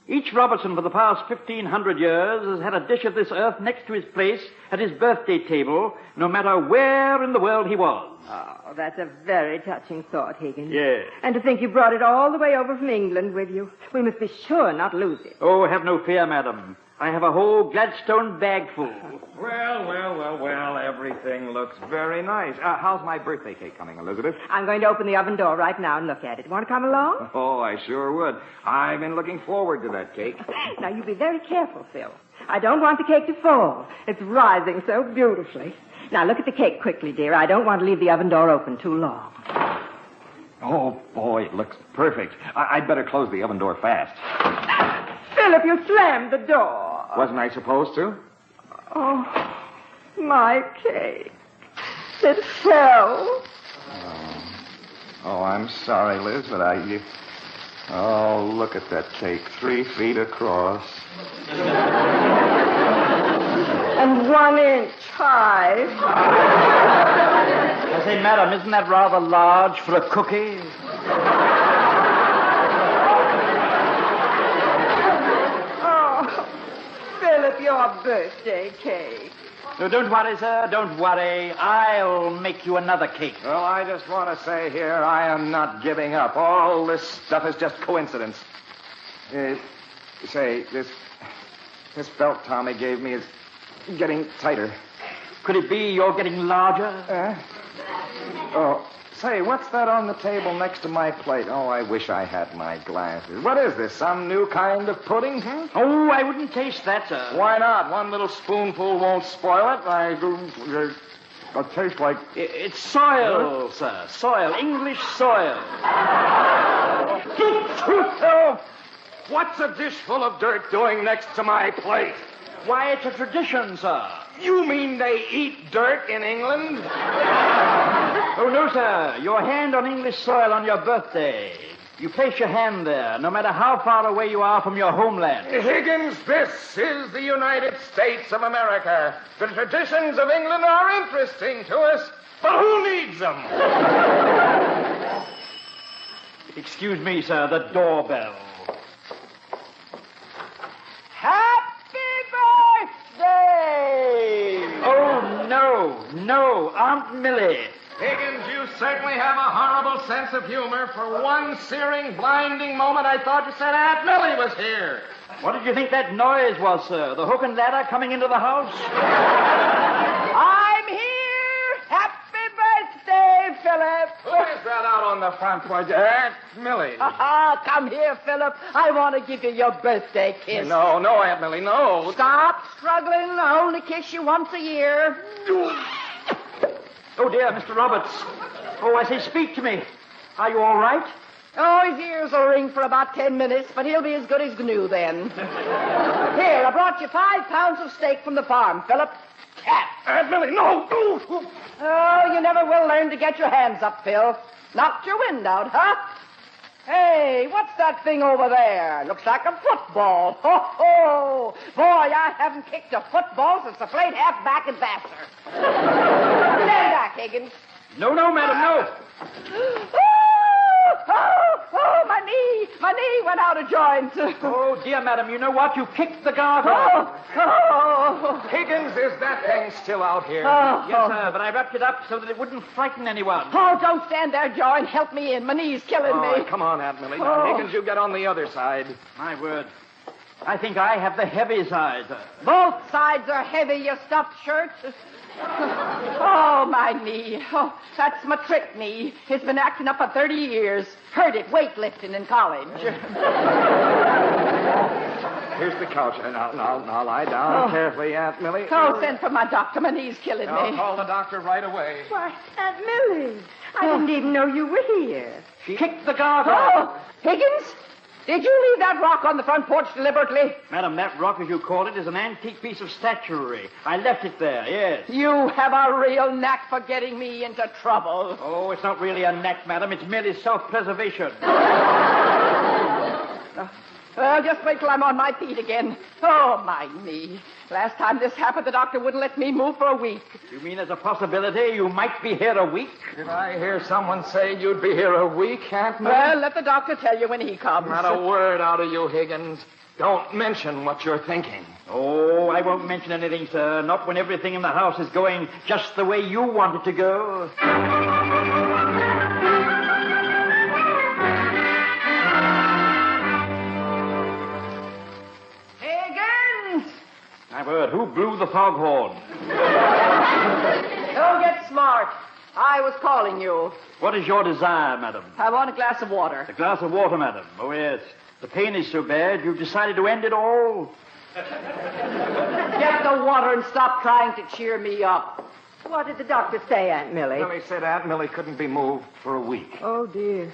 Each Robertson for the past 1,500 years has had a dish of this earth next to his place at his birthday table, no matter where in the world he was. Oh, that's a very touching thought, Higgins. Yes. And to think you brought it all the way over from England with you. We must be sure not lose it. Oh, have no fear, madam. I have a whole Gladstone bag full. Well, everything looks very nice. How's my birthday cake coming, Elizabeth? I'm going to open the oven door right now and look at it. Want to come along? Oh, I sure would. I've been looking forward to that cake. Now, you be very careful, Phil. I don't want the cake to fall. It's rising so beautifully. Now, look at the cake quickly, dear. I don't want to leave the oven door open too long. Oh, boy, it looks perfect. I'd better close the oven door fast. Philip, you slammed the door. Wasn't I supposed to? Oh, my cake. It fell. Oh, I'm sorry, Liz, but Oh, look at that cake. 3 feet across. And 1 inch high. I say, madam, isn't that rather large for a cookie? Philip, your birthday cake. No, don't worry, sir. Don't worry. I'll make you another cake. Well, I just want to say here, I am not giving up. All this stuff is just coincidence. Say, this belt Tommy gave me is getting tighter. Could it be you're getting larger? Oh, say, what's that on the table next to my plate? Oh, I wish I had my glasses. What is this, some new kind of pudding? Oh, I wouldn't taste that, sir. Why not? One little spoonful won't spoil it. It'll taste like... It's soil, sir. Soil. English soil. Oh, what's a dish full of dirt doing next to my plate? Why, it's a tradition, sir. You mean they eat dirt in England? Oh, no, sir. Your hand on English soil on your birthday. You place your hand there, no matter how far away you are from your homeland. Higgins, this is the United States of America. The traditions of England are interesting to us, but who needs them? Excuse me, sir, the doorbell. Happy birthday! Oh, no, Aunt Millie. Higgins, you certainly have a horrible sense of humor. For one searing, blinding moment, I thought you said Aunt Millie was here. What did you think that noise was, sir? The hook and ladder coming into the house? I'm here! Happy birthday, Philip! Who is that out on the front porch? Aunt Millie. Come here, Philip. I want to give you your birthday kiss. No, Aunt Millie, no. Stop struggling. I only kiss you once a year. Oh, dear, Mr. Roberts. Oh, I say, speak to me. Are you all right? Oh, his ears will ring for about 10 minutes, but he'll be as good as new then. Here, I brought you 5 pounds of steak from the farm, Philip. Cat. Aunt Millie, no. Oh, you never will learn to get your hands up, Phil. Knocked your wind out, huh? Hey, what's that thing over there? Looks like a football. Ho! Boy, I haven't kicked a football since I played halfback at Vassar. Stand back, Higgins. No, madam, no. Oh, my knee went out of joint. Oh, dear, madam, you know what? You kicked the gargoyle. Oh. Higgins, is that thing still out here? Yes, sir, but I wrapped it up so that it wouldn't frighten anyone. Oh, don't stand there, Joe, and help me in. My knee's killing me. Come on, Aunt Millie. Now, Higgins, you get on the other side. My word. I think I have the heavy side. Both sides are heavy, you stuffed shirt. Oh, my knee. Oh, that's my trick knee. It's been acting up for 30 years. Heard it weightlifting in college. Here's the couch. Now lie down carefully, Aunt Millie. Oh, send for my doctor. My knee's killing me. I'll call the doctor right away. Why, Aunt Millie, I didn't even know you were here. She kicked the gargoyle. Oh, Higgins? Did you leave that rock on the front porch deliberately? Madam, that rock, as you call it, is an antique piece of statuary. I left it there, yes. You have a real knack for getting me into trouble. Oh, it's not really a knack, madam. It's merely self-preservation. Well, just wait till I'm on my feet again. Oh, my knee. Last time this happened, the doctor wouldn't let me move for a week. You mean there's a possibility you might be here a week? Did I hear someone say you'd be here a week, Aunt Millie? Well, let the doctor tell you when he comes. Not a word out of you, Higgins. Don't mention what you're thinking. Oh, I won't mention anything, sir. Not when everything in the house is going just the way you want it to go. My word, who blew the foghorn? Don't get smart. I was calling you. What is your desire, madam? I want a glass of water. A glass of water, madam. Oh, yes. The pain is so bad, you've decided to end it all. Get the water and stop trying to cheer me up. What did the doctor say, Aunt Millie? Well, he said Aunt Millie couldn't be moved for a week. Oh, dear.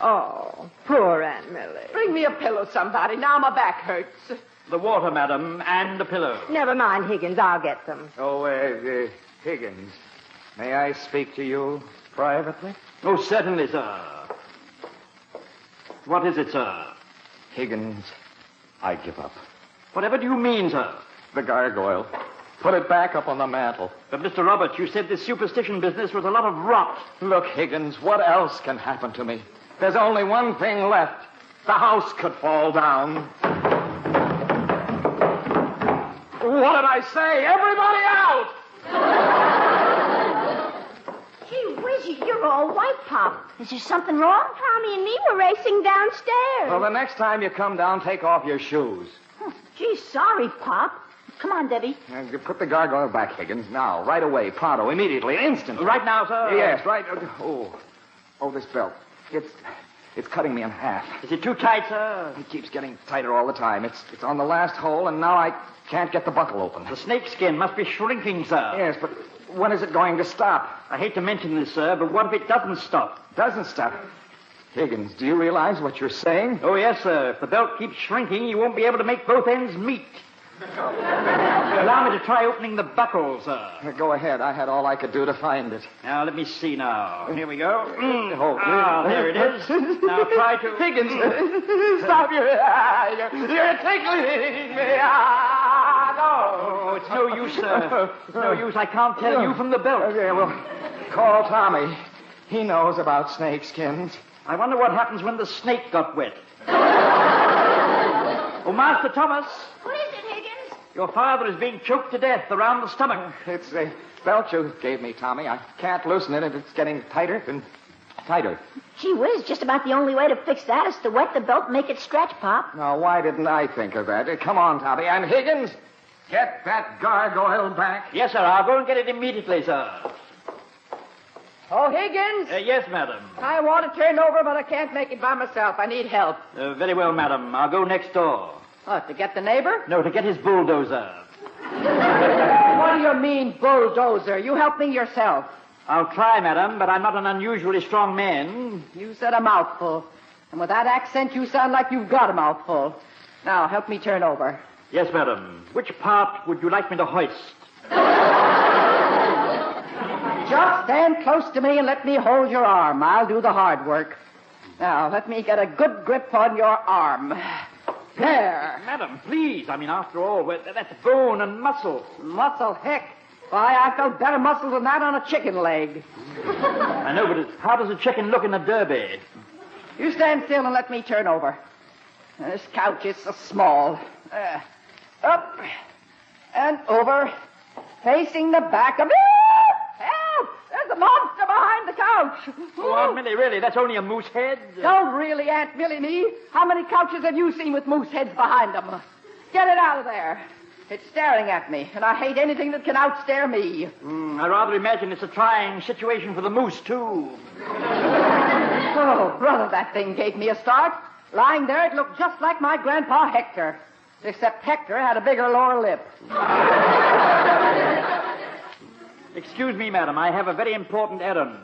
Oh, poor Aunt Millie. Bring me a pillow, somebody. Now my back hurts. The water, madam, and a pillow. Never mind, Higgins. I'll get them. Oh, Higgins, may I speak to you privately? Oh, certainly, sir. What is it, sir? Higgins, I give up. Whatever do you mean, sir? The gargoyle. Put it back up on the mantel. But, Mr. Roberts, you said this superstition business was a lot of rot. Look, Higgins, what else can happen to me? There's only one thing left. The house could fall down. What did I say? Everybody out! Gee whiz, you're all white, Pop. Is there something wrong? Tommy and me were racing downstairs. Well, the next time you come down, take off your shoes. Gee, sorry, Pop. Come on, Debbie. Put the gargoyle back, Higgins. Now, right away, pronto, immediately, instantly. Right now, sir? Yes, right. Oh, this belt. It's cutting me in half. Is it too tight, sir? It keeps getting tighter all the time. It's on the last hole, and now I can't get the buckle open. The snakeskin must be shrinking, sir. Yes, but when is it going to stop? I hate to mention this, sir, but what if it doesn't stop? Doesn't stop? Higgins, do you realize what you're saying? Oh, yes, sir. If the belt keeps shrinking, you won't be able to make both ends meet. Allow me to try opening the buckle, sir. Go ahead. I had all I could do to find it. Now, let me see now. Here we go. There it is. Now, try to... Higgins, stop your... You're tickling me. Oh, it's no use, sir. It's no use. I can't tell you from the belt. Okay, well, call Tommy. He knows about snake skins. I wonder what happens when the snake got wet. Oh, Master Thomas. What is it, Higgins? Your father is being choked to death around the stomach. It's the belt you gave me, Tommy. I can't loosen it, and it's getting tighter and tighter. Gee whiz, just about the only way to fix that is to wet the belt and make it stretch, Pop. Now, why didn't I think of that? Come on, Tommy. And Higgins, get that gargoyle back. Yes, sir. I'll go and get it immediately, sir. Oh, Higgins? Yes, madam. I want to turn over, but I can't make it by myself. I need help. Very well, madam. I'll go next door. What, to get the neighbor? No, to get his bulldozer. What do you mean, bulldozer? You help me yourself. I'll try, madam, but I'm not an unusually strong man. You said a mouthful. And with that accent, you sound like you've got a mouthful. Now, help me turn over. Yes, madam. Which part would you like me to hoist? Just stand close to me and let me hold your arm. I'll do the hard work. Now, let me get a good grip on your arm. There. Madam, please. I mean, after all, that's bone and muscle. Muscle, heck. Why, I felt better muscle than that on a chicken leg. I know, but how does a chicken look in a derby? You stand still and let me turn over. This couch is so small. Up and over, facing the back of it. Help! There's a monster behind the couch. Oh, Aunt Millie, really? That's only a moose head? Don't really, Aunt Millie, me. How many couches have you seen with moose heads behind them? Get it out of there. It's staring at me, and I hate anything that can outstare me. I rather imagine it's a trying situation for the moose, too. Oh, brother, that thing gave me a start. Lying there, it looked just like my grandpa Hector. Except Hector had a bigger lower lip. Excuse me, madam. I have a very important errand.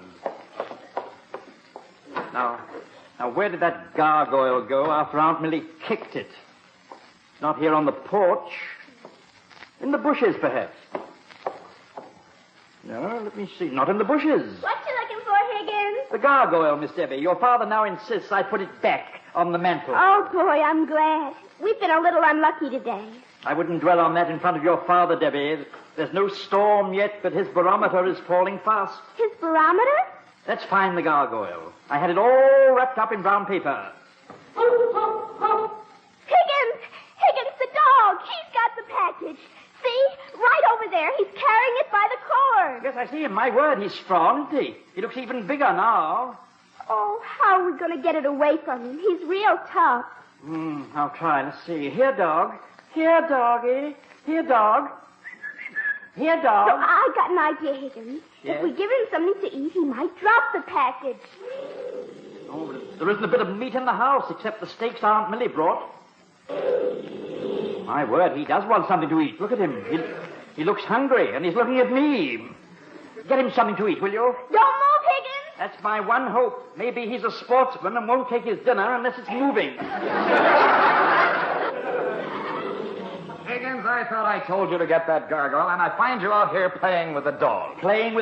Now, where did that gargoyle go after Aunt Millie kicked it? Not here on the porch. In the bushes, perhaps. No, let me see. Not in the bushes. What you looking for, Higgins? The gargoyle, Miss Debbie. Your father now insists I put it back on the mantel. Oh, boy, I'm glad. We've been a little unlucky today. I wouldn't dwell on that in front of your father, Debbie. There's no storm yet, but his barometer is falling fast. His barometer? Let's find the gargoyle. I had it all wrapped up in brown paper. Higgins! Higgins, the dog! He's got the package. See? Right over there. He's carrying it by the cord. Yes, I see him. My word, he's strong, isn't he? He looks even bigger now. Oh, how are we going to get it away from him? He's real tough. I'll try. Let's see. Here, dog. Here, doggy. Here, dog. Here, dog. So I got an idea, Higgins. Yes? If we give him something to eat, he might drop the package. Oh, there isn't a bit of meat in the house except the steaks Aunt Millie brought. My word, he does want something to eat. Look at him. He looks hungry, and he's looking at me. Get him something to eat, will you? Don't move, Higgins. That's my one hope. Maybe he's a sportsman and won't take his dinner unless it's moving. Higgins, I thought I told you to get that gargoyle, and I find you out here playing with a dog. Playing?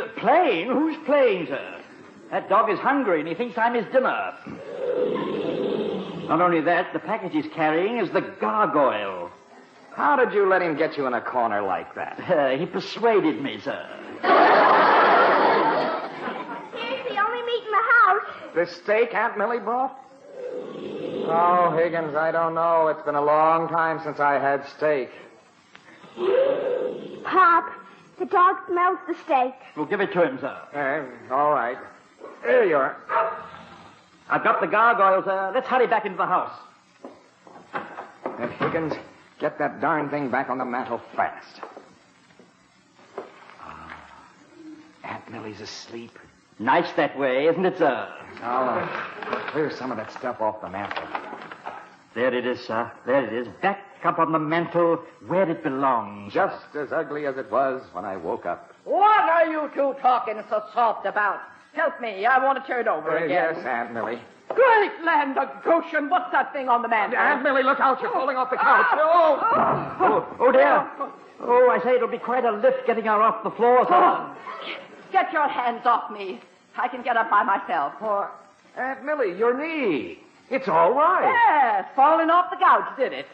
Who's playing, sir? That dog is hungry, and he thinks I'm his dinner. Not only that, the package he's carrying is the gargoyle. How did you let him get you in a corner like that? He persuaded me, sir. Here's the only meat in the house. The steak Aunt Millie brought? Oh, Higgins, I don't know. It's been a long time since I had steak. Pop, the dog smells the steak. We'll give it to him, sir. All right. Here you are. I've got the gargoyle, sir. Let's hurry back into the house. Higgins, get that darn thing back on the mantel fast. Aunt Millie's asleep. Nice that way, isn't it, sir? I'll clear some of that stuff off the mantel. There it is, sir. There it is. Back up on the mantel where it belongs. Just as ugly as it was when I woke up. What are you two talking so soft about? Help me. I want to turn over again. Yes, Aunt Millie. Great land of Goshen. What's that thing on the mantel? Aunt Millie, look out. You're falling off the couch. Oh, dear. Oh, I say it'll be quite a lift getting her off the floor, sir. Get your hands off me. I can get up by myself. Aunt Millie, your knee. It's all right. Yes, falling off the couch, did it?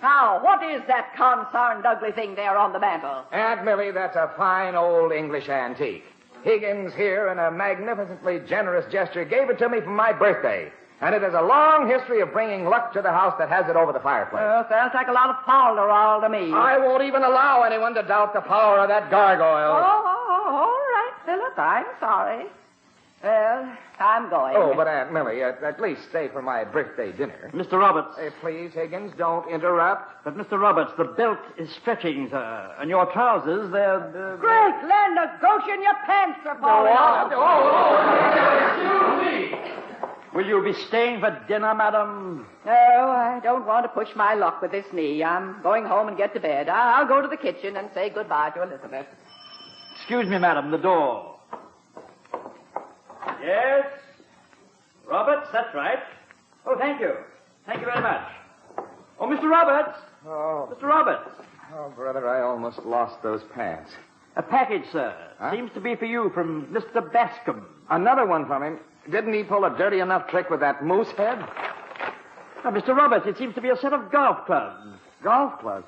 Now, what is that consarned ugly thing there on the mantel? Aunt Millie, that's a fine old English antique. Higgins here, in a magnificently generous gesture, gave it to me for my birthday. And it has a long history of bringing luck to the house that has it over the fireplace. Sounds like a lot of folderol to me. I won't even allow anyone to doubt the power of that gargoyle. All right, Philip. I'm sorry. Well, I'm going. Oh, but Aunt Millie, at least stay for my birthday dinner. Mr. Roberts. Please, Higgins, don't interrupt. But, Mr. Roberts, the belt is stretching, sir. And your trousers, they're... Great land of Goshen, your pants are falling off. Excuse me. Will you be staying for dinner, madam? No, I don't want to push my luck with this knee. I'm going home and get to bed. I'll go to the kitchen and say goodbye to Elizabeth. Excuse me, madam, the door. Yes? Roberts, that's right. Oh, thank you. Thank you very much. Oh, Mr. Roberts. Oh. Mr. Roberts. Oh, brother, I almost lost those pants. A package, sir. Huh? Seems to be for you from Mr. Bascom. Another one from him. Didn't he pull a dirty enough trick with that moose head? Now, Mr. Roberts, it seems to be a set of golf clubs. Golf clubs?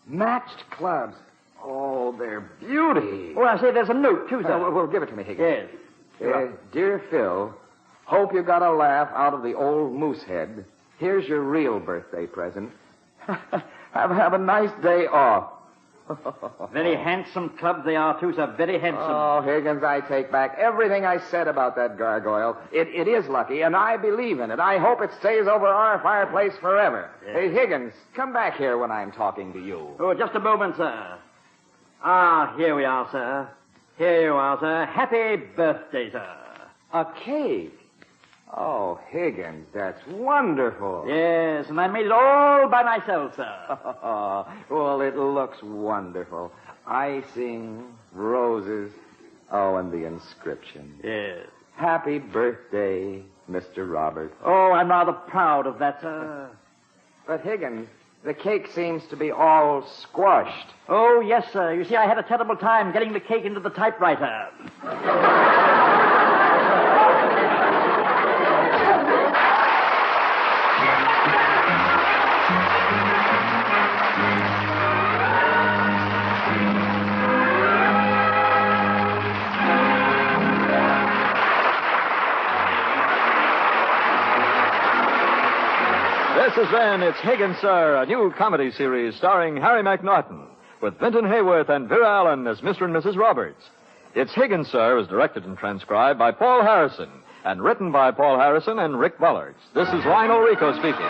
Matched clubs. Oh, they're beauty. Oh, I say there's a note, too, sir. Well, give it to me, Higgins. Yes. Dear Phil, hope you got a laugh out of the old moose head. Here's your real birthday present. Have a nice day off. Very handsome clubs they are, too, sir. Very handsome. Oh, Higgins, I take back everything I said about that gargoyle. It is lucky, and I believe in it. I hope it stays over our fireplace forever. Yes. Hey, Higgins, come back here when I'm talking to you. Oh, just a moment, sir. Ah, here we are, sir. Here you are, sir. Happy birthday, sir. A cake? Oh, Higgins, that's wonderful. Yes, and I made it all by myself, sir. Well, it looks wonderful. Icing, roses, and the inscription. Yes. Happy birthday, Mr. Roberts. Oh, I'm rather proud of that, sir. But, Higgins, the cake seems to be all squashed. Oh, yes, sir. You see, I had a terrible time getting the cake into the typewriter. This has been It's Higgins, Sir, a new comedy series starring Harry McNaughton, with Vinton Hayworth and Vera Allen as Mr. and Mrs. Roberts. It's Higgins, Sir is directed and transcribed by Paul Harrison and written by Paul Harrison and Rick Bullards. This is Lionel Rico speaking.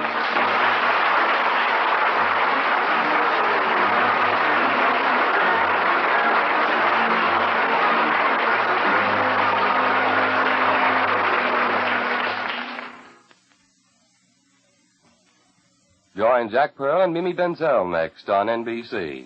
Join Jack Pearl and Mimi Benzel next on NBC.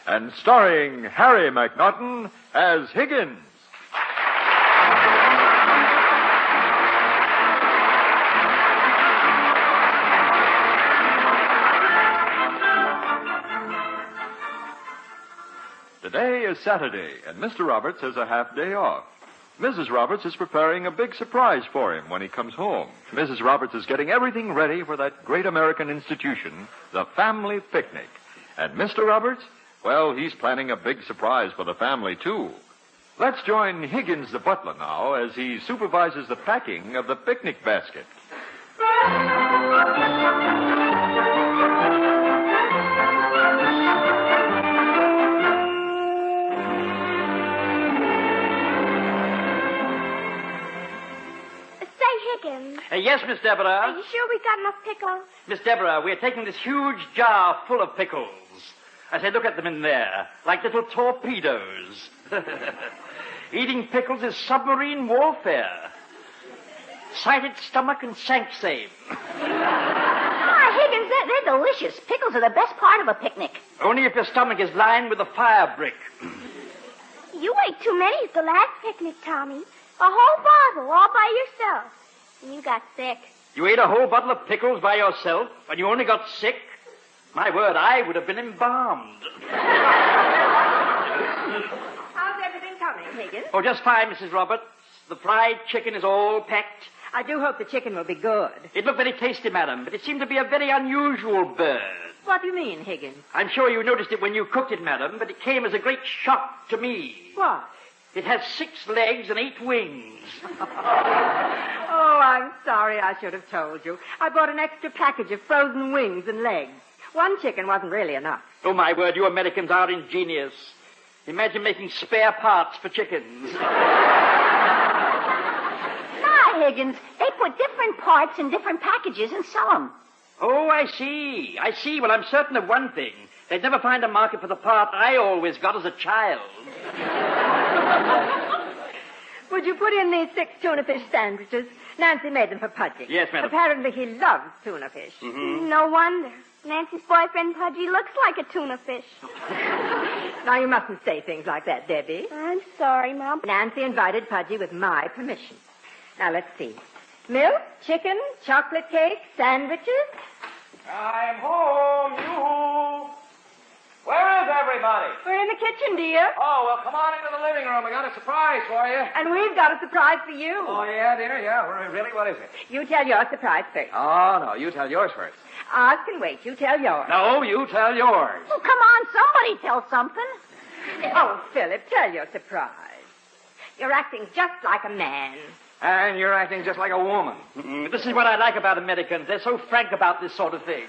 And starring Harry McNaughton as Higgins. Today is Saturday, and Mr. Roberts has a half day off. Mrs. Roberts is preparing a big surprise for him when he comes home. Mrs. Roberts is getting everything ready for that great American institution, the family picnic. And Mr. Roberts, well, he's planning a big surprise for the family, too. Let's join Higgins the butler now as he supervises the packing of the picnic basket. Yes, Miss Deborah. Are you sure we've got enough pickles? Miss Deborah, we're taking this huge jar full of pickles. I say, look at them in there, like little torpedoes. Eating pickles is submarine warfare. Sighted stomach and sank same. Higgins, they're delicious. Pickles are the best part of a picnic. Only if your stomach is lined with a fire brick. You ate too many at the last picnic, Tommy. A whole bottle all by yourself. And you got sick. You ate a whole bottle of pickles by yourself, and you only got sick? My word, I would have been embalmed. How's everything coming, Higgins? Oh, just fine, Mrs. Roberts. The fried chicken is all packed. I do hope the chicken will be good. It looked very tasty, madam, but it seemed to be a very unusual bird. What do you mean, Higgins? I'm sure you noticed it when you cooked it, madam, but it came as a great shock to me. What? It has 6 legs and 8 wings. Oh, I'm sorry. I should have told you. I bought an extra package of frozen wings and legs. One chicken wasn't really enough. Oh, my word, you Americans are ingenious. Imagine making spare parts for chickens. Higgins, they put different parts in different packages and sell them. Oh, I see. Well, I'm certain of one thing. They'd never find a market for the part I always got as a child. Would you put in these 6 tuna fish sandwiches? Nancy made them for Pudgy. Yes, madam. Apparently he loves tuna fish. Mm-hmm. No wonder. Nancy's boyfriend, Pudgy, looks like a tuna fish. Now, you mustn't say things like that, Debbie. I'm sorry, Mom. Nancy invited Pudgy with my permission. Now, let's see. Milk, chicken, chocolate cake, sandwiches. I'm home, you. Where is everybody? We're in the kitchen, dear. Oh, well, come on into the living room. We got a surprise for you. And we've got a surprise for you. Oh, yeah, dear? Yeah, really? What is it? You tell your surprise first. Oh, no, you tell yours first. Ours can wait. You tell yours. No, you tell yours. Oh, come on, somebody tell something. Oh, Philip, tell your surprise. You're acting just like a man. And you're acting just like a woman. Mm-mm. This is what I like about Americans. They're so frank about this sort of thing.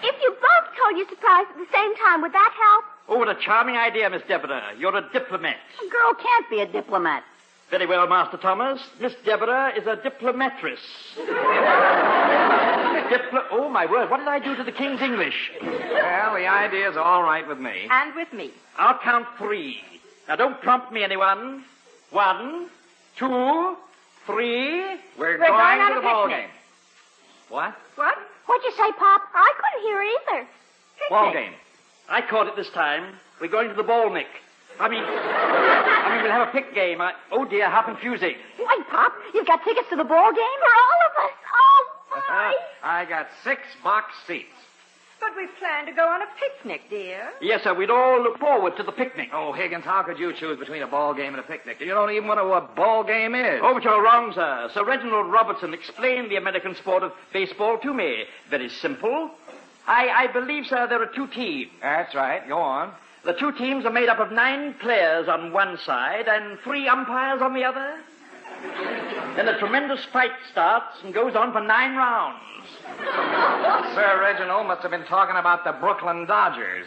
If you both told your surprise at the same time, would that help? Oh, what a charming idea, Miss Deborah. You're a diplomat. A girl can't be a diplomat. Very well, Master Thomas. Miss Deborah is a diplomatress. Oh, my word. What did I do to the King's English? Well, the idea's all right with me. And with me. I'll count 3. Now, don't prompt me, anyone. 1, 2, 3. We're going to the ball game. What? What'd you say, Pop? I couldn't hear either. Ball game. I caught it this time. We're going to the ball, Nick. I mean, we'll have a pick game. Oh, dear, how confusing. Wait, Pop, you've got tickets to the ball game? For all of us. Oh, my. I got 6 box seats. But we plan to go on a picnic, dear. Yes, sir, we'd all look forward to the picnic. Oh, Higgins, how could you choose between a ball game and a picnic? You don't even know what a ball game is. Oh, but you're wrong, sir. Sir Reginald Robertson explained the American sport of baseball to me. Very simple. I believe, sir, there are 2 teams. That's right. Go on. The 2 teams are made up of 9 players on one side and 3 umpires on the other. Then a tremendous fight starts and goes on for 9 rounds. Sir Reginald must have been talking about the Brooklyn Dodgers.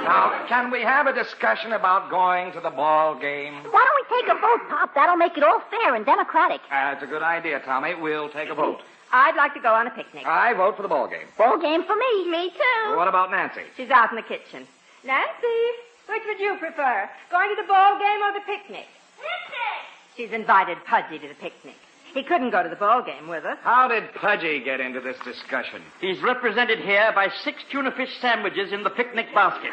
Now, can we have a discussion about going to the ball game? Why don't we take a vote, Pop? That'll make it all fair and democratic. That's a good idea, Tommy. We'll take a vote. I'd like to go on a picnic. I vote for the ball game. Ball game for me. Me too. What about Nancy? She's out in the kitchen. Nancy, which would you prefer? Going to the ball game or the picnic? Picnic! She's invited Pudgy to the picnic. He couldn't go to the ball game with us. How did Pudgy get into this discussion? He's represented here by 6 tuna fish sandwiches in the picnic basket.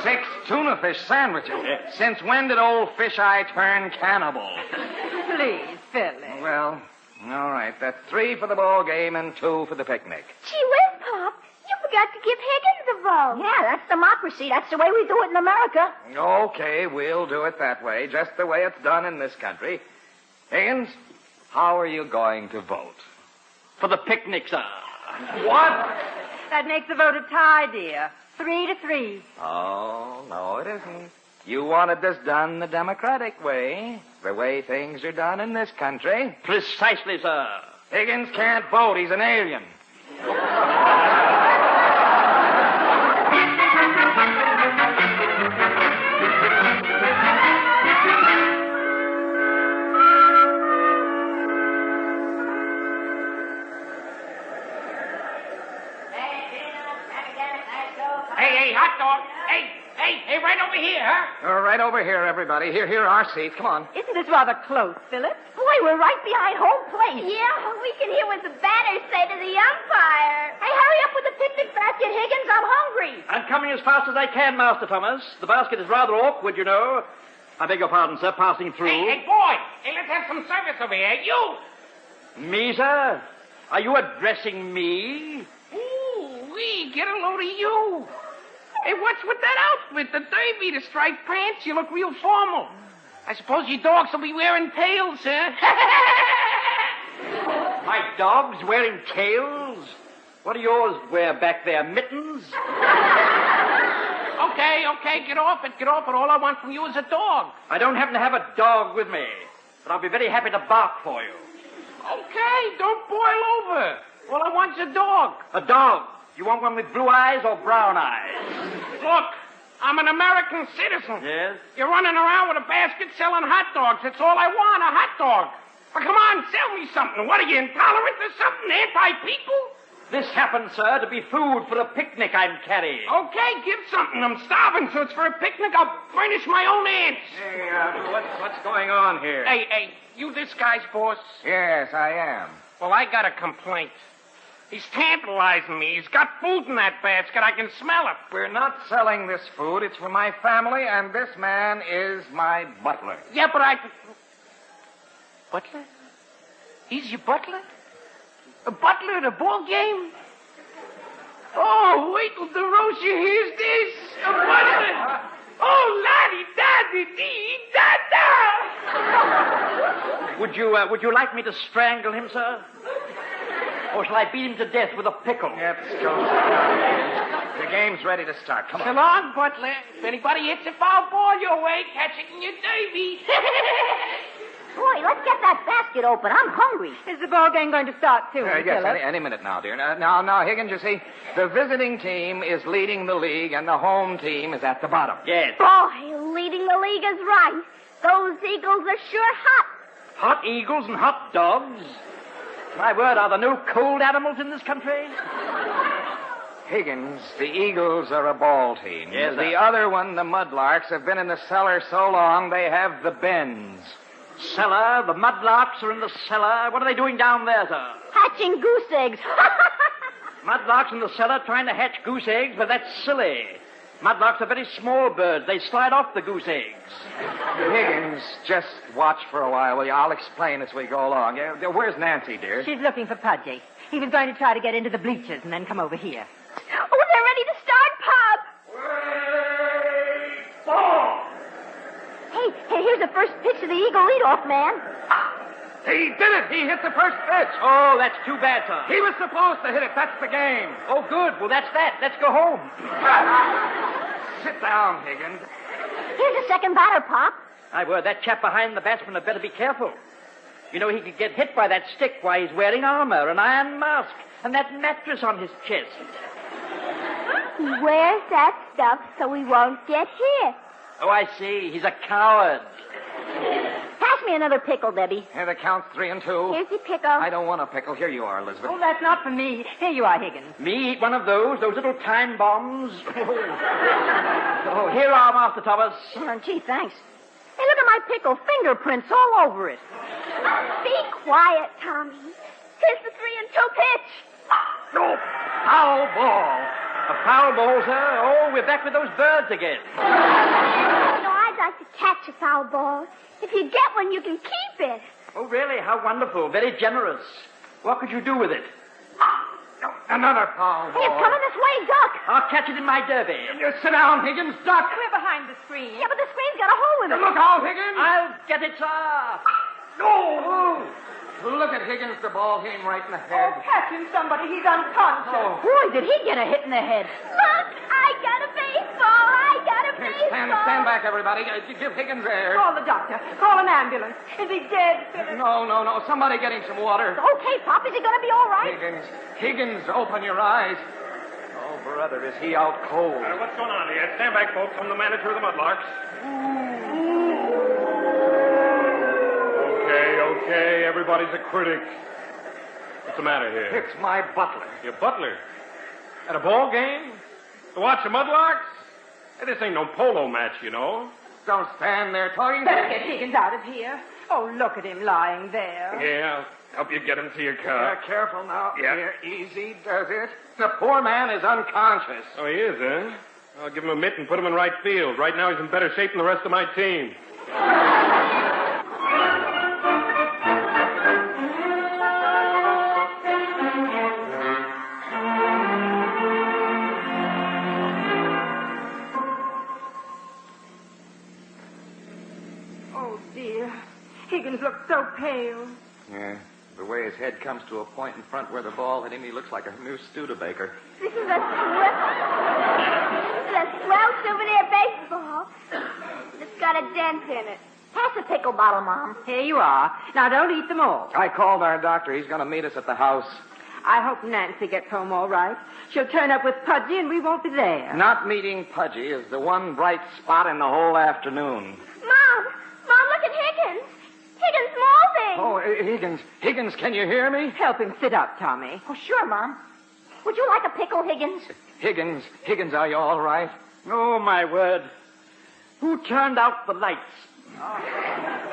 6 tuna fish sandwiches? Since when did old Fish Eye turn cannibal? Please, Philip. Well, all right. That's 3 for the ball game and 2 for the picnic. Gee whiz, Pop. You forgot to give Higgins a vote. Yeah, that's democracy. That's the way we do it in America. Okay, we'll do it that way, just the way it's done in this country. Higgins, how are you going to vote? For the picnic, sir. What? That makes the vote a tie, dear. 3-3. Oh, no, it isn't. You wanted this done the democratic way, the way things are done in this country. Precisely, sir. Higgins can't vote. He's an alien. over here, everybody. Here are our seats. Come on. Isn't this rather close, Philip? Boy, we're right behind home plate. Yeah, we can hear what the batters say to the umpire. Hey, hurry up with the picnic basket, Higgins. I'm hungry. I'm coming as fast as I can, Master Thomas. The basket is rather awkward, you know. I beg your pardon, sir, passing through. Hey, boy. Hey, let's have some service over here. You. Me, sir? Are you addressing me? Ooh, we get a load of you. Hey, what's with that outfit? The derby, the striped pants? You look real formal. I suppose your dogs will be wearing tails, huh? My dog's wearing tails? What do yours wear back there, mittens? Okay, get off it. All I want from you is a dog. I don't happen to have a dog with me, but I'll be very happy to bark for you. Okay, don't boil over. All I want's a dog. A dog? You want one with blue eyes or brown eyes? Look, I'm an American citizen. Yes? You're running around with a basket selling hot dogs. That's all I want, a hot dog. Well, come on, sell me something. What, are you intolerant or something? Anti-people? This happens, sir, to be food for a picnic I'm carrying. Okay, give something. I'm starving, so it's for a picnic. I'll furnish my own ants. Hey, what's going on here? Hey, you this guy's boss? Yes, I am. Well, I got a complaint. He's tantalizing me. He's got food in that basket. I can smell it. We're not selling this food. It's for my family, and this man is my butler. Yeah, but I... Butler? He's your butler? A butler at a ball game? Oh, wait till DeRosa hears this. A butler. Oh, la-di-da-di-dee-da-da. Would you like me to strangle him, sir? Or shall I beat him to death with a pickle? Let's go. The game's ready to start. Come on. So long, butler. If anybody hits a foul ball your way, catch it in your derby. Boy, let's get that basket open. I'm hungry. Is the ball game going to start soon, Yes, Philip? any minute now, dear. Now, Higgins, you see, the visiting team is leading the league, and the home team is at the bottom. Yes. Boy, leading the league is right. Those Eagles are sure hot. Hot eagles and hot dogs? My word, are there no cold animals in this country? Higgins, the Eagles are a ball team. Yes, the other one, the Mudlarks, have been in the cellar so long they have the bends. Cellar? The mudlarks are in the cellar? What are they doing down there, sir? Hatching goose eggs. Mudlarks in the cellar trying to hatch goose eggs? But that's silly. Mudlarks are very small birds. They slide off the goose eggs. Higgins, just watch for a while, will you? I'll explain as we go along. Where's Nancy, dear? She's looking for Pudgy. He was going to try to get into the bleachers and then come over here. Oh, they're ready to start, Pop. Ball! Hey, here's the first pitch of the Eagle leadoff man. He did it! He hit the first pitch! Oh, that's too bad, sir. He was supposed to hit it. That's the game. Oh, good. Well, that's that. Let's go home. Sit down, Higgins. Here's the second batter, Pop. My word, that chap behind the batsman had better be careful. You know, he could get hit by that stick while he's wearing armor, an iron mask, and that mattress on his chest. He wears that stuff so he won't get hit. Oh, I see. He's a coward. Pass me another pickle, Debbie. Here, the count's 3 and 2. Here's your pickle. I don't want a pickle. Here you are, Elizabeth. Oh, that's not for me. Here you are, Higgins. Me eat one of those little time bombs? Oh, here are, Master Thomas. Oh, gee, thanks. Hey, look at my pickle. Fingerprints all over it. Be quiet, Tommy. Here's the 3 and 2 pitch. No, foul ball. A foul ball, sir? Oh, we're back with those birds again. I'd like to catch a foul ball. If you get one, you can keep it. Oh, really? How wonderful. Very generous. What could you do with it? Another foul ball. Hey, it's coming this way, duck. I'll catch it in my derby. You sit down, Higgins. Duck. We're behind the screen. Yeah, but the screen's got a hole in it. Look out, Higgins. I'll get it, sir. No. Look at Higgins. The ball hit him right in the head. Oh, catch him, somebody. He's unconscious. Oh. Boy, did he get a hit in the head. Look, I got a baseball. I got a baseball. Stand back, everybody. Give Higgins air. Call the doctor. Call an ambulance. Is he dead, Philip? No. Somebody get him some water. Okay, Pop. Is he going to be all right? Higgins, open your eyes. Oh, brother, is he out cold? What's going on here? Stand back, folks. I'm the manager of the Mudlarks. Okay. Everybody's a critic. What's the matter here? It's my butler. Your butler? At a ball game? To watch the Mudlarks? Hey, this ain't no polo match, you know. don't stand there talking. Better get Higgins out of here. Oh, look at him lying there. Yeah, I'll help you get him to your car. Careful now. Yeah. Here, easy does it. The poor man is unconscious. Oh, he is, huh? I'll give him a mitt and put him in right field. Right now he's in better shape than the rest of my team. Oh, dear. Higgins looks so pale. Yeah, the way his head comes to a point in front where the ball hit him, he looks like a new Studebaker. This is a swell souvenir baseball. It's got a dent in it. Pass the pickle bottle, Mom. Here you are. Now, don't eat them all. I called our doctor. He's going to meet us at the house. I hope Nancy gets home all right. She'll turn up with Pudgy and we won't be there. Not meeting Pudgy is the one bright spot in the whole afternoon. Mom, look at Higgins. Higgins moving. Oh, Higgins. Higgins, can you hear me? Help him sit up, Tommy. Oh, sure, Mom. Would you like a pickle, Higgins? Higgins, are you all right? Oh, my word. Who turned out the lights?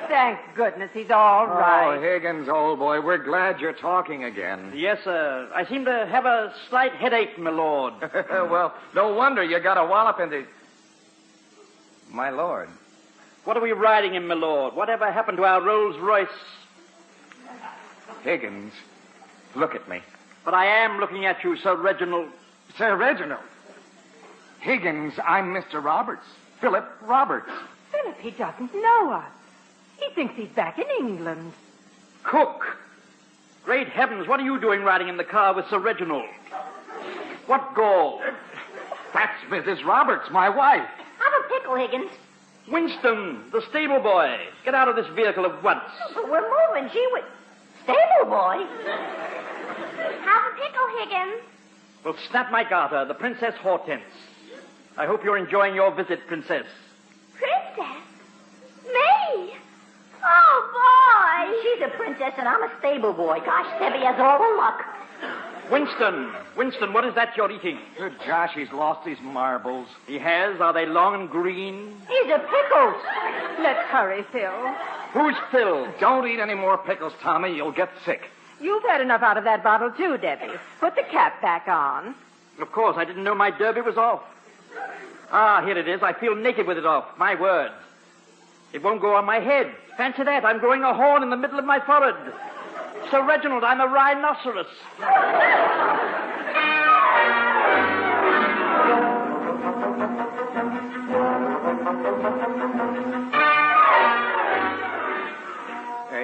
Thank goodness he's all right. Oh, Higgins, old boy, we're glad you're talking again. Yes, sir. I seem to have a slight headache, my lord. Well, no wonder you got a wallop in the... My lord. What are we riding in, my lord? Whatever happened to our Rolls Royce? Higgins, look at me. But I am looking at you, Sir Reginald. Sir Reginald? Higgins, I'm Mr. Roberts. Philip Roberts. Philip, he doesn't know us. He thinks he's back in England. Cook! Great heavens, what are you doing riding in the car with Sir Reginald? What gall? That's Mrs. Roberts, my wife. Have a pickle, Higgins. Winston, the stable boy. Get out of this vehicle at once. But we're moving, gee whiz. Stable boy? Have a pickle, Higgins. Well, snap my garter, the Princess Hortense. I hope you're enjoying your visit, Princess. Princess? Me? Oh, boy. She's a princess and I'm a stable boy. Gosh, Debbie has all the luck. Winston, what is that you're eating? Good Josh, he's lost his marbles. He has? Are they long and green? These are pickles. Let's hurry, Phil. Who's Phil? Don't eat any more pickles, Tommy. You'll get sick. You've had enough out of that bottle, too, Debbie. Put the cap back on. Of course, I didn't know my derby was off. Ah, here it is. I feel naked with it off. My word. It won't go on my head. Fancy that. I'm growing a horn in the middle of my forehead. Sir Reginald, I'm a rhinoceros.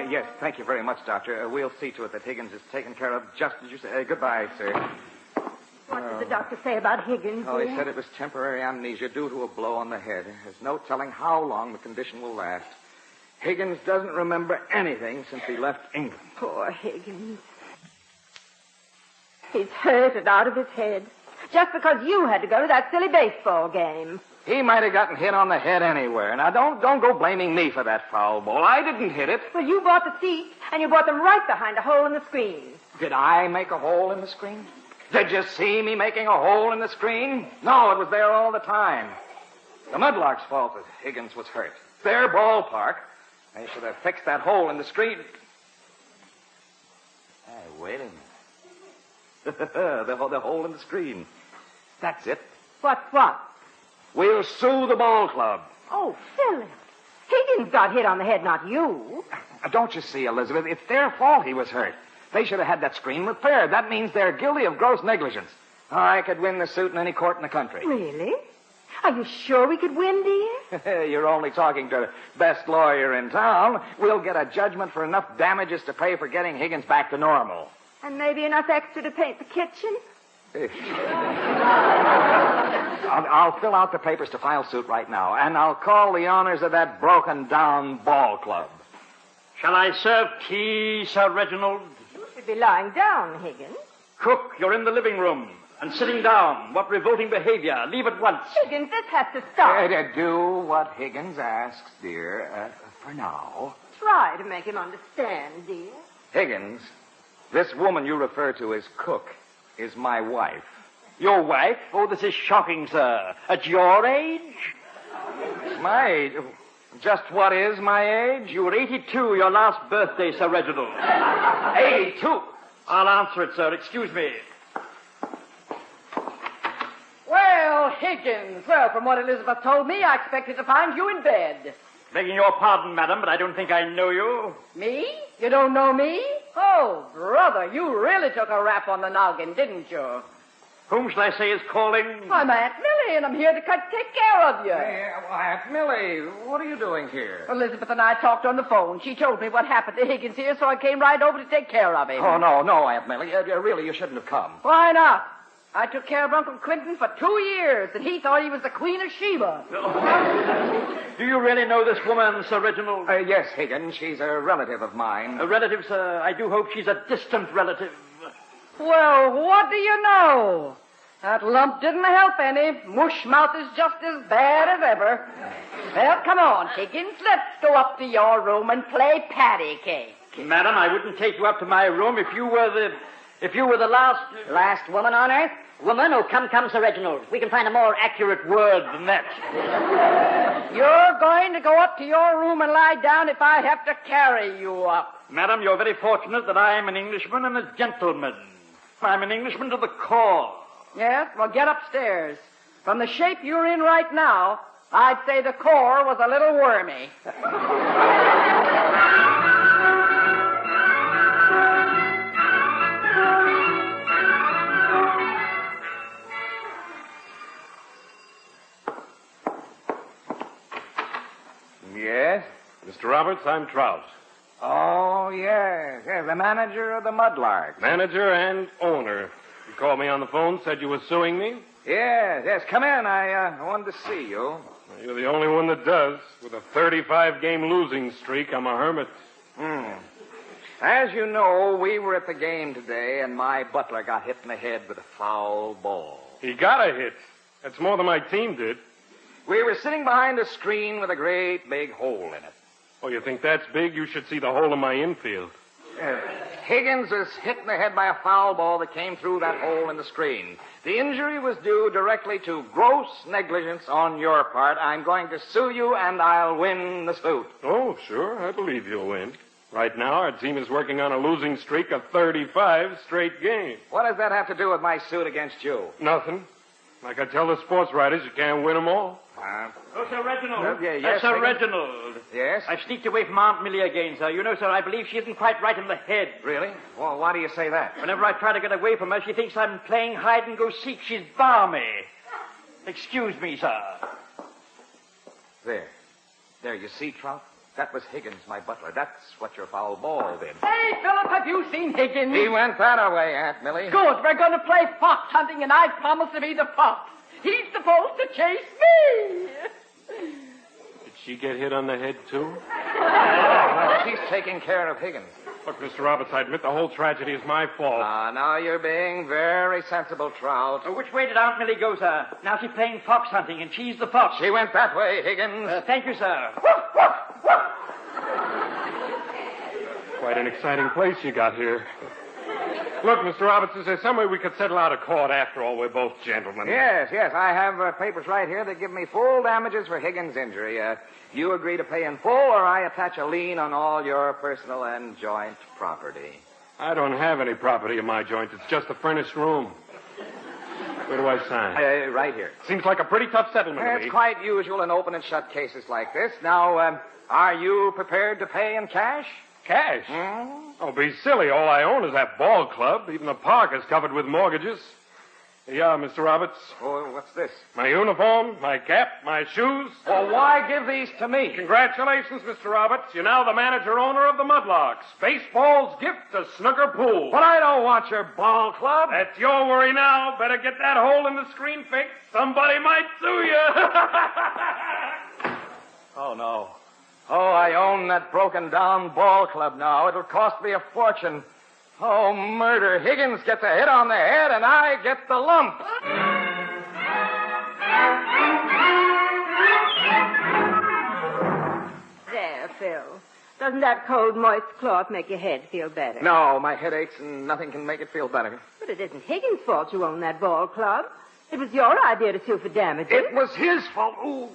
Yes, thank you very much, Doctor. We'll see to it that Higgins is taken care of just as you say. Goodbye, sir. What did the doctor say about Higgins? Oh, he said it was temporary amnesia due to a blow on the head. There's no telling how long the condition will last. Higgins doesn't remember anything since he left England. Poor Higgins. He's hurt and out of his head. Just because you had to go to that silly baseball game. He might have gotten hit on the head anywhere. Now, don't go blaming me for that foul ball. I didn't hit it. Well, you bought the seats, and you bought them right behind a hole in the screen. Did I make a hole in the screen? Did you see me making a hole in the screen? No, it was there all the time. The Mudlark's fault that Higgins was hurt. Their ballpark. They should have fixed that hole in the screen. Hey, wait a minute. the hole in the screen. That's it. What's what? We'll sue the ball club. Oh, Philip. Higgins got hit on the head, not you. Don't you see, Elizabeth? It's their fault he was hurt. They should have had that screen repaired. That means they're guilty of gross negligence. I could win the suit in any court in the country. Really? Are you sure we could win, dear? You're only talking to the best lawyer in town. We'll get a judgment for enough damages to pay for getting Higgins back to normal. And maybe enough extra to paint the kitchen? I'll fill out the papers to file suit right now, and I'll call the owners of that broken-down ball club. Shall I serve tea, Sir Reginald? You should be lying down, Higgins. Cook, you're in the living room. And sitting down. What revolting behavior. Leave at once. Higgins, this has to stop. Do what Higgins asks, dear, for now. Try to make him understand, dear. Higgins, this woman you refer to as Cook is my wife. Your wife? Oh, this is shocking, sir. At your age? My age? Just what is my age? You were 82 your last birthday, Sir Reginald. 82? I'll answer it, sir. Excuse me. Well, Higgins. Well, from what Elizabeth told me, I expected to find you in bed. Begging your pardon, madam, but I don't think I know you. Me? You don't know me? Oh, brother, you really took a rap on the noggin, didn't you? Whom shall I say is calling? I'm Aunt Millie, and I'm here to take care of you. Hey, Aunt Millie, what are you doing here? Elizabeth and I talked on the phone. She told me what happened to Higgins here, so I came right over to take care of him. Oh, no, Aunt Millie. Really, you shouldn't have come. Why not? I took care of Uncle Quentin for 2 years, and he thought he was the Queen of Sheba. Do you really know this woman, Sir Reginald? Yes, Higgins. She's a relative of mine. A relative, sir? I do hope she's a distant relative. Well, what do you know? That lump didn't help any. Mush mouth is just as bad as ever. Well, come on, Higgins. Let's go up to your room and play patty cake. Madam, I wouldn't take you up to my room if you were the last... Last woman on earth? Woman? Oh, come, Sir Reginald. We can find a more accurate word than that. You're going to go up to your room and lie down if I have to carry you up. Madam, you're very fortunate that I am an Englishman and a gentleman. I'm an Englishman to the core. Yes? Well, get upstairs. From the shape you're in right now, I'd say the core was a little wormy. Yes? Mr. Roberts, I'm Trout. Oh, yes. The manager of the Mudlarks. Manager and owner. You called me on the phone, said you were suing me? Yes. Come in. I wanted to see you. Well, you're the only one that does. With a 35-game losing streak, I'm a hermit. As you know, we were at the game today, and my butler got hit in the head with a foul ball. He got a hit. That's more than my team did. We were sitting behind a screen with a great big hole in it. Oh, you think that's big? You should see the hole in my infield. Higgins was hit in the head by a foul ball that came through that hole in the screen. The injury was due directly to gross negligence on your part. I'm going to sue you, and I'll win the suit. Oh, sure. I believe you'll win. Right now, our team is working on a losing streak of 35 straight games. What does that have to do with my suit against you? Nothing. Like I tell the sports writers, you can't win them all. Oh, Sir Reginald. Yes, Sir Higgins? Reginald. Yes? I've sneaked away from Aunt Millie again, sir. You know, sir, I believe she isn't quite right in the head. Really? Well, why do you say that? Whenever I try to get away from her, she thinks I'm playing hide-and-go-seek. She's balmy. Excuse me, sir. There, you see, Trout? That was Higgins, my butler. That's what your foul ball did. Hey, Philip, have you seen Higgins? He went that way, Aunt Millie. Good. We're going to play fox hunting, and I promise to be the fox. He's supposed to chase me. Did she get hit on the head, too? No, she's taking care of Higgins. Look, Mr. Roberts, I admit the whole tragedy is my fault. Now you're being very sensible, Trout. Which way did Aunt Millie go, sir? Now she's playing fox hunting, and she's the fox. She went that way, Higgins. Thank you, sir. Quite an exciting place you got here. Look, Mr. Roberts, is there some way we could settle out of court? After all, we're both gentlemen. Yes. I have papers right here that give me full damages for Higgins' injury. You agree to pay in full, or I attach a lien on all your personal and joint property. I don't have any property in my joint. It's just a furnished room. Where do I sign? Right here. Seems like a pretty tough settlement to me. It's quite usual in open and shut cases like this. Now, are you prepared to pay in cash? Cash? Oh, be silly. All I own is that ball club. Even the park is covered with mortgages. Here you are, Mr. Roberts. Oh, what's this? My uniform, my cap, my shoes. Well, why give these to me? Congratulations, Mr. Roberts. You're now the manager-owner of the Mudlarks. Baseball's gift to snooker pool. But I don't want your ball club. That's your worry now. Better get that hole in the screen fixed. Somebody might sue you. Oh, no. Oh, I own that broken-down ball club now. It'll cost me a fortune. Oh, murder. Higgins gets a hit on the head, and I get the lump. There, Phil. Doesn't that cold, moist cloth make your head feel better? No, my head aches, and nothing can make it feel better. But it isn't Higgins' fault you own that ball club. It was your idea to sue for damages. It was his fault. Ooh.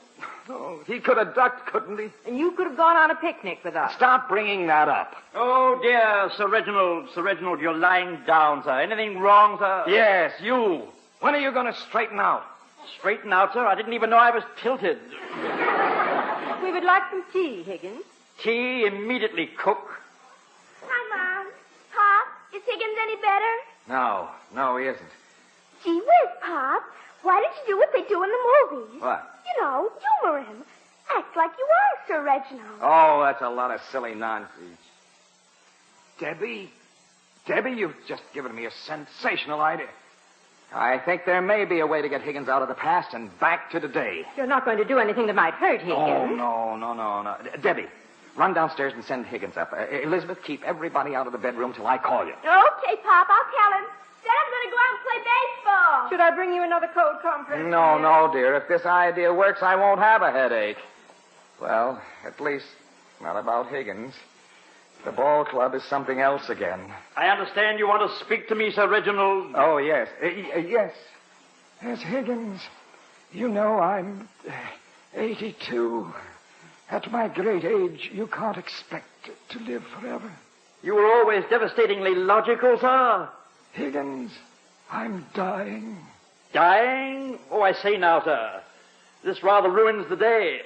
Oh, he could have ducked, couldn't he? And you could have gone on a picnic with us. Stop bringing that up. Oh, dear, Sir Reginald, you're lying down, sir. Anything wrong, sir? Yes, you. When are you going to straighten out? Straighten out, sir? I didn't even know I was tilted. We would like some tea, Higgins. Tea immediately, cook. Hi, Mom. Pop, is Higgins any better? No, he isn't. Gee whiz, Pop. Why don't you do what they do in the movies? What? You know, humor him. Act like you are Sir Reginald. Oh, that's a lot of silly nonsense. Debbie, you've just given me a sensational idea. I think there may be a way to get Higgins out of the past and back to today. You're not going to do anything that might hurt Higgins. Oh, no. Debbie, run downstairs and send Higgins up. Elizabeth, keep everybody out of the bedroom till I call you. Okay, Pop, I'll tell him. Then I'm going to go out and play baseball. Should I bring you another cold compress? No, dear. If this idea works, I won't have a headache. Well, at least not about Higgins. The ball club is something else again. I understand you want to speak to me, Sir Reginald. Oh, yes. Yes, Higgins. You know, I'm 82. At my great age, you can't expect to live forever. You were always devastatingly logical, sir. Higgins, I'm dying. Dying? Oh, I say now, sir. This rather ruins the day.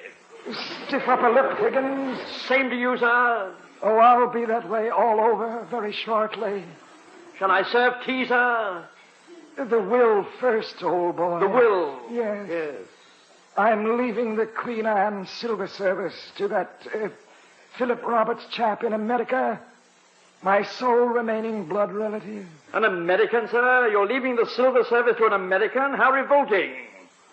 Stiff upper lip, Higgins. Same to you, sir. Oh, I'll be that way all over very shortly. Shall I serve tea, sir? The will first, old boy. The will? Yes. I'm leaving the Queen Anne Silver Service to that Philip Roberts chap in America, my sole remaining blood relative. An American, sir? You're leaving the Silver Service to an American? How revolting.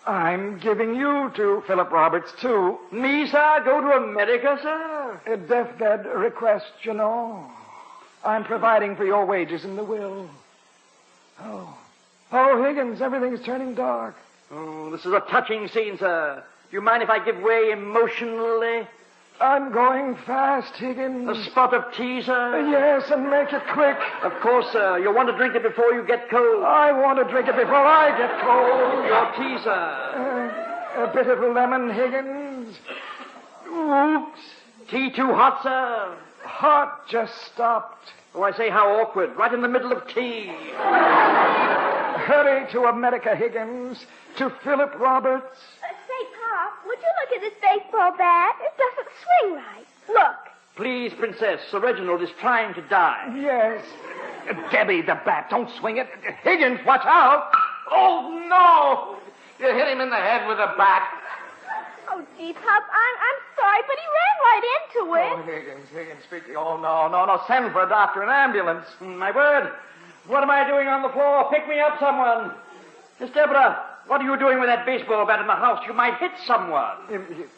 I'm giving you to Philip Roberts, too. Me, sir? Go to America, sir? A deathbed request, you know. I'm providing for your wages in the will. Oh, Higgins, everything's turning dark. Oh, this is a touching scene, sir. Do you mind if I give way emotionally? I'm going fast, Higgins. A spot of tea, sir? Yes, and make it quick. Of course, sir. You'll want to drink it before you get cold. I want to drink it before I get cold. Your tea, sir. A bit of lemon, Higgins. Oops. Tea too hot, sir? Hot just stopped. Oh, I say, how awkward. Right in the middle of tea. Hurry to America, Higgins. To Philip Roberts. Say, Pop, would you look at this baseball bat? It doesn't swing right. Look. Please, Princess. Sir Reginald is trying to die. Yes. Debbie, the bat. Don't swing it. Higgins, watch out. Oh, no. You hit him in the head with a bat. Oh, gee, Pop, I'm sorry, but he ran right into it. Oh, Higgins, speak. Oh, no. Send for a doctor, an ambulance. My word. What am I doing on the floor? Pick me up, someone. Miss Deborah, what are you doing with that baseball bat in the house? You might hit someone.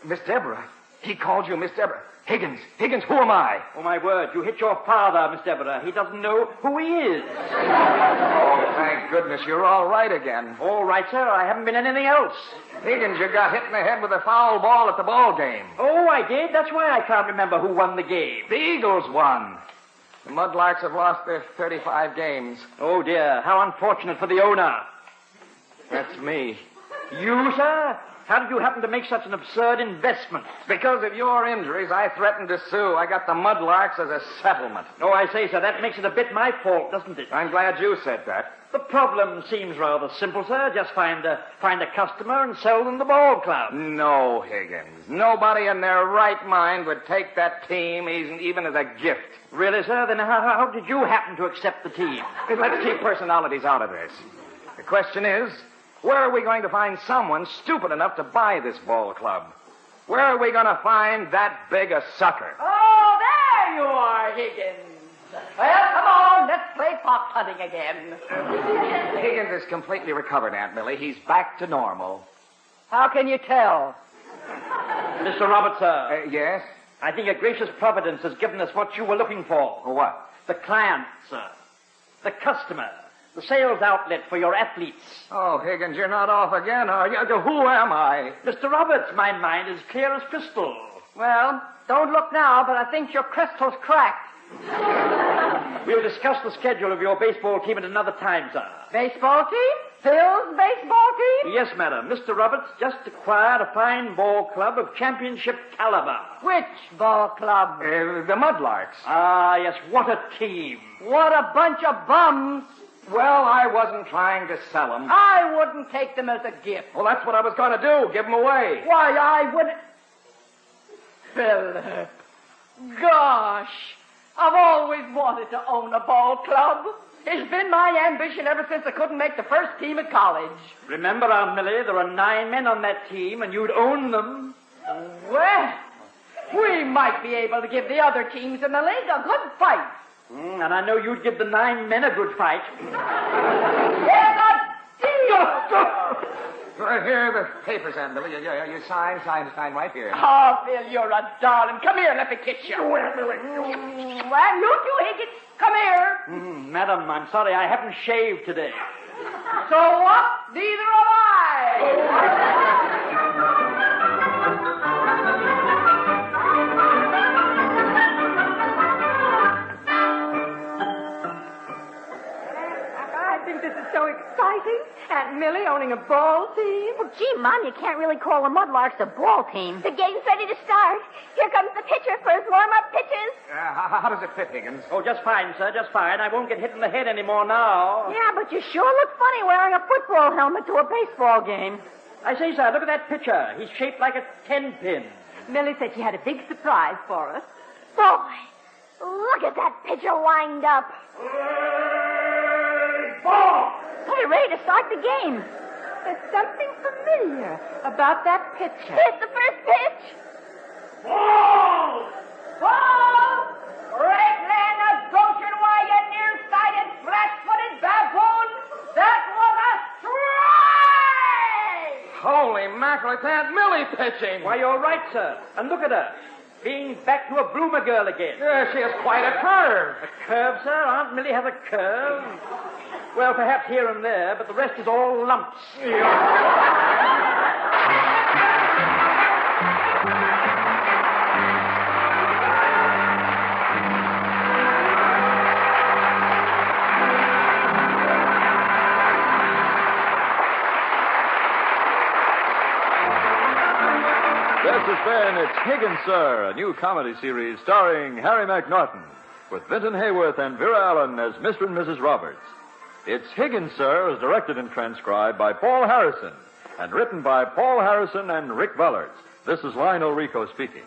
Miss Deborah? He called you Miss Deborah. Higgins, who am I? Oh, my word, you hit your father, Miss Deborah. He doesn't know who he is. Oh, thank goodness you're all right again. All right, sir. I haven't been anything else. Higgins, you got hit in the head with a foul ball at the ball game. Oh, I did? That's why I can't remember who won the game. The Eagles won. The Mudlarks have lost their 35 games. Oh, dear. How unfortunate for the owner. That's me. You, sir? How did you happen to make such an absurd investment? Because of your injuries, I threatened to sue. I got the Mudlarks as a settlement. Oh, I say, sir, that makes it a bit my fault, doesn't it? I'm glad you said that. The problem seems rather simple, sir. Just find a customer and sell them the ball club. No, Higgins. Nobody in their right mind would take that team even as a gift. Really, sir? Then how did you happen to accept the team? Let's keep personalities out of this. The question is, where are we going to find someone stupid enough to buy this ball club? Where are we going to find that big a sucker? Oh, there you are, Higgins. Well, come on, let's play fox hunting again. Higgins is completely recovered, Aunt Millie. He's back to normal. How can you tell? Mr. Roberts, sir. Yes? I think a gracious providence has given us what you were looking for. What? The client, sir. The customer. The sales outlet for your athletes. Oh, Higgins, you're not off again, are you? Who am I? Mr. Roberts, my mind is clear as crystal. Well, don't look now, but I think your crystal's cracked. We'll discuss the schedule of your baseball team at another time, sir. Baseball team? Phil's baseball team? Yes, madam. Mr. Roberts just acquired a fine ball club of championship caliber. Which ball club? The Mudlarks. Ah, yes, what a team. What a bunch of bums. Well, I wasn't trying to sell them. I wouldn't take them as a gift. Well, that's what I was going to do, give them away. Why, I wouldn't... Philip, gosh, I've always wanted to own a ball club. It's been my ambition ever since I couldn't make the first team at college. Remember, Aunt Millie, there are 9 men on that team, and you'd own them. Well, we might be able to give the other teams in the league a good fight. And I know you'd give the 9 men a good fight. Here's a deal! Here are the papers, Aunt Millie. You sign right here. Oh, Phil, you're a darling. Come here, let me kiss you. Well, you two, Higgins, come here. Madam, I'm sorry, I haven't shaved today. So what? Neither have I. I think this is so exciting. Aunt Millie owning a ball team. Well, gee, Mom, you can't really call the Mudlarks a ball team. The game's ready to start. Here comes the pitcher for his warm-up pitches. How does it fit, Higgins? Oh, just fine, sir, just fine. I won't get hit in the head anymore now. Yeah, but you sure look funny wearing a football helmet to a baseball game. I say, sir, look at that pitcher. He's shaped like a 10-pin. Millie said she had a big surprise for us. Boy, look at that pitcher wind up. Ball! We're ready to start the game. There's something familiar about that pitcher. Here's the first pitch. Ball! Ball! Redland of Goshen, why, you nearsighted, flat-footed baboon! That was a strike! Holy mackerel, it's Aunt Millie pitching. Why, you're right, sir. And look at her. Being back to a bloomer girl again. Yeah, she has quite a curve. A curve, sir? Aunt Millie has a curve? Well, perhaps here and there, but the rest is all lumps. This has been It's Higgins, Sir, a new comedy series starring Harry McNaughton, with Vinton Hayworth and Vera Allen as Mr. and Mrs. Roberts. It's Higgins, Sir is directed and transcribed by Paul Harrison and written by Paul Harrison and Rick Bullard. This is Lionel Rico speaking.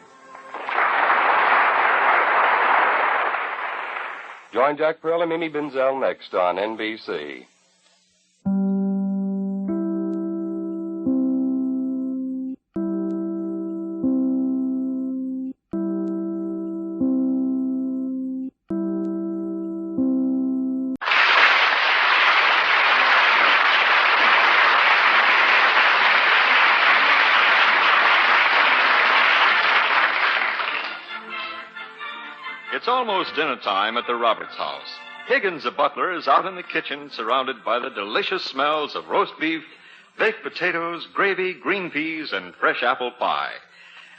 Join Jack Pearl and Mimi Benzel next on NBC. It's almost dinner time at the Roberts house. Higgins, the butler, is out in the kitchen surrounded by the delicious smells of roast beef, baked potatoes, gravy, green peas, and fresh apple pie.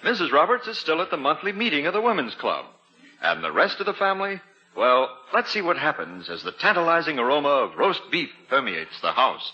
Mrs. Roberts is still at the monthly meeting of the Women's Club. And the rest of the family? Well, let's see what happens as the tantalizing aroma of roast beef permeates the house.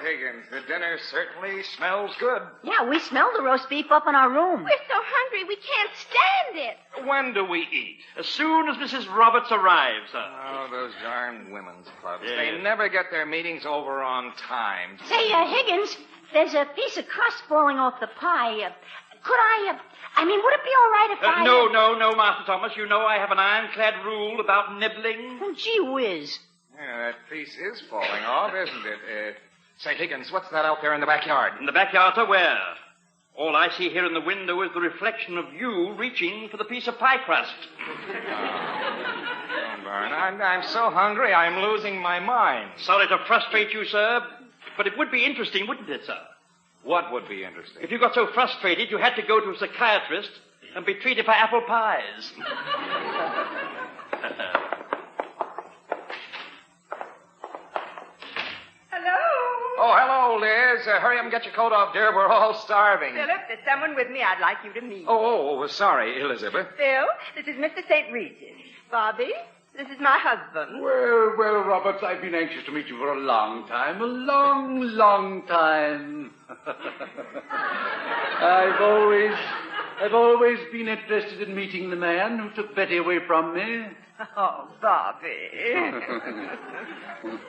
Higgins, the dinner certainly smells good. Yeah, we smell the roast beef up in our room. We're so hungry we can't stand it. When do we eat? As soon as Mrs. Roberts arrives, sir. Oh, those darn women's clubs. Yes. They never get their meetings over on time. Say, Higgins, there's a piece of crust falling off the pie. Would it be all right if I... No, Master Thomas. You know I have an ironclad rule about nibbling. Oh, gee whiz. Yeah, that piece is falling off, isn't it? Say, Higgins, what's that out there in the backyard? In the backyard, sir, where? All I see here in the window is the reflection of you reaching for the piece of pie crust. Oh, Barn, I'm so hungry I'm losing my mind. Sorry to frustrate you, sir, but it would be interesting, wouldn't it, sir? What would be interesting? If you got so frustrated you had to go to a psychiatrist and be treated for apple pies. Hello? Oh, hello, Liz. hurry up and get your coat off, dear. We're all starving. Philip, there's someone with me I'd like you to meet. Sorry, Elizabeth. Phil, this is Mr. St. Regis. Bobby, this is my husband. Well, Roberts, I've been anxious to meet you for a long time. A long, long time. I've always been interested in meeting the man who took Betty away from me. Oh, Bobby.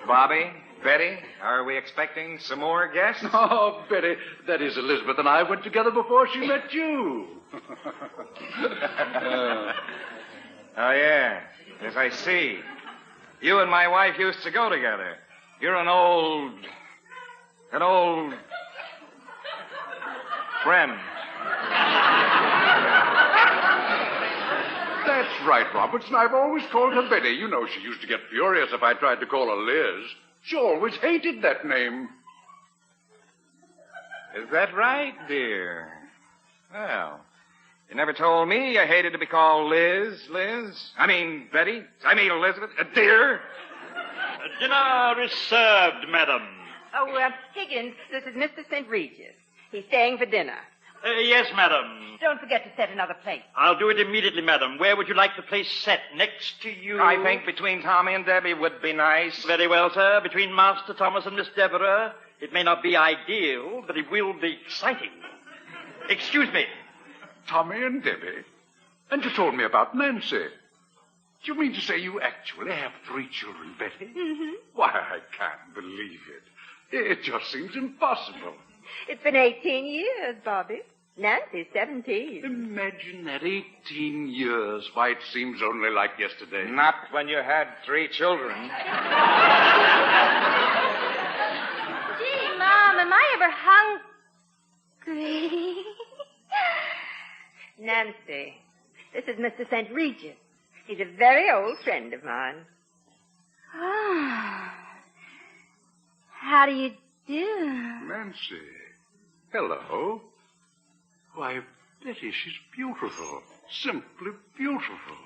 Bobby, Betty, are we expecting some more guests? Oh, Betty, that is, Elizabeth and I went together before she met you. Oh, yeah. Yes, I see. You and my wife used to go together. You're an old friend. That's right, Roberts, and I've always called her Betty. You know she used to get furious if I tried to call her Liz. She always hated that name. Is that right, dear? Well, you never told me you hated to be called Betty. Elizabeth. Dear. Dinner is served, madam. Oh, Higgins, this is Mr. St. Regis. He's staying for dinner. Yes, madam. Don't forget to set another plate. I'll do it immediately, madam. Where would you like the place set? Next to you? I think between Tommy and Debbie would be nice. Very well, sir. Between Master Thomas and Miss Deborah. It may not be ideal, but it will be exciting. Excuse me. Tommy and Debbie? And you told me about Nancy. Do you mean to say you actually have 3 children, Betty? Mm-hmm. Why, I can't believe it. It just seems impossible. It's been 18 years, Bobby. Nancy's 17. Imagine that, 18 years. Why, it seems only like yesterday. Not when you had 3 children. Gee, Mom, am I ever hungry? Nancy, this is Mr. St. Regis. He's a very old friend of mine. Oh. How do you do? Nancy. Hello. Why, Betty, she's beautiful. Simply beautiful.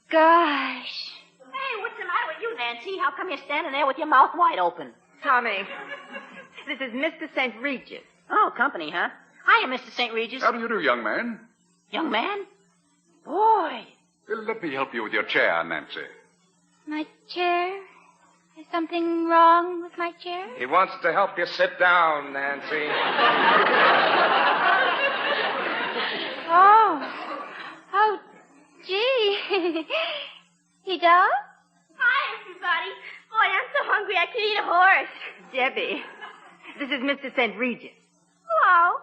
Gosh. Hey, what's the matter with you, Nancy? How come you're standing there with your mouth wide open? Tommy, this is Mr. St. Regis. Oh, company, huh? Hiya, Mr. St. Regis. How do you do, young man? Young man? Boy. Let me help you with your chair, Nancy. My chair? Is something wrong with my chair? He wants to help you sit down, Nancy. Oh, gee. He does? Hi, everybody. Boy, I'm so hungry I could eat a horse. Debbie, this is Mr. St. Regis. Hello.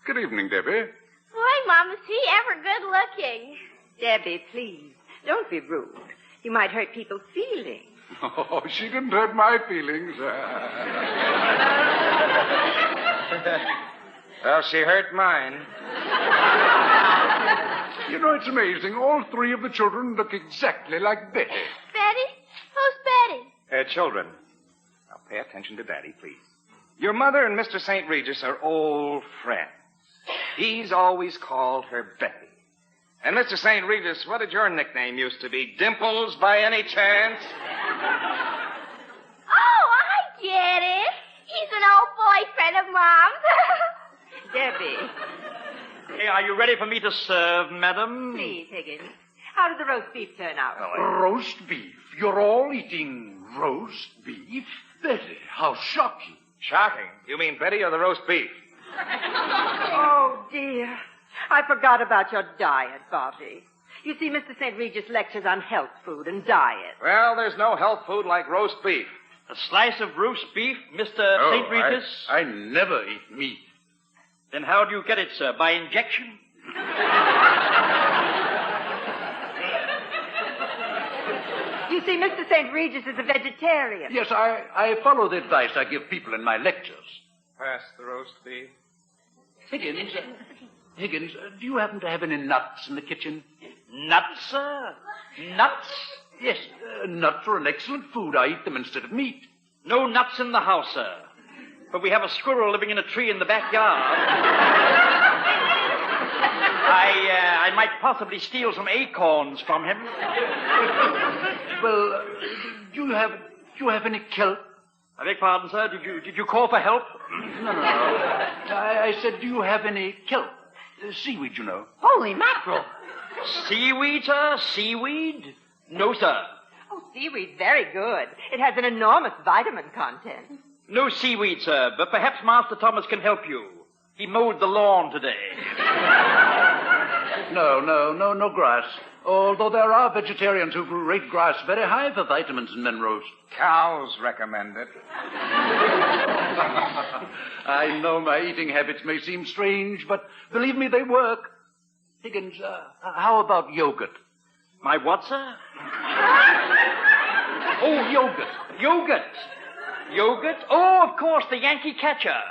Good evening, Debbie. Boy, Mom, is he ever good looking? Debbie, please, don't be rude. You might hurt people's feelings. Oh, she didn't hurt my feelings. Well, she hurt mine. You know, it's amazing. All 3 of the children look exactly like Betty. Betty? Who's Betty? Children. Now, pay attention to Daddy, please. Your mother and Mr. St. Regis are old friends. He's always called her Betty. And Mr. St. Regis, what did your nickname used to be? Dimples, by any chance? Oh, I get it. He's an old boyfriend of Mom's. Debbie. Hey, are you ready for me to serve, madam? Please, Higgins. How did the roast beef turn out? Roast beef? You're all eating roast beef? Betty, how shocking. Shocking? You mean Betty or the roast beef? Oh, dear. I forgot about your diet, Bobby. You see, Mr. St. Regis lectures on health food and diet. Well, there's no health food like roast beef. A slice of roast beef, Mr. St. Regis? I never eat meat. Then how do you get it, sir? By injection? You see, Mr. St. Regis is a vegetarian. Yes, I follow the advice I give people in my lectures. Pass the roast beef. Higgins, do you happen to have any nuts in the kitchen? Nuts, sir? Nuts? Yes, nuts are an excellent food. I eat them instead of meat. No nuts in the house, sir. But we have a squirrel living in a tree in the backyard. I might possibly steal some acorns from him. Well, do you have any kelp? I beg pardon, sir. Did you call for help? No. I said, do you have any kelp? Seaweed, you know. Holy mackerel. Seaweed, sir? Seaweed? No, sir. Oh, seaweed's very good. It has an enormous vitamin content. No seaweed, sir, but perhaps Master Thomas can help you. He mowed the lawn today. No grass. Although there are vegetarians who rate grass very high for vitamins and minerals. Cows recommend it. I know my eating habits may seem strange, but believe me, they work. Higgins, how about yogurt? My what, sir? Oh, yogurt. Yogurt? Oh, of course, the Yankee catcher.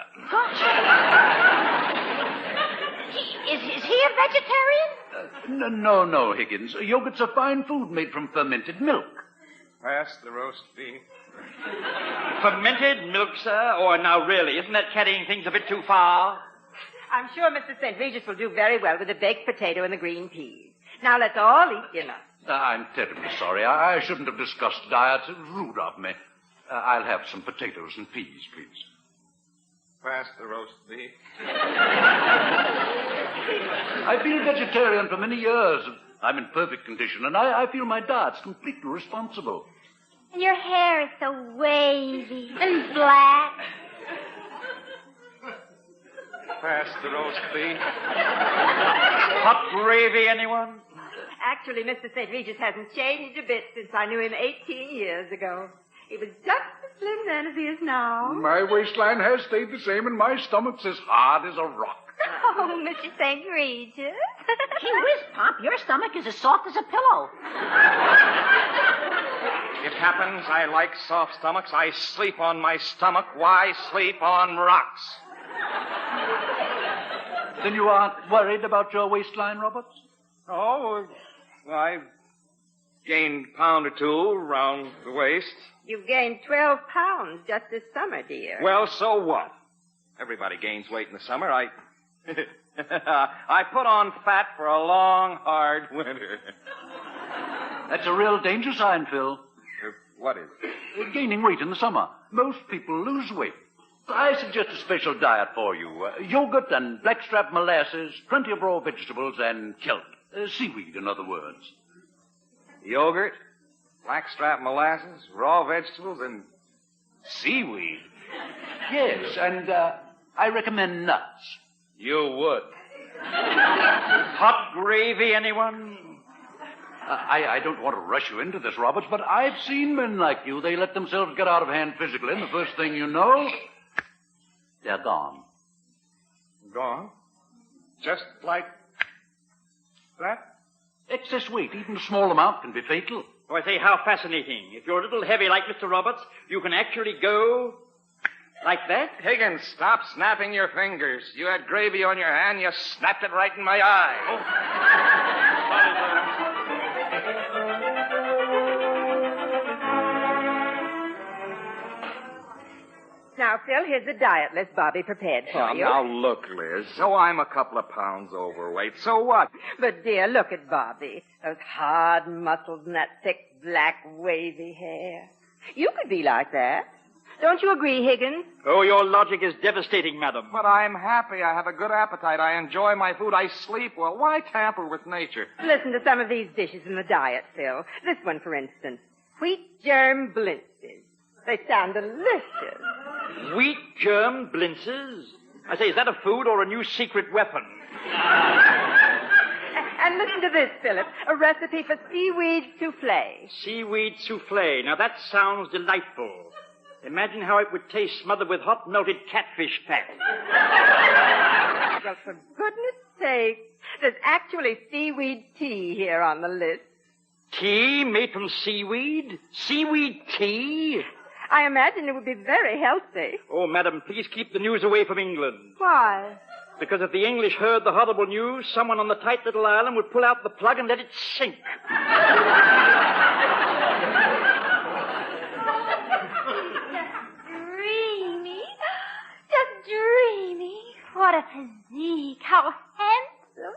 Is he a vegetarian? No, Higgins. Yogurt's a fine food made from fermented milk. Pass the roast beef. Fermented milk, sir? Oh, now really, isn't that carrying things a bit too far? I'm sure Mr. St. Regis will do very well with the baked potato and the green peas. Now let's all eat dinner. I'm terribly sorry. I shouldn't have discussed diet. It was rude of me. I'll have some potatoes and peas, please. Pass the roast beef. I've been a vegetarian for many years. I'm in perfect condition, and I feel my diet's completely responsible. And your hair is so wavy and black. Pass the roast beef. Hot gravy, anyone? Actually, Mr. St. Regis hasn't changed a bit since I knew him 18 years ago. He was just as slim then as he is now. My waistline has stayed the same, and my stomach's as hard as a rock. Oh, Mr. St. Regis. Gee whiz, Pop, your stomach is as soft as a pillow. It happens I like soft stomachs. I sleep on my stomach. Why sleep on rocks? Then you aren't worried about your waistline, Roberts? Oh, I've gained a pound or two around the waist. You've gained 12 pounds just this summer, dear. Well, so what? Everybody gains weight in the summer. I put on fat for a long, hard winter. That's a real danger sign, Phil. What is it? Gaining weight in the summer. Most people lose weight. I suggest a special diet for you. Yogurt and blackstrap molasses, plenty of raw vegetables, and kelp. Seaweed, in other words. Yogurt, blackstrap molasses, raw vegetables, and seaweed. Yes, and I recommend nuts. You would. Hot gravy, anyone? I don't want to rush you into this, Roberts, but I've seen men like you. They let themselves get out of hand physically, and the first thing you know, they're gone. Gone? Just like that? Excess weight, even a small amount, can be fatal. Oh, I say, how fascinating. If you're a little heavy like Mr. Roberts, you can actually go like that. Higgins, stop snapping your fingers. You had gravy on your hand, you snapped it right in my eye. Now, Phil, here's the diet list Bobby prepared for you. Now, look, Liz. So I'm a couple of pounds overweight. So what? But, dear, look at Bobby. Those hard muscles and that thick, black, wavy hair. You could be like that. Don't you agree, Higgins? Oh, your logic is devastating, madam. But I'm happy. I have a good appetite. I enjoy my food. I sleep well. Why tamper with nature? Listen to some of these dishes in the diet, Phil. This one, for instance. Wheat germ blintzes. They sound delicious. Wheat germ blintzes? I say, is that a food or a new secret weapon? And listen to this, Philip. A recipe for seaweed souffle. Seaweed souffle. Now, that sounds delightful. Imagine how it would taste smothered with hot melted catfish fat. Well, for goodness sake, there's actually seaweed tea here on the list. Tea made from seaweed? Seaweed tea? I imagine it would be very healthy. Oh, madam, please keep the news away from England. Why? Because if the English heard the horrible news, someone on the tight little island would pull out the plug and let it sink. Dreamy. What a physique. How handsome.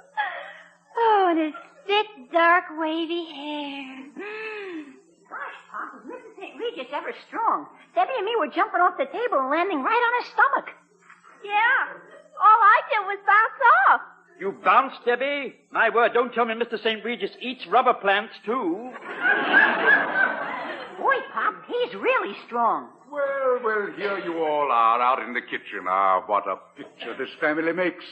Oh, and his thick, dark, wavy hair. Gosh, Pop, is Mrs. St. Regis ever strong. Debbie and me were jumping off the table and landing right on his stomach. Yeah. All I did was bounce off. You bounced, Debbie? My word, don't tell me Mr. St. Regis eats rubber plants, too. Boy, Pop, he's really strong. Well, here you all are out in the kitchen. Ah, what a picture this family makes.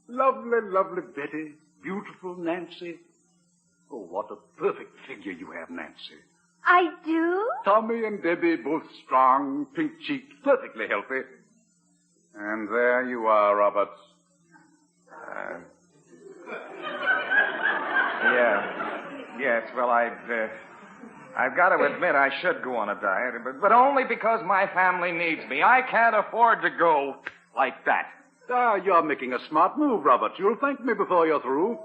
Lovely, lovely Betty. Beautiful Nancy. Oh, what a perfect figure you have, Nancy. I do? Tommy and Debbie, both strong, pink-cheeked, perfectly healthy. And there you are, Roberts. Yes, well, I've got to admit I should go on a diet, but only because my family needs me. I can't afford to go like that. Ah, you're making a smart move, Roberts. You'll thank me before you're through.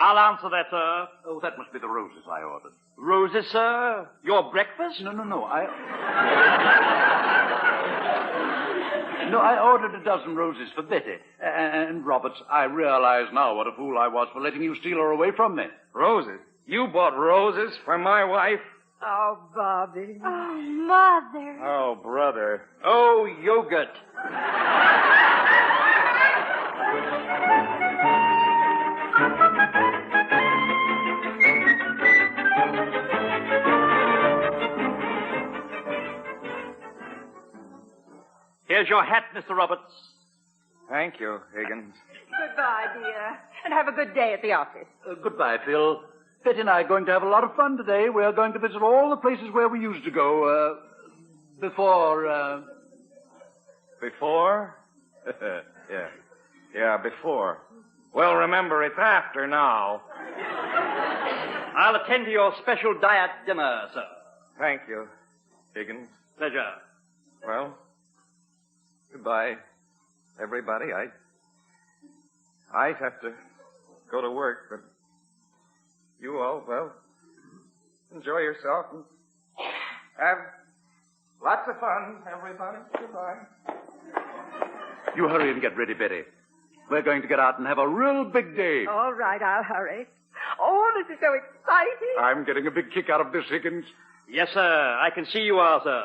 I'll answer that, sir. Oh, that must be the roses I ordered. Roses, sir? Your breakfast? No. I ordered a dozen roses for Betty. And, Roberts, I realize now what a fool I was for letting you steal her away from me. Roses? You bought roses for my wife? Oh, Bobby. Oh, Mother. Oh, brother. Oh, yogurt. Here's your hat, Mr. Roberts. Thank you, Higgins. Goodbye, dear. And have a good day at the office. Goodbye, Phil. Betty and I are going to have a lot of fun today. We're going to visit all the places where we used to go, before. Before? Yeah, before. Well, remember, it's after now. I'll attend to your special diet dinner, sir. Thank you, Higgins. Pleasure. Well, goodbye, everybody. I have to go to work, but you all, well, enjoy yourself and have lots of fun, everybody. Goodbye. You hurry and get ready, Betty. We're going to get out and have a real big day. All right, I'll hurry. Oh, this is so exciting. I'm getting a big kick out of this, Higgins. Yes, sir. I can see you are, sir.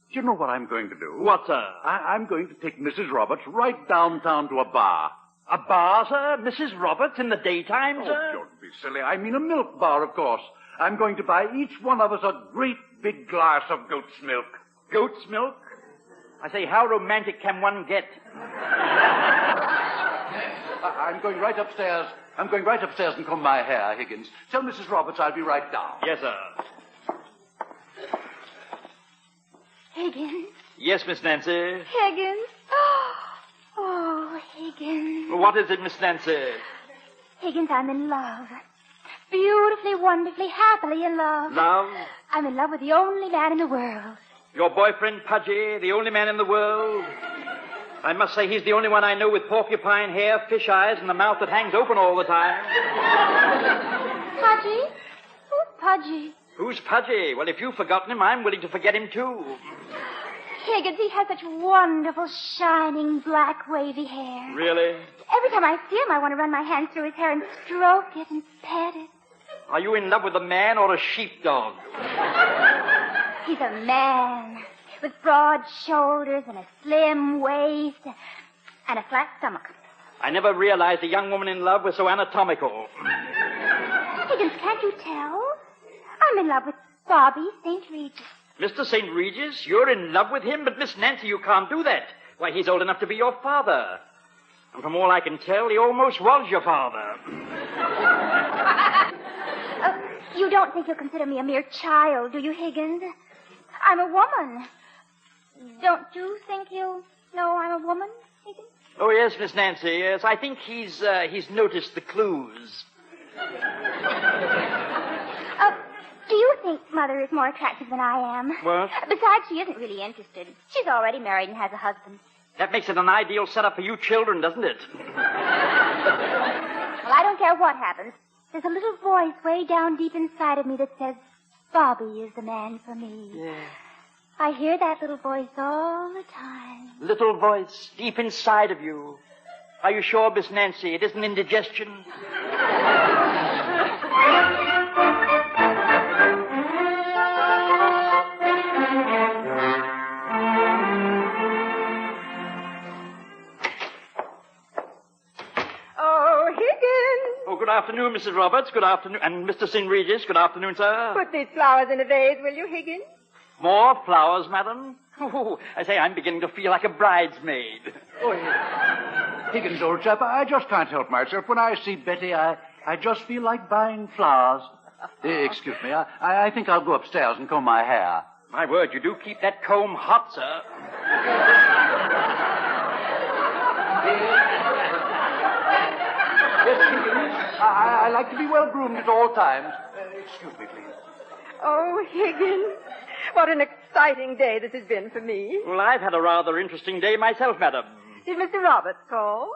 Do you know what I'm going to do? What, sir? I'm going to take Mrs. Roberts right downtown to a bar. A bar, sir? Mrs. Roberts in the daytime, sir? Oh, don't be silly. I mean a milk bar, of course. I'm going to buy each one of us a great big glass of goat's milk. Goat's milk? I say, how romantic can one get? I'm going right upstairs. I'm going right upstairs and comb my hair, Higgins. Tell Mrs. Roberts I'll be right down. Yes, sir. Higgins. Yes, Miss Nancy. Higgins. Oh, Higgins. What is it, Miss Nancy? Higgins, I'm in love. Beautifully, wonderfully, happily in love. Love? I'm in love with the only man in the world. Your boyfriend, Pudgy, the only man in the world? I must say he's the only one I know with porcupine hair, fish eyes, and a mouth that hangs open all the time. Pudgy? Who's Pudgy? Who's Pudgy? Well, if you've forgotten him, I'm willing to forget him, too. Higgins, he has such wonderful, shining, black, wavy hair. Really? Every time I see him, I want to run my hands through his hair and stroke it and pet it. Are you in love with a man or a sheepdog? He's a man with broad shoulders and a slim waist and a flat stomach. I never realized a young woman in love was so anatomical. Higgins, can't you tell? I'm in love with Bobby St. Regis. Mr. St. Regis, you're in love with him? But, Miss Nancy, you can't do that. Why, he's old enough to be your father. And from all I can tell, he almost was your father. You don't think he'll consider me a mere child, do you, Higgins? I'm a woman. Don't you think he'll know I'm a woman, Higgins? Oh, yes, Miss Nancy, yes. I think he's noticed the clues. Do you think Mother is more attractive than I am? What? Besides, she isn't really interested. She's already married and has a husband. That makes it an ideal setup for you children, doesn't it? Well, I don't care what happens. There's a little voice way down deep inside of me that says, Bobby is the man for me. Yeah. I hear that little voice all the time. Little voice deep inside of you. Are you sure, Miss Nancy, it isn't indigestion? afternoon, Mrs. Roberts. Good afternoon. And Mr. St. Regis, good afternoon, sir. Put these flowers in a vase, will you, Higgins? More flowers, madam? Oh, I say, I'm beginning to feel like a bridesmaid. Oh, Higgins, old chap, I just can't help myself. When I see Betty, I just feel like buying flowers. Excuse me, I think I'll go upstairs and comb my hair. My word, you do keep that comb hot, sir. Yes, Higgins, I like to be well groomed at all times. Excuse me, please. Oh, Higgins, what an exciting day this has been for me. Well, I've had a rather interesting day myself, madam. Did Mr. Roberts call?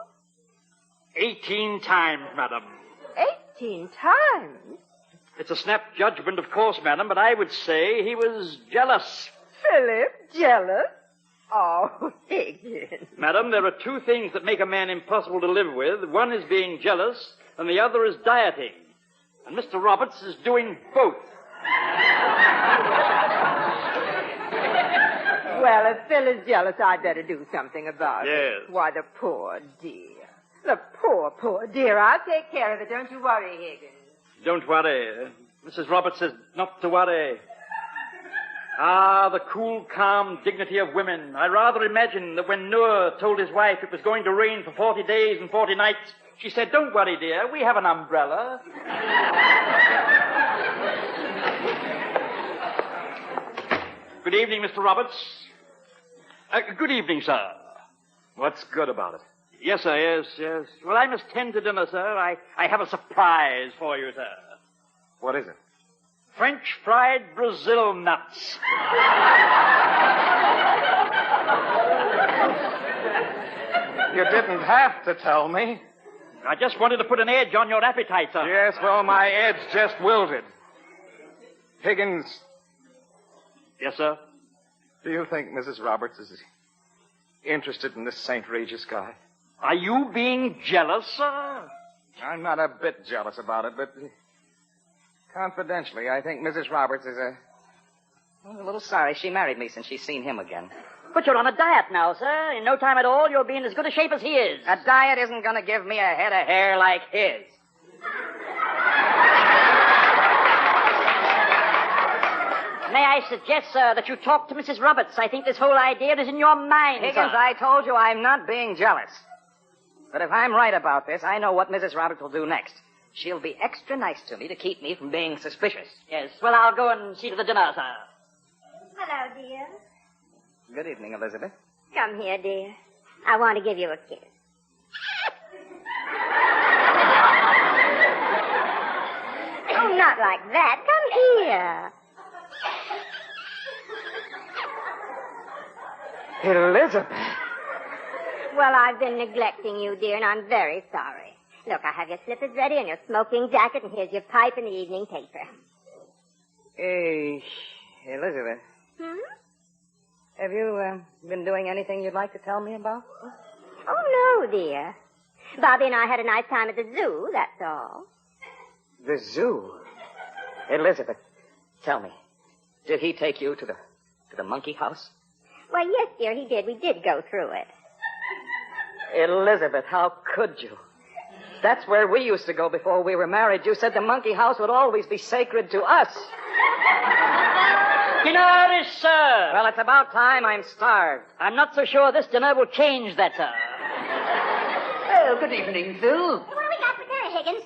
18 times, madam. 18 times? It's a snap judgment, of course, madam, but I would say he was jealous. Philip, jealous? Oh, Higgins. Madam, there are two things that make a man impossible to live with. One is being jealous, and the other is dieting. And Mr. Roberts is doing both. Well, if Phil is jealous, I'd better do something about Yes. it. Why, the poor dear. The poor dear. I'll take care of it. Don't you worry, Higgins. Don't worry. Mrs. Roberts says not to worry. Ah, the cool, calm dignity of women. I rather imagine that when Noah told his wife it was going to rain for 40 days and 40 nights, she said, "Don't worry, dear, we have an umbrella." Good evening, Mr. Roberts. Good evening, sir. What's good about it? Yes, sir, yes. Well, I must tend to dinner, sir. I have a surprise for you, sir. What is it? French fried Brazil nuts. You didn't have to tell me. I just wanted to put an edge on your appetite, sir. Yes, well, my edge just wilted. Higgins. Yes, sir? Do you think Mrs. Roberts is interested in this St. Regis guy? Are you being jealous, sir? I'm not a bit jealous about it, but confidentially, I think Mrs. Roberts is a little sorry she married me since she's seen him again. But you're on a diet now, sir. In no time at all, you'll be in as good a shape as he is. A diet isn't going to give me a head of hair like his. May I suggest, sir, that you talk to Mrs. Roberts? I think this whole idea is in your mind, Higgins, sir. I told you I'm not being jealous. But if I'm right about this, I know what Mrs. Roberts will do next. She'll be extra nice to me to keep me from being suspicious. Yes, well, I'll go and see to the dinner, sir. Hello, dear. Good evening, Elizabeth. Come here, dear. I want to give you a kiss. Oh, not like that. Come here. Elizabeth. Well, I've been neglecting you, dear, and I'm very sorry. Look, I have your slippers ready and your smoking jacket, and here's your pipe and the evening paper. Hey, Elizabeth. Have you been doing anything you'd like to tell me about? Oh, no, dear. Bobby and I had a nice time at the zoo, that's all. The zoo? Elizabeth, tell me, did he take you to the monkey house? Why, yes, dear, he did. We did go through it. Elizabeth, how could you? That's where we used to go before we were married. You said the monkey house would always be sacred to us. Dinner is served. Well, it's about time. I'm starved. I'm not so sure this dinner will change that, sir. Oh, good evening, Phil. What do we got for dinner, Higgins?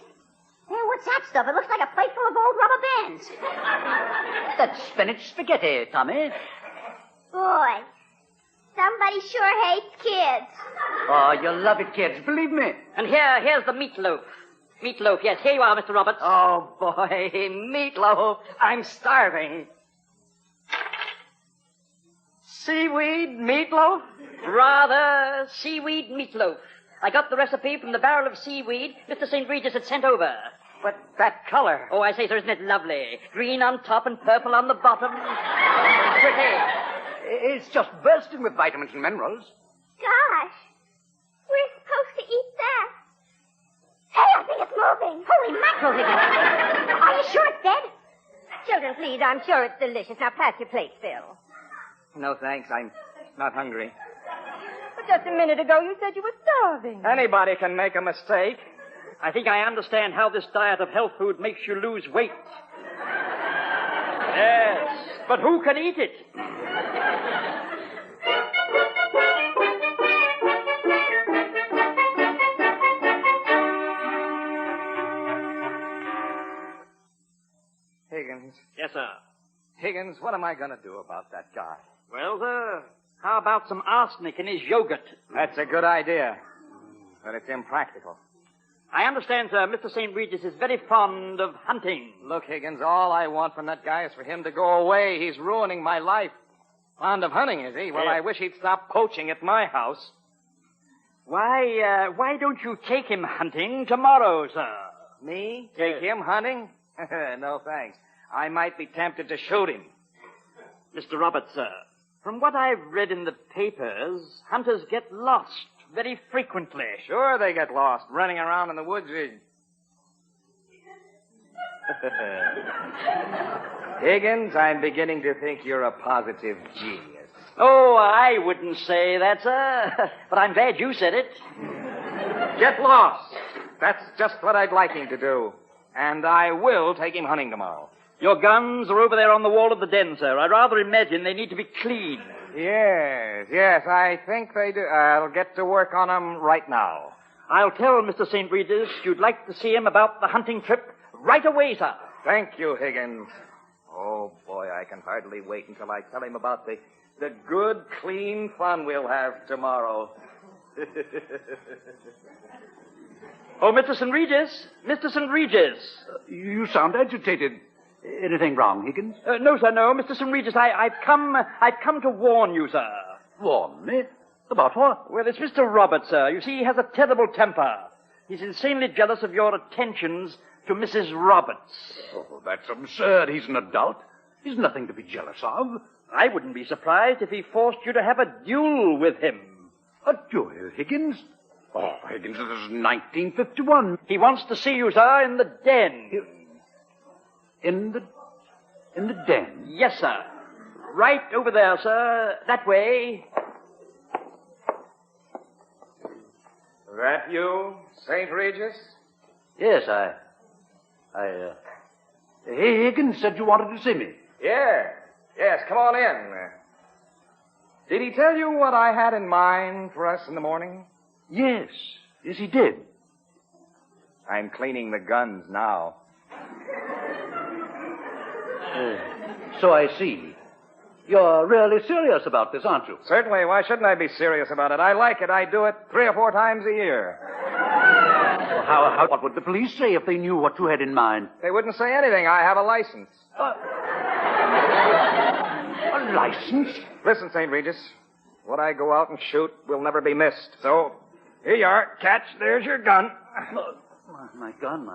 Hey, what's that stuff? It looks like a plate full of old rubber bands. That's spinach spaghetti, Tommy. Boy, somebody sure hates kids. Oh, you'll love it, kids, believe me. And here's the meatloaf. Meatloaf, yes. Here you are, Mr. Roberts. Oh, boy, meatloaf. I'm starving. Seaweed meatloaf? Rather, seaweed meatloaf. I got the recipe from the barrel of seaweed Mr. St. Regis had sent over. But that color. Oh, I say, sir, isn't it lovely? Green on top and purple on the bottom. Pretty. It's just bursting with vitamins and minerals. Gosh, we're supposed to eat that. Hey, I think it's moving. Holy mackerel, Higgins. Are you sure it's dead? Children, please, I'm sure it's delicious. Now pass your plate, Phil. No, thanks. I'm not hungry. But just a minute ago, you said you were starving. Anybody can make a mistake. I think I understand how this diet of health food makes you lose weight. Yes, but who can eat it? Higgins. Yes, sir. Higgins, what am I going to do about that guy? Well, sir, how about some arsenic in his yogurt? That's a good idea, but it's impractical. I understand, sir, Mr. St. Regis is very fond of hunting. Look, Higgins, all I want from that guy is for him to go away. He's ruining my life. Fond of hunting, is he? Well, Yes. I wish he'd stop poaching at my house. Why don't you take him hunting tomorrow, sir? Me? Take him hunting? No, thanks. I might be tempted to shoot him. Mr. Roberts, sir, from what I've read in the papers, hunters get lost very frequently. Sure they get lost, running around in the woods. Higgins, I'm beginning to think you're a positive genius. Oh, I wouldn't say that, sir, but I'm glad you said it. Get lost. That's just what I'd like him to do. And I will take him hunting tomorrow. Your guns are over there on the wall of the den, sir. I rather imagine they need to be cleaned. Yes, I think they do. I'll get to work on them right now. I'll tell Mr. St. Regis you'd like to see him about the hunting trip right away, sir. Thank you, Higgins. Oh, boy, I can hardly wait until I tell him about the good, clean fun we'll have tomorrow. Oh, Mr. St. Regis. Mr. St. Regis. You sound agitated. Anything wrong, Higgins? No, sir, no. Mr. St. Regis, I've come to warn you, sir. Warn me? About what? Well, it's Mr. Roberts, sir. You see, he has a terrible temper. He's insanely jealous of your attentions to Mrs. Roberts. Oh, that's absurd. He's an adult. He's nothing to be jealous of. I wouldn't be surprised if he forced you to have a duel with him. A duel, Higgins? Oh, Higgins, this is 1951. He wants to see you, sir, in the den. In the den? Yes, sir. Right over there, sir. That way. That you, St. Regis? Yes, Higgins said you wanted to see me. Yes, come on in. Did he tell you what I had in mind for us in the morning? Yes, he did. I'm cleaning the guns now. So I see. You're really serious about this, aren't you? Certainly. Why shouldn't I be serious about it? I like it. I do it 3 or 4 times a year. Well, what would the police say if they knew what you had in mind? They wouldn't say anything. I have a license. A license? Listen, St. Regis. What I go out and shoot will never be missed. So, here you are. Catch. There's your gun. My gun.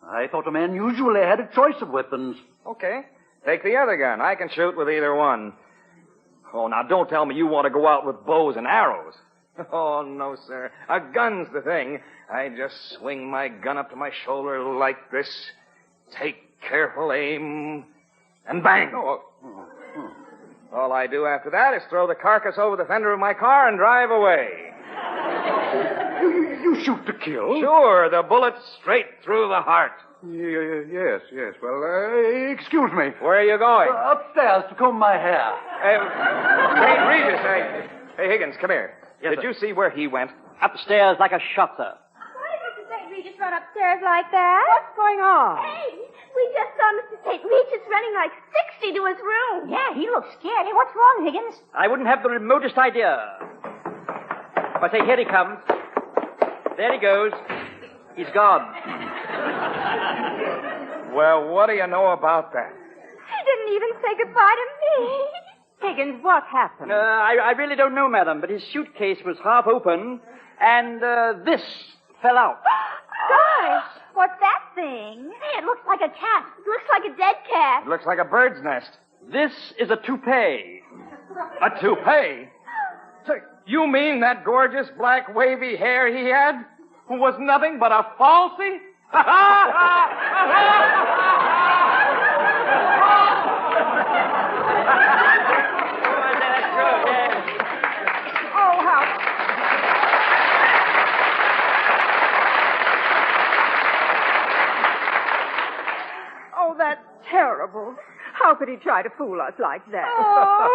I thought a man usually had a choice of weapons. Okay. Take the other gun. I can shoot with either one. Oh, now don't tell me you want to go out with bows and arrows. Oh, no, sir. A gun's the thing. I just swing my gun up to my shoulder like this, take careful aim, and bang. All I do after that is throw the carcass over the fender of my car and drive away. You shoot to kill? Sure, the bullet straight through the heart. Yes. Well, excuse me. Where are you going? Upstairs to comb my hair. St. Regis, hey, Higgins, come here. Yes, Did you see where he went? Upstairs like a shot, sir. Why did Mr. St. Regis run upstairs like that? What's going on? Hey, we just saw Mr. St. Regis running like 60 to his room. Yeah, he looks scared. Hey, what's wrong, Higgins? I wouldn't have the remotest idea. If I say, here he comes. There he goes. He's gone. Well, what do you know about that? He didn't even say goodbye to me. Higgins, what happened? I really don't know, madam, but his suitcase was half open, and this fell out. Gosh, what's that thing? Hey, it looks like a cat. It looks like a dead cat. It looks like a bird's nest. This is a toupee. A toupee? So you mean that gorgeous black wavy hair he had was nothing but a falsie? terrible. How could he try to fool us like that? Oh.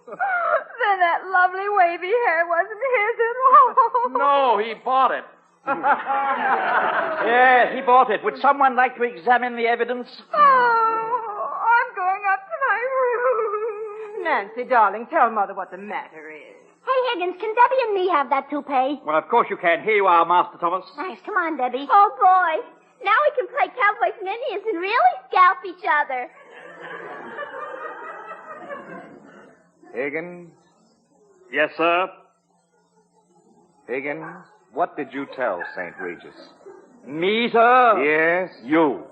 Then that lovely wavy hair wasn't his at all. No, he bought it. Yeah, he bought it. Would someone like to examine the evidence? Oh, I'm going up to my room. Nancy, darling, tell Mother what the matter is. Hey, Higgins, can Debbie and me have that toupee? Well, of course you can. Here you are, Master Thomas. Thanks. Come on, Debbie. Oh, boy. Now we can play cowboys and Indians and really scalp each other. Higgins? Yes, sir? Higgins, what did you tell St. Regis? Me, sir? Yes, you.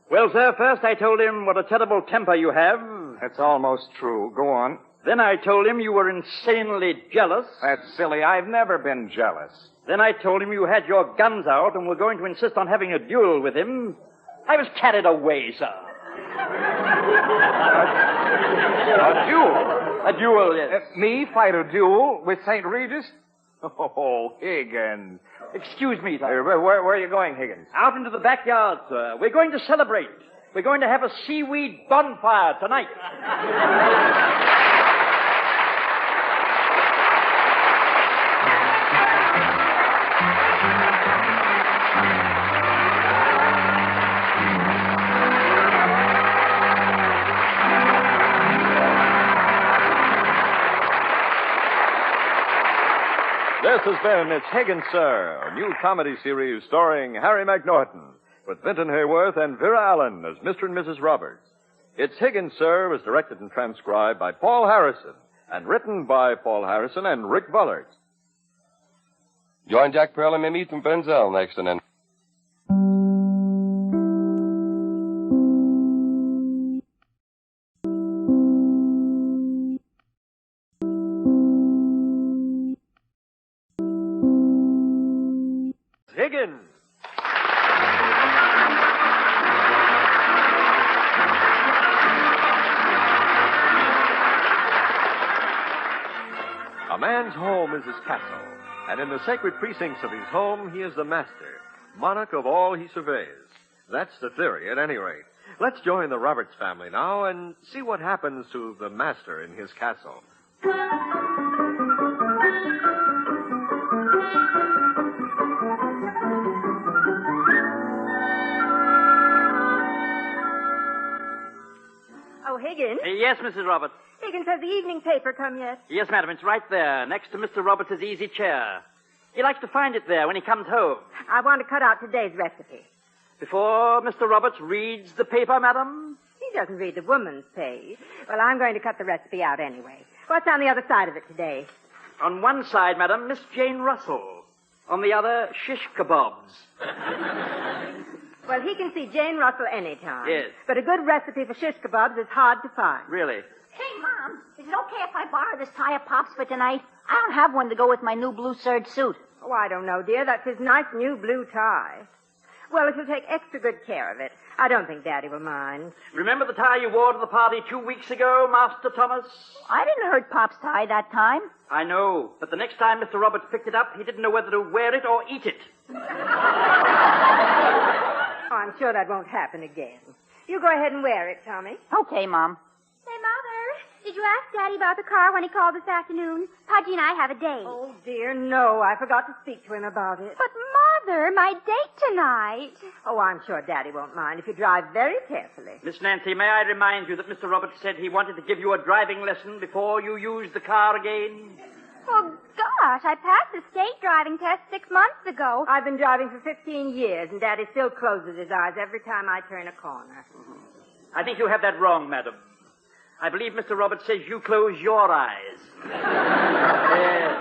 Well, sir, first I told him what a terrible temper you have. That's almost true. Go on. Then I told him you were insanely jealous. That's silly. I've never been jealous. Then I told him you had your guns out and were going to insist on having a duel with him. I was carried away, sir. A duel? A duel, yes. Me fight a duel with St. Regis? Oh, Higgins. Excuse me, sir. Where are you going, Higgins? Out into the backyard, sir. We're going to celebrate. We're going to have a seaweed bonfire tonight. This has been It's Higgins, Sir, a new comedy series starring Harry McNaughton, with Vinton Hayworth and Vera Allen as Mr. and Mrs. Roberts. It's Higgins, Sir was directed and transcribed by Paul Harrison and written by Paul Harrison and Rick Bullard. Join Jack Pearl and Mimi Benzel next and then. Higgins. A man's home is his castle, and in the sacred precincts of his home, he is the master, monarch of all he surveys. That's the theory, at any rate. Let's join the Roberts family now and see what happens to the master in his castle. Oh, Higgins? Yes, Mrs. Roberts. Higgins, has the evening paper come yet? Yes, madam, it's right there, next to Mr. Roberts' easy chair. He likes to find it there when he comes home. I want to cut out today's recipe. Before Mr. Roberts reads the paper, madam? He doesn't read the woman's page. Well, I'm going to cut the recipe out anyway. What's on the other side of it today? On one side, madam, Miss Jane Russell. On the other, shish kebabs. Well, he can see Jane Russell anytime. Yes. But a good recipe for shish kebabs is hard to find. Really? Hey, Mom, is it okay if I borrow this tie of Pop's for tonight? I don't have one to go with my new blue serge suit. Oh, I don't know, dear. That's his nice new blue tie. Well, if you'll take extra good care of it, I don't think Daddy will mind. Remember the tie you wore to the party 2 weeks ago, Master Thomas? I didn't hurt Pop's tie that time. I know, but the next time Mr. Roberts picked it up, he didn't know whether to wear it or eat it. Oh, I'm sure that won't happen again. You go ahead and wear it, Tommy. Okay, Mom. Say, Mother, did you ask Daddy about the car when he called this afternoon? Pudgy and I have a date. Oh, dear, no. I forgot to speak to him about it. But, Mother, my date tonight. Oh, I'm sure Daddy won't mind if you drive very carefully. Miss Nancy, may I remind you that Mr. Roberts said he wanted to give you a driving lesson before you used the car again? Oh, gosh, I passed the state driving test 6 months ago. I've been driving for 15 years, and Daddy still closes his eyes every time I turn a corner. I think you have that wrong, madam. I believe Mr. Roberts says you close your eyes. Yes.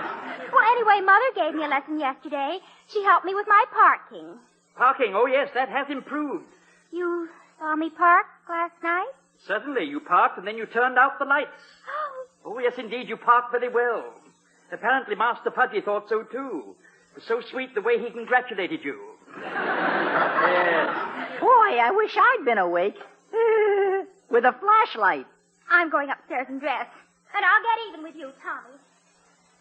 Well, anyway, Mother gave me a lesson yesterday. She helped me with my parking. Parking, oh yes, that has improved. You saw me park last night? Certainly, you parked and then you turned out the lights. Oh, yes, indeed, you parked very well. Apparently, Master Pudgy thought so, too. It was so sweet the way he congratulated you. Yes. Boy, I wish I'd been awake. With a flashlight. I'm going upstairs and dress. And I'll get even with you, Tommy.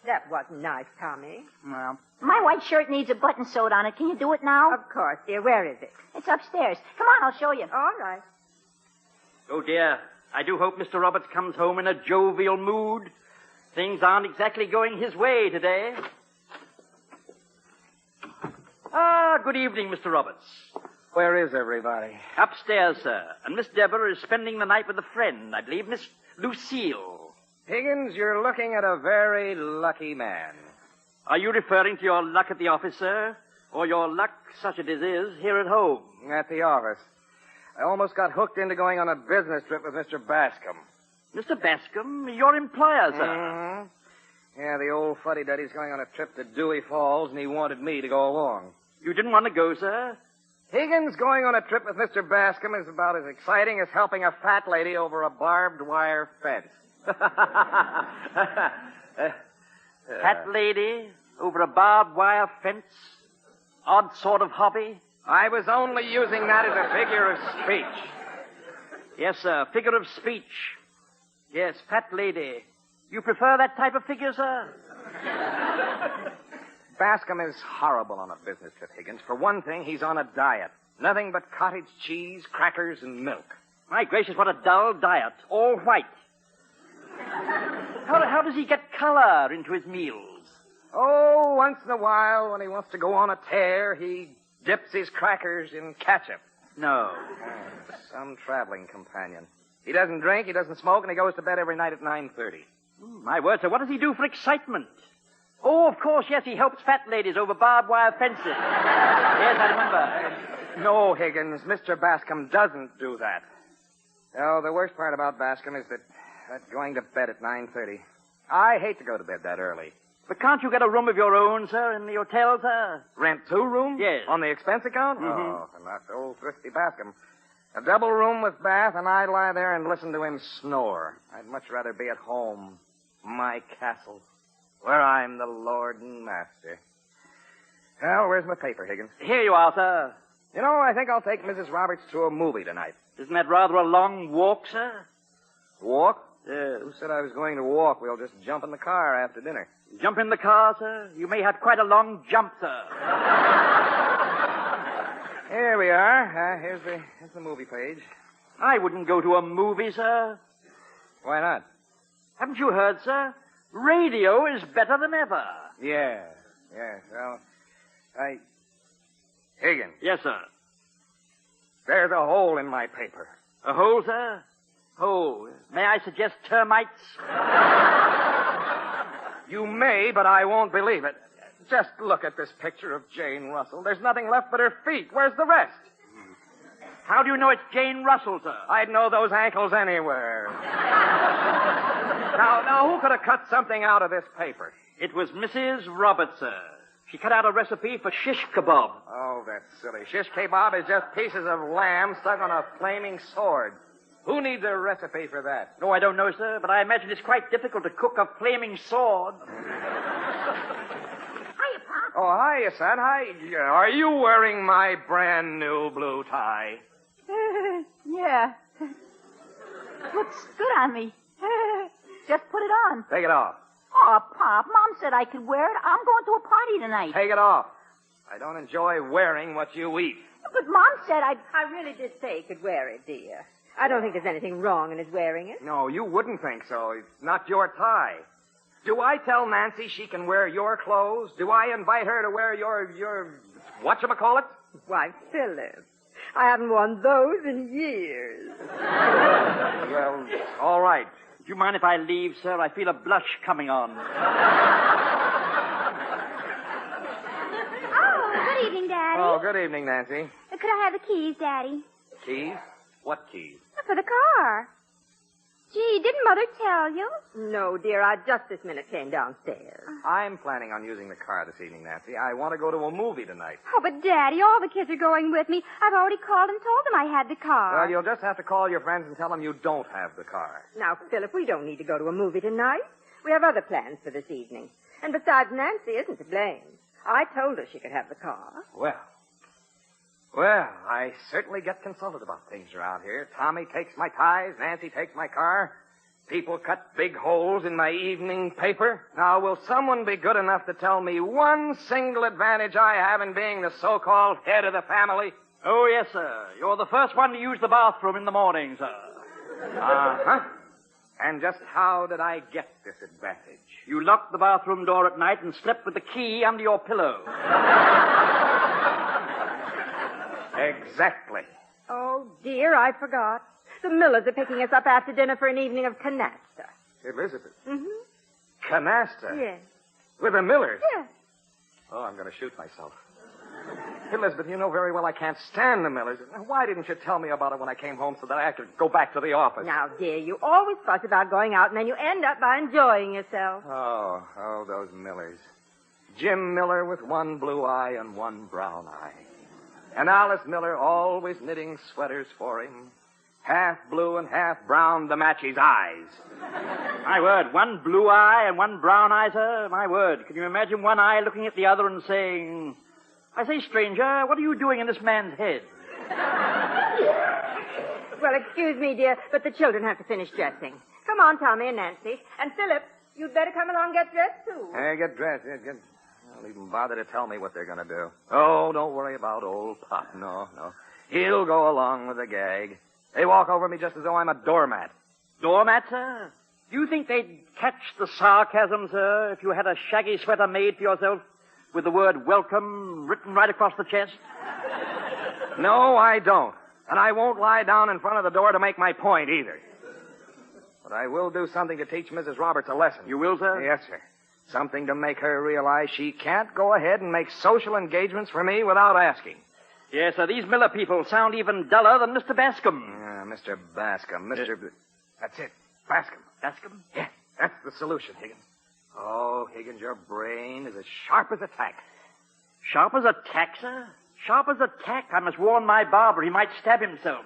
That wasn't nice, Tommy. Well, my white shirt needs a button sewed on it. Can you do it now? Of course, dear. Where is it? It's upstairs. Come on, I'll show you. All right. Oh, dear. I do hope Mr. Roberts comes home in a jovial mood. Things aren't exactly going his way today. Good evening, Mr. Roberts. Where is everybody? Upstairs, sir. And Miss Deborah is spending the night with a friend, I believe, Miss Lucille. Higgins, you're looking at a very lucky man. Are you referring to your luck at the office, sir? Or your luck, such as it is, here at home? At the office. I almost got hooked into going on a business trip with Mr. Bascom. Mr. Bascom, your employer, sir. Mm-hmm. Yeah, the old fuddy-duddy's going on a trip to Dewey Falls, and he wanted me to go along. You didn't want to go, sir? Higgins going on a trip with Mr. Bascom is about as exciting as helping a fat lady over a barbed wire fence. Fat lady over a barbed wire fence? Odd sort of hobby? I was only using that as a figure of speech. Yes, sir, figure of speech. Yes, fat lady. You prefer that type of figure, sir? Bascom is horrible on a business trip, Higgins. For one thing, he's on a diet. Nothing but cottage cheese, crackers, and milk. My gracious, what a dull diet. All white. How does he get color into his meals? Oh, once in a while, when he wants to go on a tear, he dips his crackers in ketchup. No. Some traveling companion. He doesn't drink, he doesn't smoke, and he goes to bed every night at 9:30. My word, sir, what does he do for excitement? Oh, of course, yes, he helps fat ladies over barbed wire fences. Yes, I remember. No, Higgins, Mr. Bascom doesn't do that. Oh, the worst part about Bascom is that going to bed at 9:30. I hate to go to bed that early. But can't you get a room of your own, sir, in the hotel, sir? Rent 2 rooms? Yes. On the expense account? Mm-hmm. Oh, not old thrifty Bascom. A double room with bath, and I'd lie there and listen to him snore. I'd much rather be at home. My castle. Where I'm the lord and master. Well, where's my paper, Higgins? Here you are, sir. You know, I think I'll take Mrs. Roberts to a movie tonight. Isn't that rather a long walk, sir? Walk? Yes. Who said I was going to walk? We'll just jump in the car after dinner. Jump in the car, sir? You may have quite a long jump, sir. Here we are. Here's the movie page. I wouldn't go to a movie, sir. Why not? Haven't you heard, sir? Radio is better than ever. Yes. Well, Higgins. Yes, sir. There's a hole in my paper. A hole, sir? Hole. May I suggest termites? You may, but I won't believe it. Just look at this picture of Jane Russell. There's nothing left but her feet. Where's the rest? How do you know it's Jane Russell, sir? I'd know those ankles anywhere. Now, who could have cut something out of this paper? It was Mrs. Roberts, sir. She cut out a recipe for shish kebab. Oh, that's silly. Shish kebab is just pieces of lamb stuck on a flaming sword. Who needs a recipe for that? No, I don't know, sir, but I imagine it's quite difficult to cook a flaming sword. Hiya, Pop. Oh, hiya, son. Hi. Are you wearing my brand new blue tie? Yeah. Looks good on me. Just put it on. Take it off. Oh, Pop, Mom said I could wear it. I'm going to a party tonight. Take it off. I don't enjoy wearing what you eat. But Mom said I really did say he could wear it, dear. I don't think there's anything wrong in his wearing it. No, you wouldn't think so. It's not your tie. Do I tell Nancy she can wear your clothes? Do I invite her to wear your whatchamacallit? Why, Philip, I haven't worn those in years. Well, all right. Do you mind if I leave, sir? I feel a blush coming on. Oh, good evening, Daddy. Oh, good evening, Nancy. Could I have the keys, Daddy? Keys? What keys? For the car. Gee, didn't Mother tell you? No, dear, I just this minute came downstairs. I'm planning on using the car this evening, Nancy. I want to go to a movie tonight. Oh, but Daddy, all the kids are going with me. I've already called and told them I had the car. Well, you'll just have to call your friends and tell them you don't have the car. Now, Philip, we don't need to go to a movie tonight. We have other plans for this evening. And besides, Nancy isn't to blame. I told her she could have the car. Well, I certainly get consulted about things around here. Tommy takes my ties, Nancy takes my car. People cut big holes in my evening paper. Now, will someone be good enough to tell me one single advantage I have in being the so-called head of the family? Oh, yes, sir. You're the first one to use the bathroom in the morning, sir. Uh-huh. And just how did I get this advantage? You locked the bathroom door at night and slept with the key under your pillow. Exactly. Oh, dear, I forgot. The Millers are picking us up after dinner for an evening of canasta. Elizabeth. Mm-hmm. Canasta? Yes. With the Millers? Yes. Oh, I'm going to shoot myself. Elizabeth, you know very well I can't stand the Millers. Why didn't you tell me about it when I came home so that I could go back to the office? Now, dear, you always fuss about going out, and then you end up by enjoying yourself. Oh, those Millers. Jim Miller with one blue eye and one brown eye. And Alice Miller always knitting sweaters for him. Half blue and half brown to match his eyes. My word, one blue eye and one brown eye, sir. My word, can you imagine one eye looking at the other and saying, I say, stranger, what are you doing in this man's head? Well, excuse me, dear, but the children have to finish dressing. Come on, Tommy and Nancy. And Philip, you'd better come along and get dressed, too. Hey, get dressed. Don't even bother to tell me what they're going to do. Oh, don't worry about old Pop. No. He'll go along with the gag. They walk over me just as though I'm a doormat. Doormat, sir? Do you think they'd catch the sarcasm, sir, if you had a shaggy sweater made for yourself with the word welcome written right across the chest? No, I don't. And I won't lie down in front of the door to make my point either. But I will do something to teach Mrs. Roberts a lesson. You will, sir? Yes, sir. Something to make her realize she can't go ahead and make social engagements for me without asking. Yes, sir. These Miller people sound even duller than Mr. Bascom. Yeah, Mr. Bascom. That's it. Bascom. Bascom? Yeah, that's the solution, Higgins. Oh, Higgins, your brain is as sharp as a tack. Sharp as a tack, sir? Sharp as a tack. I must warn my barber. He might stab himself.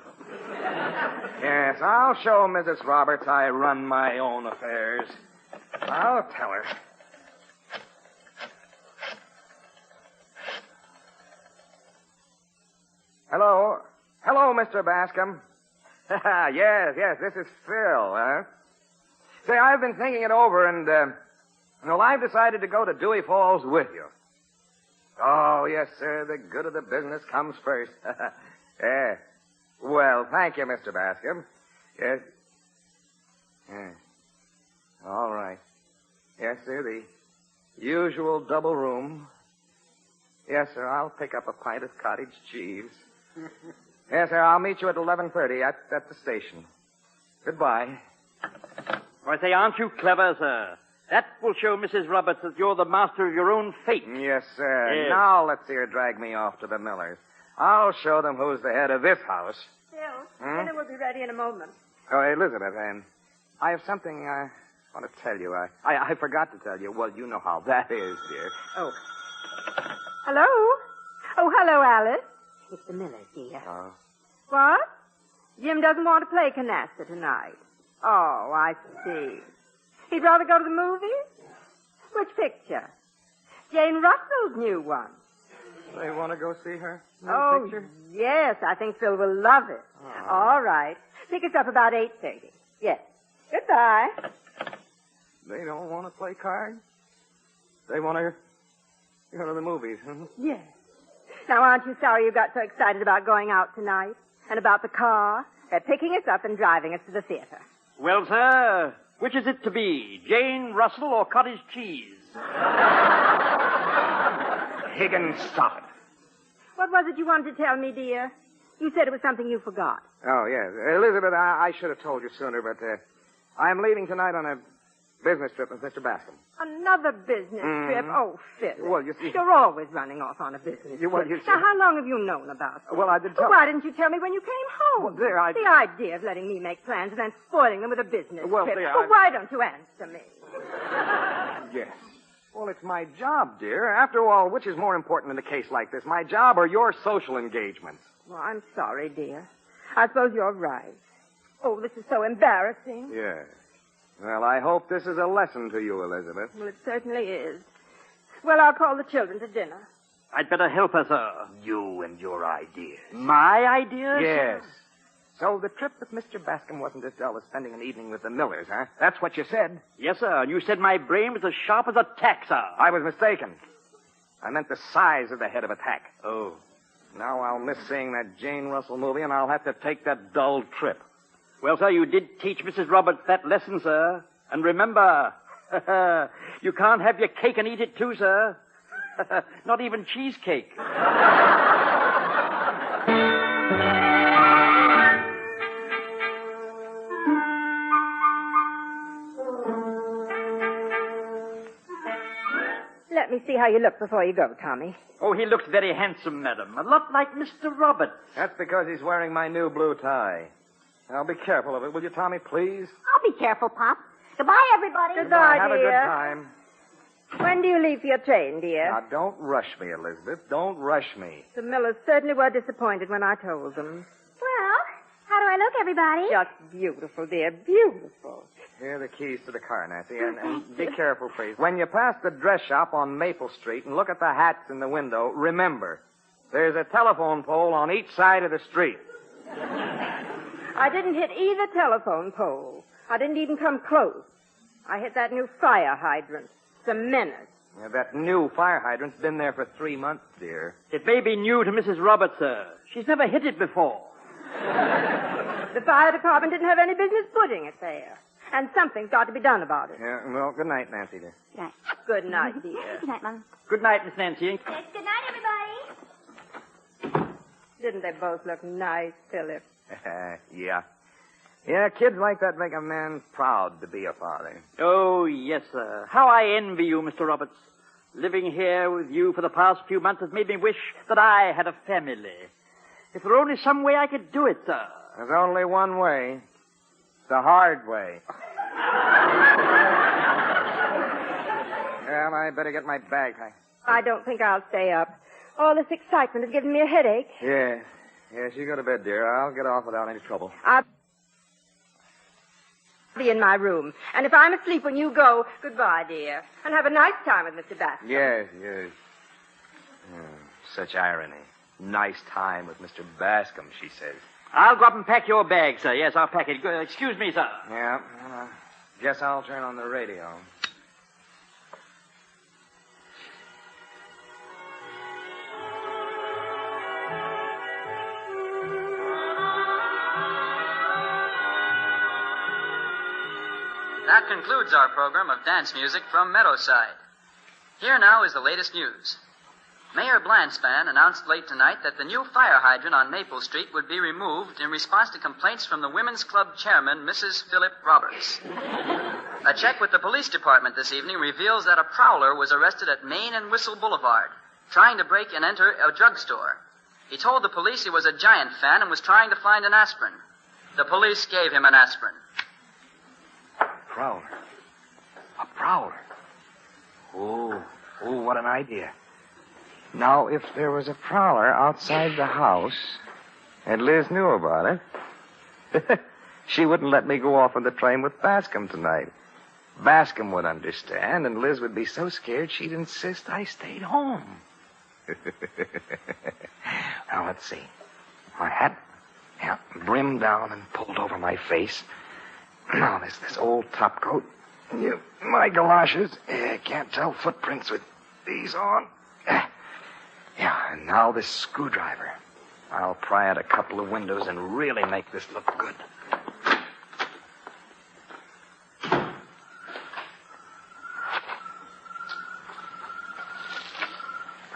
Yes, I'll show Mrs. Roberts I run my own affairs. I'll tell her. Hello, Mr. Bascom. yes, this is Phil, huh? Say, I've been thinking it over, and, I've decided to go to Dewey Falls with you. Oh, yes, sir, the good of the business comes first. Yeah. Well, thank you, Mr. Bascom. Yes. Yeah. All right. Yes, sir, the usual double room. Yes, sir, I'll pick up a pint of cottage cheese. Yes, sir, I'll meet you at 11:30 at the station. Goodbye. I say, aren't you clever, sir? That will show Mrs. Roberts that you're the master of your own fate. Yes, sir. Yes. Now let's see her drag me off to the Millers. I'll show them who's the head of this house. Phil, dinner will be ready in a moment. Oh, Elizabeth, I have something I want to tell you. I forgot to tell you. Well, you know how that is, dear. Oh. Hello? Oh, hello, Alice. It's the Millers, dear. Oh. What? Jim doesn't want to play canasta tonight. Oh, I see. He'd rather go to the movies? Which picture? Jane Russell's new one. They want to go see her new picture? Yes, I think Phil will love it. Oh. All right. Pick us up about 8:30. Yes. Goodbye. They don't want to play cards? They want to go to the movies, huh? Yes. Now, aren't you sorry you got so excited about going out tonight? And about the car? They're picking us up and driving us to the theater. Well, sir, which is it to be? Jane Russell or cottage cheese? Higgins, stop it. What was it you wanted to tell me, dear? You said it was something you forgot. Oh, yes. Elizabeth, I should have told you sooner, but I'm leaving tonight on a business trip with Mr. Bascom. Another business trip? Oh, Phil. Well, you see... You're always running off on a business trip. Well, you see... Now, how long have you known about this? Well, I did tell... Why didn't you tell me when you came home? Well, dear, The idea of letting me make plans and then spoiling them with a business Well, trip. dear, Well, why don't you answer me? Yes. Well, it's my job, dear. After all, which is more important in a case like this, my job or your social engagements? Well, I'm sorry, dear. I suppose you're right. Oh, this is so embarrassing. Yes. Well, I hope this is a lesson to you, Elizabeth. Well, it certainly is. Well, I'll call the children to dinner. I'd better help her, sir. You and your ideas. My ideas? Yes. So the trip with Mr. Bascom wasn't as dull as spending an evening with the Millers, huh? That's what you said. Yes, sir. And you said my brain was as sharp as a tack, sir. I was mistaken. I meant the size of the head of a tack. Oh. Now I'll miss seeing that Jane Russell movie, and I'll have to take that dull trip. Well, sir, you did teach Mrs. Roberts that lesson, sir. And remember, you can't have your cake and eat it too, sir. Not even cheesecake. Let me see how you look before you go, Tommy. Oh, he looks very handsome, madam. A lot like Mr. Roberts. That's because he's wearing my new blue tie. Now, be careful of it, will you, Tommy, please? I'll be careful, Pop. Goodbye, everybody. Goodbye, Have dear. a good time. When do you leave for your train, dear? Now, don't rush me, Elizabeth. Don't rush me. The Millers certainly were disappointed when I told them. Well, how do I look, everybody? Just beautiful, dear, beautiful. Here are the keys to the car, Nancy, and be careful, please. When you pass the dress shop on Maple Street and look at the hats in the window, remember, there's a telephone pole on each side of the street. I didn't hit either telephone pole. I didn't even come close. I hit that new fire hydrant. It's a menace. Yeah, that new fire hydrant's been there for 3 months, dear. It may be new to Mrs. Roberts, sir. She's never hit it before. The fire department didn't have any business putting it there. And something's got to be done about it. Yeah, well, good night, Nancy, dear. Good night. Good night, dear. Good night, Mom. Good night, Miss Nancy. Yes, good night, everybody. Didn't they both look nice, Philip? Yeah. Yeah, kids like that make a man proud to be a father. Oh, yes, sir. How I envy you, Mr. Roberts. Living here with you for the past few months has made me wish that I had a family. If there were only some way I could do it, sir. There's only one way. The hard way. Well, I better get my bag. I don't think I'll stay up. All this excitement has given me a headache. Yes. Yes, you go to bed, dear. I'll get off without any trouble. I'll be in my room. And if I'm asleep when you go, goodbye, dear. And have a nice time with Mr. Bascom. Yes, yes. Such irony. Nice time with Mr. Bascom, she says. I'll go up and pack your bag, sir. Yes, I'll pack it. Excuse me, sir. Yeah, well, I guess I'll turn on the radio. That concludes our program of dance music from Meadowside. Here now is the latest news. Mayor Blanspan announced late tonight that the new fire hydrant on Maple Street would be removed in response to complaints from the Women's Club chairman, Mrs. Philip Roberts. A check with the police department this evening reveals that a prowler was arrested at Main and Whistle Boulevard, trying to break and enter a drugstore. He told the police he was a Giant fan and was trying to find an aspirin. The police gave him an aspirin. Prowler. A prowler. Oh, what an idea. Now, if there was a prowler outside the house, and Liz knew about it, she wouldn't let me go off on the train with Bascom tonight. Bascom would understand, and Liz would be so scared she'd insist I stayed home. Now, let's see. My hat, brimmed down and pulled over my face. Now, there's this old top coat. My galoshes. Can't tell footprints with these on. Yeah, and now this screwdriver. I'll pry out a couple of windows and really make this look good.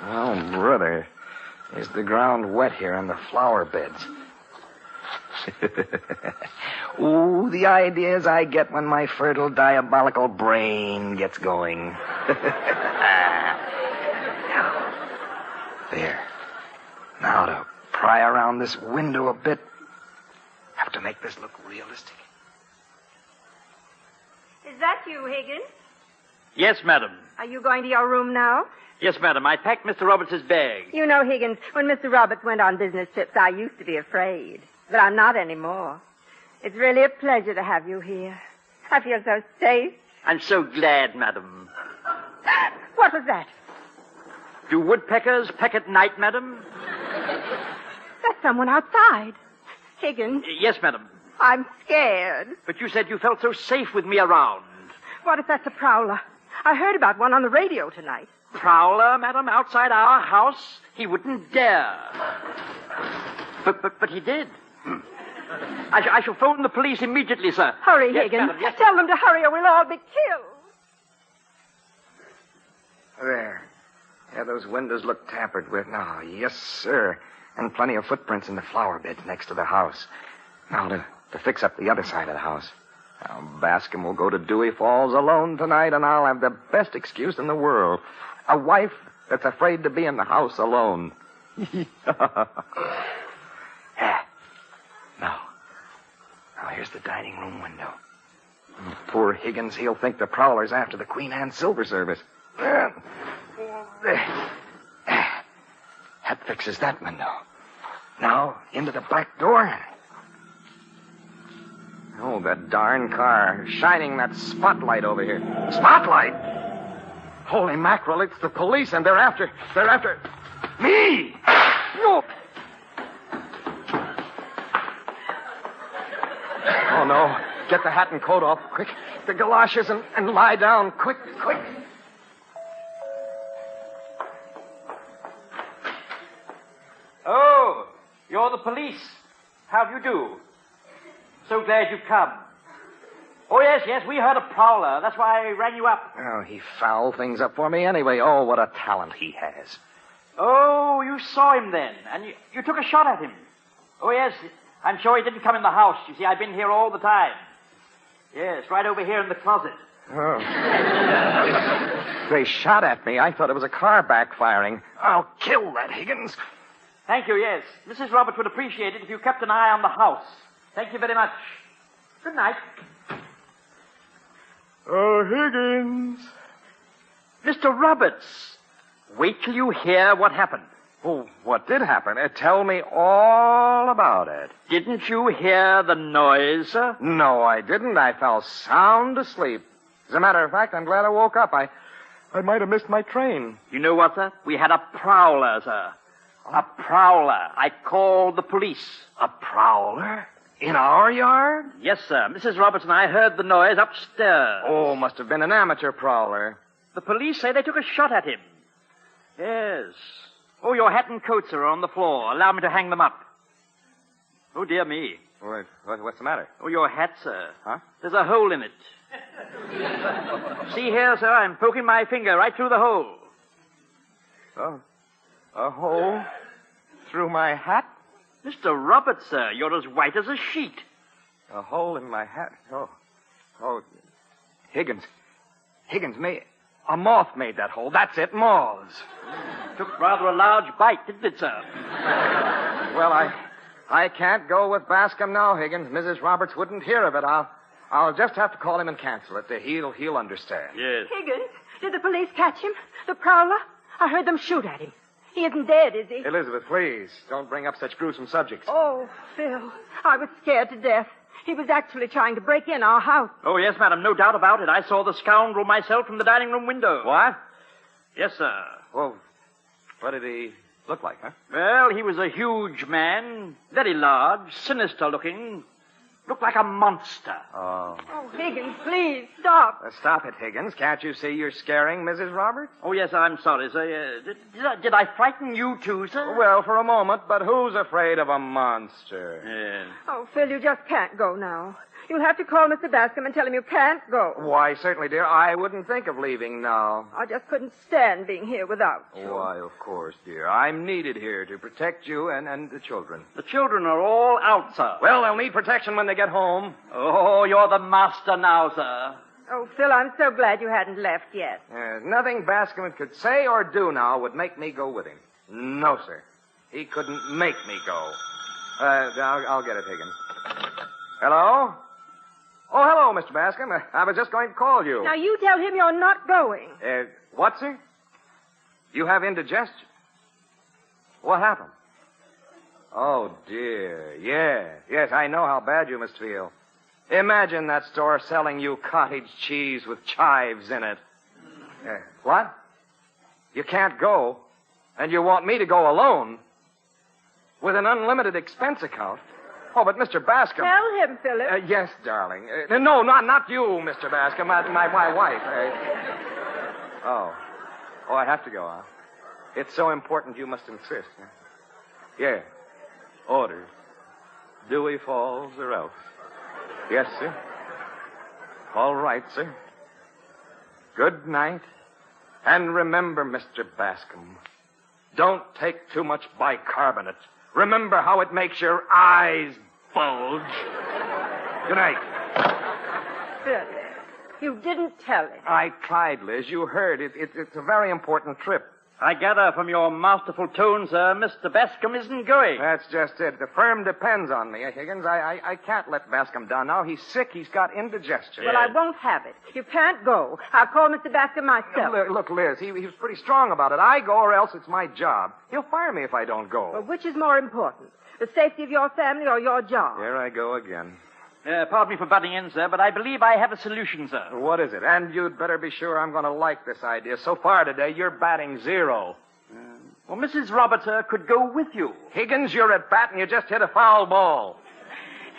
Oh, brother. Is the ground wet here on the flower beds? Ooh, the ideas I get when my fertile, diabolical brain gets going. There. Now to pry around this window a bit. Have to make this look realistic. Is that you, Higgins? Yes, madam. Are you going to your room now? Yes, madam. I packed Mr. Roberts' bag. You know, Higgins, when Mr. Roberts went on business trips, I used to be afraid. But I'm not anymore. It's really a pleasure to have you here. I feel so safe. I'm so glad, madam. What was that? Do woodpeckers peck at night, madam? That's someone outside. Higgins. Yes, madam. I'm scared. But you said you felt so safe with me around. What if that's a prowler? I heard about one on the radio tonight. Prowler, madam, outside our house? He wouldn't dare. But he did. I shall phone the police immediately, sir. Hurry, Yes, Higgins. madam, yes. Tell them to hurry or we'll all be killed. There. Yeah, those windows look tampered with now. Yes, sir. And plenty of footprints in the flower beds next to the house. Now, to fix up the other side of the house. Now, Bascom will go to Dewey Falls alone tonight, and I'll have the best excuse in the world. A wife that's afraid to be in the house alone. Yeah. Now, here's the dining room window. Poor Higgins, he'll think the prowler's after the Queen Anne silver service. That fixes that window. Now, into the back door. Oh, that darn car. Shining that spotlight over here. Spotlight? Holy mackerel, it's the police, and they're after me! No! Oh, no. Get the hat and coat off, quick. The galoshes and lie down, quick. Oh, you're the police. How do you do? So glad you've come. Oh, yes, we heard a prowler. That's why I rang you up. Oh, he fouled things up for me anyway. Oh, what a talent he has. Oh, you saw him then, and you took a shot at him. Oh, yes, I'm sure he didn't come in the house. You see, I've been here all the time. Yes, right over here in the closet. Oh. They shot at me. I thought it was a car backfiring. I'll kill that Higgins. Thank you, yes. Mrs. Roberts would appreciate it if you kept an eye on the house. Thank you very much. Good night. Oh, Higgins. Mr. Roberts, wait till you hear what happened. Oh, what did happen? Tell me all about it. Didn't you hear the noise, sir? No, I didn't. I fell sound asleep. As a matter of fact, I'm glad I woke up. I might have missed my train. You know what, sir? We had a prowler, sir. A prowler. I called the police. A prowler? In our yard? Yes, sir. Mrs. Roberts and I heard the noise upstairs. Oh, must have been an amateur prowler. The police say they took a shot at him. Yes. Oh, your hat and coats are on the floor. Allow me to hang them up. Oh, dear me. What's the matter? Oh, your hat, sir. Huh? There's a hole in it. See here, sir, I'm poking my finger right through the hole. Oh, a hole through my hat? Mr. Roberts, sir, you're as white as a sheet. A hole in my hat? Oh, Higgins, a moth made that hole. That's it, moths. Took rather a large bite, didn't it, sir? Well, I can't go with Bascom now, Higgins. Mrs. Roberts wouldn't hear of it. I'll just have to call him and cancel it. He'll understand. Yes. Higgins, did the police catch him? The prowler? I heard them shoot at him. He isn't dead, is he? Elizabeth, please, don't bring up such gruesome subjects. Oh, Phil, I was scared to death. He was actually trying to break in our house. Oh, yes, madam, no doubt about it. I saw the scoundrel myself from the dining room window. What? Yes, sir. Well, what did he look like, huh? Well, he was a huge man, very large, sinister looking. Looked like a monster. Oh. Oh, Higgins, please, stop. Stop it, Higgins. Can't you see you're scaring Mrs. Roberts? Oh, yes, I'm sorry, sir. Did I frighten you, too, sir? Well, for a moment, but who's afraid of a monster? Yes. Oh, Phil, you just can't go now. You'll have to call Mr. Bascom and tell him you can't go. Why, certainly, dear. I wouldn't think of leaving now. I just couldn't stand being here without you. Why, of course, dear. I'm needed here to protect you and the children. The children are all out, sir. Well, they'll need protection when they get home. Oh, you're the master now, sir. Oh, Phil, I'm so glad you hadn't left yet. Nothing Bascom could say or do now would make me go with him. No, sir. He couldn't make me go. I'll get it, Higgins. Hello? Oh, hello, Mr. Bascom. I was just going to call you. Now, you tell him you're not going. What, sir? You have indigestion? What happened? Oh, dear. Yes, I know how bad you must feel. Imagine that store selling you cottage cheese with chives in it. What? You can't go, and you want me to go alone? With an unlimited expense account? Oh, but Mr. Bascom... Tell him, Philip. Yes, darling. No, not you, Mr. Bascom. My wife. Oh, I have to go, huh? It's so important you must insist. Huh? Yeah. Orders. Dewey Falls or else. Yes, sir. All right, sir. Good night. And remember, Mr. Bascom, don't take too much bicarbonate. Remember how it makes your eyes bulge. Good night. Philip, you didn't tell him. I tried, Liz. You heard. It's a very important trip. I gather from your masterful tone, sir, Mr. Bascom isn't going. That's just it. The firm depends on me, Higgins. I can't let Bascom down now. He's sick. He's got indigestion. Well, I won't have it. You can't go. I'll call Mr. Bascom myself. Look, Liz, he was pretty strong about it. I go or else it's my job. He'll fire me if I don't go. Well, which is more important, the safety of your family or your job? Here I go again. Pardon me for butting in, sir, but I believe I have a solution, sir. What is it? And you'd better be sure I'm going to like this idea. So far today, you're batting 0. Well, Mrs. Roberts could go with you. Higgins, you're at bat and you just hit a foul ball.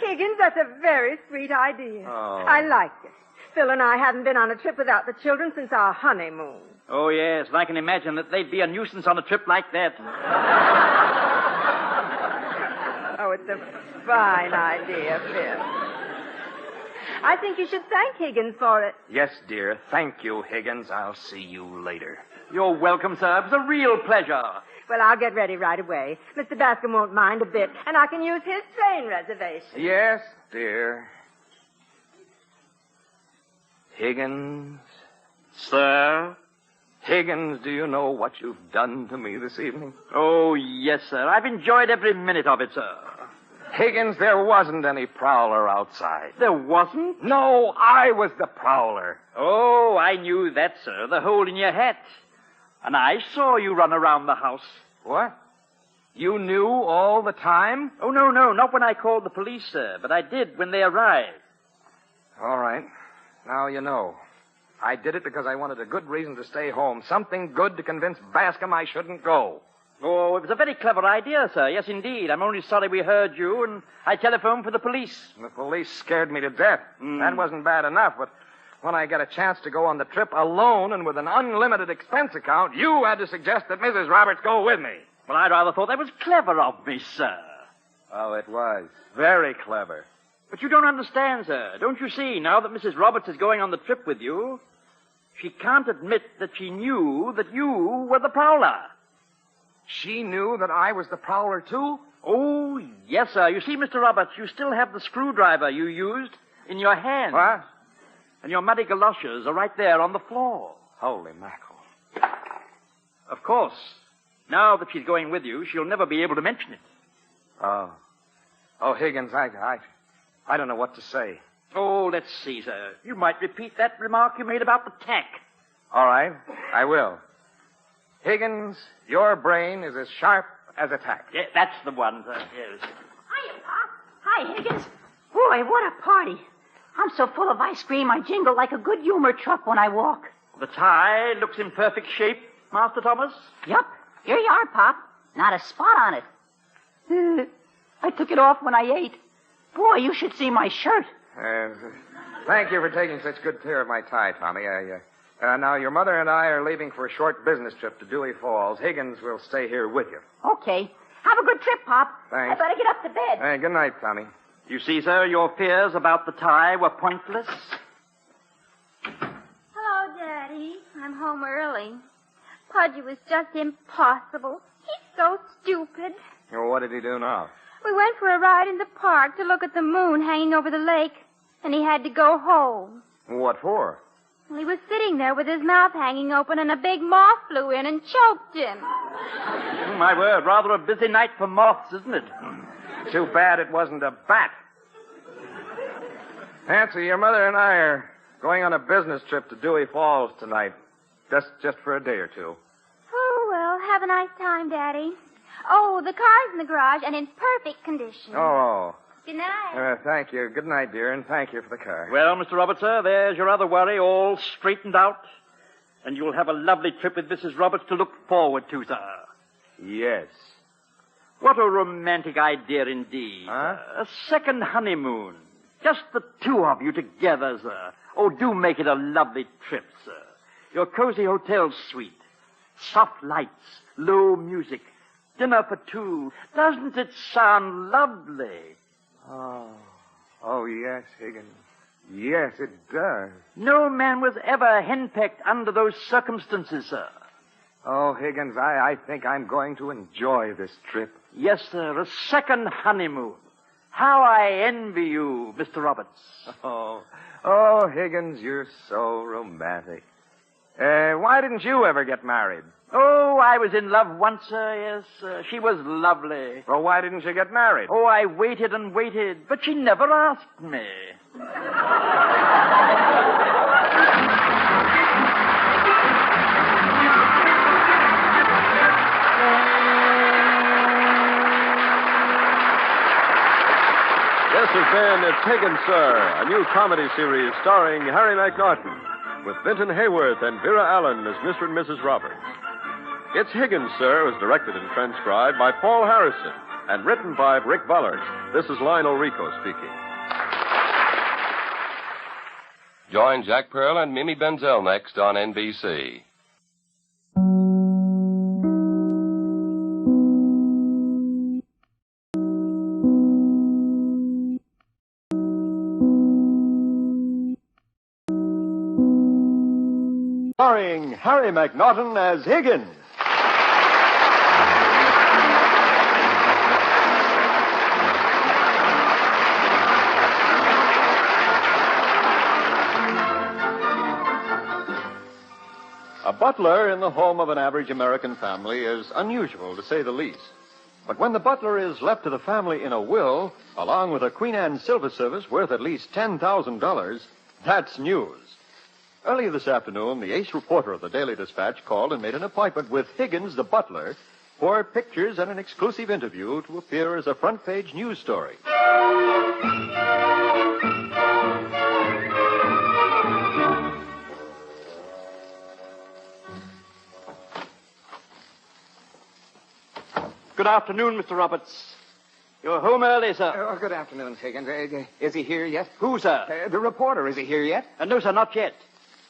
Higgins, that's a very sweet idea. Oh. I like it. Phil and I haven't been on a trip without the children since our honeymoon. Oh, yes, and I can imagine that they'd be a nuisance on a trip like that. Oh, it's a fine idea, Phil. I think you should thank Higgins for it. Yes, dear. Thank you, Higgins. I'll see you later. You're welcome, sir. It was a real pleasure. Well, I'll get ready right away. Mr. Bascom won't mind a bit, and I can use his train reservation. Yes, dear. Higgins? Sir? Higgins, do you know what you've done to me this evening? Oh, yes, sir. I've enjoyed every minute of it, sir. Higgins, there wasn't any prowler outside. There wasn't? No, I was the prowler. Oh, I knew that, sir. The hole in your hat. And I saw you run around the house. What? You knew all the time? Oh, no, not when I called the police, sir, but I did when they arrived. All right. Now you know. I did it because I wanted a good reason to stay home. Something good to convince Bascom I shouldn't go. Oh, it was a very clever idea, sir. Yes, indeed. I'm only sorry we heard you, and I telephoned for the police. The police scared me to death. That wasn't bad enough, but when I got a chance to go on the trip alone and with an unlimited expense account, you had to suggest that Mrs. Roberts go with me. Well, I rather thought that was clever of me, sir. Oh, it was. Very clever. But you don't understand, sir. Don't you see, now that Mrs. Roberts is going on the trip with you, she can't admit that she knew that you were the prowler. She knew that I was the prowler, too? Oh, yes, sir. You see, Mr. Roberts, you still have the screwdriver you used in your hand. What? And your muddy galoshes are right there on the floor. Holy mackerel. Of course, now that she's going with you, she'll never be able to mention it. Oh, Higgins, I don't know what to say. Oh, let's see, sir. You might repeat that remark you made about the tack. All right, I will. Higgins, your brain is as sharp as a tack. Yeah, that's the one, sir. Yes. Hiya, Pop. Hi, Higgins. Boy, what a party. I'm so full of ice cream, I jingle like a good humor truck when I walk. The tie looks in perfect shape, Master Thomas. Yup. Here you are, Pop. Not a spot on it. I took it off when I ate. Boy, you should see my shirt. Thank you for taking such good care of my tie, Tommy. Now, your mother and I are leaving for a short business trip to Dewey Falls. Higgins will stay here with you. Okay. Have a good trip, Pop. Thanks. I better get up to bed. Hey, good night, Tommy. You see, sir, your fears about the tie were pointless. Hello, Daddy. I'm home early. Pudgy was just impossible. He's so stupid. Well, what did he do now? We went for a ride in the park to look at the moon hanging over the lake, and he had to go home. What for? Well, he was sitting there with his mouth hanging open, and a big moth flew in and choked him. Oh, my word, rather a busy night for moths, isn't it? Too bad it wasn't a bat. Nancy, your mother and I are going on a business trip to Dewey Falls tonight. Just for a day or two. Oh, well, have a nice time, Daddy. Oh, the car's in the garage and in perfect condition. Oh. Good night. Thank you. Good night, dear, and thank you for the car. Well, Mr. Roberts, sir, there's your other worry all straightened out. And you'll have a lovely trip with Mrs. Roberts to look forward to, sir. Yes. What a romantic idea indeed. Huh? A second honeymoon. Just the two of you together, sir. Oh, do make it a lovely trip, sir. Your cozy hotel suite. Soft lights, low music, dinner for two. Doesn't it sound lovely? Oh, yes, Higgins. Yes, it does. No man was ever henpecked under those circumstances, sir. Oh, Higgins, I think I'm going to enjoy this trip. Yes, sir, a second honeymoon. How I envy you, Mr. Roberts. Oh, Higgins, you're so romantic. Why didn't you ever get married? Oh, I was in love once, sir, yes. She was lovely. Well, why didn't you get married? Oh, I waited and waited, but she never asked me. This has been It's Higgins, Sir, a new comedy series starring Harry McNaughton, with Vinton Hayworth and Vera Allen as Mr. and Mrs. Roberts. It's Higgins, Sir was directed and transcribed by Paul Harrison and written by Rick Bullard. This is Lionel Rico speaking. Join Jack Pearl and Mimi Benzel next on NBC. Starring Harry McNaughton as Higgins. A butler in the home of an average American family is unusual, to say the least. But when the butler is left to the family in a will, along with a Queen Anne silver service worth at least $10,000, that's news. Earlier this afternoon, the ace reporter of the Daily Dispatch called and made an appointment with Higgins, the butler, for pictures and an exclusive interview to appear as a front-page news story. Good afternoon, Mr. Roberts. You're home early, sir. Oh, good afternoon, Higgins. Is he here yet? Who, sir? The reporter. Is he here yet? No, sir, not yet.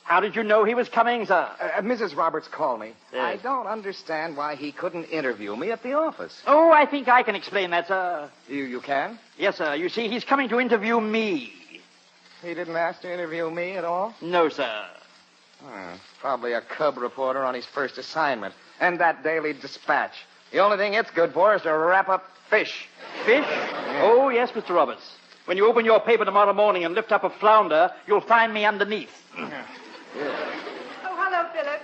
How did you know he was coming, sir? Mrs. Roberts called me. Yes. I don't understand why he couldn't interview me at the office. Oh, I think I can explain that, sir. You can? Yes, sir. You see, he's coming to interview me. He didn't ask to interview me at all? No, sir. Probably a cub reporter on his first assignment. And that Daily Dispatch. The only thing it's good for is to wrap up fish. Fish? Yeah. Oh, yes, Mr. Roberts. When you open your paper tomorrow morning and lift up a flounder, you'll find me underneath. Oh, hello, Philip.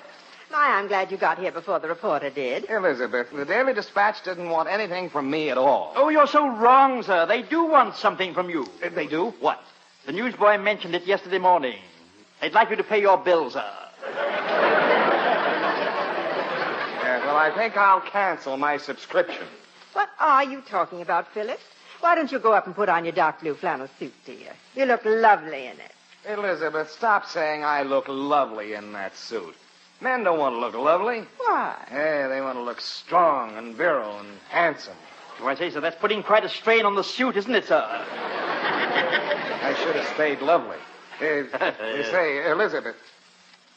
My, I'm glad you got here before the reporter did. Elizabeth, the Daily Dispatch didn't want anything from me at all. Oh, you're so wrong, sir. They do want something from you. They do? What? The newsboy mentioned it yesterday morning. They'd like you to pay your bills, sir. Well, I think I'll cancel my subscription. What are you talking about, Philip? Why don't you go up and put on your dark blue flannel suit, dear? You look lovely in it. Elizabeth, stop saying I look lovely in that suit. Men don't want to look lovely. Why? Hey, they want to look strong and virile and handsome. Do I say so? That's putting quite a strain on the suit, isn't it, sir? I should have stayed lovely. Say, Elizabeth,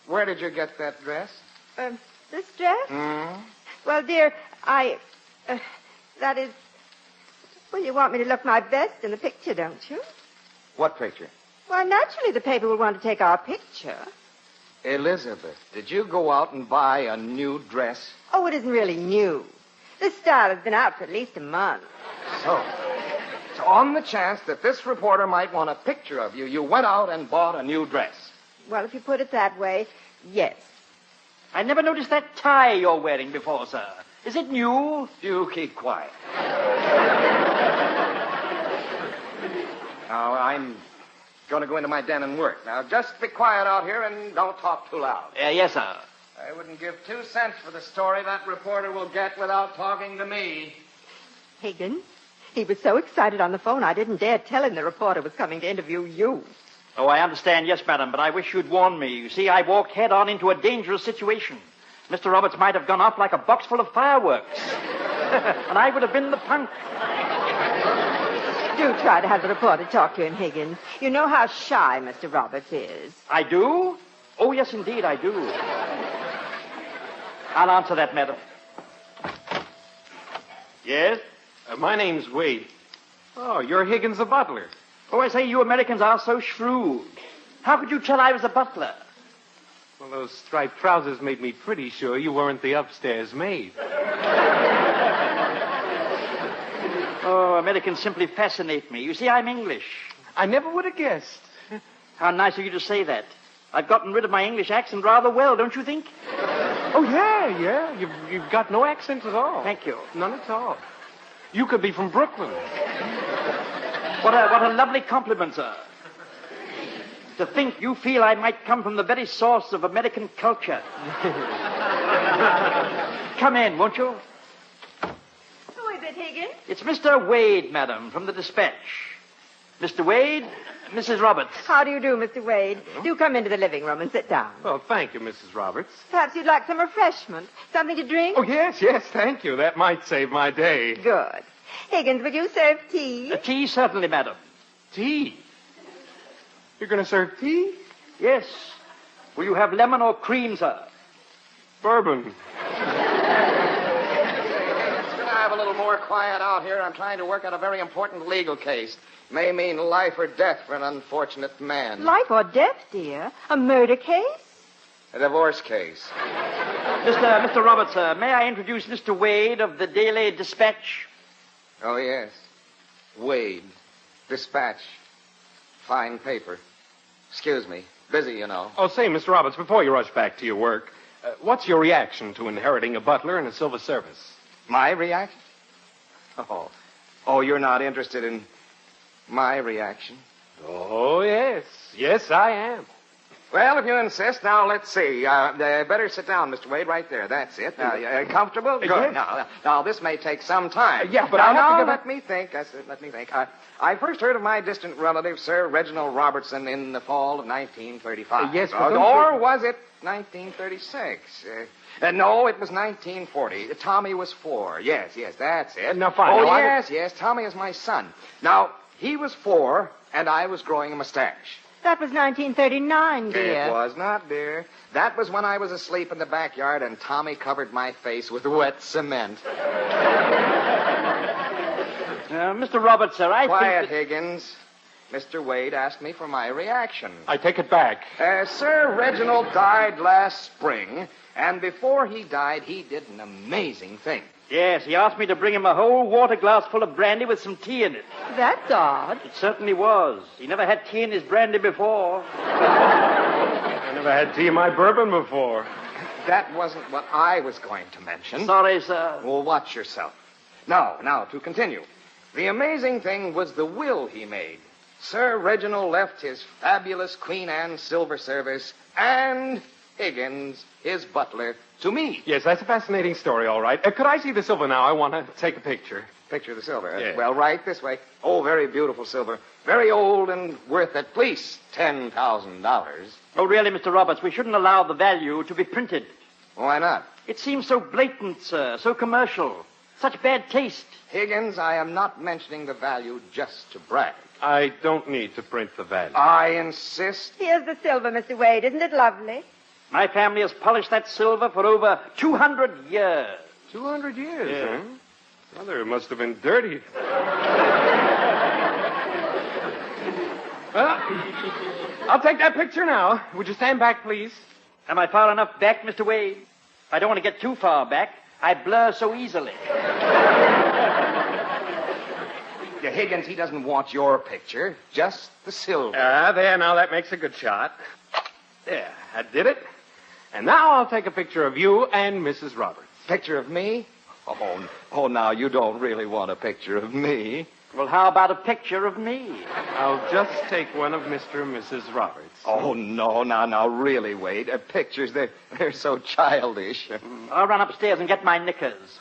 where did you get that dress? This dress? Hmm? Well, dear, that is... Well, you want me to look my best in the picture, don't you? What picture? Well, naturally, the paper will want to take our picture. Elizabeth, did you go out and buy a new dress? Oh, it isn't really new. This style has been out for at least a month. So on the chance that this reporter might want a picture of you, you went out and bought a new dress. Well, if you put it that way, yes. I never noticed that tie you're wearing before, sir. Is it new? You keep quiet. Now, I'm going to go into my den and work. Now, just be quiet out here and don't talk too loud. Yes, sir. I wouldn't give 2 cents for the story that reporter will get without talking to me. Higgins, he was so excited on the phone, I didn't dare tell him the reporter was coming to interview you. Oh, I understand, yes, madam, but I wish you'd warned me. You see, I walked head-on into a dangerous situation. Mr. Roberts might have gone off like a box full of fireworks. And I would have been the punk. Do try to have the reporter talk to him, Higgins. You know how shy Mr. Roberts is. I do? Oh, yes, indeed, I do. I'll answer that, madam. Yes? My name's Wade. Oh, you're Higgins the butler. Oh, I say, you Americans are so shrewd. How could you tell I was a butler? Well, those striped trousers made me pretty sure you weren't the upstairs maid. Oh, Americans simply fascinate me. You see, I'm English. I never would have guessed. How nice of you to say that. I've gotten rid of my English accent rather well, don't you think? Oh, yeah. You've got no accent at all. Thank you. None at all. You could be from Brooklyn. What a lovely compliment, sir. To think you feel I might come from the very source of American culture. Come in, won't you? Who is it, Higgins? It's Mr. Wade, madam, from the Dispatch. Mr. Wade, Mrs. Roberts. How do you do, Mr. Wade? Do come into the living room and sit down. Well, thank you, Mrs. Roberts. Perhaps you'd like some refreshment. Something to drink? Oh, yes, thank you. That might save my day. Good. Higgins, would you serve tea? Tea, certainly, madam. Tea? You're going to serve tea? Yes. Will you have lemon or cream, sir? Bourbon. Could I have a little more quiet out here? I'm trying to work out a very important legal case. May mean life or death for an unfortunate man. Life or death, dear? A murder case? A divorce case. Mr. Roberts, sir, may I introduce Mr. Wade of the Daily Dispatch? Oh, yes. Wade. Dispatch. Fine paper. Excuse me. Busy, you know. Oh, say, Mr. Roberts, before you rush back to your work, what's your reaction to inheriting a butler and a silver service? My reaction? Oh, you're not interested in my reaction? Oh, yes. Yes, I am. Well, if you insist, now let's see. Better sit down, Mr. Wade, right there. That's it. Now, comfortable? Good. Yes. Now, this may take some time. Yeah, but I have to let me think. Let me think. I first heard of my distant relative, Sir Reginald Robertson, in the fall of 1935. Yes, but or was it 1936? No, it was 1940. Tommy was 4. Yes, that's it. Now, fine. Oh, Now, yes. Tommy is my son. Now, he was 4, and I was growing a mustache. That was 1939, dear. It was not, dear. That was when I was asleep in the backyard and Tommy covered my face with wet cement. Mr. Roberts, sir, Quiet, Higgins. Mr. Wade asked me for my reaction. I take it back. Sir Reginald died last spring, and before he died, he did an amazing thing. Yes, he asked me to bring him a whole water glass full of brandy with some tea in it. That's odd. It certainly was. He never had tea in his brandy before. I never had tea in my bourbon before. That wasn't what I was going to mention. Sorry, sir. Well, watch yourself. Now, to continue. The amazing thing was the will he made. Sir Reginald left his fabulous Queen Anne silver service and Higgins, his butler, to me. Yes, that's a fascinating story, all right. Could I see the silver now? I want to take a picture. Picture of the silver? Yes. Well, right this way. Oh, very beautiful silver. Very old and worth at least $10,000. Oh, really, Mr. Roberts, we shouldn't allow the value to be printed. Why not? It seems so blatant, sir, so commercial. Such bad taste. Higgins, I am not mentioning the value just to brag. I don't need to print the value. I insist. Here's the silver, Mr. Wade. Isn't it lovely? My family has polished that silver for over 200 years. 200 years, Yeah. huh? Mother, it must have been dirty. Well, I'll take that picture now. Would you stand back, please? Am I far enough back, Mr. Wade? I don't want to get too far back. I blur so easily. Higgins, he doesn't want your picture, just the silver. There, now that makes a good shot. There, I did it. And now I'll take a picture of you and Mrs. Roberts. Picture of me? Oh, now you don't really want a picture of me. Well, how about a picture of me? I'll just take one of Mr. and Mrs. Roberts. Oh, no, now, really, Wade. Pictures, they're so childish. I'll run upstairs and get my knickers.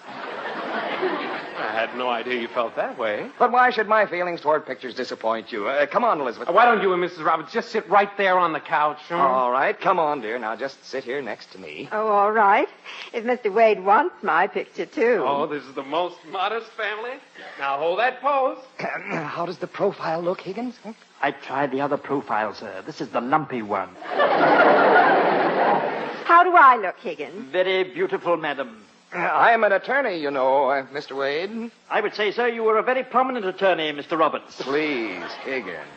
I had no idea you felt that way. But why should my feelings toward pictures disappoint you? Come on, Elizabeth. Why don't you and Mrs. Roberts just sit right there on the couch? Huh? All right, come on, dear. Now, just sit here next to me. Oh, all right. If Mr. Wade wants my picture, too. Oh, this is the most modest family. Now, hold that pose. How does the profile look, Higgins? I tried the other profile, sir. This is the lumpy one. How do I look, Higgins? Very beautiful, madam. I am an attorney, you know, Mr. Wade. I would say, sir, you were a very prominent attorney, Mr. Roberts. Please, Higgins.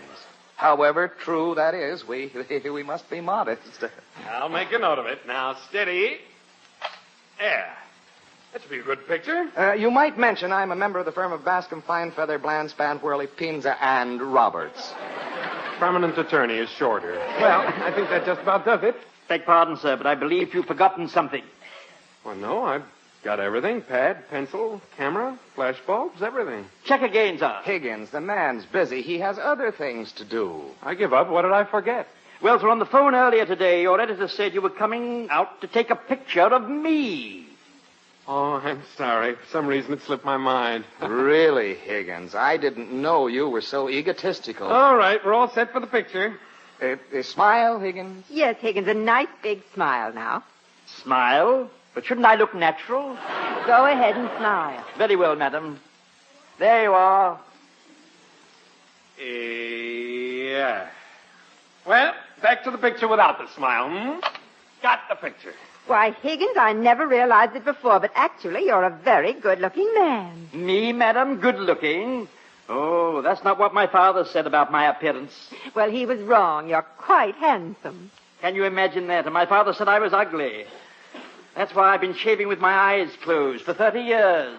However true that is, we must be modest. I'll make a note of it. Now, steady. There. That should be a good picture. You might mention I'm a member of the firm of Bascom, Feinfeather, Blanspan, Whirly, Pinza, and Roberts. Prominent attorney is shorter. Well, I think that just about does it. Beg pardon, sir, but I believe you've forgotten something. Well, no, I've got everything. Pad, pencil, camera, flash bulbs, everything. Check again, sir. Higgins, the man's busy. He has other things to do. I give up. What did I forget? Well, sir, on the phone earlier today, your editor said you were coming out to take a picture of me. Oh, I'm sorry. For some reason, it slipped my mind. Really, Higgins, I didn't know you were so egotistical. All right, we're all set for the picture. Smile, Higgins. Yes, Higgins, a nice big smile now. Smile? But shouldn't I look natural? Go ahead and smile. Very well, madam. There you are. Yeah. Well, back to the picture without the smile, Got the picture. Why, Higgins, I never realized it before, but actually you're a very good-looking man. Me, madam, good-looking? Oh, that's not what my father said about my appearance. Well, he was wrong. You're quite handsome. Can you imagine that? And my father said I was ugly. That's why I've been shaving with my eyes closed for 30 years.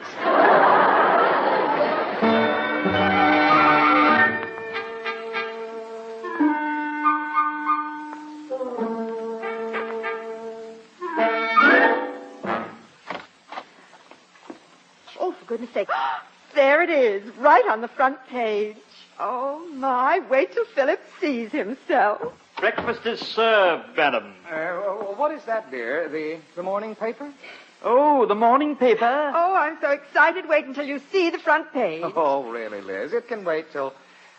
Oh, for goodness sake. There it is, right on the front page. Oh, my. Wait till Philip sees himself. Breakfast is served, madam. What is that, dear? The morning paper? Oh, the morning paper? Oh, I'm so excited. Wait until you see the front page. Oh, really, Liz? It can wait till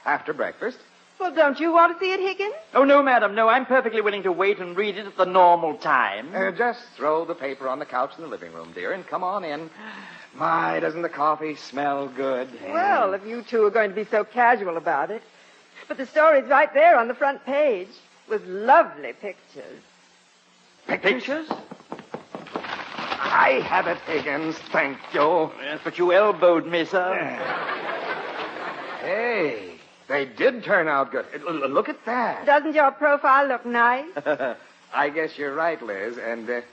after breakfast. Well, don't you want to see it, Higgins? Oh, no, madam. No, I'm perfectly willing to wait and read it at the normal time. Just throw the paper on the couch in the living room, dear, and come on in. My, doesn't the coffee smell good? Well, if you two are going to be so casual about it. But the story's right there on the front page with lovely pictures. Pictures? I have it, Higgins. Thank you. Yes, but you elbowed me, sir. Hey, they did turn out good. Look at that. Doesn't your profile look nice? I guess you're right, Liz. And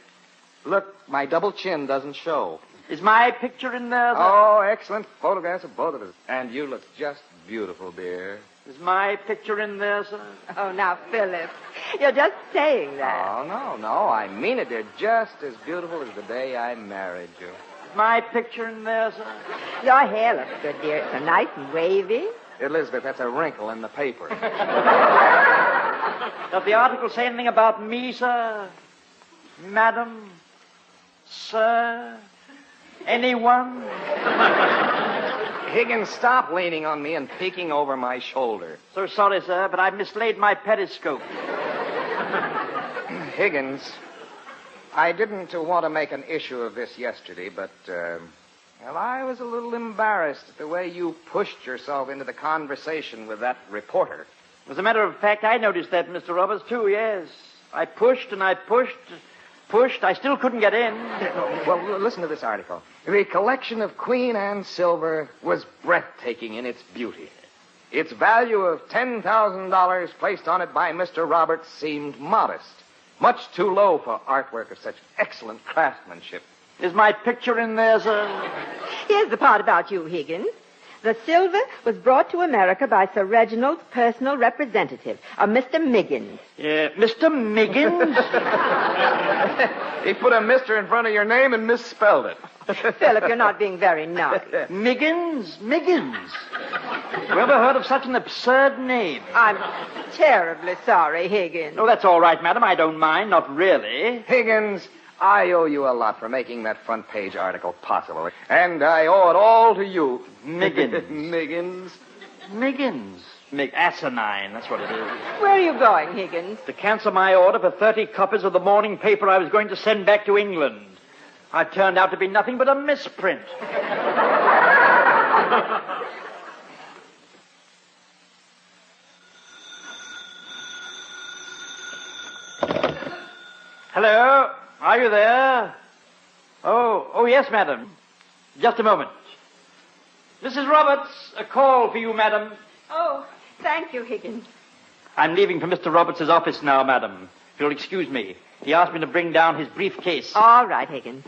look, my double chin doesn't show. Is my picture in there, sir? Oh, excellent photographs of both of us. And you look just beautiful, dear. Is my picture in there, sir? Oh, now, Philip, you're just saying that. Oh, no. I mean it. You're just as beautiful as the day I married you. Is my picture in there, sir? Your hair looks good, dear. It's so nice and wavy. Elizabeth, that's a wrinkle in the paper. Does the article say anything about me, sir? Madam? Sir? Anyone? Higgins, stop leaning on me and peeking over my shoulder. So sorry, sir, but I've mislaid my periscope. Higgins, I didn't want to make an issue of this yesterday, but, I was a little embarrassed at the way you pushed yourself into the conversation with that reporter. As a matter of fact, I noticed that, Mr. Roberts, too, yes. I pushed and I pushed. I still couldn't get in. Well, listen to this article. The collection of Queen Anne silver was breathtaking in its beauty. Its value of $10,000 placed on it by Mr. Roberts seemed modest, much too low for artwork of such excellent craftsmanship. Is my picture in there, sir? Here's the part about you, Higgins. The silver was brought to America by Sir Reginald's personal representative, a Mr. Miggins. Mr. Miggins? He put a Mr. in front of your name and misspelled it. Philip, you're not being very nice. Miggins? Whoever heard of such an absurd name? I'm terribly sorry, Higgins. Oh, that's all right, madam. I don't mind. Not really. Higgins, I owe you a lot for making that front page article possible. And I owe it all to you. Miggins. Asinine, that's what it is. Where are you going, Higgins? To cancel my order for 30 copies of the morning paper I was going to send back to England. I turned out to be nothing but a misprint. Hello? Are you there? Oh, yes, madam. Just a moment. Mrs. Roberts, a call for you, madam. Oh, thank you, Higgins. I'm leaving for Mr. Roberts' office now, madam. If you'll excuse me. He asked me to bring down his briefcase. All right, Higgins.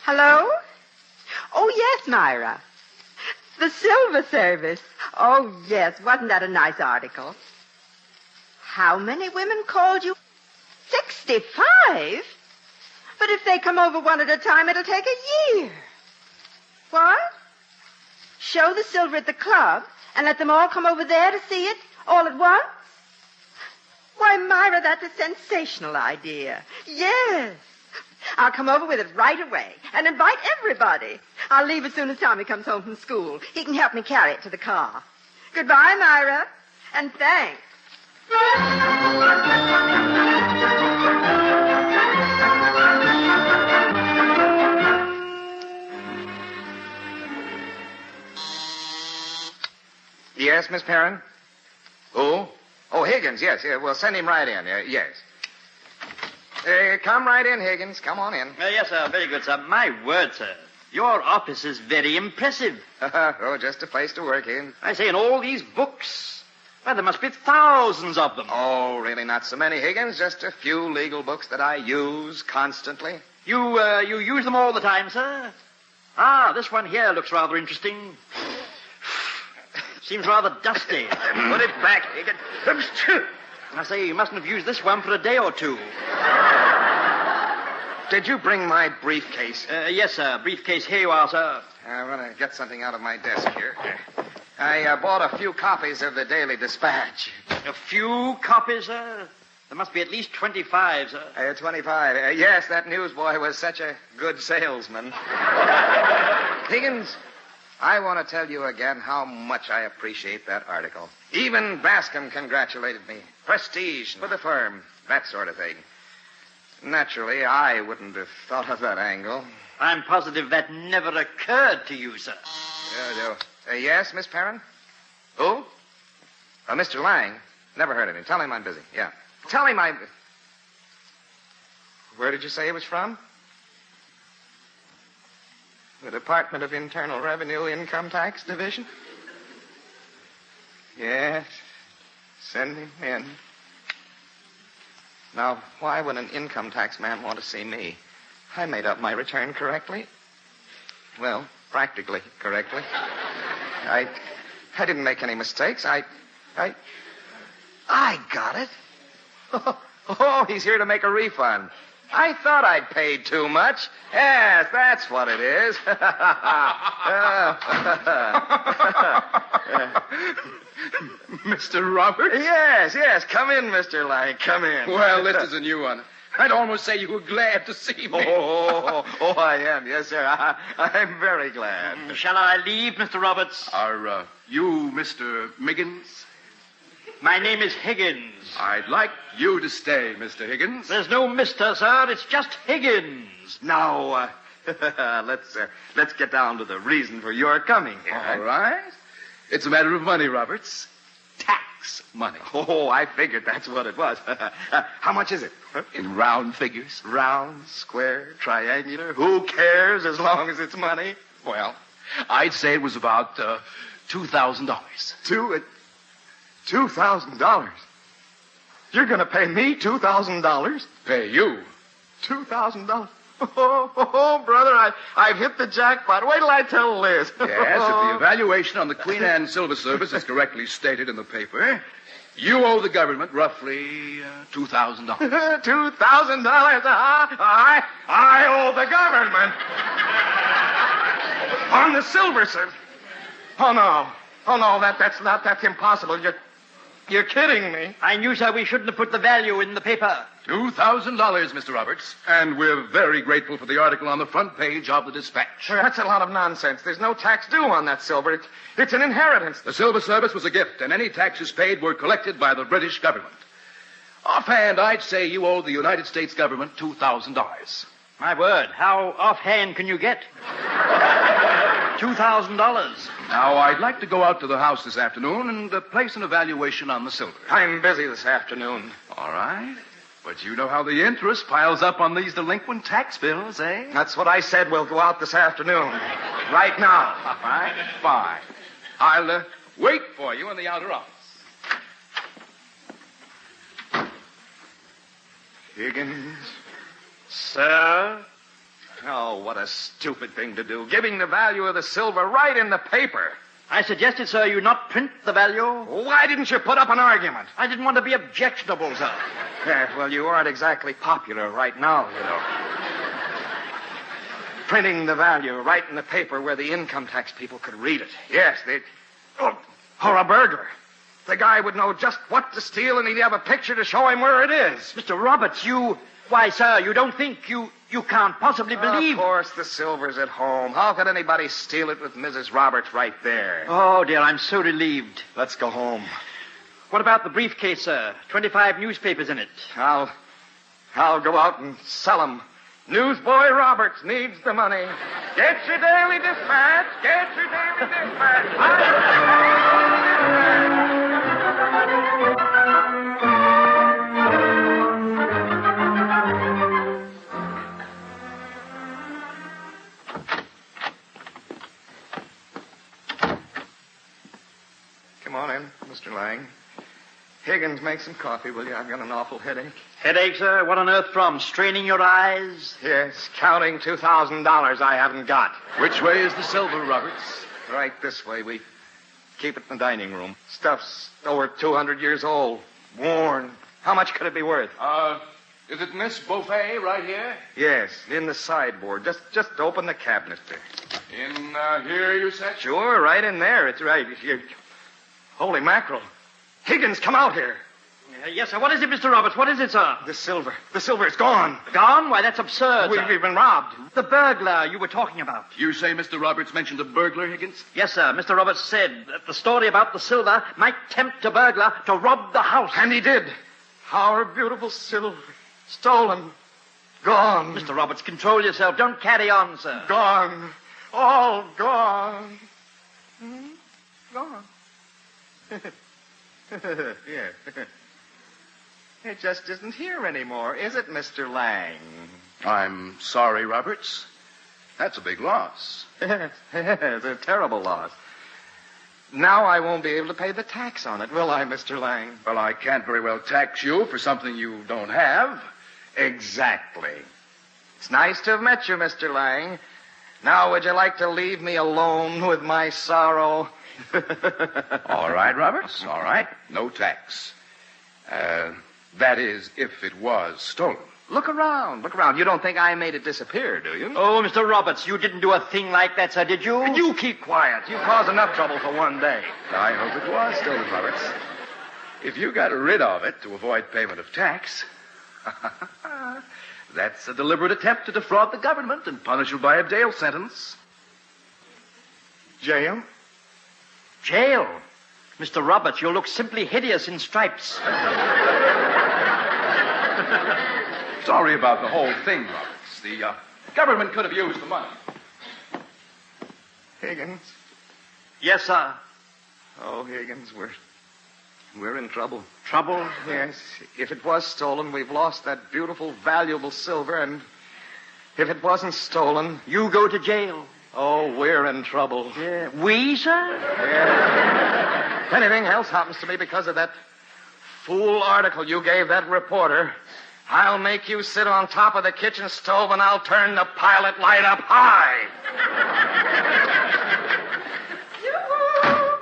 Hello? Oh, yes, Myra. The Silver Service. Oh, yes. Wasn't that a nice article? How many women called you? 65? But if they come over one at a time, it'll take a year. What? Show the silver at the club and let them all come over there to see it all at once? Why, Myra, that's a sensational idea. Yes. I'll come over with it right away and invite everybody. I'll leave as soon as Tommy comes home from school. He can help me carry it to the car. Goodbye, Myra, and thanks. Yes, Miss Perrin? Who? Oh, Higgins, yes. Well, send him right in. Yes. Come right in, Higgins. Come on in. Yes, sir. Very good, sir. My word, sir. Your office is very impressive. Oh, just a place to work in. I say, and all these books. Well, there must be thousands of them. Oh, really not so many, Higgins. Just a few legal books that I use constantly. You use them all the time, sir? Ah, this one here looks rather interesting. Seems rather dusty. Put it back, Higgins. I say, you mustn't have used this one for a day or two. Did you bring my briefcase? Yes, sir. Briefcase. Here you are, sir. I'm going to get something out of my desk here. I bought a few copies of the Daily Dispatch. A few copies, sir? There must be at least 25, sir. 25. Yes, that newsboy was such a good salesman. Higgins, I want to tell you again how much I appreciate that article. Even Bascom congratulated me. Prestige for the firm, that sort of thing. Naturally, I wouldn't have thought of that angle. I'm positive that never occurred to you, sir. Yes, Miss Perrin? Who? Mr. Lang. Never heard of him. Tell him I'm busy. Yeah. Tell him I'm... Where did you say he was from? The Department of Internal Revenue Income Tax Division? Yes. Send him in. Now, why would an income tax man want to see me? I made up my return correctly. Well, practically correctly. I didn't make any mistakes. I got it. Oh, he's here to make a refund. I thought I'd paid too much. Yes, that's what it is. Mr. Roberts? Yes. Come in, Mr. Lang. Come in. Well, this is a new one. I'd almost say you were glad to see me. Oh, I am. Yes, sir. I'm very glad. Shall I leave, Mr. Roberts? Are you Mr. Miggins? My name is Higgins. I'd like you to stay, Mr. Higgins. There's no Mr., sir. It's just Higgins. Now, let's get down to the reason for your coming here. All right. It's a matter of money, Roberts. Tax money. Oh, I figured that's what it was. How much is it? In round figures. Round, square, triangular. Who cares as long as it's money? Well, I'd say it was about $2,000. $2,000? You're going to pay me $2,000? Pay you? $2,000? Oh, brother, I've hit the jackpot. Wait till I tell Liz. Yes, if the evaluation on the Queen Anne Silver Service is correctly stated in the paper, you owe the government roughly $2,000. $2,000? I owe the government. On the Silver Service. Oh, no, that's impossible. You're kidding me. I knew, sir, we shouldn't have put the value in the paper. $2,000, Mr. Roberts. And we're very grateful for the article on the front page of the Dispatch. Sure, that's a lot of nonsense. There's no tax due on that silver. It's an inheritance. The Silver Service was a gift, and any taxes paid were collected by the British government. Offhand, I'd say you owe the United States government $2,000. My word, how offhand can you get? $2,000. Now, I'd like to go out to the house this afternoon and place an evaluation on the silver. I'm busy this afternoon. All right. But you know how the interest piles up on these delinquent tax bills, eh? That's what I said. We'll go out this afternoon. Right now. All right, fine. I'll wait for you in the outer office. Higgins. Sir? Oh, what a stupid thing to do. Giving the value of the silver right in the paper. I suggested, sir, you not print the value. Why didn't you put up an argument? I didn't want to be objectionable, sir. Yeah, well, you aren't exactly popular right now, you know. Printing the value right in the paper where the income tax people could read it. Yes, they... Oh, or a burglar. The guy would know just what to steal, and he'd have a picture to show him where it is. Mr. Roberts, you... Why, sir, you don't think you can't possibly believe... Of course, the silver's at home. How could anybody steal it with Mrs. Roberts right there? Oh, dear, I'm so relieved. Let's go home. What about the briefcase, sir? 25 newspapers in it. I'll go out and sell them. Newsboy Roberts needs the money. Get your Daily Dispatch. Get your Daily Dispatch. Come on in, Mr. Lang. Higgins, make some coffee, will you? I've got an awful headache. Headache, sir? What on earth from? Straining your eyes? Yes, counting $2,000 I haven't got. Which way is the silver, Roberts? Right this way. We keep it in the dining room. Stuff's over 200 years old. Worn. How much could it be worth? Is it in this buffet right here? Yes, in the sideboard. Just open the cabinet there. In here, you said? Sure, right in there. It's right. Holy mackerel. Higgins, come out here. Yes, sir. What is it, Mr. Roberts? What is it, sir? The silver. The silver is gone. Gone? Why, that's absurd, sir. We've been robbed. The burglar you were talking about. You say Mr. Roberts mentioned a burglar, Higgins? Yes, sir. Mr. Roberts said that the story about the silver might tempt a burglar to rob the house. And he did. Our beautiful silver. Stolen. Gone. Mr. Roberts, control yourself. Don't carry on, sir. Gone. All gone. Gone. Yeah. It just isn't here anymore, is it, Mr. Lang? I'm sorry, Roberts. That's a big loss. It's a terrible loss. Now I won't be able to pay the tax on it, will I, Mr. Lang? Well, I can't very well tax you for something you don't have. Exactly. It's nice to have met you, Mr. Lang. Now, would you like to leave me alone with my sorrow? All right, Roberts. All right. No tax. That is, if it was stolen. Look around. Look around. You don't think I made it disappear, do you? Oh, Mr. Roberts, you didn't do a thing like that, sir, did you? You keep quiet. You caused enough trouble for one day. I hope it was stolen, Roberts. If you got rid of it to avoid payment of tax, that's a deliberate attempt to defraud the government and punishable by a jail sentence. Jail? Jail? Mr. Roberts, you look simply hideous in stripes. Sorry about the whole thing, Roberts. The government could have used the money. Higgins? Yes, sir. Oh, Higgins, we're in trouble. Trouble? Yes. If it was stolen, we've lost that beautiful, valuable silver, and if it wasn't stolen... You go to jail. Oh, we're in trouble. Yeah. We, sir? Yeah. If anything else happens to me because of that fool article you gave that reporter, I'll make you sit on top of the kitchen stove and I'll turn the pilot light up high. Yoo-hoo!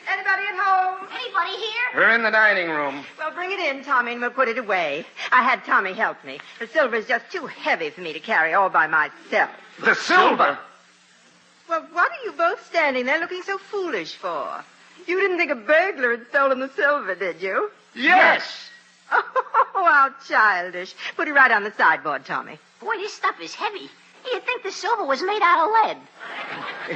Anybody at home? Anybody here? We're in the dining room. Well, bring it in, Tommy, and we'll put it away. I had Tommy help me. The silver is just too heavy for me to carry all by myself. The silver? Well, what are you both standing there looking so foolish for? You didn't think a burglar had stolen the silver, did you? Yes. Oh, how childish. Put it right on the sideboard, Tommy. Boy, this stuff is heavy. You'd think the silver was made out of lead.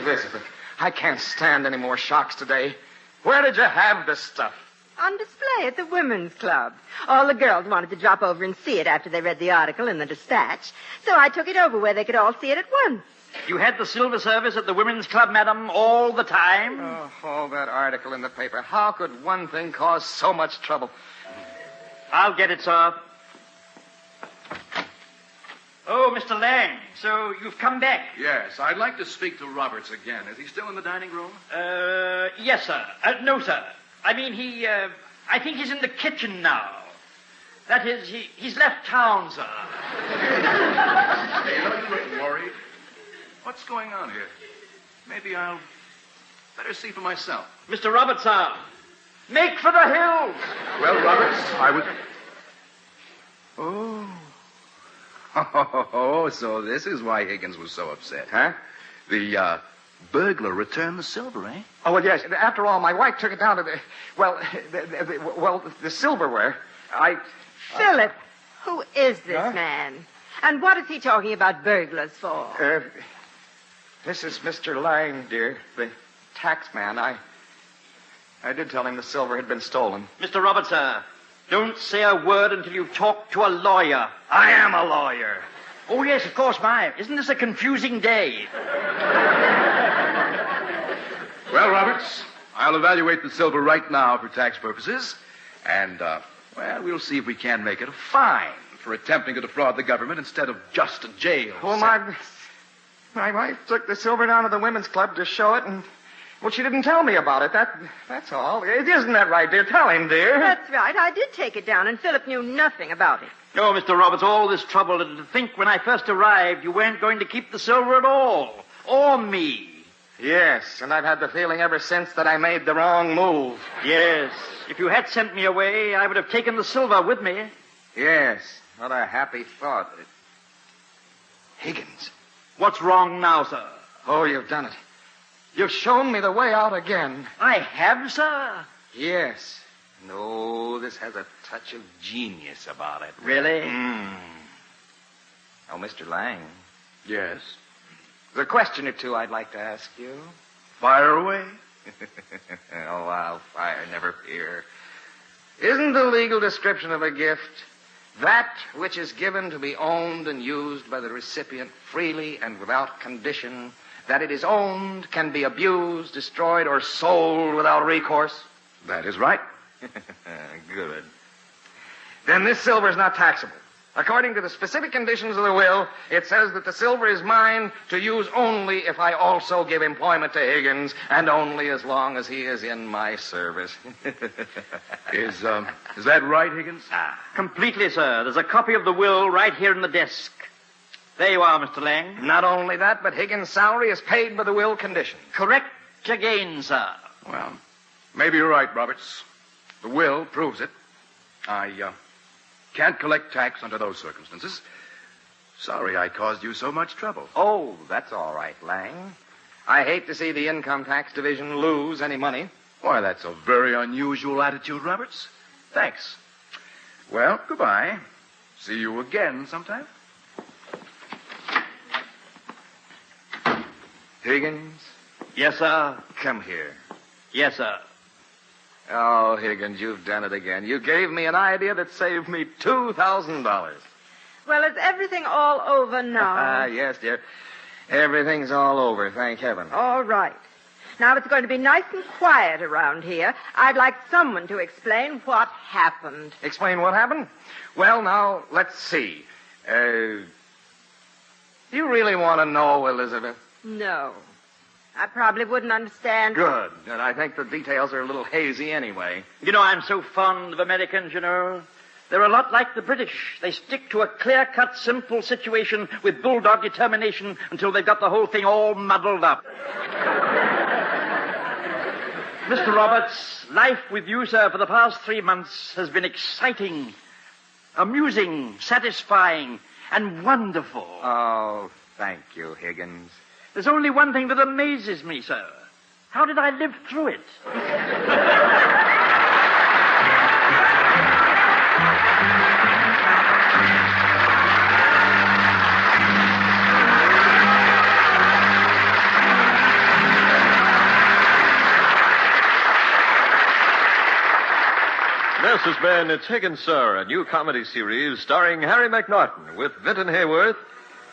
Elizabeth, I can't stand any more shocks today. Where did you have this stuff? On display at the Women's Club. All the girls wanted to drop over and see it after they read the article in the Dispatch. So I took it over where they could all see it at once. You had the silver service at the Women's Club, madam, all the time? Oh, that article in the paper. How could one thing cause so much trouble? I'll get it, sir. Oh, Mr. Lang, so you've come back? Yes, I'd like to speak to Roberts again. Is he still in the dining room? Yes, sir. No, sir. I mean, I think he's in the kitchen now. That is, he's left town, sir. Hey, you look worried. What's going on here? Maybe I'll better see for myself. Mr. Roberts, sir, make for the hills. Well, Roberts, I was... Oh, so this is why Higgins was so upset, huh? The, burglar returned the silver, eh? Oh, well, yes. After all, my wife took it down to the silverware. Philip, who is this man? And what is he talking about burglars for? This is Mr. Lang, dear, the tax man. I did tell him the silver had been stolen. Mr. Roberts, sir, don't say a word until you've talked to a lawyer. I am a lawyer. Oh, yes, of course, isn't this a confusing day? Well, Roberts, I'll evaluate the silver right now for tax purposes. And, we'll see if we can make it a fine for attempting to defraud the government instead of just a jail. Well, my wife took the silver down to the women's club to show it, and, well, she didn't tell me about it. That's all. Isn't that right, dear? Tell him, dear. That's right. I did take it down, and Philip knew nothing about it. No, Mr. Roberts, all this trouble to think when I first arrived you weren't going to keep the silver at all. Or me. Yes, and I've had the feeling ever since that I made the wrong move. Yes. If you had sent me away, I would have taken the silver with me. Yes. What a happy thought. Higgins. What's wrong now, sir? Oh, you've done it. You've shown me the way out again. I have, sir? Yes. No, this has a touch of genius about it. Really? Oh, Mr. Lang. Yes? There's a question or two I'd like to ask you. Fire away. Oh, I'll fire, never fear. Isn't the legal description of a gift that which is given to be owned and used by the recipient freely and without condition, that it is owned, can be abused, destroyed, or sold without recourse? That is right. Good. Then this silver is not taxable. According to the specific conditions of the will, it says that the silver is mine to use only if I also give employment to Higgins, and only as long as he is in my service. Is that right, Higgins? Completely, sir. There's a copy of the will right here in the desk. There you are, Mr. Lang. Not only that, but Higgins' salary is paid by the will conditions. Correct again, sir. Well, maybe you're right, Roberts. The will proves it. I can't collect tax under those circumstances. Sorry I caused you so much trouble. Oh, that's all right, Lang. I hate to see the Income Tax Division lose any money. Why, that's a very unusual attitude, Roberts. Thanks. Well, goodbye. See you again sometime. Higgins? Yes, sir. Come here. Yes, sir. Oh, Higgins, you've done it again. You gave me an idea that saved me $2,000. Well, is everything all over now? Yes, dear. Everything's all over, thank heaven. All right. Now it's going to be nice and quiet around here. I'd like someone to explain what happened. Explain what happened? Well, now, let's see. You really want to know, Elizabeth? No. I probably wouldn't understand. Good. And I think the details are a little hazy anyway. You know, I'm so fond of Americans, you know. They're a lot like the British. They stick to a clear-cut, simple situation with bulldog determination until they've got the whole thing all muddled up. Mr. Roberts, life with you, sir, for the past 3 months has been exciting, amusing, satisfying, and wonderful. Oh, thank you, Higgins. There's only one thing that amazes me, sir. How did I live through it? This has been It's Higgins, Sir, a new comedy series starring Harry McNaughton with Vinton Hayworth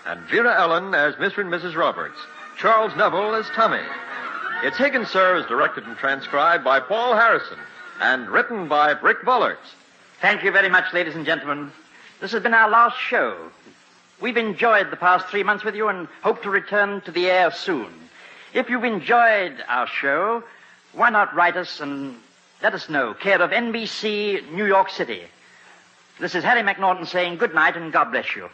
and Vera Ellen as Mr. and Mrs. Roberts, Charles Neville as Tommy. It's Higgins, Sir is directed and transcribed by Paul Harrison and written by Brick Bullard. Thank you very much, ladies and gentlemen. This has been our last show. We've enjoyed the past 3 months with you and hope to return to the air soon. If you've enjoyed our show, why not write us and let us know, care of NBC, New York City. This is Harry McNaughton saying good night and God bless you.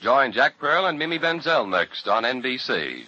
Join Jack Pearl and Mimi Benzel next on NBC.